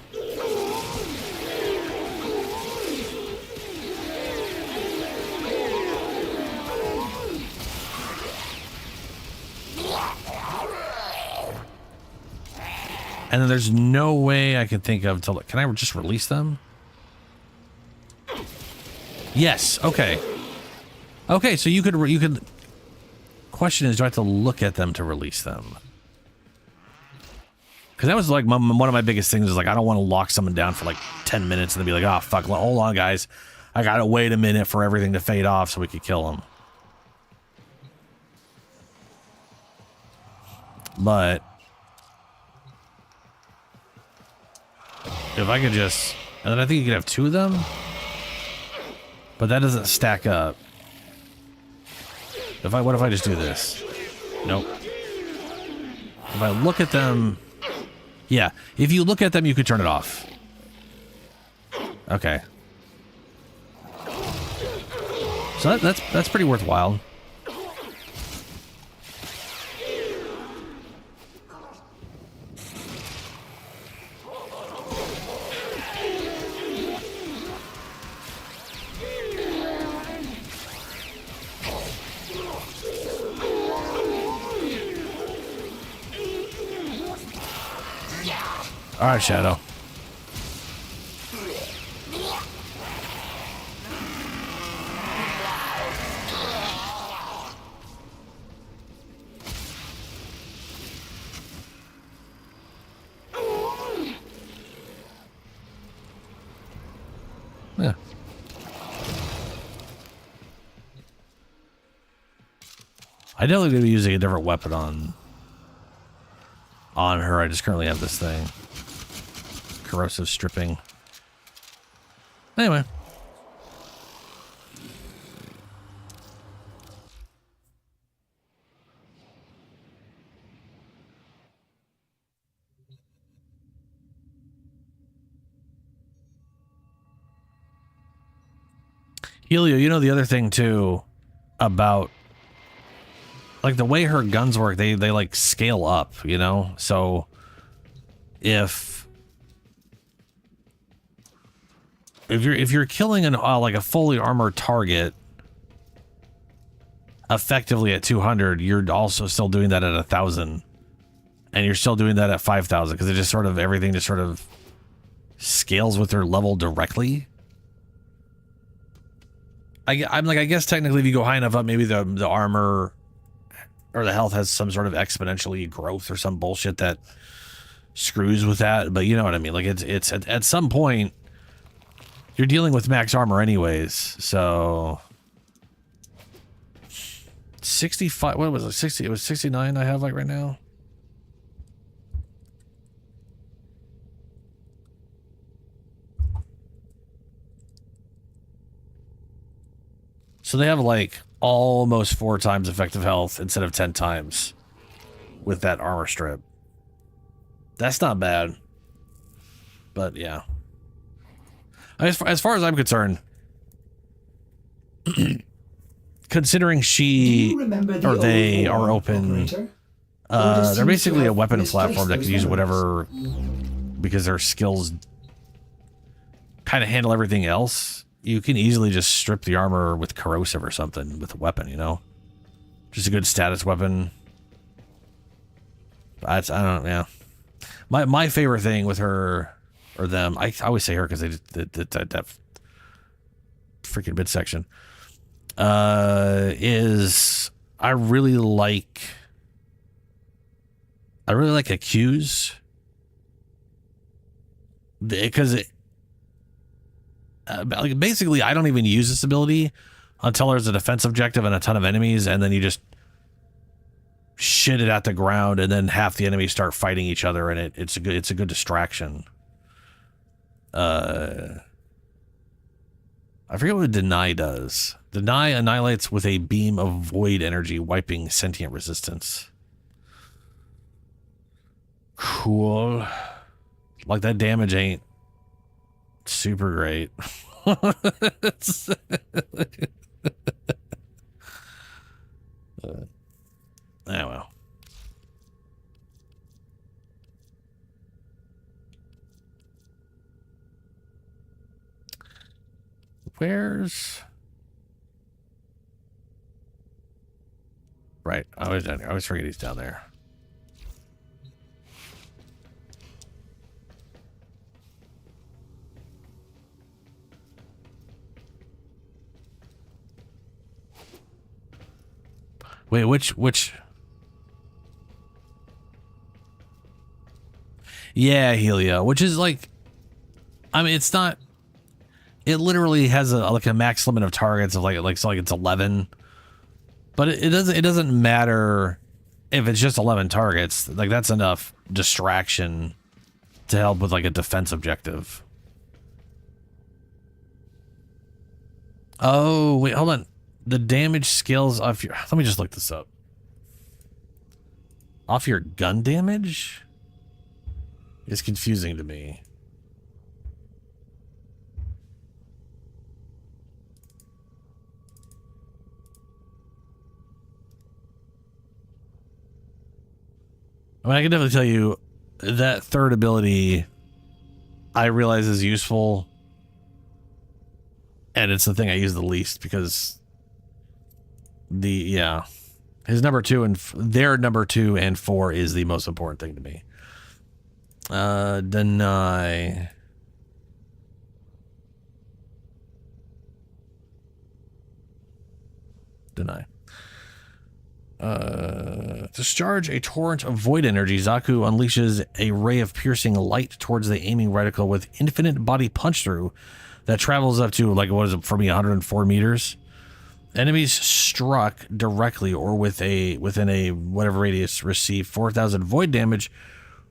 And then there's no way I can think of to... Can I just release them? Yes. Okay. Okay, so you could... Question is, do I have to look at them to release them? Because that was like one of my biggest things is like, I don't want to lock someone down for like 10 minutes and then be like, oh, fuck, hold on, guys. I got to wait a minute for everything to fade off so we could kill them. But... if I could just... And then I think you could have 2 of them. But that doesn't stack up. What if I just do this? Nope. If I look at them... Yeah, if you look at them, you could turn it off. Okay. So that's pretty worthwhile. All right, Shadow. Yeah. I definitely gonna be using a different weapon on her. I just currently have this thing. Corrosive stripping. Anyway. Helio, you know the other thing too about like the way her guns work, they like scale up, you know? So if you're killing an like a fully armored target effectively at 200, you're also still doing that at 1,000, and you're still doing that at 5,000 because it just sort of everything just sort of scales with their level directly. I'm like, I guess technically if you go high enough up, maybe the armor or the health has some sort of exponentially growth or some bullshit that screws with that. But you know what I mean? Like it's at some point you're dealing with max armor anyways. So 65, what was it? 60, it was 69 I have like right now. So they have like almost 4 times effective health instead of 10 times with that armor strip. That's not bad. But yeah. As far as I'm concerned, considering she or they are open, they're basically a weapon platform that can use whatever, because their skills kind of handle everything else. You can easily just strip the armor with corrosive or something with a weapon, you know? Just a good status weapon. I don't know, yeah. My favorite thing with her, or them, I always say her because they that freaking midsection, is I really like Accuse. Because like basically I don't even use this ability until there's a defense objective and a ton of enemies, and then you just shit it at the ground, and then half the enemies start fighting each other, and it's a good distraction. I forget what Deny does. Deny annihilates with a beam of void energy, wiping sentient resistance. Cool. Like, that damage ain't super great. Well. Where's... Right, I always forget he's down there. Wait, which? Yeah, Helio, which is like, I mean, it's not. It literally has a max limit of targets of like it's 11, but it doesn't matter if it's just 11 targets. Like, that's enough distraction to help with like a defense objective. Oh wait, hold on. The damage scales off your... Let me just look this up. Off your gun damage? Is confusing to me. I mean, I can definitely tell you that third ability I realize is useful. And it's the thing I use the least because... his number 2 and their number 2 and 4 is the most important thing to me. Deny. Discharge a torrent of void energy. Zaku unleashes a ray of piercing light towards the aiming reticle with infinite body punch through that travels up to, like, what is it for me, 104 meters. Enemies struck directly or within a whatever radius receive 4,000 void damage.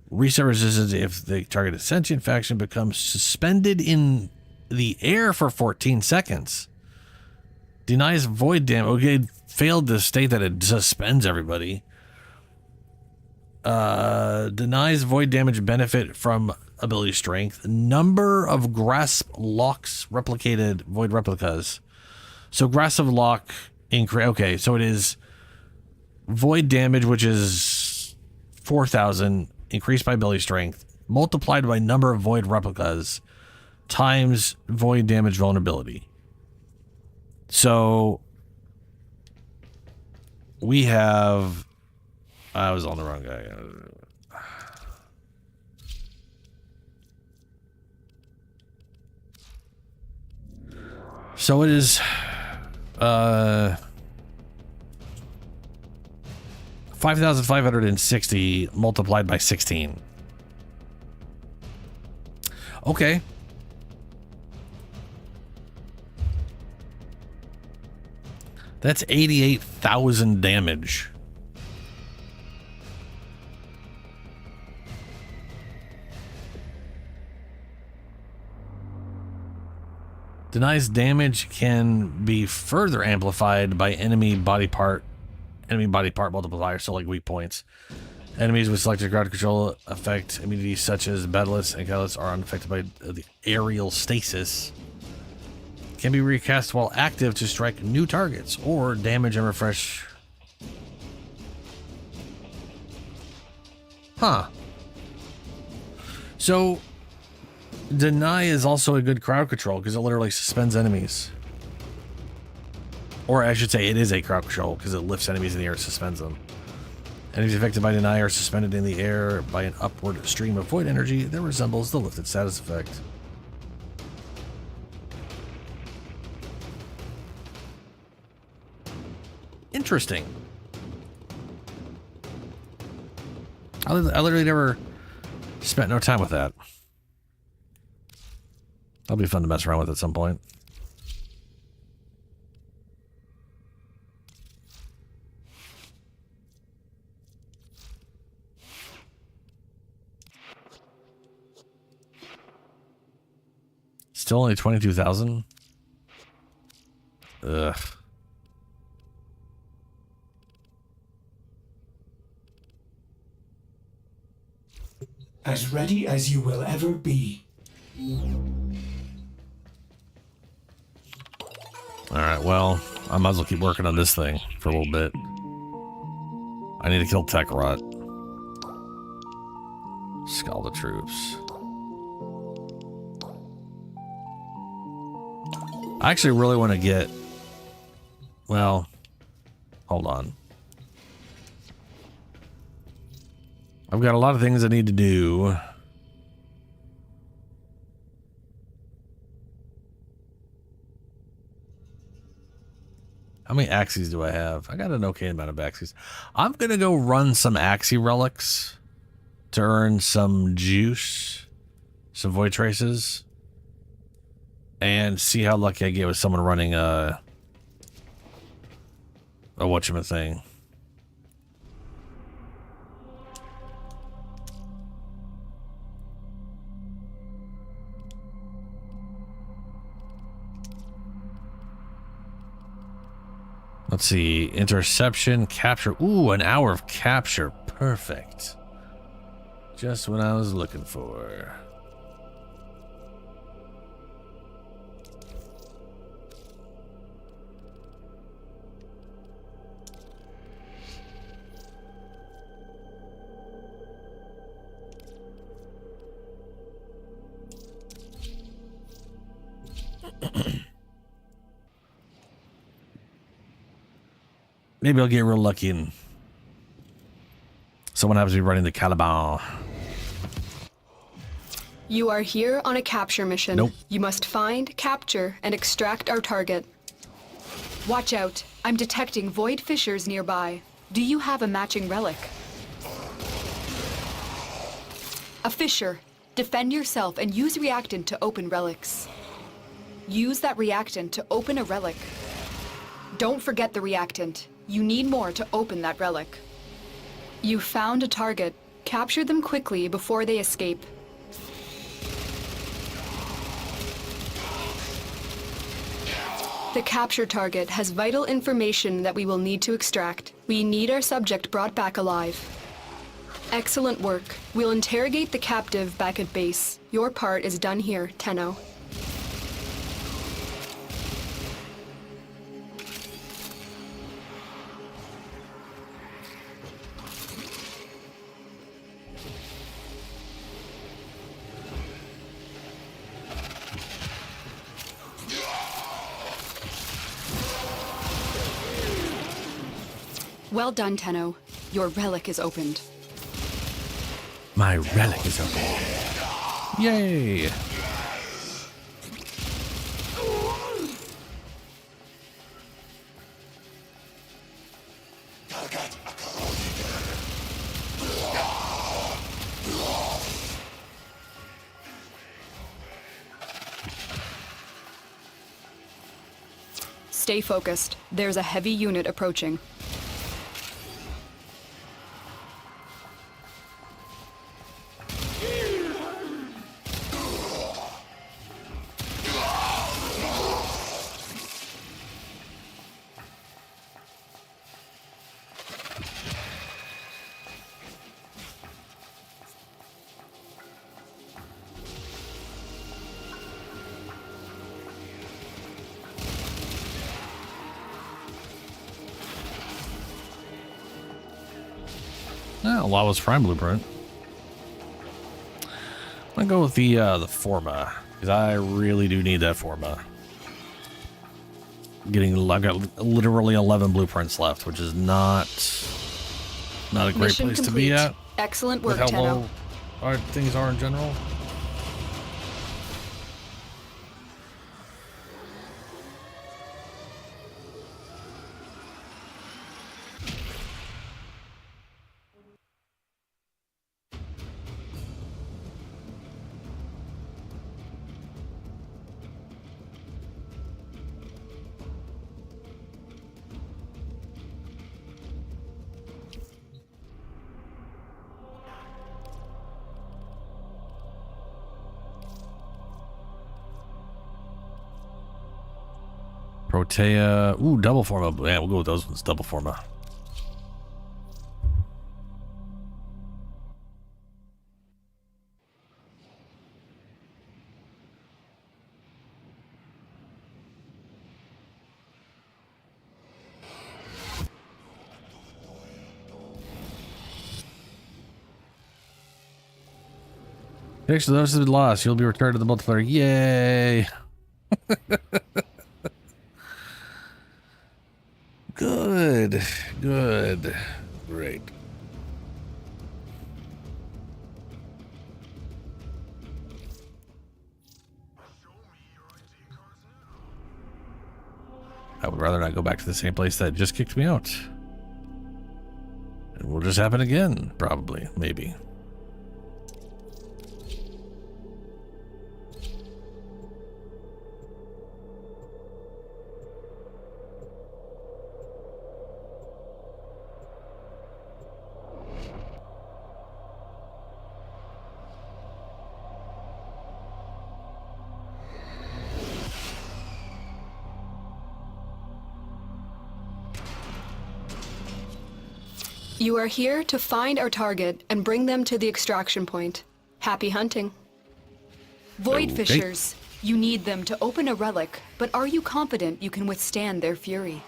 Reset resistance if the targeted sentient faction becomes suspended in the air for 14 seconds. Denies void damage. Okay, failed to state that it suspends everybody. Denies void damage benefit from ability strength. Number of grasp locks replicated void replicas. So grasp lock increase. Okay, so it is void damage, which is 4,000 increased by ability strength, multiplied by number of void replicas times void damage vulnerability. So we have... I was on the wrong guy. So it is 5,560 multiplied by 16. Okay. That's 88,000 damage. Denies damage can be further amplified by enemy body part multiplier, so like weak points. Enemies with selected ground control effect immunities such as Battalists and Catalysts are unaffected by the aerial stasis. Can be recast while active to strike new targets or damage and refresh. Huh. So Deny is also a good crowd control because it literally suspends enemies. Or I should say it is a crowd control because it lifts enemies in the air and suspends them. Enemies affected by Deny are suspended in the air by an upward stream of void energy that resembles the lifted status effect. Interesting. I literally never spent no time with that. That'll be fun to mess around with at some point. Still only 22,000? Ugh. as ready as you will ever be. Alright, well, I might as well keep working on this thing for a little bit. I need to kill Tech Rot. Skull the troops. I actually really want to get... Well, hold on. I've got a lot of things I need to do. How many axes do I have? I got an okay amount of axes. I'm going to go run some axie relics to earn some juice, some void traces, and see how lucky I get with someone running a whatchamacallit. Let's see, interception, capture. Ooh, an hour of capture. Perfect. Just what I was looking for. Maybe I'll get real lucky and someone happens to be running the Caliban. You are here on a capture mission. Nope. You must find, capture, and extract our target. Watch out. I'm detecting void fissures nearby. Do you have a matching relic? A fissure. Defend yourself and use reactant to open relics. Use that reactant to open a relic. Don't forget the reactant. You need more to open that relic. You found a target. Capture them quickly before they escape. The capture target has vital information that we will need to extract. We need our subject brought back alive. Excellent work. We'll interrogate the captive back at base. Your part is done here, Tenno. Well done, Tenno. Your relic is opened. My relic is open. Yay! Stay focused. There's a heavy unit approaching. Lava's Prime Blueprint. I'm gonna go with the Forma, because I really do need that Forma. I've got literally 11 blueprints left, which is not a great Mission place complete. to be at. Excellent work, with how Tenno. low things are in general. Protea. Ooh, double Forma. Yeah, we'll go with those ones. Double Forma. Fix those who lost. You'll be returned to the multiplayer. Yay! Good. Good. Great. I would rather not go back to the same place that just kicked me out. It will just happen again, probably, maybe. You are here to find our target and bring them to the extraction point. Happy hunting. Void Fishers, you need them to open a relic, but are you confident you can withstand their fury?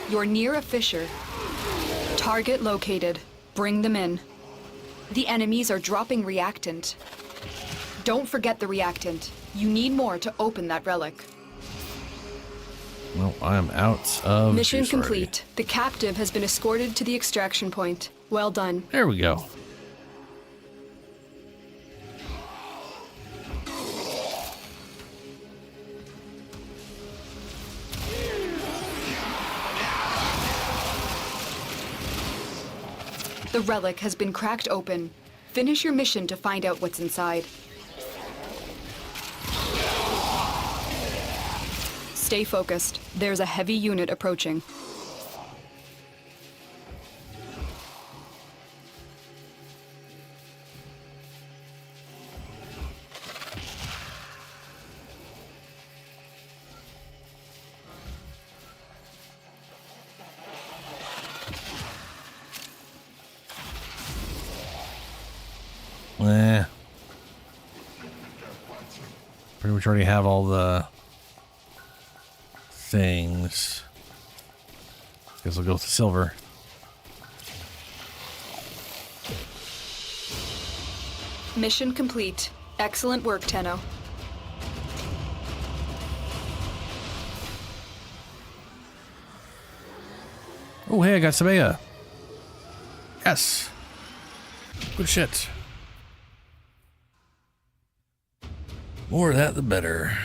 You're near a fissure. Target located. Bring them in. The enemies are dropping reactant. Don't forget the reactant. You need more to open that relic. Well, I am out of Mission juice complete. The captive has been escorted to the extraction point. Well done. There we go. The relic has been cracked open. Finish your mission to find out what's inside. Stay focused. There's a heavy unit approaching. Pretty much already have all the things. Guess I'll go with the silver. Mission complete. Excellent work, Tenno. Oh, hey, I got Sabea. Yes. Good shit. More of that, the better.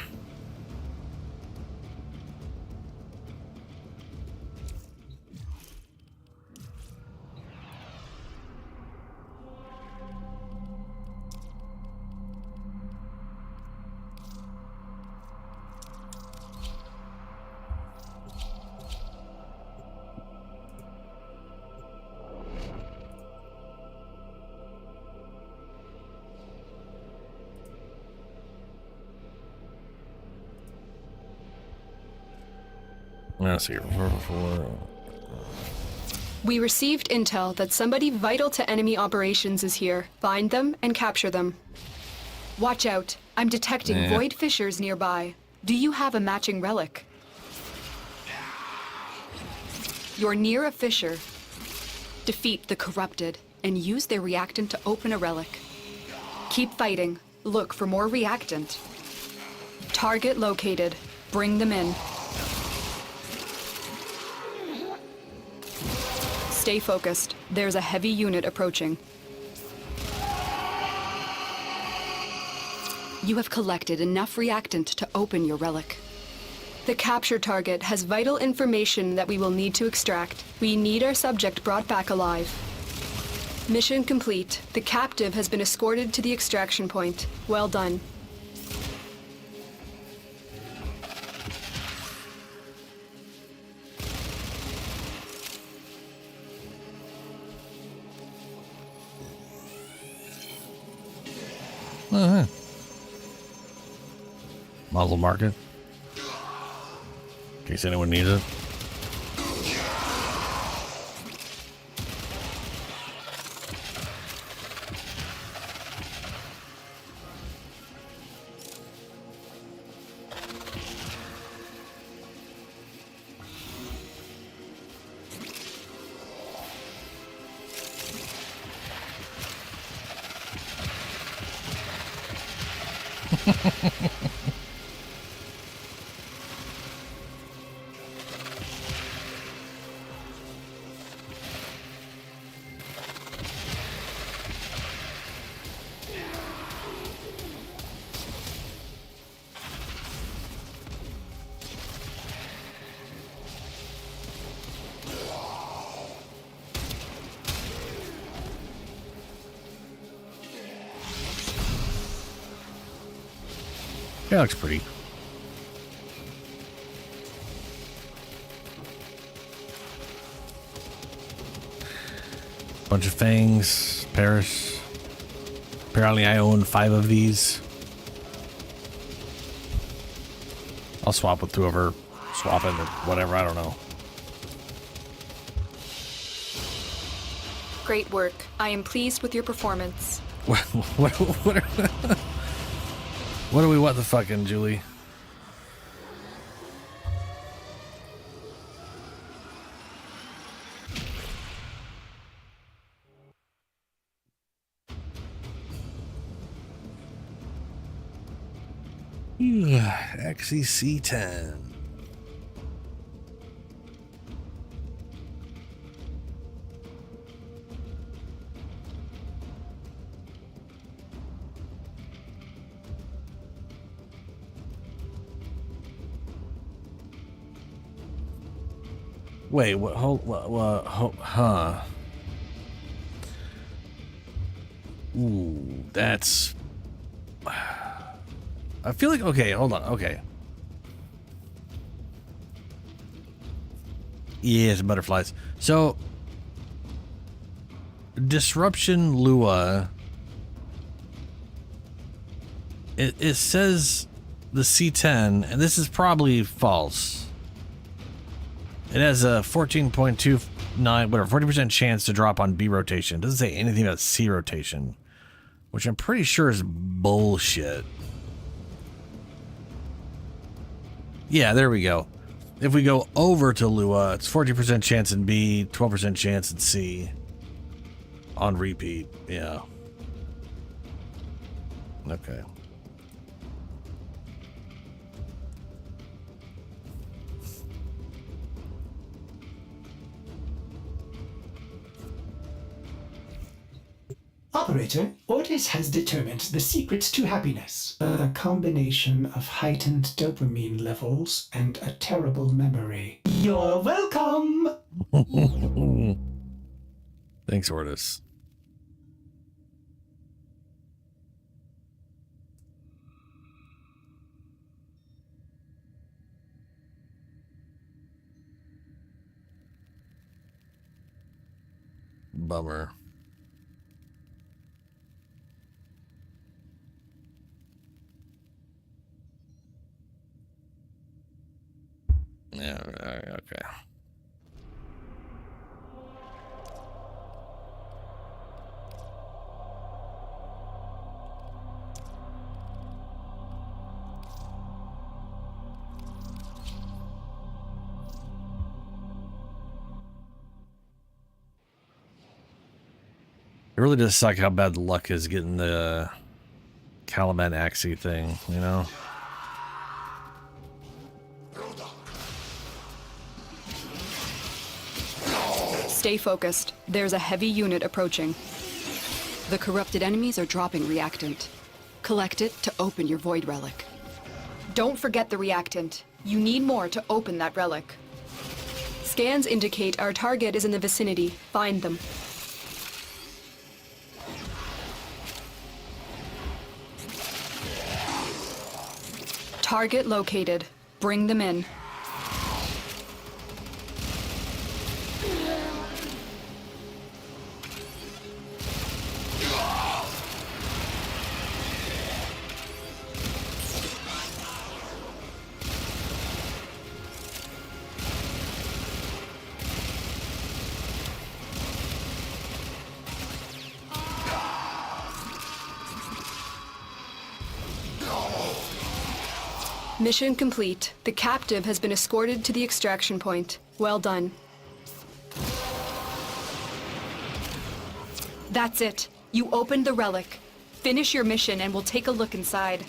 Let's see. We received intel that somebody vital to enemy operations is here. Find them and capture them. Watch out. I'm detecting void fissures nearby. Do you have a matching relic? You're near a fissure. Defeat the corrupted and use their reactant to open a relic. Keep fighting. Look for more reactant. Target located. Bring them in. Stay focused. There's a heavy unit approaching. You have collected enough reactant to open your relic. The capture target has vital information that we will need to extract. We need our subject brought back alive. Mission complete. The captive has been escorted to the extraction point. Well done. Muzzle market. In case anyone needs it. That looks pretty. Bunch of fangs, Paris. Apparently I own 5 of these. I'll swap with whoever, swapping or whatever, I don't know. Great work. I am pleased with your performance. What do we want the fucking, Julie? XEC10. Wait, what? Huh? Ooh, that's. I feel like, okay, hold on, okay. Yes, butterflies. So, Disruption Lua. It says the C10, and this is probably false. It has a 14.29, whatever, 40% chance to drop on B rotation. It doesn't say anything about C rotation, which I'm pretty sure is bullshit. Yeah, there we go. If we go over to Lua, it's 40% chance in B, 12% chance in C on repeat. Yeah. Okay. Operator, Ortis has determined the secrets to happiness. A combination of heightened dopamine levels and a terrible memory. You're welcome! Thanks, Ortis. Bummer. Yeah, okay. It really does suck how bad the luck is getting the Caliban Axie thing, you know? Stay focused. There's a heavy unit approaching. The corrupted enemies are dropping reactant. Collect it to open your void relic. Don't forget the reactant. You need more to open that relic. Scans indicate our target is in the vicinity. Find them. Target located. Bring them in. Mission complete. The captive has been escorted to the extraction point. Well done. That's it. You opened the relic. Finish your mission and we'll take a look inside.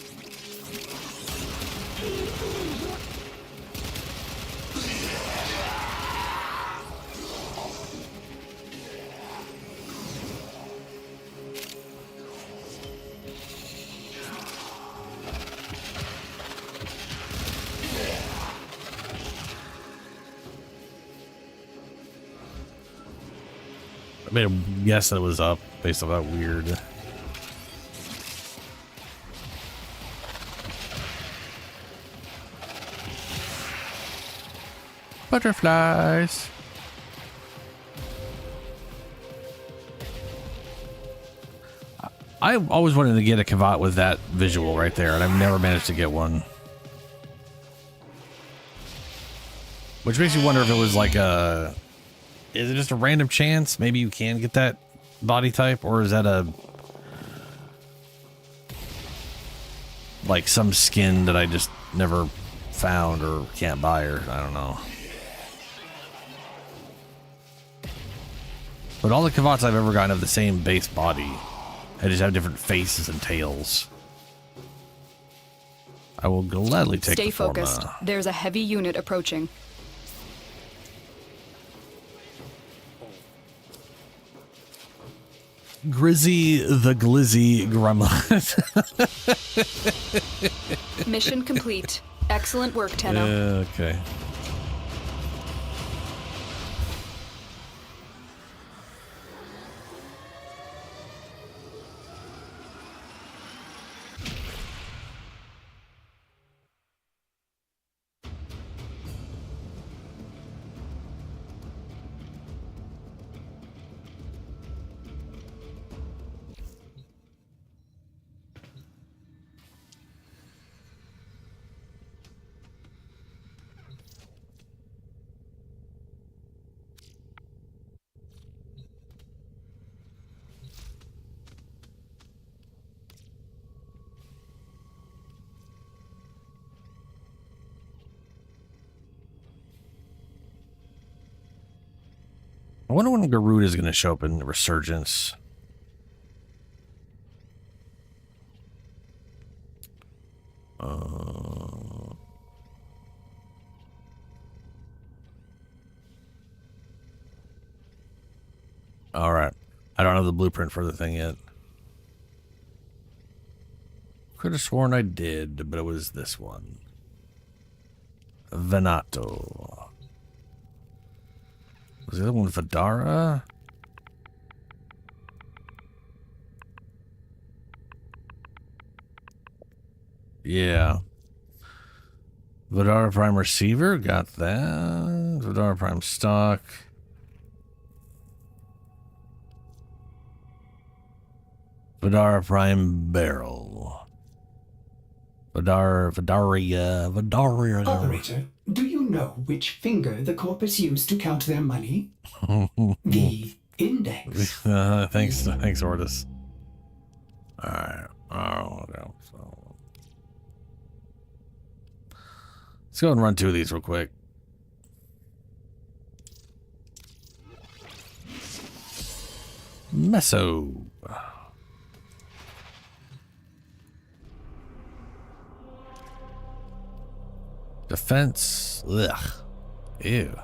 I made a guess that it was up based on that weird. Butterflies. I always wanted to get a Kavat with that visual right there, and I've never managed to get one. Which makes you wonder if it was like a... Is it just a random chance? Maybe you can get that body type, or is that a... like some skin that I just never found or can't buy, or I don't know. But all the Kavats I've ever gotten have the same base body. They just have different faces and tails. I will gladly take Stay the forma. focused. There's a heavy unit approaching. Grizzy the Glizzy Gremlin. Mission complete. Excellent work, Tenno. Okay. I wonder when Garuda is going to show up in Resurgence. All right. I don't have the blueprint for the thing yet. Could have sworn I did, but it was this one. Venato. Was the other one Vidara? Yeah. Vidara Prime Receiver, got that. Vidara Prime Stock. Vidara Prime Barrel. Vidaria. Operator, do you know which finger the corpus used to count their money? The index. Thanks, Ordis. Alright. Oh, no. So. Let's go and run 2 of these real quick. Meso. Defense. Ugh. Ew.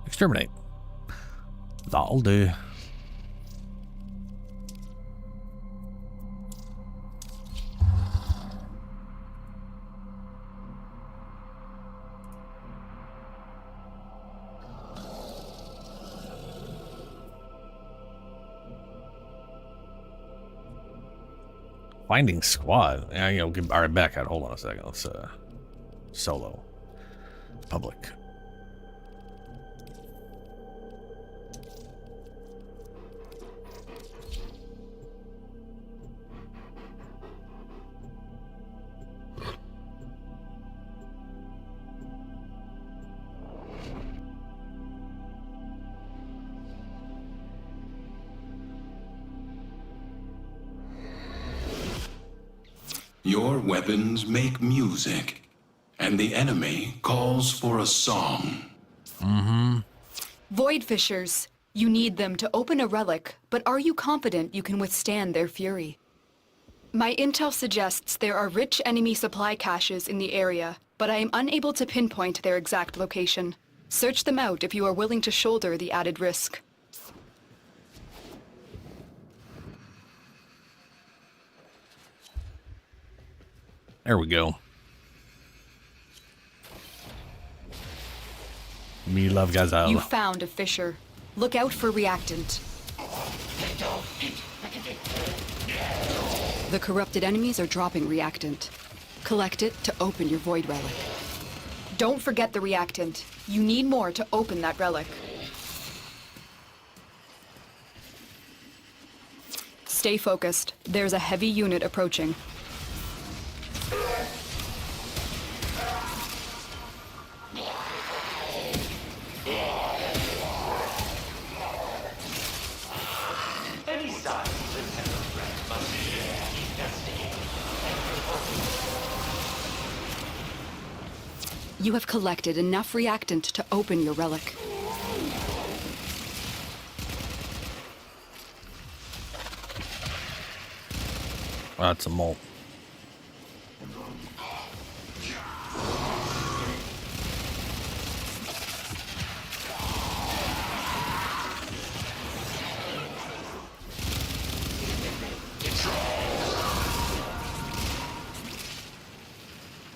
Exterminate. That'll do. Finding squad. Yeah, you know, all right, back out. Hold on a second. Let's solo. Public. Your weapons make music, and the enemy calls for a song. Mm-hmm. Void Fishers. You need them to open a relic, but are you confident you can withstand their fury? My intel suggests there are rich enemy supply caches in the area, but I am unable to pinpoint their exact location. Search them out if you are willing to shoulder the added risk. There we go. Me love Gazelle. You found a fissure. Look out for reactant. The corrupted enemies are dropping reactant. Collect it to open your void relic. Don't forget the reactant. You need more to open that relic. Stay focused. There's a heavy unit approaching. You have collected enough reactant to open your relic. That's a mole.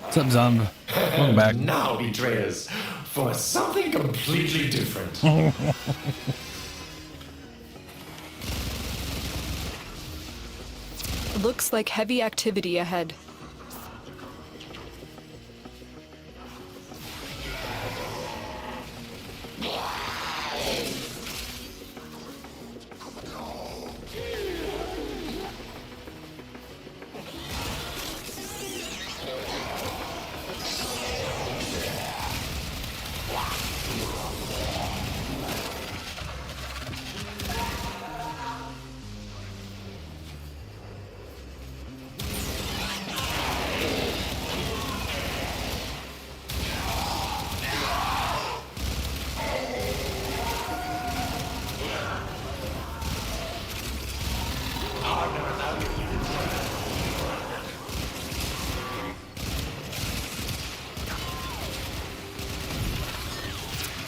What's up, Zom? Welcome back. Now, betrayers, for something completely different. Looks like heavy activity ahead.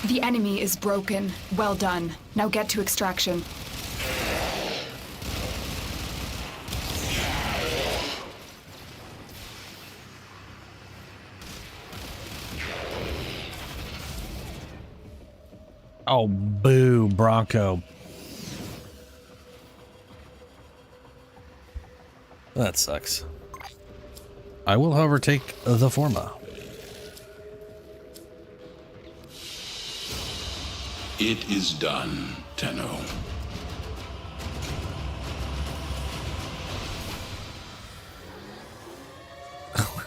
The enemy is broken. Well done. Now get to extraction. Oh, boo, Bronco. That sucks. I will, however, take the Forma. It is done, Tenno.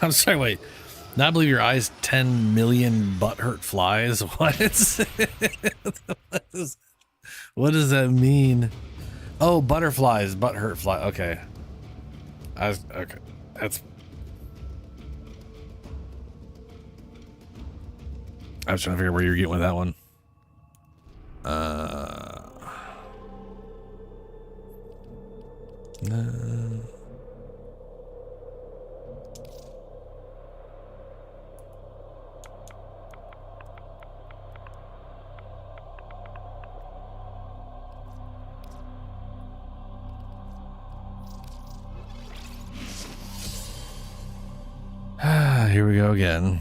I'm sorry, wait. Now I believe your eyes 10 million butthurt flies? What? What does that mean? Oh, butterflies, butthurt fly. Okay. Okay. That's... I was trying to figure out where you're getting with that one. No. Here we go again.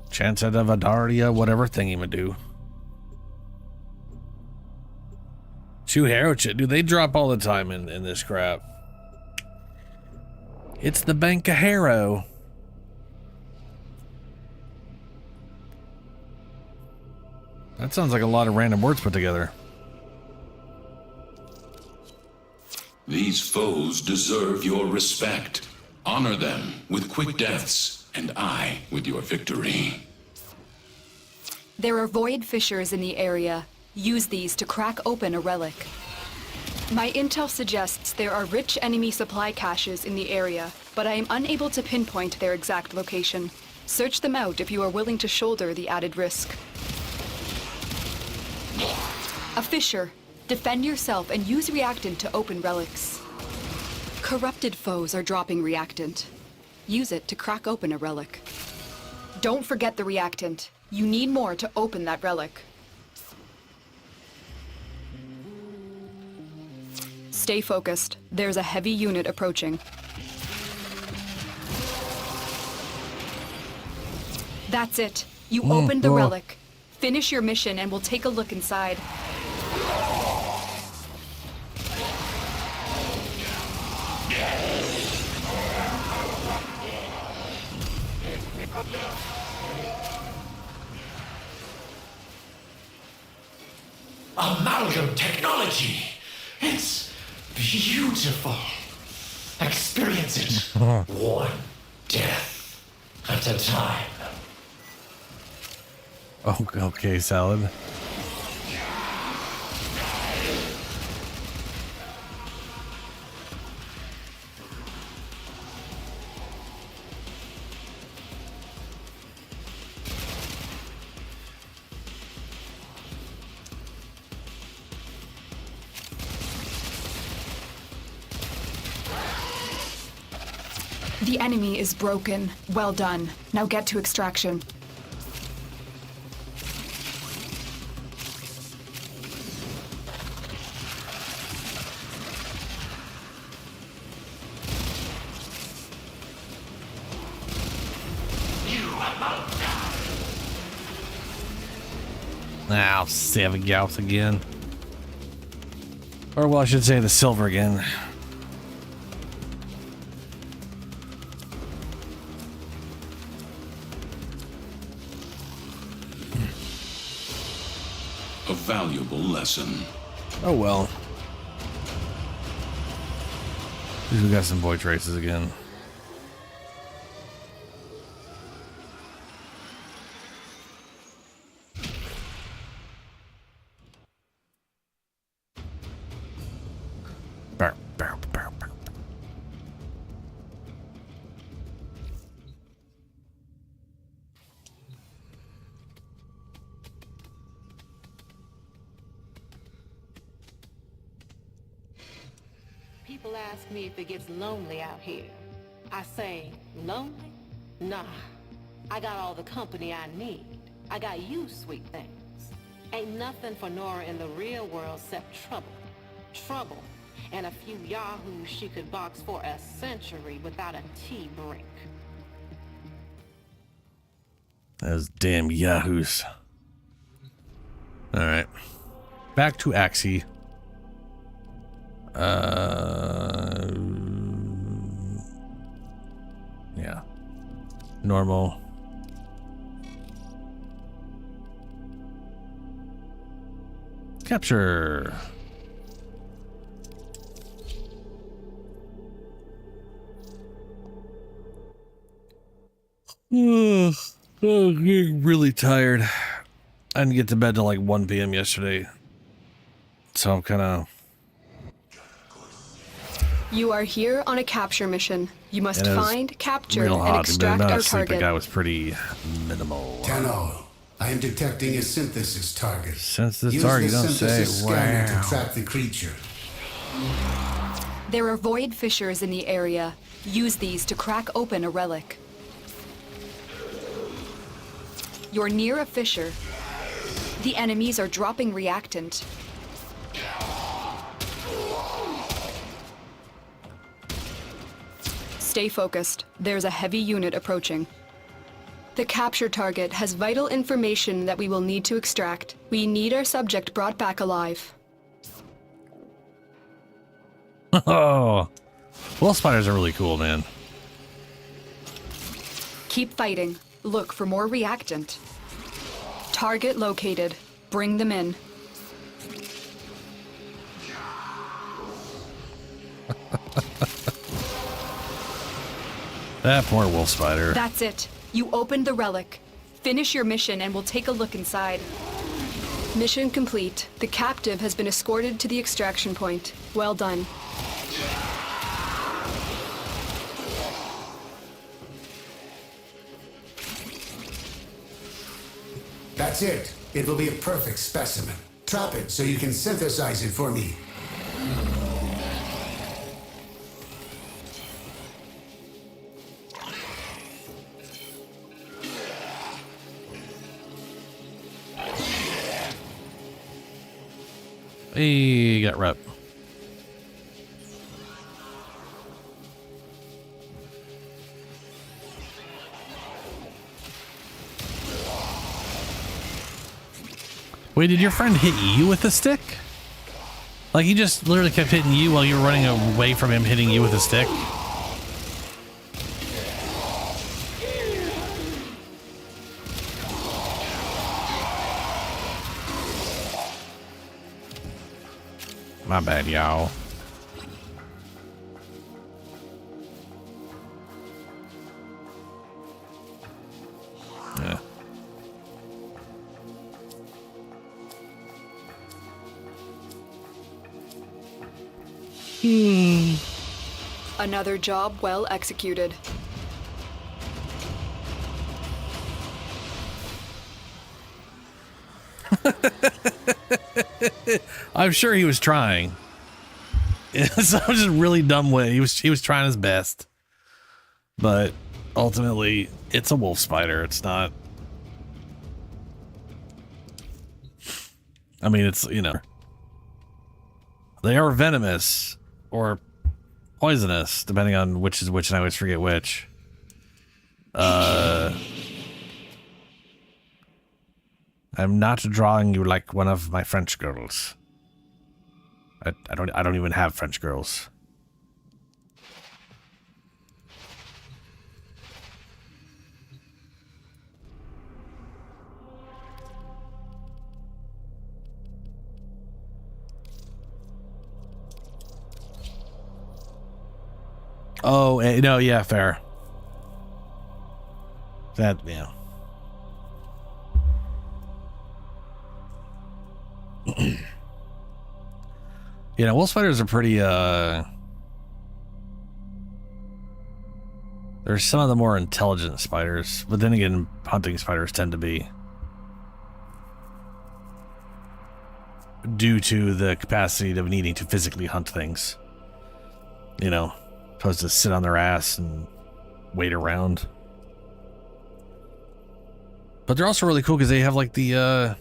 Chance of Adaria, whatever thingy would do. Shoot, Hero Chit, dude, they drop all the time in this crap. It's the Bank of Harrow. That sounds like a lot of random words put together. These foes deserve your respect. Honor them with quick deaths, and I with your victory. There are void fissures in the area. Use these to crack open a relic. My intel suggests there are rich enemy supply caches in the area, but I am unable to pinpoint their exact location. Search them out if you are willing to shoulder the added risk. A fissure. Defend yourself and use reactant to open relics. Corrupted foes are dropping reactant. Use it to crack open a relic. Don't forget the reactant. You need more to open that relic. Stay focused. There's a heavy unit approaching. That's it. You opened the relic. Finish your mission and we'll take a look inside. Amalgam technology. It's beautiful. Experience it. One death at a time. Oh, okay, Salad. The enemy is broken. Well done. Now get to extraction. Now, 7 gals again. Or, well, I should say the silver again. A valuable lesson. Oh, well. We got some void traces again. People ask me if it gets lonely out here. I say, lonely? Nah. I got all the company I need. I got you, sweet things. Ain't nothing for Nora in the real world except trouble. Trouble. And a few yahoos she could box for a century without a tea break. Those damn yahoos. Alright. Back to Axie. Yeah. Normal. Capture. I'm getting really tired. I didn't get to bed till like 1 p.m. yesterday. So I'm kind of... You are here on a capture mission. You must find, capture, real and hot. extract our Sleep, the target. guy was pretty minimal. Tenno, I am detecting a synthesis target. Synthesis target, you don't say. Synthesis scanner Wow. to track the creature. There are void fissures in the area. Use these to crack open a relic. You're near a fissure. The enemies are dropping reactant. Stay focused. There's a heavy unit approaching. The capture target has vital information that we will need to extract. We need our subject brought back alive. Oh, wolf spiders are really cool, man. Keep fighting. Look for more reactant. Target located. Bring them in. That poor wolf spider. That's it. You opened the relic. Finish your mission and we'll take a look inside. Mission complete. The captive has been escorted to the extraction point. Well done. That's it. It will be a perfect specimen. Trap it so you can synthesize it for me. Hey, got rep. Wait, did your friend hit you with a stick? Like, he just literally kept hitting you while you were running away from him hitting you with a stick? My bad, y'all. Yeah. Another job well executed. I'm sure he was trying. It's just a really dumb way. He was trying his best. But ultimately, it's a wolf spider. It's not. I mean, it's, you know. They are venomous or poisonous, depending on which is which, and I always forget which. I'm not drawing you like one of my French girls. I don't even have French girls. Oh, no, yeah, fair. That, yeah. You know, wolf spiders are pretty, there's some of the more intelligent spiders, but then again, hunting spiders tend to be. Due to the capacity of needing to physically hunt things. You know, opposed to sit on their ass and wait around. But they're also really cool because they have like the,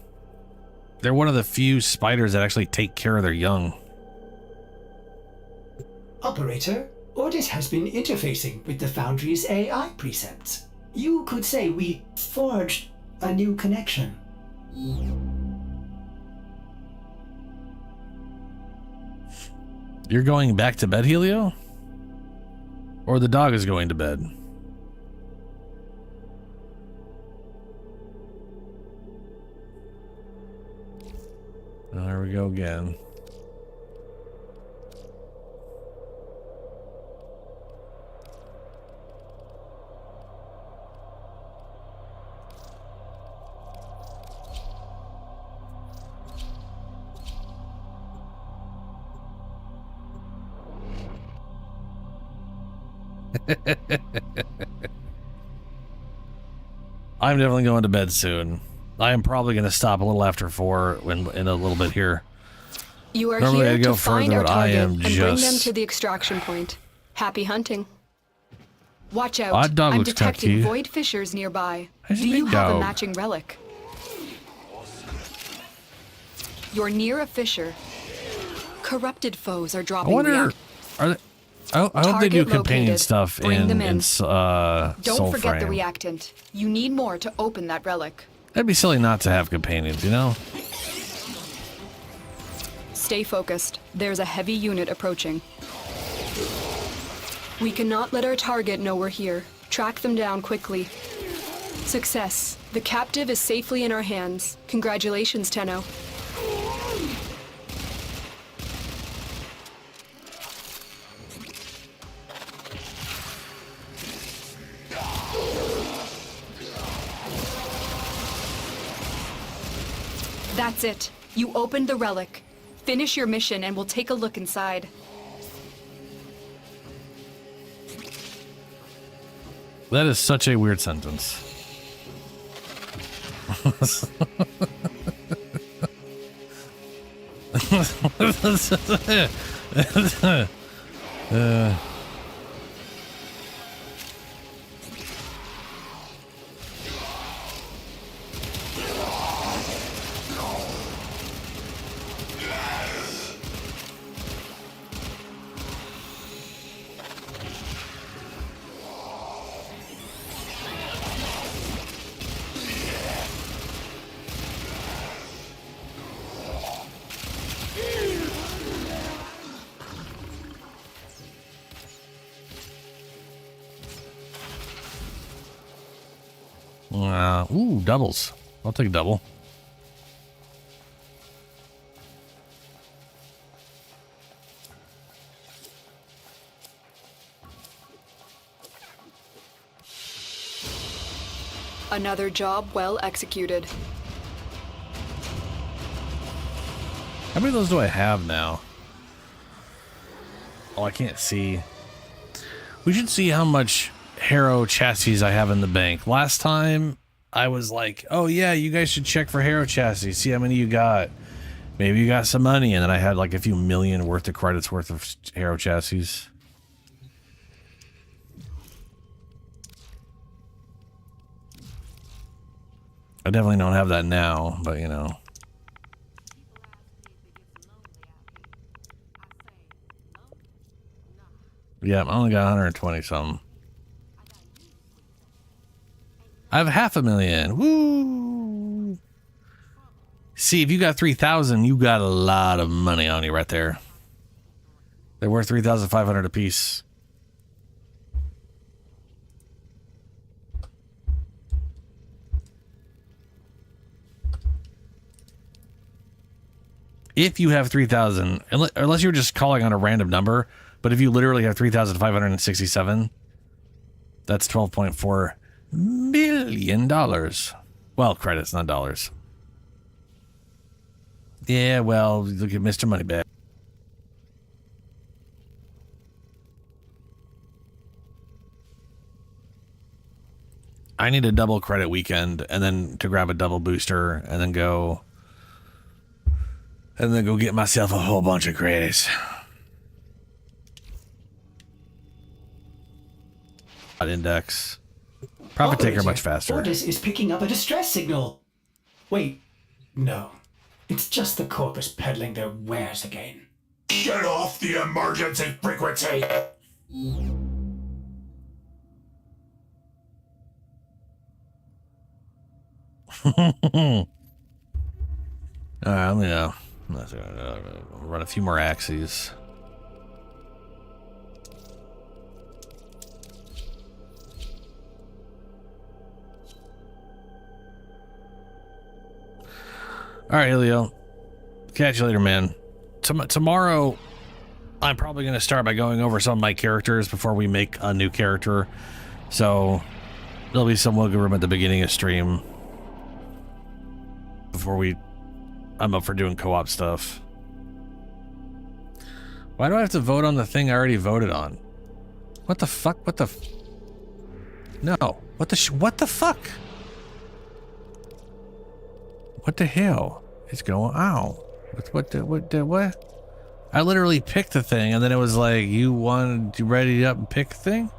they're one of the few spiders that actually take care of their young. Operator, Ordis has been interfacing with the Foundry's AI precepts. You could say we forged a new connection. You're going back to bed, Helio? Or the dog is going to bed? There we go again. I'm definitely going to bed soon. I am probably going to stop a little after 4 in a little bit here. You are Normally here I'd go to find further, our but I target am and bring them just- to the extraction point. Happy hunting. Watch out. Odd dog I'm looks kinda detecting cute. void fissures nearby. How's Do your you big have a dog? matching relic? You're near a fissure. Corrupted foes are I dropping wonder, react. are they, I hope they do Target companion located. stuff Bring them in. in Don't forget the Soulframe. reactant. You need more to open that relic. That'd be silly not to have companions, you know? Stay focused. There's a heavy unit approaching. We cannot let our target know we're here. Track them down quickly. Success. The captive is safely in our hands. Congratulations, Tenno. That's it. You opened the relic. Finish your mission and we'll take a look inside. That is such a weird sentence. Ooh, doubles. I'll take a double. Another job well executed. How many of those do I have now? Oh, I can't see. We should see how much Harrow chassis I have in the bank. Last time I was like, oh yeah, you guys should check for Harrow chassis. See how many you got. Maybe you got some money. And then I had like a few million worth of credits worth of Harrow chassis. I definitely don't have that now, but you know. Yeah, I only got 120 something. I have 500,000. Woo! See, if you got 3,000, you got a lot of money on you right there. They're worth 3,500 a piece. If you have 3,000, unless you're just calling on a random number, but if you literally have 3,567, that's $12.4 million. Well, credits, not dollars. Yeah, well, look at Mr. Moneybag. I need a double credit weekend, and then to grab a double booster, and then go get myself a whole bunch of credits. Index. Profit taker much faster. Ordis is picking up a distress signal. Wait, no. It's just the Corpus peddling their wares again. Get off the emergency frequency! Alright, let me know. Run a few more axes. Alright, Helio. Catch you later, man. Tomorrow, I'm probably going to start by going over some of my characters before we make a new character. So, there'll be some wiggle room at the beginning of stream. Before I'm up for doing co-op stuff. Why do I have to vote on the thing I already voted on? What the fuck? No. What the fuck? What the hell is going on? What? I literally picked the thing and then it was like, you ready up and pick the thing?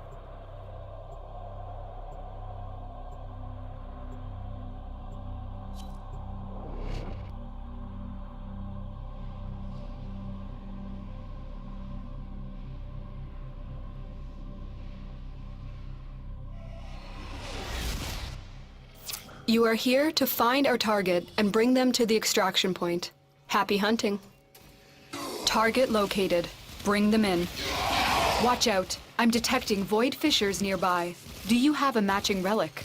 You are here to find our target and bring them to the extraction point. Happy hunting. Target located. Bring them in. Watch out. I'm detecting void fissures nearby. Do you have a matching relic?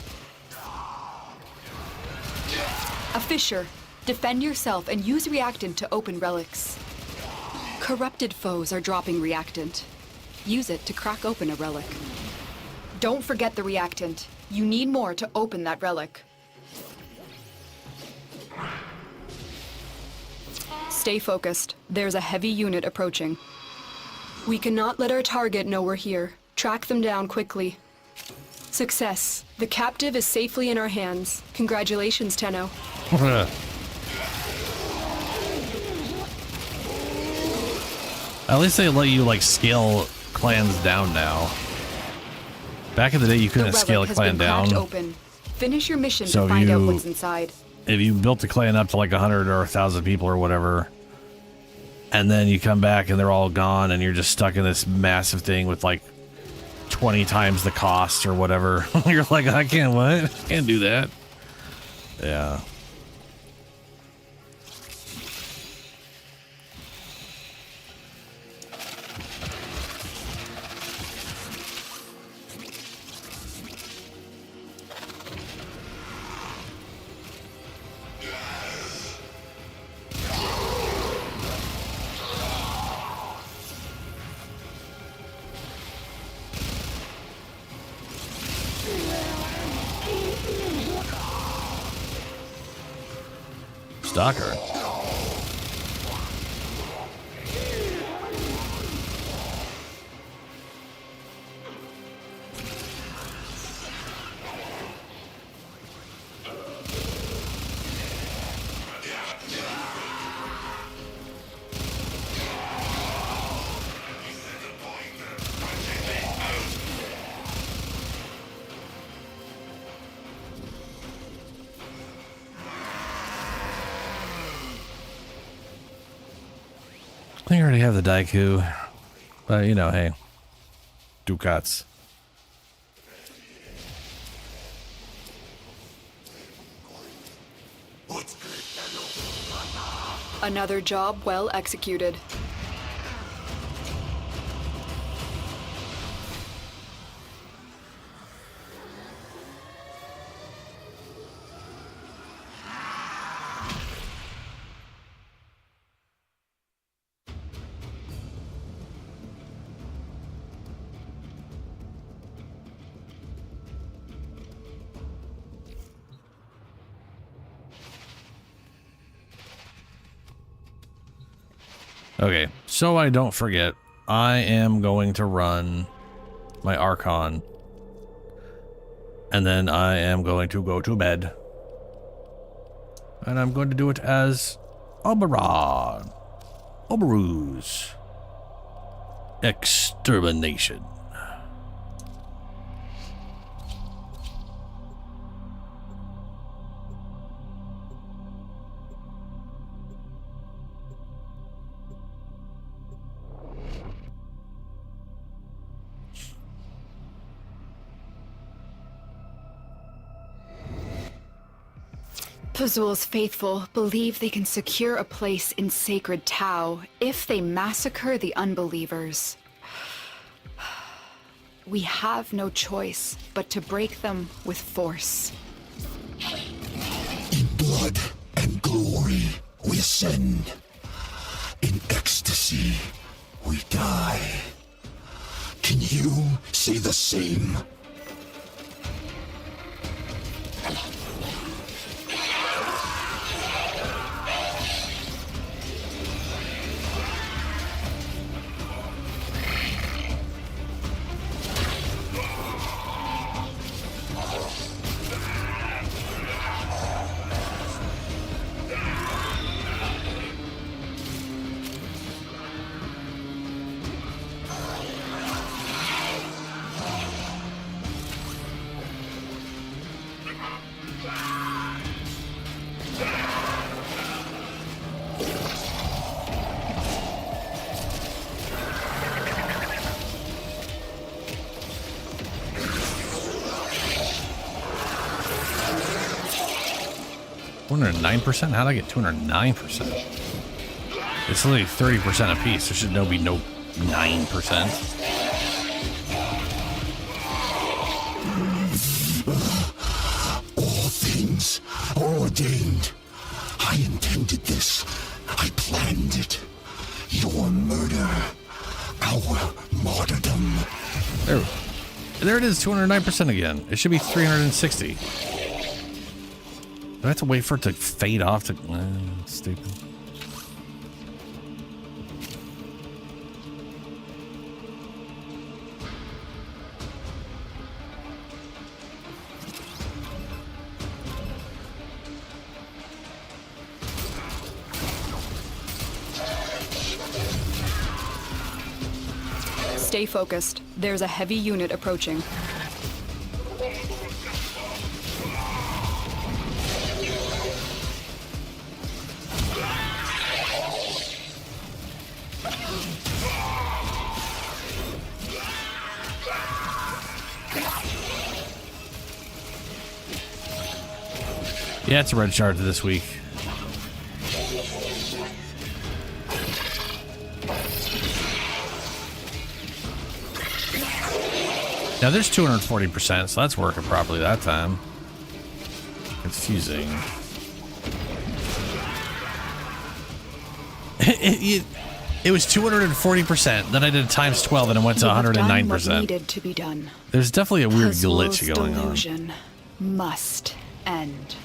A fissure. Defend yourself and use reactant to open relics. Corrupted foes are dropping reactant. Use it to crack open a relic. Don't forget the reactant. You need more to open that relic. Stay focused. There's a heavy unit approaching. We cannot let our target know we're here. Track them down quickly. Success. The captive is safely in our hands. Congratulations, Tenno. At least they let you, like, scale clans down now. Back in the day, you couldn't scale a clan down. Open. Finish your mission to find out what's inside. If you built a clan up to like 100 or 1,000 people or whatever, and then you come back and they're all gone and you're just stuck in this massive thing with like 20 times the cost or whatever. You're like, I can't do that. Yeah. Stalker. I think I already have the Daiku, but you know, hey, Ducats. Another job well executed. Okay, so I don't forget, I am going to run my Archon, and then I am going to go to bed, and I'm going to do it as Oberon. Oberus. Extermination. Pazul's faithful believe they can secure a place in sacred Tau if they massacre the unbelievers. We have no choice but to break them with force. In blood and glory, we ascend. In ecstasy, we die. Can you say the same? $209%? How'd I get 209%? It's only 30% a piece. There should be no 9%. All things are ordained. I intended this. I planned it. Your murder. Our martyrdom. There it is, 209% again. It should be 360. Do I have to wait for it to fade off to... stupid. Stay focused. There's a heavy unit approaching. Yeah, it's a red shard this week. Now there's 240%, so that's working properly that time. Confusing. It was 240%, then I did times 12 and it went to 109%. Needed to be done. There's definitely a weird glitch going on. Delusion must end.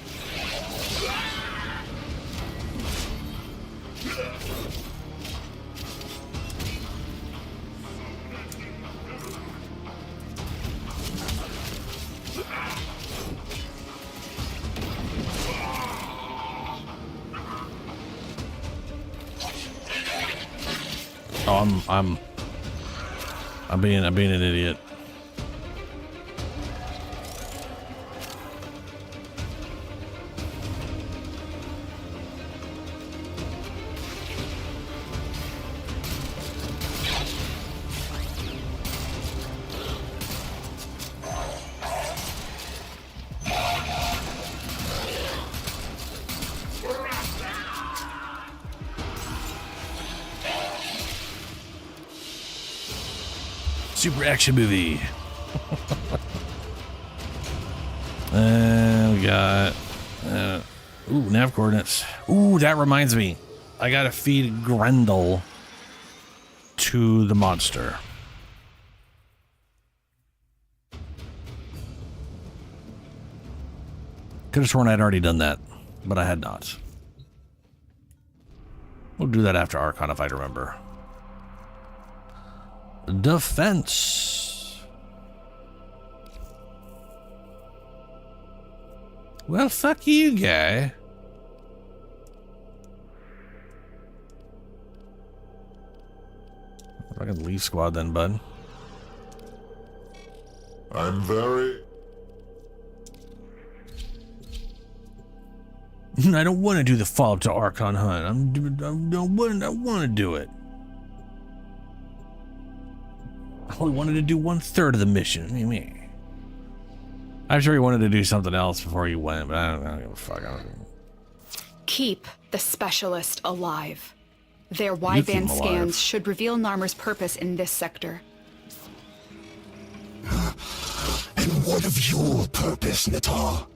I'm being an idiot. Super action movie. We got nav coordinates. Ooh, that reminds me. I gotta feed Grendel to the monster. Could have sworn I'd already done that, but I had not. We'll do that after Archon if I remember. Defense. Well, fuck you, guy. Fucking leave squad then, bud. I'm very... I don't want to do the follow-up to Archon Hunt. I want to do it. I only wanted to do 1/3 of the mission. What do you mean? I'm sure he wanted to do something else before he went, but I don't give a fuck. Keep the specialist alive. Their wideband scans should reveal Narmer's purpose in this sector. And what of your purpose, Natar?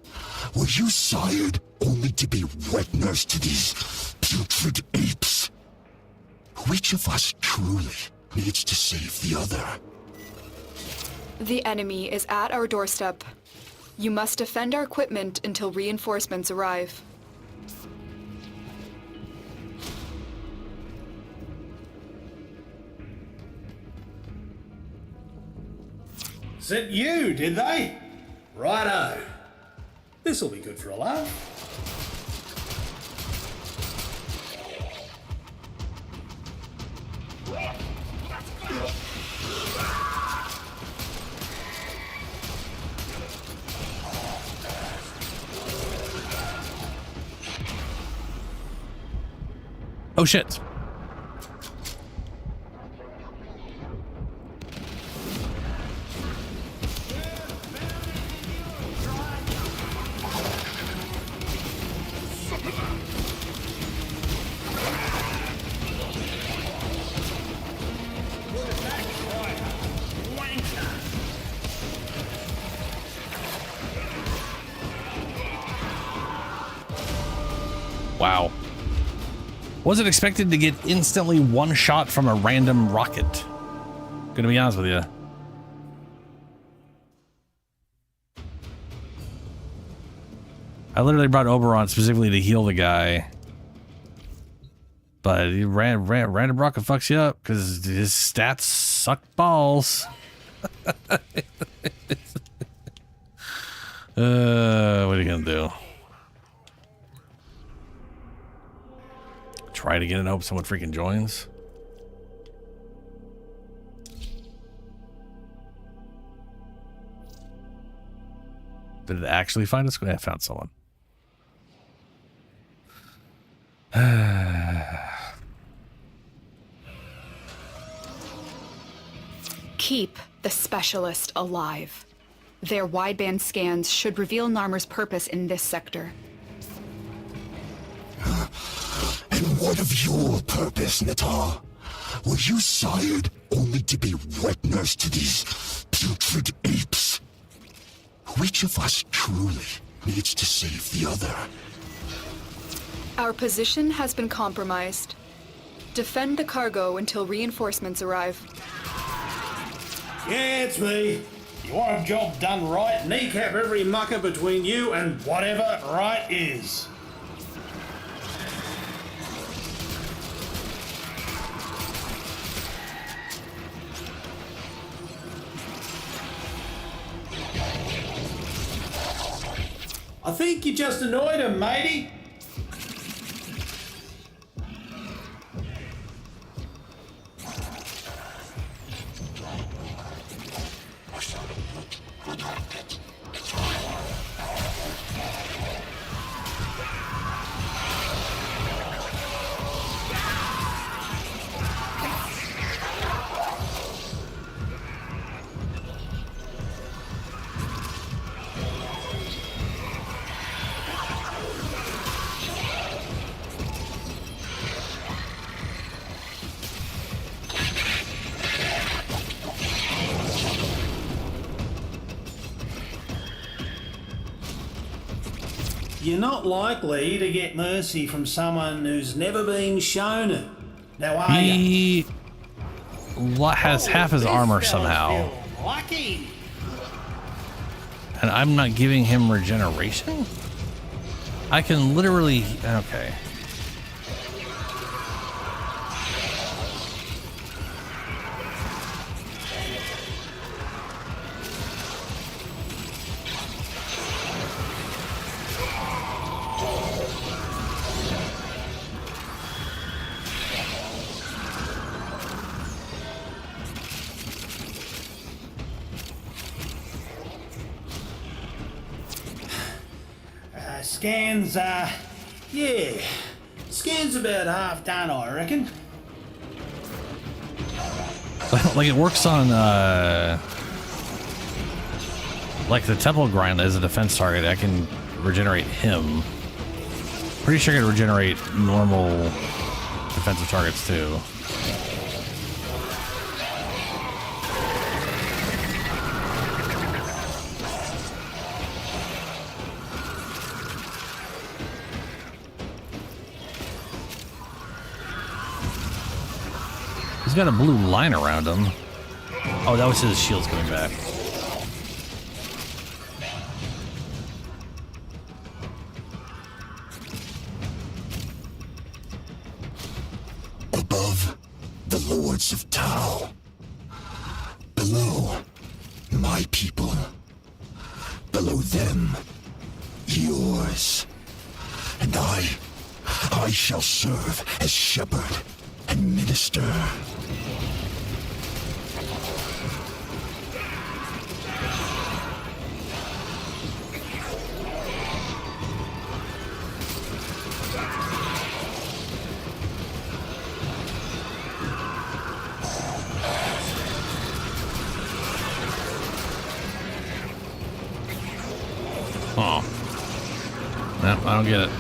Were you sired only to be wet nurse to these putrid apes? Which of us truly needs to save the other? The enemy is at our doorstep. You must defend our equipment until reinforcements arrive. Sent you, did they? Righto. This'll be good for a laugh. Oh shit. Wow. Wasn't expected to get instantly one shot from a random rocket. Gonna be honest with you. I literally brought Oberon specifically to heal the guy. But he random rocket fucks you up because his stats suck balls. What are you gonna do? Try it again and hope someone freaking joins. Did it actually find us? I found someone. Keep the specialist alive. Their wideband scans should reveal Narmer's purpose in this sector. And what of your purpose, Natar? Were you sired only to be wet nurse to these putrid apes? Which of us truly needs to save the other? Our position has been compromised. Defend the cargo until reinforcements arrive. Yeah, it's me. You want a job done right, kneecap every mucker between you and whatever right is. I think you just annoyed him, matey. You're not likely to get mercy from someone who's never been shown it. Now are you? He has half his armor somehow. Lucky. And I'm not giving him regeneration? I can literally... Okay. Scans, yeah. Scan's about half done, I reckon. Like it works on, like the temple grind as a defense target. I can regenerate him. Pretty sure I can regenerate normal defensive targets too. He's got a blue line around him. Oh, that was his shields coming back. Above, the lords of Tau. Below, my people. Below them, yours. And I shall serve as shepherd and minister. Oh. No, I don't get it.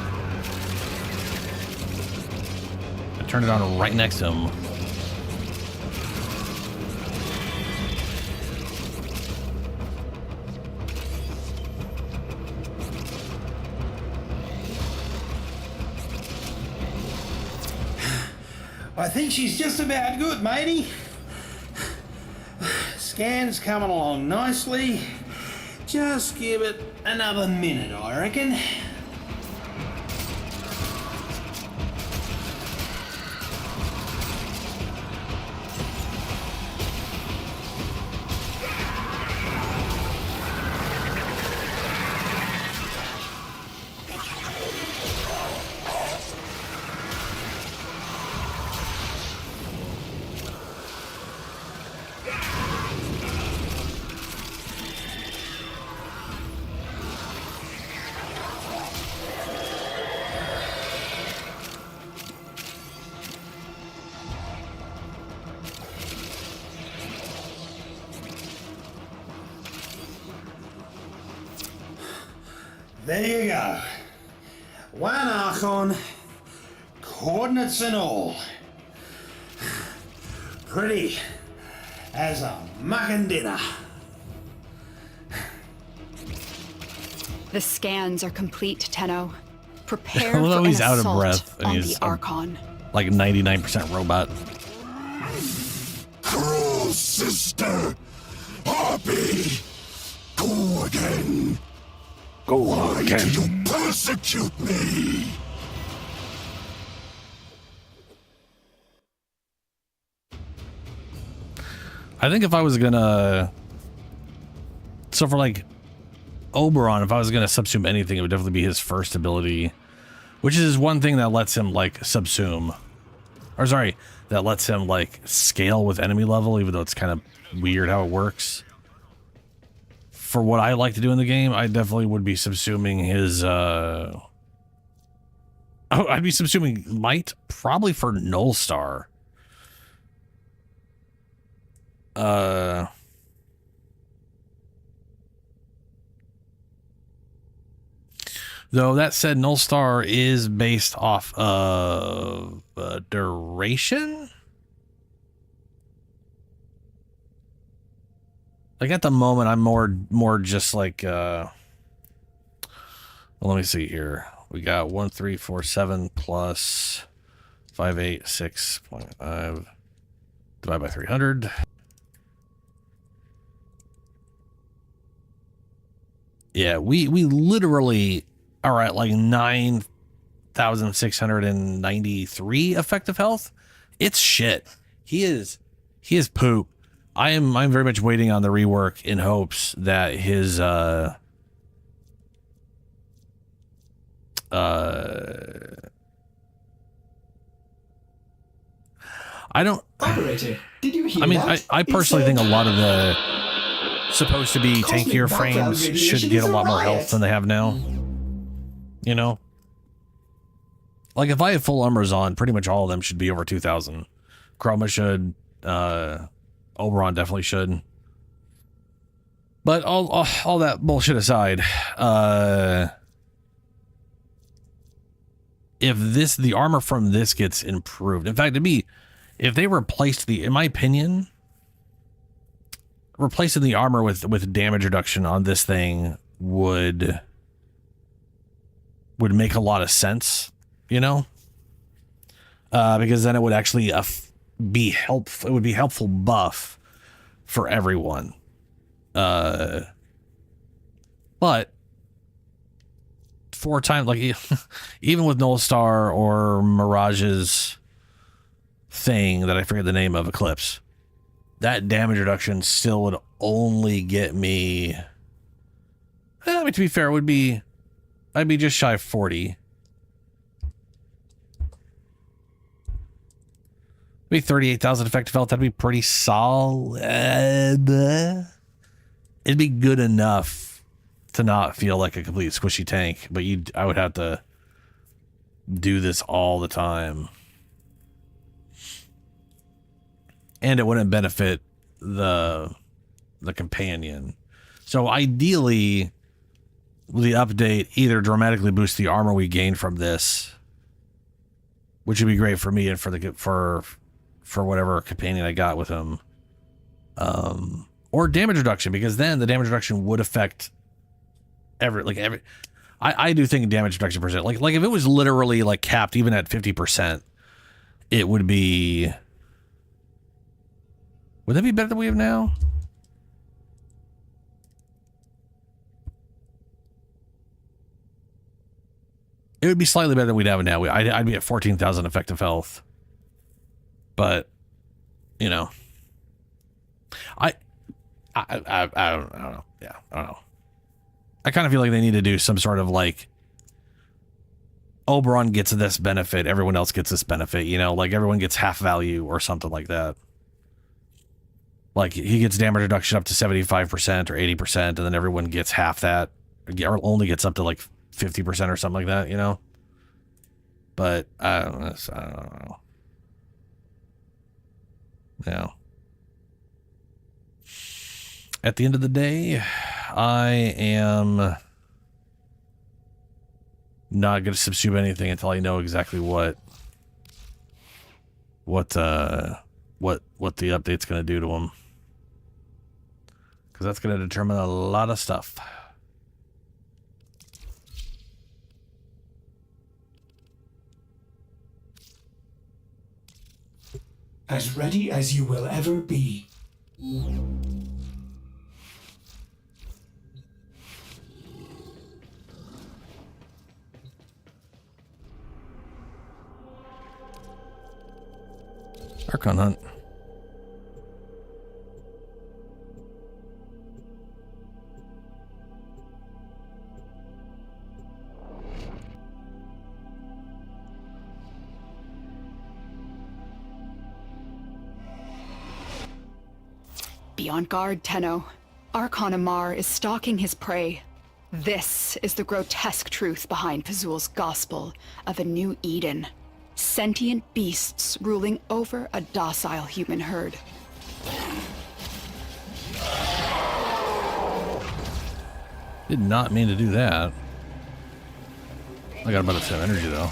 I turned it on right next to him. I think she's just about good, matey. Scan's coming along nicely. Just give it another minute, I reckon. There you go. One Archon, coordinates and all. Pretty as a mucking dinner. The scans are complete, Tenno. Prepare Although for he's an out of assault breath and on he's the Archon. like 99% robot. Cruel sister, Harpy, Gordon. Why do you persecute me? I think if I was gonna... So for like Oberon, if I was gonna subsume anything, it would definitely be his first ability. Which is one thing that lets him like subsume. Or sorry, that lets him like scale with enemy level, even though it's kind of weird how it works. For what I like to do in the game, I definitely would be subsuming his, I'd be subsuming Might, probably for Null Star. Though that said, Null Star is based off of duration? Like at the moment, I'm more just like, what Well, let me see here. We got 1347 plus 586.5 divided by 300. Yeah, we literally are at like 9,693 effective health. It's shit. He is poop. I'm very much waiting on the rework in hopes that his Operator, did you hear I mean, that? I personally think a lot of the supposed to be Cosmic tankier background frames radiation should get is a a lot more riot. health than they have now. You know? Like, if I have full armors on, pretty much all of them should be over 2,000. Chroma should. Oberon definitely should. But all that bullshit aside, if the armor from this gets improved, in fact, if they replaced in my opinion, replacing the armor with damage reduction on this thing would make a lot of sense, you know? Because then it would actually be helpful. It would be helpful buff for everyone. But 4 times, like, even with Null Star or Mirage's thing that I forget the name of, Eclipse, that damage reduction still would only get me. I mean, to be fair, I'd be just shy of 40. Maybe 38,000 effective health. That'd be pretty solid. It'd be good enough to not feel like a complete squishy tank, but I would have to do this all the time. And it wouldn't benefit the companion. So ideally, the update either dramatically boosts the armor we gain from this, which would be great for me and for whatever companion I got with him, or damage reduction, because then the damage reduction would affect I do think damage reduction percent, like if it was literally like capped even at 50%, it would be. Would that be better than we have now? It would be slightly better than we'd have now. I'd be at 14,000 effective health. But, you know, I don't know. Yeah, I don't know. I kind of feel like they need to do some sort of like Oberon gets this benefit, everyone else gets this benefit, you know, like everyone gets half value or something like that. Like he gets damage reduction up to 75% or 80%, and then everyone gets half that, or only gets up to like 50% or something like that, you know? But I don't know. Yeah. At the end of the day, I am not going to subsume anything until I know exactly what the update's going to do to them. Because that's going to determine a lot of stuff. As ready as you will ever be. Archon hunt. Be on guard, Tenno. Archon Amar is stalking his prey. This is the grotesque truth behind Pazul's gospel of a new Eden. Sentient beasts ruling over a docile human herd. Did not mean to do that. I got about the same energy though.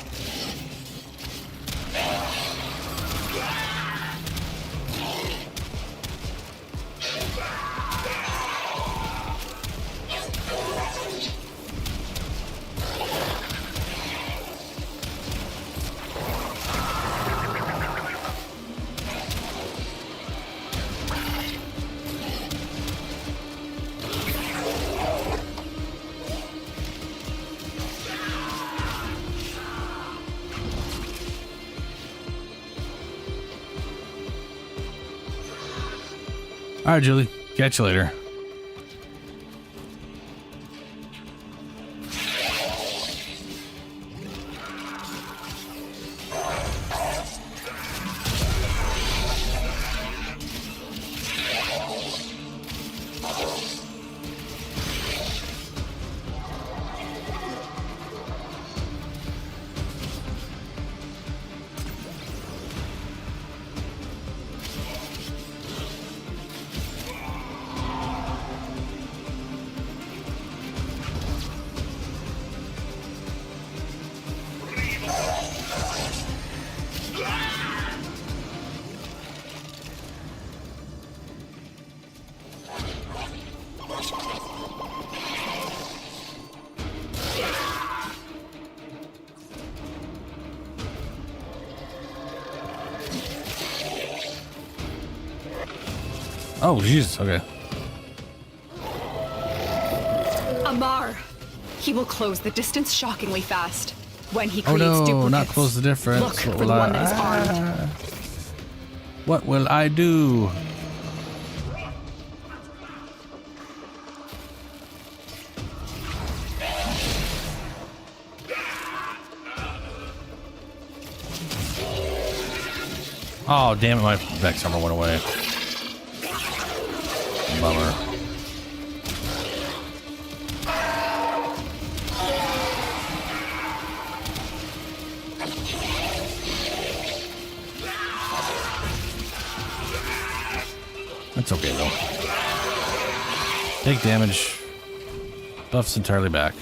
All right, Julie. Catch you later. Oh, Jesus. Okay. Amar. He will close the distance shockingly fast. When he creates Oh no, duplicates. not close the difference. Look for the one that is armed. What will I do? Oh, damn it, my Vex armor went away. Bummer. That's okay, though. Take damage. Buff's entirely back.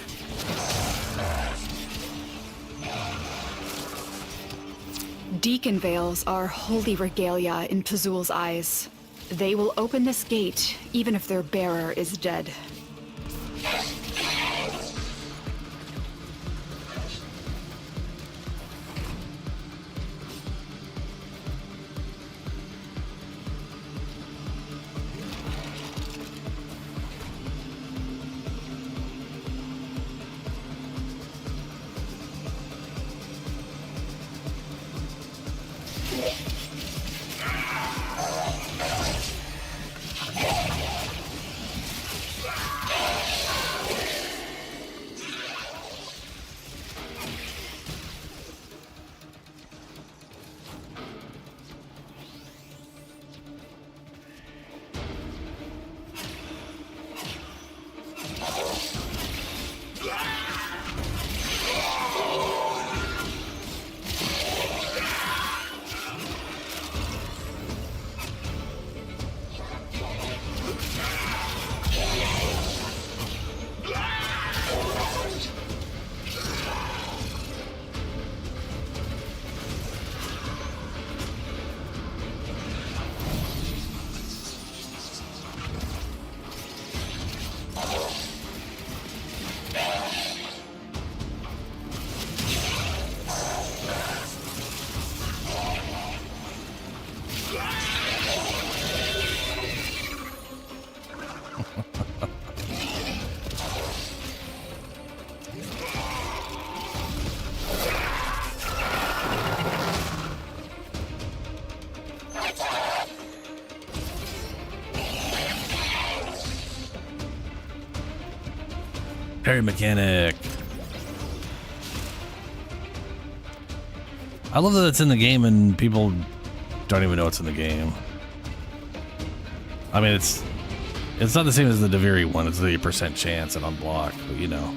Deacon veils are holy regalia in Pazul's eyes. They will open this gate, even if their bearer is dead. Parry mechanic. I love that it's in the game and people don't even know it's in the game. I mean, it's not the same as the Daviri one. It's the % chance and unblock, but you know.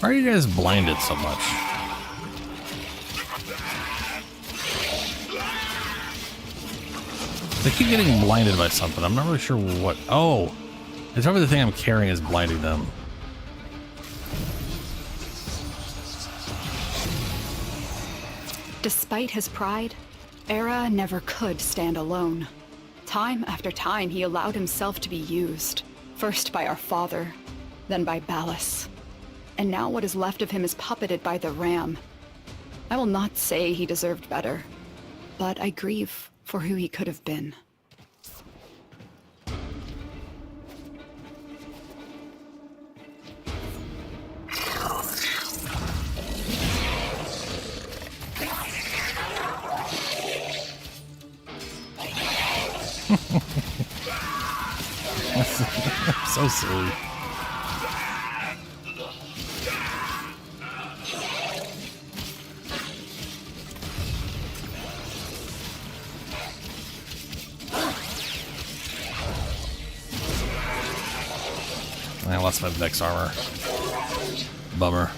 Why are you guys blinded so much? They keep getting blinded by something. I'm not really sure what. Oh, it's probably the thing I'm carrying is blinding them. Despite his pride, Era never could stand alone. Time after time, he allowed himself to be used. First by our father, then by Ballas. And now what is left of him is puppeted by the Ram. I will not say he deserved better, but I grieve for who he could have been. So silly. I lost my Vex armor. Bummer.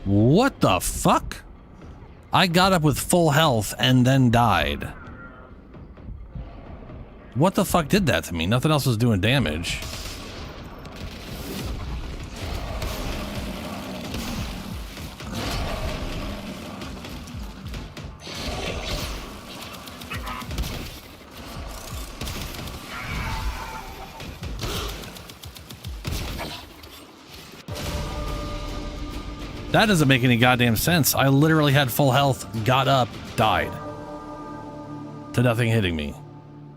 What the fuck? I got up with full health and then died. What the fuck did that to me? Nothing else was doing damage. That doesn't make any goddamn sense. I literally had full health, got up, died. To nothing hitting me.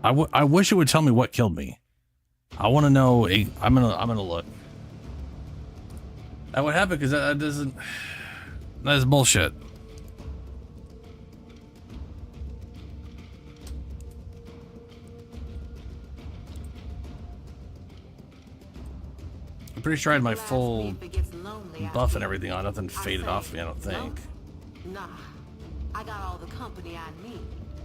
I wish it would tell me what killed me. I want to know. I'm gonna look. That would happen because that doesn't. That is bullshit. I'm pretty sure I had my full buff and everything on. Nothing faded off of me, I don't think. Nah, I got all the company I need.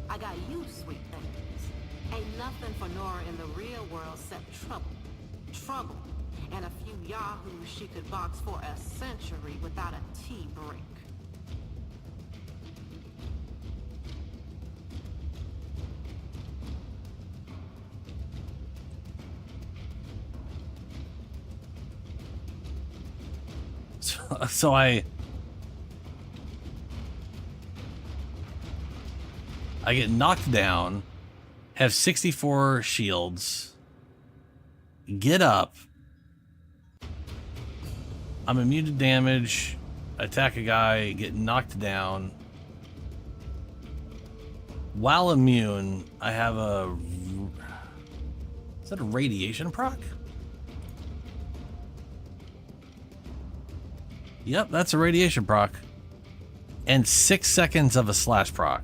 I got you, sweet things. Ain't nothing for Nora in the real world except trouble. Trouble. And a few yahoos she could box for a century without a tea break. So I get knocked down, have 64 shields, get up, I'm immune to damage, attack a guy, get knocked down. While immune, I have a... Is that a radiation proc? Yep, that's a radiation proc. And 6 seconds of a slash proc.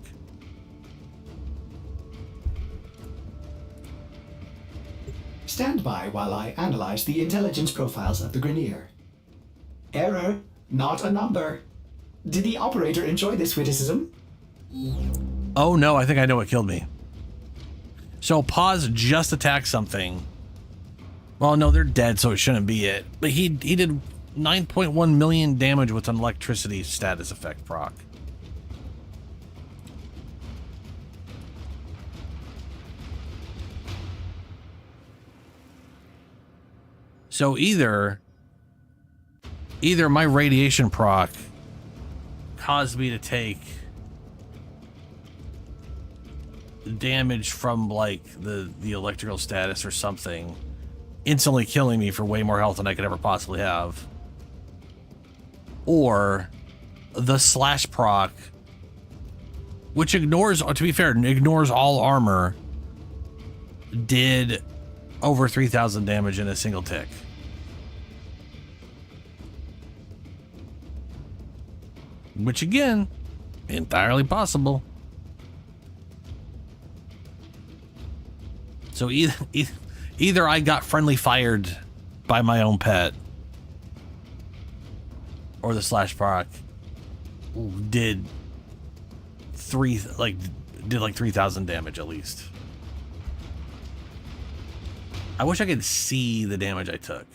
Stand by while I analyze the intelligence profiles of the Grineer. Error, not a number. Did the operator enjoy this witticism? Oh no, I think I know what killed me. So pause just attack something. Well, no, they're dead, so it shouldn't be it. But he did 9.1 million damage with an electricity status effect proc. So either my radiation proc caused me to take damage from like the electrical status or something, instantly killing me for way more health than I could ever possibly have. Or the slash proc, which ignores, to be fair, ignores all armor, did over 3,000 damage in a single tick. Which again, entirely possible. So either I got friendly fired by my own pet, or the slash proc did like 3,000 damage at least. I wish I could see the damage I took.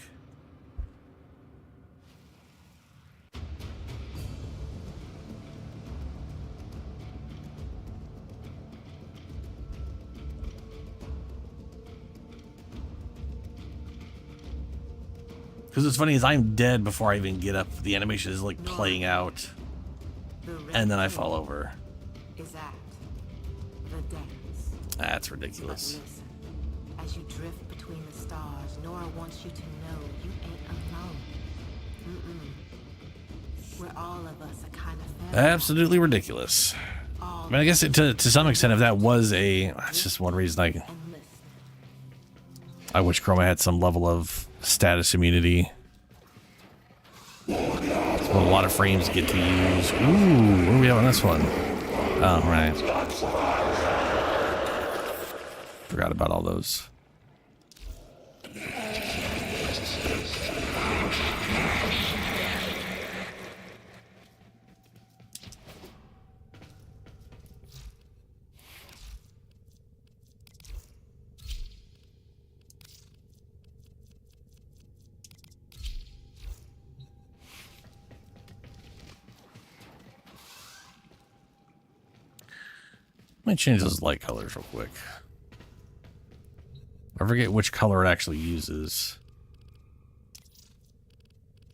Because what's funny is I'm dead before I even get up. The animation is like playing out, and then I fall over. Is that the dance? That's ridiculous. But listen, as you drift between the stars, Nora wants you to know you ain't alone. We're all of us a kind of family. Absolutely ridiculous. I mean, I guess to some extent, if that was that's just one reason I wish Chroma had some level of status immunity. That's what a lot of frames get to use. Ooh, what do we have on this one? Oh, right. Forgot about all those. Let me change those light colors real quick. I forget which color it actually uses.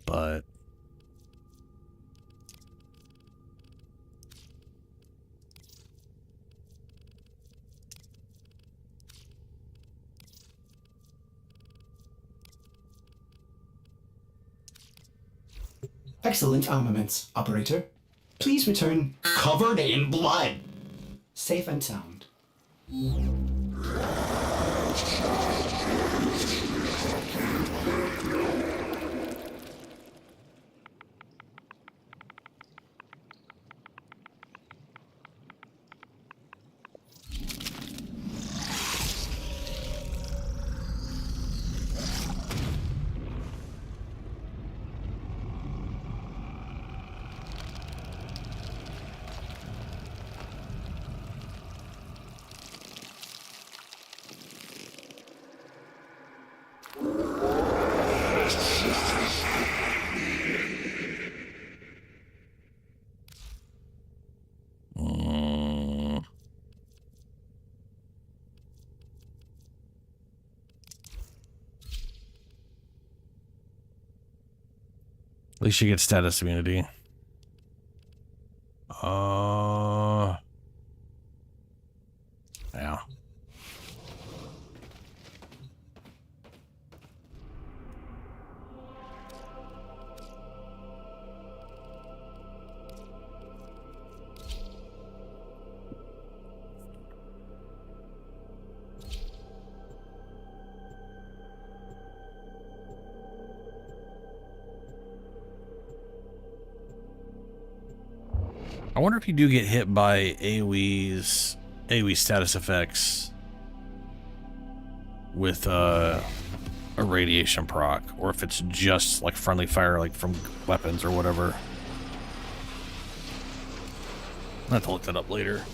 But Excellent armaments, operator. Please return covered in blood. Safe and sound. at least you get status immunity. Yeah. I wonder if you do get hit by AoE status effects with a radiation proc, or if it's just like friendly fire, like from weapons or whatever. I'll have to look that up later.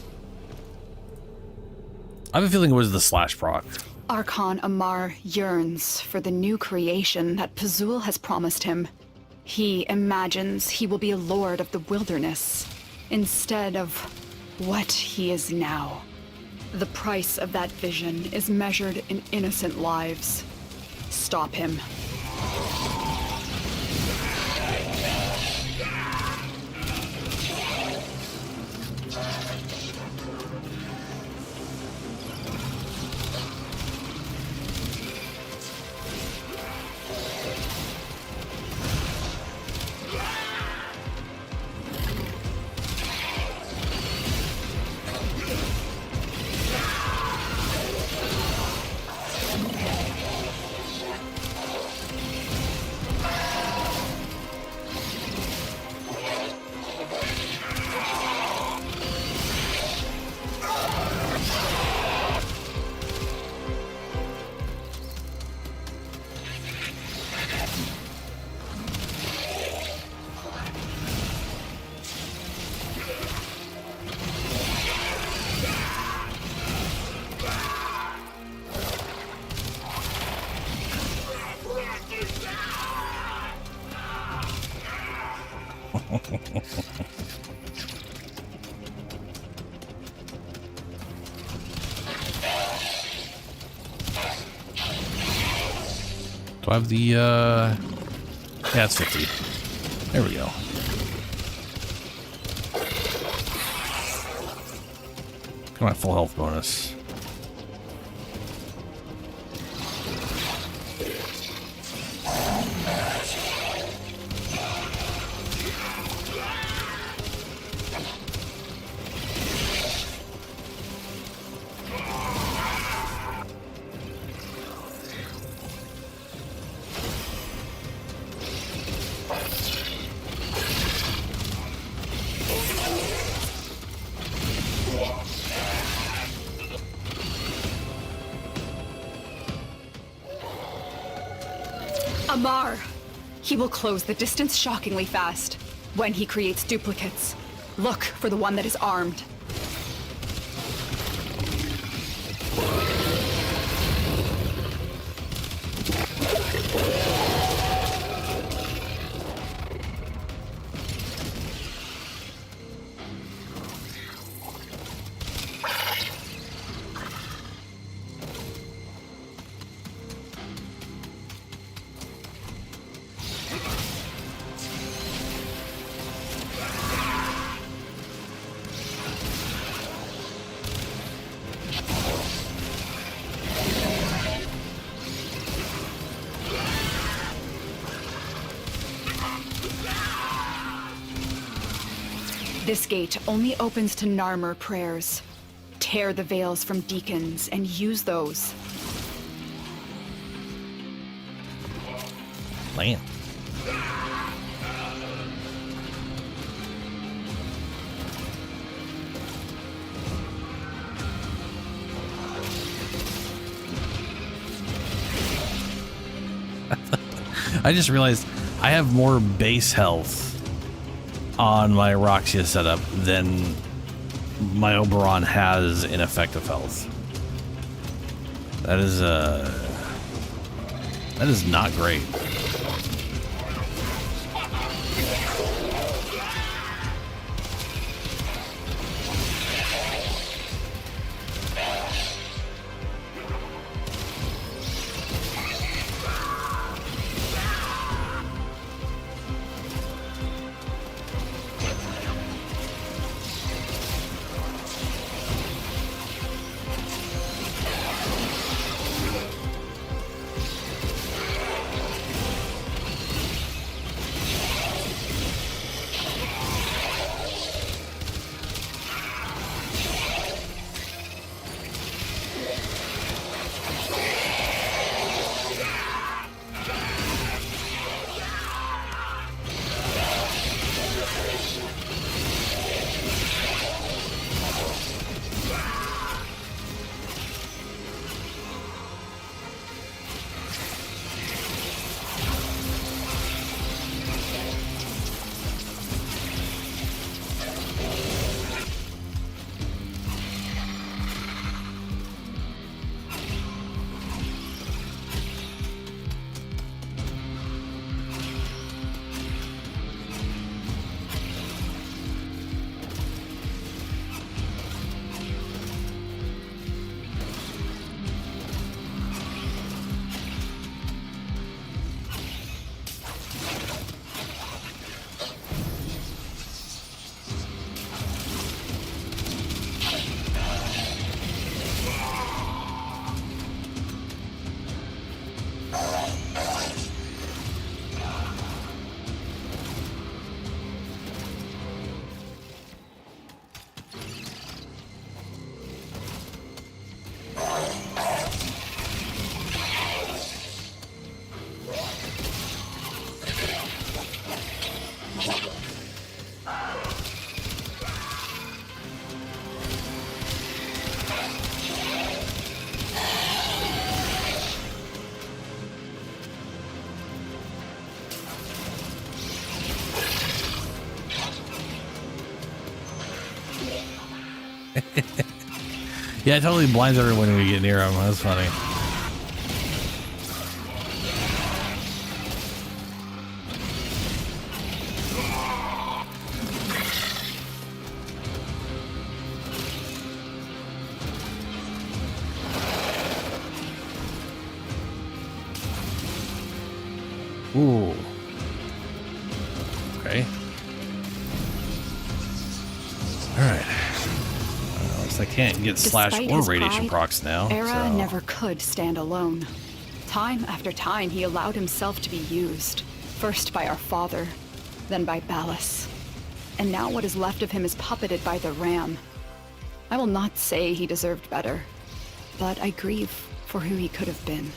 I have a feeling it was the slash proc. Archon Amar yearns for the new creation that Pazul has promised him. He imagines he will be a lord of the wilderness, instead of what he is now. The price of that vision is measured in innocent lives. Stop him. Do I have the, yeah, it's 50. There we go. Come on, full health bonus. Amar! He will close the distance shockingly fast when he creates duplicates. Look for the one that is armed. This gate only opens to Narmer prayers. Tear the veils from deacons and use those. Land. I just realized I have more base health on my Roxia setup than my Oberon has in effective health. That is not great. Yeah, it totally blinds everyone when we get near him. That's funny. Okay. Alright. I can't get slash Despite or his radiation pride, procs now. Era So. never could stand alone. Time after time, he allowed himself to be used. First by our father, then by Ballas. And now what is left of him is puppeted by the Ram. I will not say he deserved better, but I grieve for who he could have been.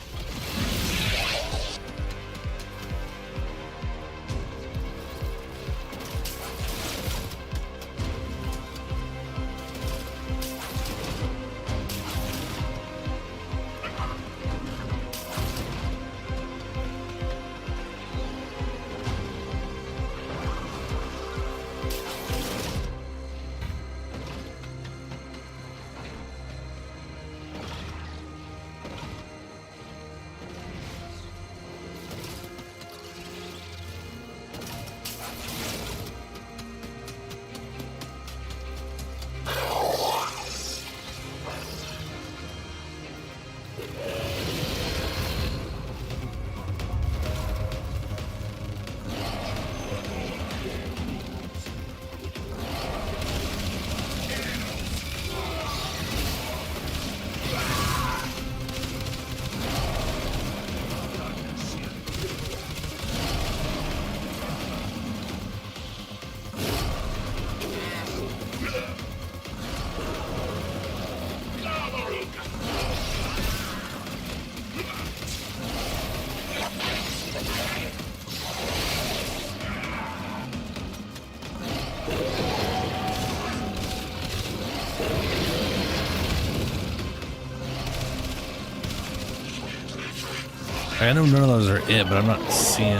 I know none of those are it, but I'm not seeing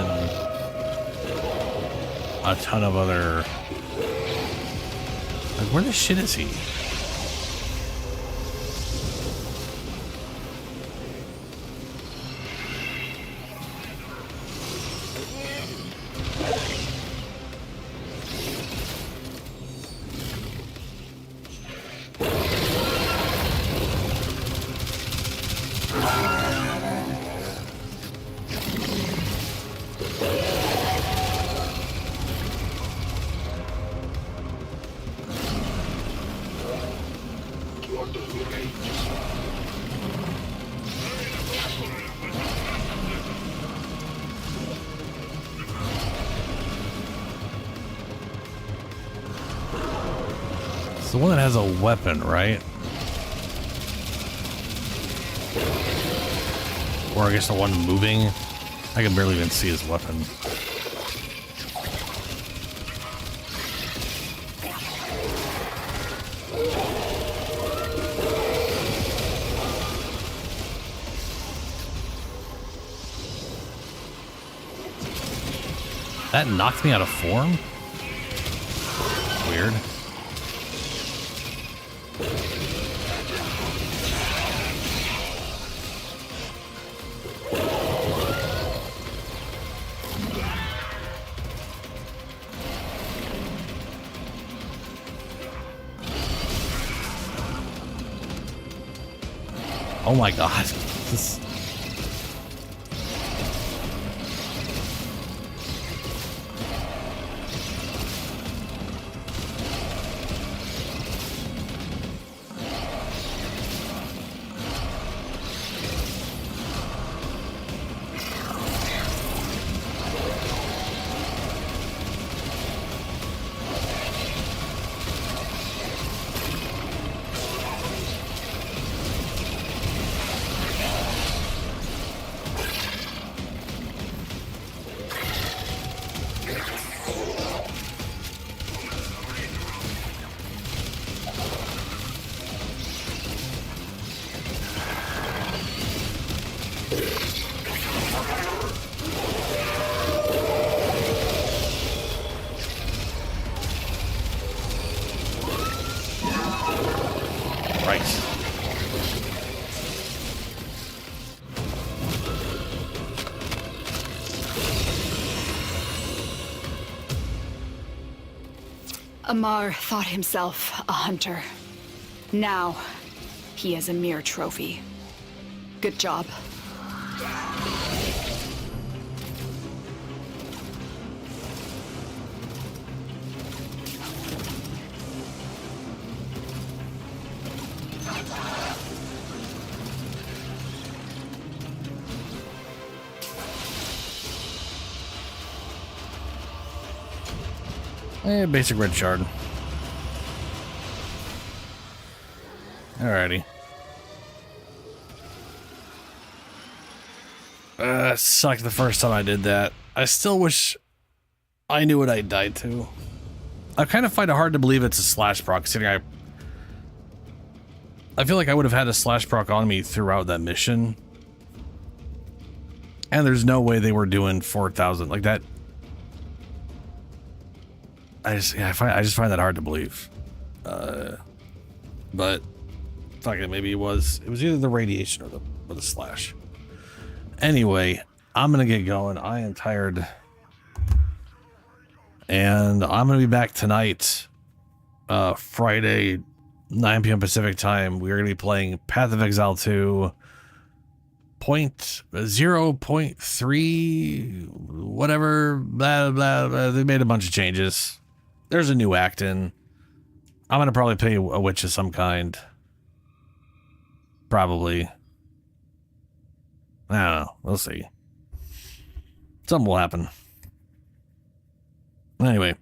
a ton of other. Like, where the shit is he? It's the one that has a weapon, right? Or I guess the one moving. I can barely even see his weapon. That knocked me out of form? Weird. Oh my god. This... Amar thought himself a hunter. Now, he is a mere trophy. Good job. Basic red shard. Alrighty. Sucked the first time I did that. I still wish I knew what I died to. I kind of find it hard to believe it's a slash proc, considering I feel like I would have had a slash proc on me throughout that mission. And there's no way they were doing 4,000 like that. I just find that hard to believe. But fuck it, maybe it was either the radiation or the slash. Anyway, I'm gonna get going. I am tired. And I'm gonna be back tonight, Friday, 9 p.m. Pacific time. We're gonna be playing Path of Exile 2, 0.3, whatever, blah, blah, blah. They made a bunch of changes. There's a new act in. I'm gonna probably play a witch of some kind. Probably. I don't know. We'll see. Something will happen. Anyway,